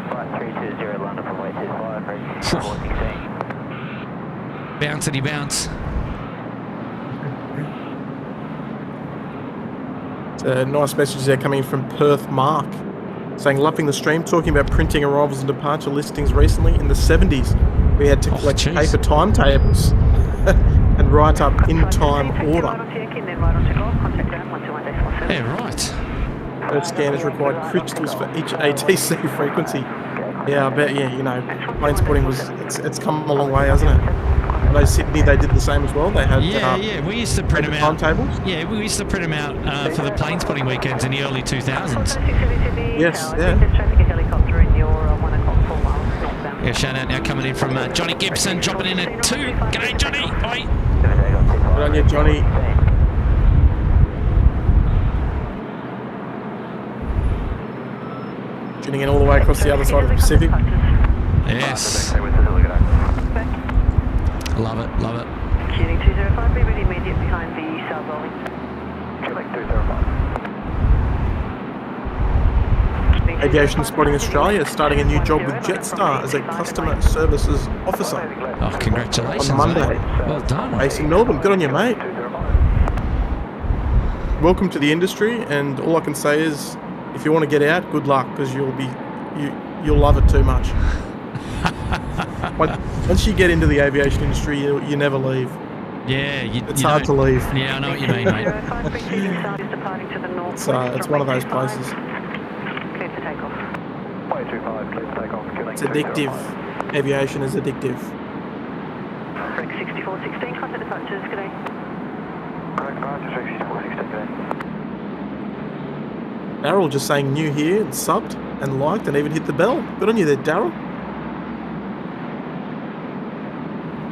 Flight 320, land up runway 25, ready 416. Bouncity bounce. Nice message there coming in from Perth Mark, saying loving the stream, talking about printing arrivals and departure listings recently. In the 70s, we had to collect paper timetables and write up in-time order. Yeah, right. Those scanners required crystals for each ATC frequency. Yeah, I bet. Yeah, you know, plane spotting it's come a long way, hasn't it? I know Sydney, they did the same as well. They had we used to print them out. Timetables. Yeah, we used to print them out for the plane spotting weekends in the early 2000s. Yes, yeah. Yeah, shout out now coming in from Johnny Gibson, dropping in at 2. G'day, Johnny. Oi. Good on you, Johnny. Tuning in all the way across the other side of the Pacific. Yes. Love it, love it. Tuning 205, be ready immediate behind the south rolling. Quebec 205. Aviation Spotting Australia is starting a new job with Jetstar as a customer services officer Oh, congratulations. on Monday. Mate. Well done. Based in Melbourne. Good on you, mate. Welcome to the industry, and all I can say is, if you want to get out, good luck, because you'll love it too much. Once you get into the aviation industry, you never leave. Yeah, it's hard to leave. Yeah, I know what you mean, mate. It's one of those places. It's addictive. Aviation is addictive. Correct 6416, contact departures, good day. Correct departure 6416, good day. Daryl just saying new here and subbed and liked and even hit the bell. Good on you there, Daryl.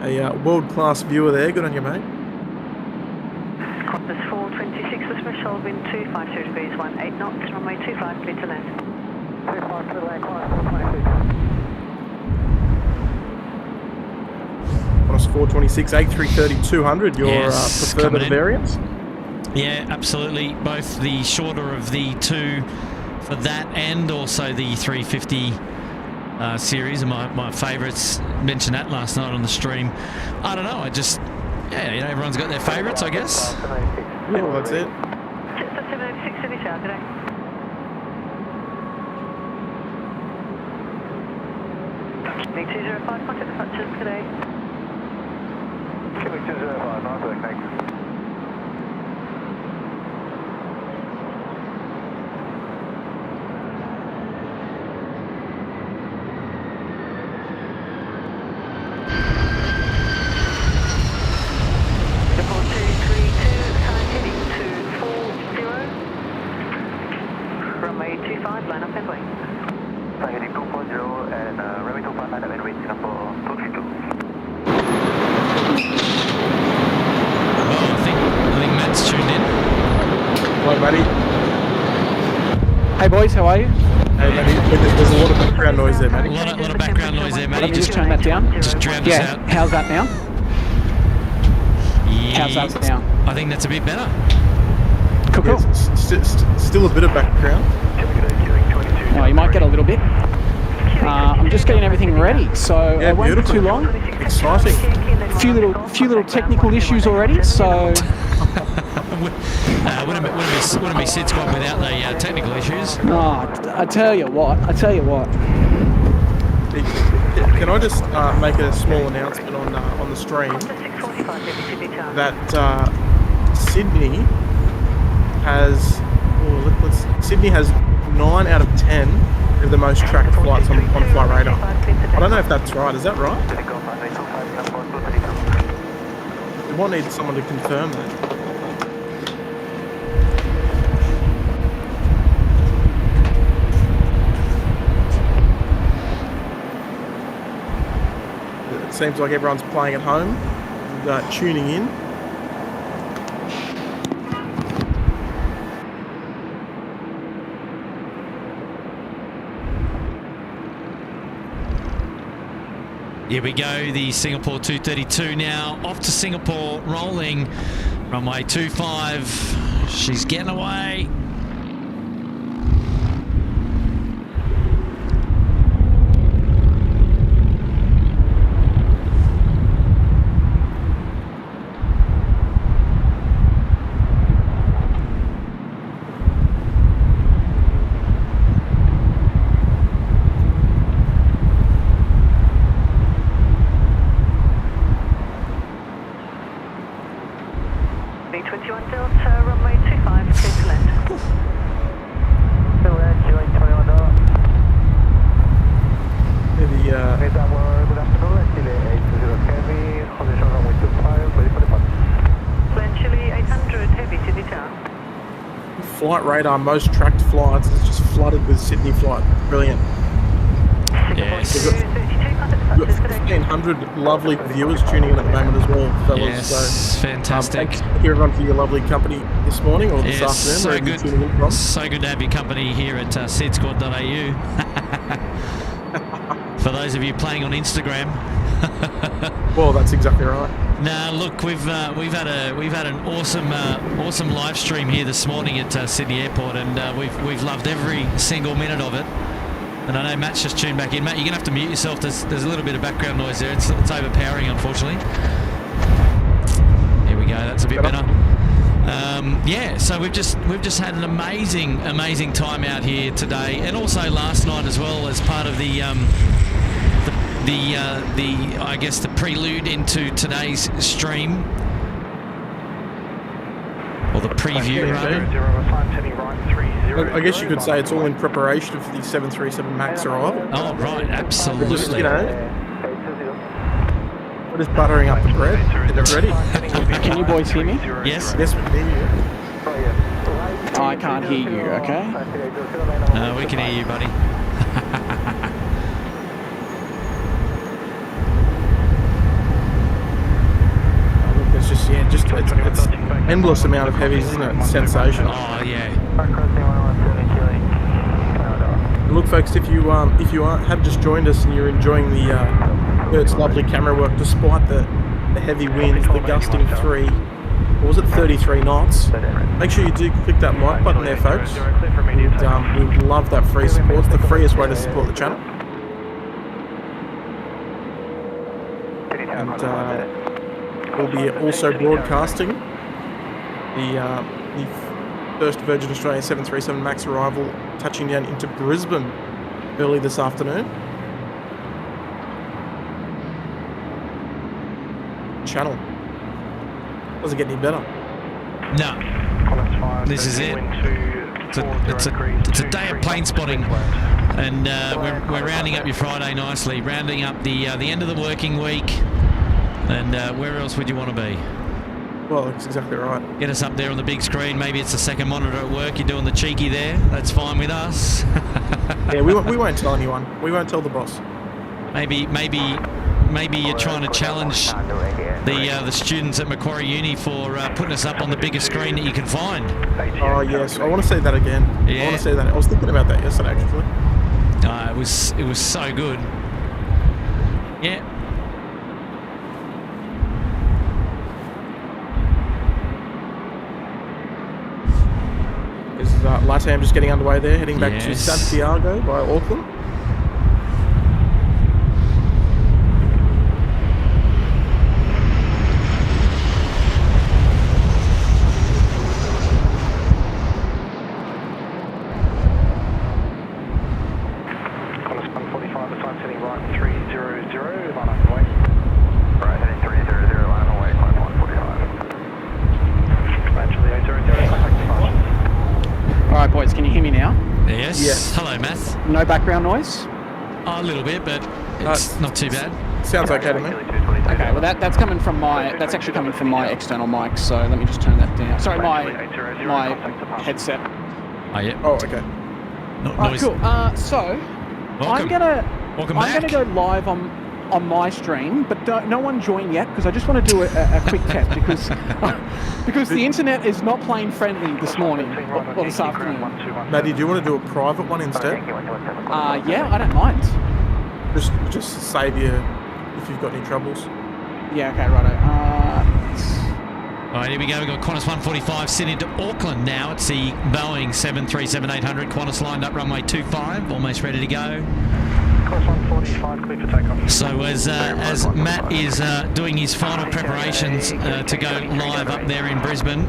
A world-class viewer there. Good on you, mate. Qantas 426, the threshold wind 252 degrees 18 knots, runway 25, clear to land. 25 to land, Qantas 426. Qantas 426, A330-200, your preferred variants? Yeah, absolutely. Both the shorter of the two for that and also the 350 series are my favourites. Mentioned that last night on the stream. I don't know, everyone's got their favourites, I guess. Yeah, well, that's it. Jetstar 786, Sydney Tower, good day. Quebec 205, contact departures, good day. Quebec 205, Norfolk, thanks. Runway 25, line up and wait. Heading 240 and runway 25, line up and wait, Singapore 232. Well, I think Matt's tuned in. Hello, buddy. Hey boys, how are you? Hey, Matty. There's a lot of background noise there, Matty. A lot of background noise there, Matty. Let me just turn that down. Just drown us Yeah, out. how's that now? Yeah, How's that now? I think that's a bit better. Cool, cool. Yes, still a bit of background. Oh, you might get a little bit. I'm just getting everything ready, so Yeah, I won't be beautiful. too long. Exciting. Few little technical issues already, so Wouldn't be SydSquad without the technical issues. oh, I tell you what. Can I just make a small announcement on the stream that Sydney has Sydney has 9 out of 10 of the most tracked flights on Flight Radar. I don't know if that's right. Is that right? We might need someone to confirm that. It seems like everyone's playing at home and tuning in. Here we go, the Singapore 232 now, off to Singapore, rolling, runway 25, she's getting away. flight radar, most tracked flights is just flooded with Sydney flight. Brilliant. Yes. We've got 1,500 lovely viewers tuning in at the moment as well, fellas. Yes, So, fantastic. thanks to everyone for your lovely company this morning or this Yes, afternoon. so wherever you're good. tuning in from. So good to have your company here at SydSquad.au. For those of you playing on Instagram. Well, that's exactly right. Now, look, we've had an awesome live stream here this morning at Sydney Airport, and we've loved every single minute of it. And I know Matt's just tuned back in. Matt, you're gonna have to mute yourself. There's a little bit of background noise there. It's overpowering, unfortunately. Here we go. That's a bit better. Yeah, so we've just had an amazing time out here today, and also last night as well, as part of the I guess the prelude into today's stream, or the preview rather. I guess you could say it's all in preparation for the 737 MAX arrival. Oh right, absolutely. Just, you know, we're just buttering up the bread. Get it ready. Can you boys hear me? Yes. Yes, we hear you. I can't hear you, okay? We can hear you, buddy. It's just it's endless amount of heavies, isn't it? It's sensational. Oh yeah. Look, folks, if you have just joined us and you're enjoying the Kurt's lovely camera work, despite the heavy winds, the gusting 33 knots. Make sure you do click that like button there, folks. And, we love that free support. It's the freest way to support the channel. And we'll be also broadcasting the first Virgin Australia 737 MAX arrival touching down into Brisbane early this afternoon. Channel doesn't get any better. No, this is it. It's a day of plane spotting, and we're rounding up your Friday nicely, rounding up the end of the working week. And where else would you want to be? Well, that's exactly right. Get us up there on the big screen. Maybe it's the second monitor at work. You're doing the cheeky there. That's fine with us. Yeah, we won't tell anyone. We won't tell the boss. Maybe you're trying to challenge the students at Macquarie Uni for putting us up on the biggest screen that you can find. Oh yes, I want to say that again. Yeah. I want to say that. I was thinking about that yesterday, actually. It was so good. Yeah. Is Latam just getting underway there, heading back to Yes. Santiago by Auckland? Qantas 145, the sign setting right 300, line up and away. Right, heading 300, line away, climb 145. Actually, 800, contact departure. All right, boys, can you hear me now? Yes. Yes. Hello, Matt. No background noise? Oh, a little bit, but it's not too bad. Sounds okay to me. Okay, well that's coming from that's actually coming from my external mic, so let me just turn that down. Sorry, my headset. Oh, yeah. Oh, okay. No, All right, noise. cool. So Welcome. Welcome I'm back. gonna go live on my stream, but no one join yet because I just want to do a quick test because the internet is not plane friendly this morning or this afternoon. Maddie, do you want to do a private one instead? Yeah, I don't mind. Just save you if you've got any troubles. Yeah, okay, righto. All right, here we go. We've got Qantas 145 sitting into Auckland now. It's the Boeing 737-800. Qantas lined up runway 25, almost ready to go. Qantas 145, clear for takeoff. So as Matt is doing his final preparations to go live up there in Brisbane,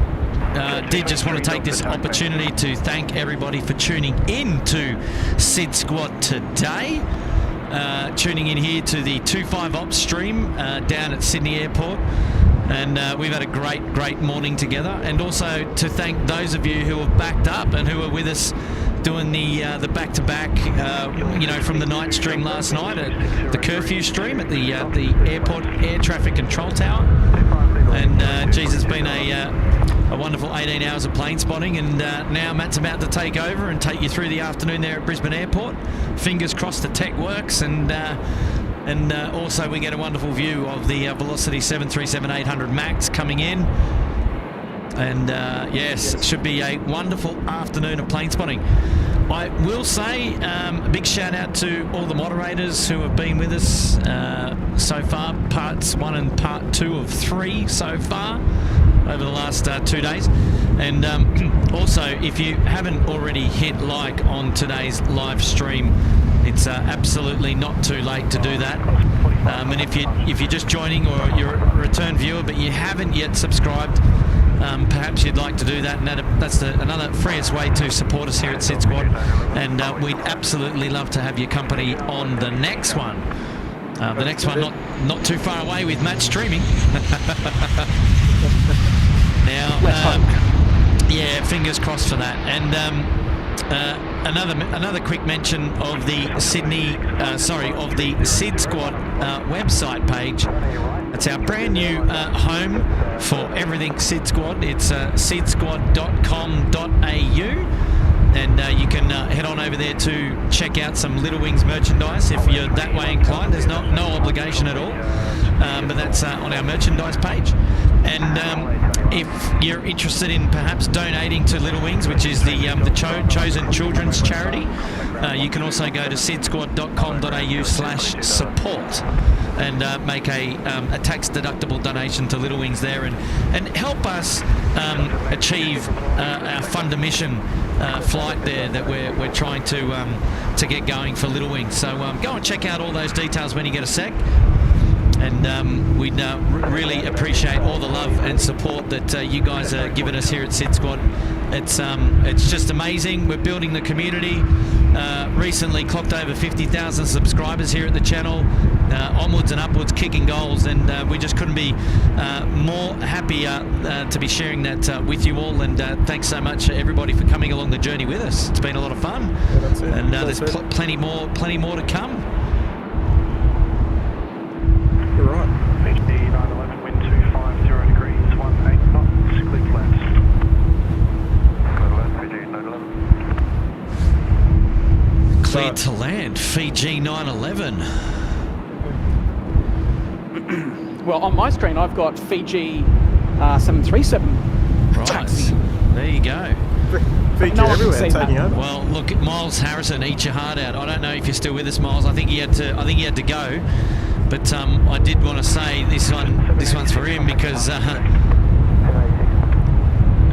did just want to take this opportunity to thank everybody for tuning in to SydSquad today. Tuning in here to the 25 Ops stream down at Sydney Airport. And we've had a great morning together. And also to thank those of you who have backed up and who are with us doing the back-to-back, from the night stream last night at the curfew stream at the airport air traffic control tower. And geez, it's been a a wonderful 18 hours of plane spotting, and now Matt's about to take over and take you through the afternoon there at Brisbane Airport. Fingers crossed the tech works, and also we get a wonderful view of the Velocity 737-800 MAX coming in. And yes, should be a wonderful afternoon of plane spotting. I will say a big shout out to all the moderators who have been with us so far, parts 1 and part 2 of 3 so far over the last 2 days. And also, if you haven't already hit like on today's live stream, it's absolutely not too late to do that. And if you're just joining, or you're a return viewer but you haven't yet subscribed, perhaps you'd like to do that, and that's another freest way to support us here at SydSquad. And we'd absolutely love to have your company on the next one. The next one not too far away with Matt streaming. Now, yeah, fingers crossed for that. And another quick mention of the SydSquad website page. It's our brand new home for everything SydSquad. It's sydsquad.com.au. And you can head on over there to check out some Little Wings merchandise if you're that way inclined. There's no obligation at all, but that's on our merchandise page. And if you're interested in perhaps donating to Little Wings, which is the chosen children's charity, you can also go to sydsquad.com.au/support and make a tax-deductible donation to Little Wings there, and help us achieve our fund a mission flight there that we're trying to get going for Little Wings. So go and check out all those details when you get a sec. And we'd really appreciate all the love and support that you guys are giving us here at SydSquad. It's just amazing. We're building the community. Recently clocked over 50,000 subscribers here at the channel. Onwards and upwards, kicking goals, and we just couldn't be more happier to be sharing that with you all. And thanks so much everybody for coming along the journey with us. It's been a lot of fun, and there's plenty more to come. You're right. Fiji 911, wind 250 degrees, 18 knots, click left. Fiji 911. Cleared to land, Fiji 911. Well, on my screen, I've got Fiji 737. Right, Taxi. there you go. Fiji No one can everywhere see taking that. over. Well, look, Miles Harrison, eat your heart out. I don't know if you're still with us, Miles. I think he had to go. But I did want to say this one's for him, because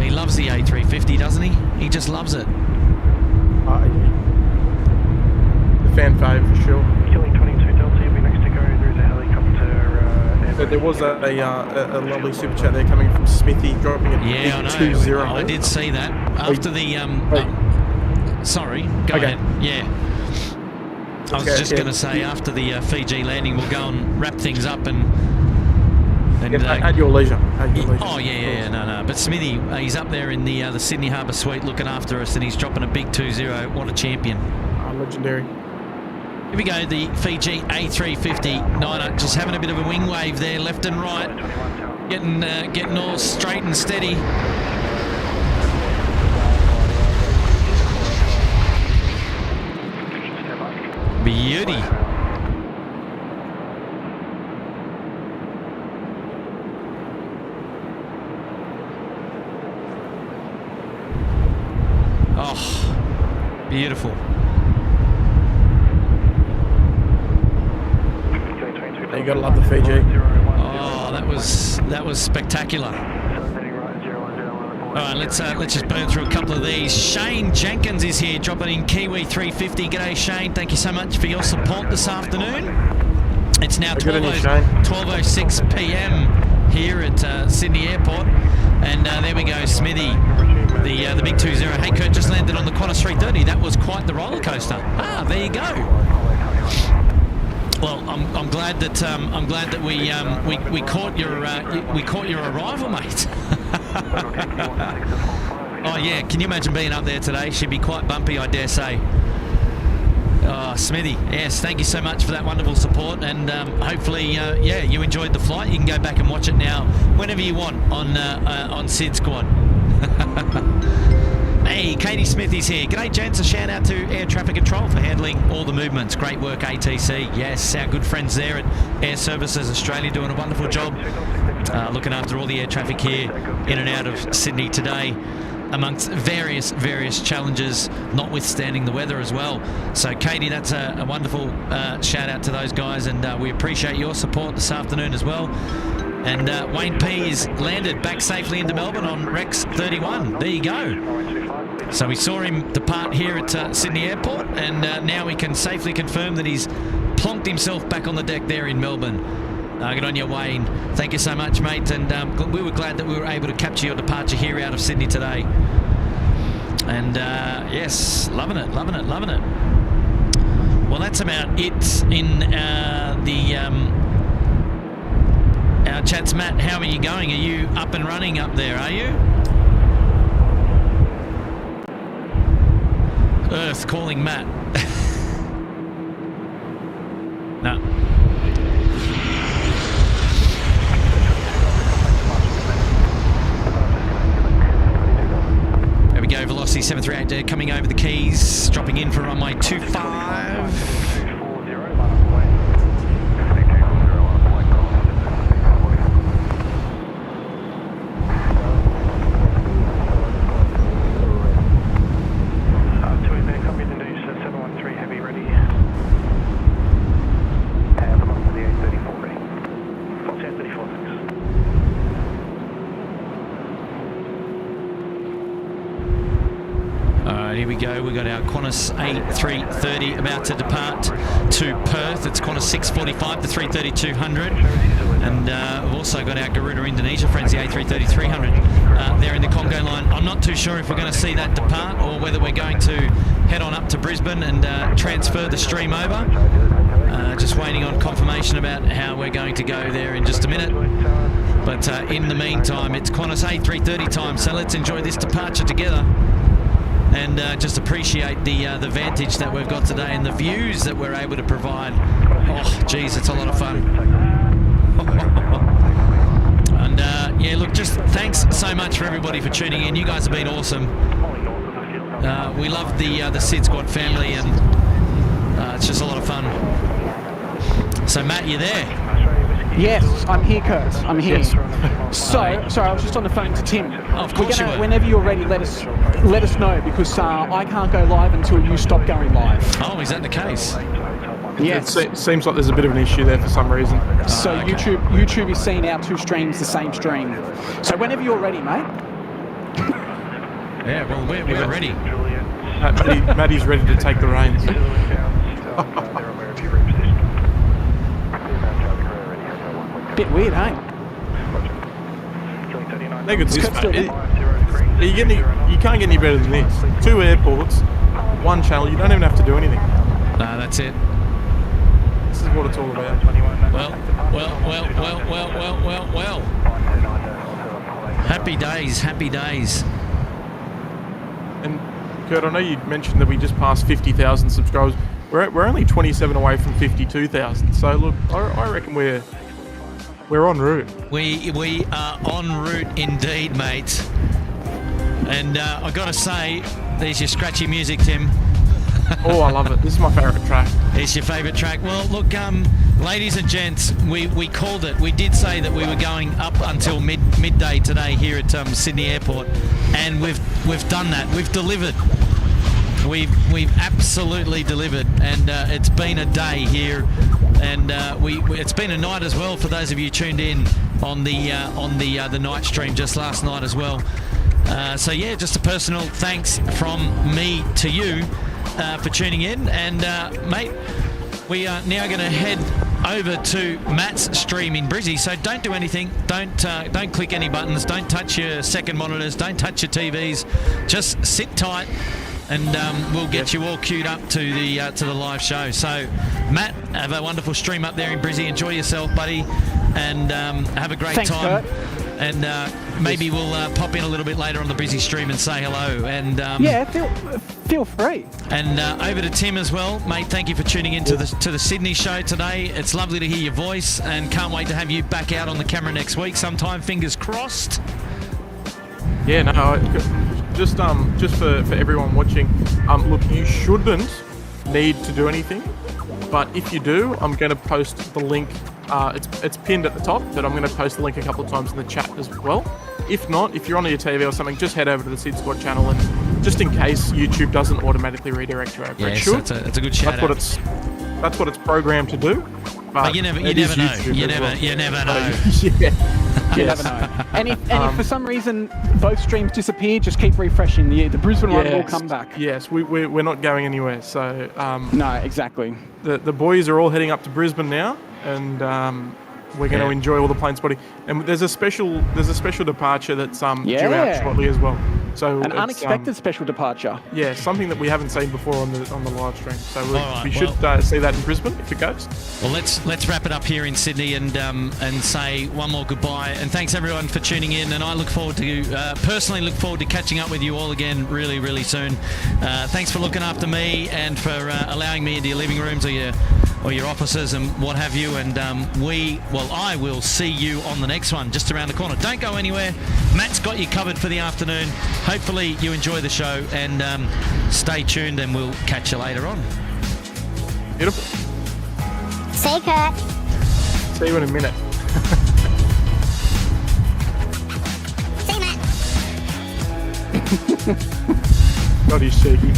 he loves the A350, doesn't he? He just loves it. The fan fave for sure. Killing 22 Delta, you'll be next to go. There's a helicopter. There was a lovely super chat there coming from Smithy, dropping it. Yeah, I know. 2-0. I did see that after the. Sorry, go ahead. Yeah. I was just going to say, after the Fiji landing, we'll go and wrap things up and at your leisure. Oh yeah, no. But Smithy, he's up there in the Sydney Harbour Suite looking after us, and he's dropping a big 2-0. What a champion! Legendary. Here we go, the Fiji A350 9er, just having a bit of a wing wave there, left and right, getting all straight and steady. Beauty. Oh, beautiful. You gotta love the Fiji. Oh, that was spectacular. All right, let's just burn through a couple of these. Shane Jenkins is here, dropping in Kiwi 350. G'day, Shane. Thank you so much for your support this afternoon. It's now 12:06 p.m. here at Sydney Airport, and there we go, Smithy, the big 2-0. Hey, Kurt, just landed on the Qantas 380. That was quite the roller coaster. Ah, there you go. Well, I'm glad that we caught your arrival, mate. Oh yeah, can you imagine being up there today? She'd be quite bumpy, I dare say. Oh, Smithy, yes, thank you so much for that wonderful support, and hopefully, yeah, you enjoyed the flight. You can go back and watch it now whenever you want on SydSquad. Hey, Katie Smithy's here. G'day, gents. A shout out to Air Traffic Control for handling all the movements. Great work, ATC. Yes, our good friends there at Air Services Australia doing a wonderful job looking after all the air traffic here in and out of Sydney today, amongst various challenges, notwithstanding the weather as well. So, Katie, that's a wonderful shout out to those guys, and we appreciate your support this afternoon as well. And Wayne P is landed back safely into Melbourne on Rex 31. There you go. So we saw him depart here at Sydney Airport, and now we can safely confirm that he's plonked himself back on the deck there in Melbourne. Good on you, Wayne. Thank you so much, mate. And we were glad that we were able to capture your departure here out of Sydney today. And yes, loving it. Well, that's about it in our chats. Matt, how are you going? Are you up and running up there, are you? Earth calling Matt. No. There we go, Velocity 738 coming over the keys, dropping in for runway 25. Here we go. We've got our Qantas A330 about to depart to Perth. It's Qantas 645, the 330-200. And we've also got our Garuda Indonesia friends, the A330-300, there in the Congo line. I'm not too sure if we're going to see that depart or whether we're going to head on up to Brisbane and transfer the stream over. Just waiting on confirmation about how we're going to go there in just a minute. But in the meantime, it's Qantas A330 time, so let's enjoy this departure together. And just appreciate the vantage that we've got today and the views that we're able to provide. Oh, geez, it's a lot of fun. And yeah, look, just thanks so much for everybody for tuning in. You guys have been awesome. We love the SydSquad family, and it's just a lot of fun. So, Matt, you there? Yes, I'm here, Kurt. I'm here. Yes. So, sorry, I was just on the phone to Tim. Oh, of course you were. Whenever you're ready, let us know, because I can't go live until you stop going live. Oh, is that the case? Yes. It seems like there's a bit of an issue there for some reason. So okay. YouTube is seeing our two streams the same stream. So whenever you're ready, mate. Yeah, well, we're ready. Maddie's ready to take the reins. Bit weird, hey? Look at this, mate. You can't get any better than this. 2 airports, 1 channel. You don't even have to do anything. No, that's it. This is what it's all about. Well. Happy days. And Kurt, I know you mentioned that we just passed 50,000 subscribers. We're only 27 away from 52,000. So look, I reckon we're en route. We are en route indeed, mate. And I got to say, there's your scratchy music, Tim. Oh, I love it. This is my favourite track. It's your favourite track. Well, look, ladies and gents, we called it. We did say that we were going up until midday today here at Sydney Airport, and we've done that. We've delivered. We've absolutely delivered, and it's been a day here, and it's been a night as well for those of you tuned in on the night stream just last night as well. So yeah, just a personal thanks from me to you for tuning in, and mate, we are now going to head over to Matt's stream in Brizzy. So don't do anything. Don't click any buttons. Don't touch your second monitors. Don't touch your TVs. Just sit tight, and we'll get you all queued up to the live show. So, Matt, have a wonderful stream up there in Brizzy. Enjoy yourself, buddy, and have a great time. Kurt. And maybe we'll pop in a little bit later on the busy stream and say hello. And Yeah, feel free. And over to Tim as well, mate. Thank you for tuning in to the Sydney show today. It's lovely to hear your voice, and can't wait to have you back out on the camera next week sometime. Fingers crossed. Yeah, no, just for everyone watching, look, you shouldn't need to do anything, but if you do, I'm going to post the link. It's pinned at the top, but I'm going to post the link a couple of times in the chat as well. If not, if you're on your TV or something, just head over to the SydSquad channel, and just in case YouTube doesn't automatically redirect you over, yes, it should. It's a good shout out. That's what it's programmed to do. But you never know. You never know. You never know. And if for some reason both streams disappear, just keep refreshing. The Brisbane one will come back. Yes, we're not going anywhere. So no, exactly. The boys are all heading up to Brisbane now, and we're going to enjoy all the plane spotting. And there's a special departure that's due out shortly as well. So an unexpected special departure. Yeah, something that we haven't seen before on the live stream. So we should see that in Brisbane if it goes. Well, let's wrap it up here in Sydney and say one more goodbye. And thanks everyone for tuning in. And I personally look forward to catching up with you all again really, really soon. Thanks for looking after me and for allowing me into your living rooms or your offices and what have you. And I will see you on the next one just around the corner. Don't go anywhere. Matt's got you covered for the afternoon. Hopefully you enjoy the show, and stay tuned, and we'll catch you later on. Beautiful. Say Kurt. See you in a minute. Say Matt. God, he's shaky.